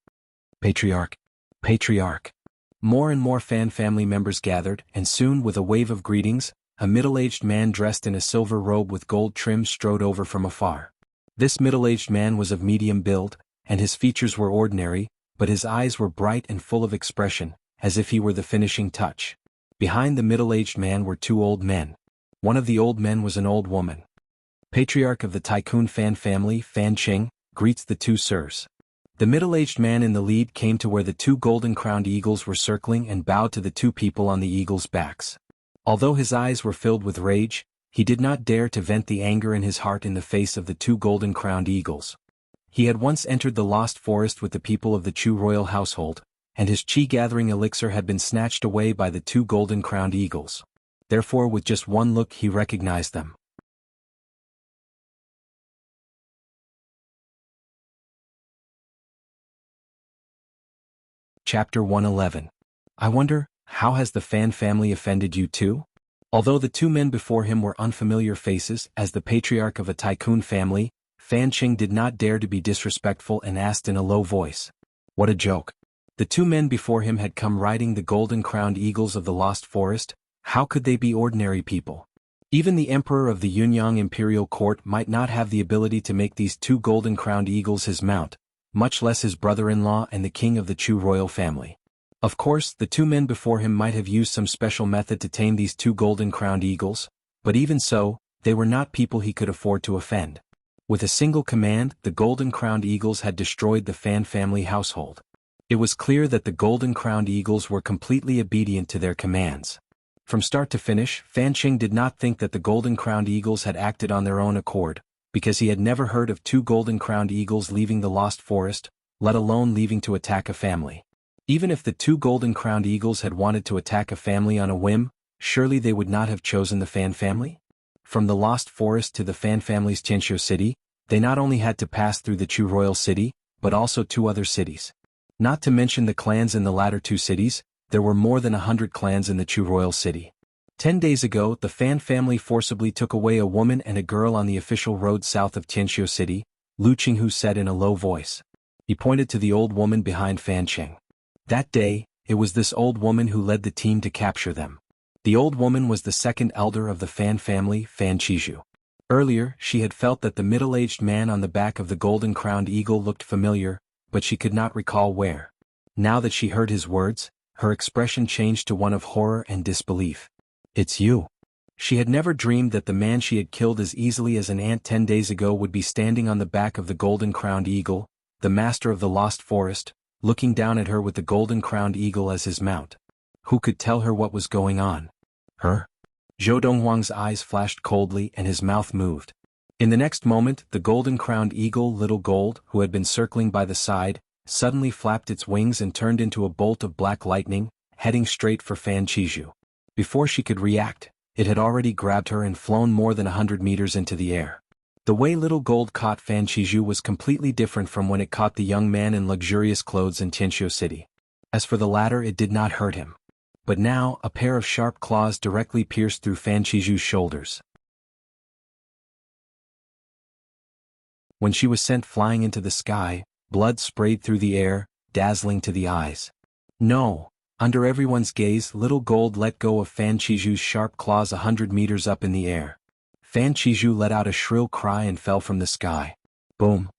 Patriarch. Patriarch. More and more Fan family members gathered, and soon, with a wave of greetings, a middle-aged man dressed in a silver robe with gold trim strode over from afar. This middle-aged man was of medium build, and his features were ordinary, but his eyes were bright and full of expression, as if he were the finishing touch. Behind the middle-aged man were two old men. One of the old men was an old woman. Patriarch of the Tycoon Fan family, Fan Qing, greets the two sirs. The middle-aged man in the lead came to where the two golden-crowned eagles were circling and bowed to the two people on the eagles' backs. Although his eyes were filled with rage, he did not dare to vent the anger in his heart in the face of the two golden-crowned eagles. He had once entered the Lost Forest with the people of the Chu royal household, and his chi-gathering elixir had been snatched away by the two golden-crowned eagles. Therefore, with just one look he recognized them. Chapter 111. I wonder, how has the Fan family offended you too? Although the two men before him were unfamiliar faces, as the patriarch of a tycoon family, Fan Qing did not dare to be disrespectful and asked in a low voice. What a joke. The two men before him had come riding the golden-crowned eagles of the Lost Forest. How could they be ordinary people? Even the emperor of the Yunyang imperial court might not have the ability to make these two golden-crowned eagles his mount, much less his brother-in-law and the king of the Chu royal family. Of course, the two men before him might have used some special method to tame these two golden-crowned eagles, but even so, they were not people he could afford to offend. With a single command, the golden-crowned eagles had destroyed the Fan family household. It was clear that the golden-crowned eagles were completely obedient to their commands. From start to finish, Fan Qing did not think that the golden-crowned eagles had acted on their own accord, because he had never heard of two golden-crowned eagles leaving the lost forest, let alone leaving to attack a family. Even if the two golden-crowned eagles had wanted to attack a family on a whim, surely they would not have chosen the Fan family? From the lost forest to the Fan family's Tianqiu city, they not only had to pass through the Chu royal city, but also two other cities. Not to mention the clans in the latter two cities, there were more than 100 clans in the Chu royal city. 10 days ago, the Fan family forcibly took away a woman and a girl on the official road south of Tianqiu city, Lu Qinghu said in a low voice. He pointed to the old woman behind Fan Qing. That day, it was this old woman who led the team to capture them. The old woman was the second elder of the Fan family, Fan Qizhu. Earlier, she had felt that the middle-aged man on the back of the golden-crowned eagle looked familiar, but she could not recall where. Now that she heard his words, her expression changed to one of horror and disbelief. "It's you." She had never dreamed that the man she had killed as easily as an ant 10 days ago would be standing on the back of the golden-crowned eagle, the master of the lost forest, looking down at her with the golden-crowned eagle as his mount. Who could tell her what was going on? Her? Zhou Donghuang's eyes flashed coldly and his mouth moved. In the next moment, the golden-crowned eagle Little Gold, who had been circling by the side, suddenly flapped its wings and turned into a bolt of black lightning, heading straight for Fan Qizhu. Before she could react, it had already grabbed her and flown more than 100 meters into the air. The way Little Gold caught Fan Qizhu was completely different from when it caught the young man in luxurious clothes in Tianqiu city. As for the latter, it did not hurt him. But now, a pair of sharp claws directly pierced through Fan Qizhu's shoulders. When she was sent flying into the sky, blood sprayed through the air, dazzling to the eyes. No! Under everyone's gaze, Little Gold let go of Fan Qizhu's sharp claws 100 meters up in the air. Fan Qizhu let out a shrill cry and fell from the sky. Boom!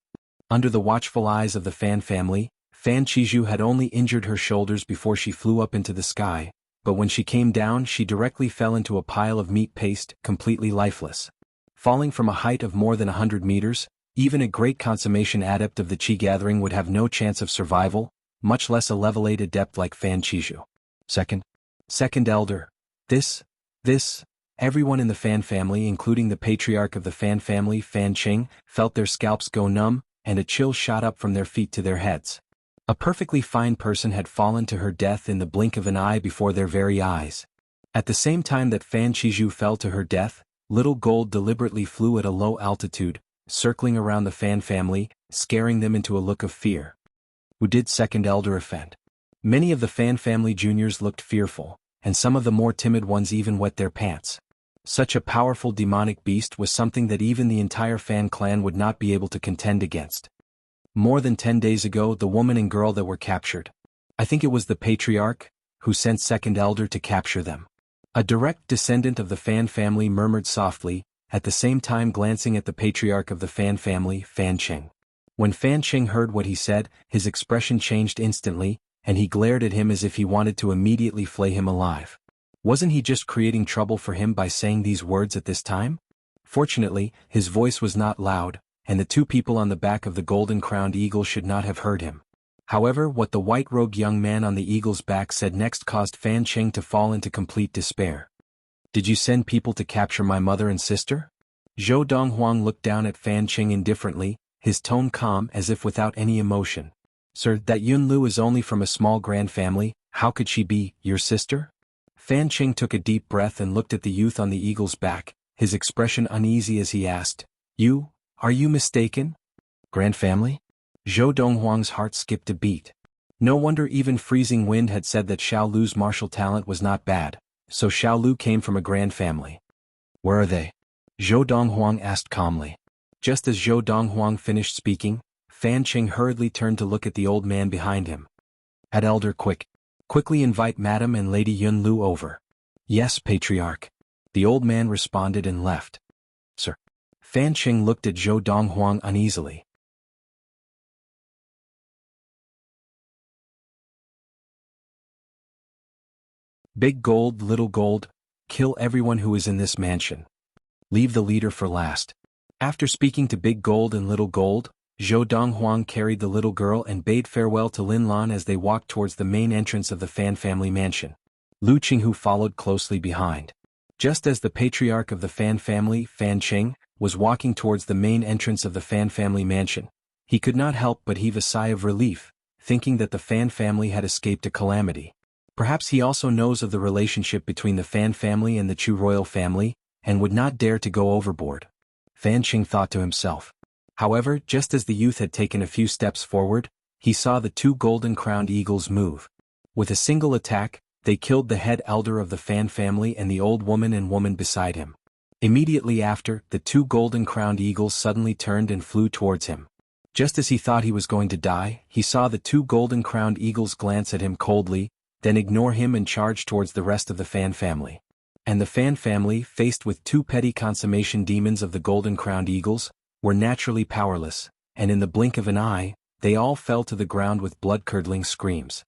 Under the watchful eyes of the Fan family, Fan Qizhu had only injured her shoulders before she flew up into the sky, but when she came down she directly fell into a pile of meat paste, completely lifeless. Falling from a height of more than 100 meters, even a great consummation adept of the Qi gathering would have no chance of survival, much less a level 8 adept like Fan Qizhu. Second elder. This. Everyone in the Fan family, including the patriarch of the Fan family, Fan Qing, felt their scalps go numb, and a chill shot up from their feet to their heads. A perfectly fine person had fallen to her death in the blink of an eye before their very eyes. At the same time that Fan Qizhu fell to her death, Little Gold deliberately flew at a low altitude, circling around the Fan family, scaring them into a look of fear. Who did second elder offend? Many of the Fan family juniors looked fearful, and some of the more timid ones even wet their pants. Such a powerful demonic beast was something that even the entire Fan clan would not be able to contend against. More than 10 days ago, the woman and girl that were captured. I think it was the patriarch, who sent second elder to capture them. A direct descendant of the Fan family murmured softly, at the same time glancing at the patriarch of the Fan family, Fan Qing. When Fan Qing heard what he said, his expression changed instantly, and he glared at him as if he wanted to immediately flay him alive. Wasn't he just creating trouble for him by saying these words at this time? Fortunately, his voice was not loud, and the two people on the back of the golden-crowned eagle should not have heard him. However, what the white-robed young man on the eagle's back said next caused Fan Qing to fall into complete despair. "Did you send people to capture my mother and sister?" Zhou Donghuang looked down at Fan Qing indifferently, his tone calm as if without any emotion. "Sir, that Yun Lu is only from a small grand family, how could she be your sister?" Fan Qing took a deep breath and looked at the youth on the eagle's back, his expression uneasy as he asked, Are you mistaken? Grand family?" Zhou Donghuang's heart skipped a beat. No wonder even Freezing Wind had said that Xiao Lu's martial talent was not bad, so Xiao Lu came from a grand family. "Where are they?" Zhou Donghuang asked calmly. Just as Zhou Donghuang finished speaking, Fan Qing hurriedly turned to look at the old man behind him. "At elder, quickly invite Madam and Lady Yun Lu over." "Yes, Patriarch." The old man responded and left. "Sir." Fan Qing looked at Zhou Donghuang uneasily. Big gold, little gold, kill everyone who is in this mansion. Leave the leader for last. After speaking to Big Gold and Little Gold, Zhou Donghuang carried the little girl and bade farewell to Lin Lan as they walked towards the main entrance of the Fan family mansion. Lu Qinghu followed closely behind. Just as the patriarch of the Fan family, Fan Qing, was walking towards the main entrance of the Fan family mansion, he could not help but heave a sigh of relief, thinking that the Fan family had escaped a calamity. Perhaps he also knows of the relationship between the Fan family and the Chu royal family, and would not dare to go overboard. Fan Qing thought to himself. However, just as the youth had taken a few steps forward, he saw the two golden-crowned eagles move. With a single attack, they killed the head elder of the Fan family and the old woman and woman beside him. Immediately after, the two golden-crowned eagles suddenly turned and flew towards him. Just as he thought he was going to die, he saw the two golden-crowned eagles glance at him coldly, then ignore him and charge towards the rest of the Fan family. And the Fan family, faced with two petty consummation demons of the golden-crowned eagles, were naturally powerless, and in the blink of an eye, they all fell to the ground with blood-curdling screams.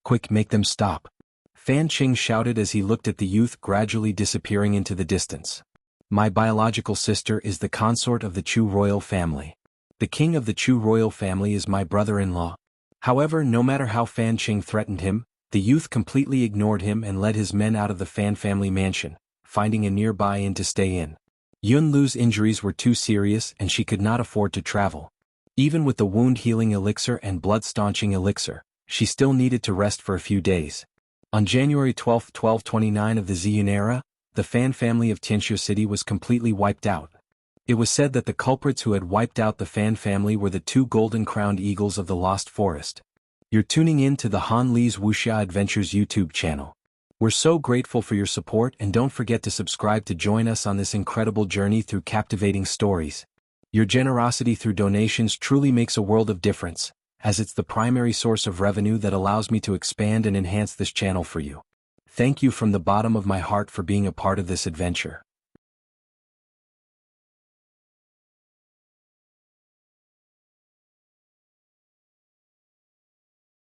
"Quick, make them stop!" Fan Qing shouted as he looked at the youth gradually disappearing into the distance. "My biological sister is the consort of the Chu royal family. The king of the Chu royal family is my brother-in-law." However, no matter how Fan Qing threatened him, the youth completely ignored him and led his men out of the Fan family mansion, finding a nearby inn to stay in. Yun Lu's injuries were too serious and she could not afford to travel. Even with the wound-healing elixir and blood-staunching elixir, she still needed to rest for a few days. On January 12, 1229 of the Ziyun era, the Fan family of Tianxia City was completely wiped out. It was said that the culprits who had wiped out the Fan family were the two golden-crowned eagles of the Lost Forest. You're tuning in to the Han Li's Wuxia Adventures YouTube channel. We're so grateful for your support, and don't forget to subscribe to join us on this incredible journey through captivating stories. Your generosity through donations truly makes a world of difference, as it's the primary source of revenue that allows me to expand and enhance this channel for you. Thank you from the bottom of my heart for being a part of this adventure.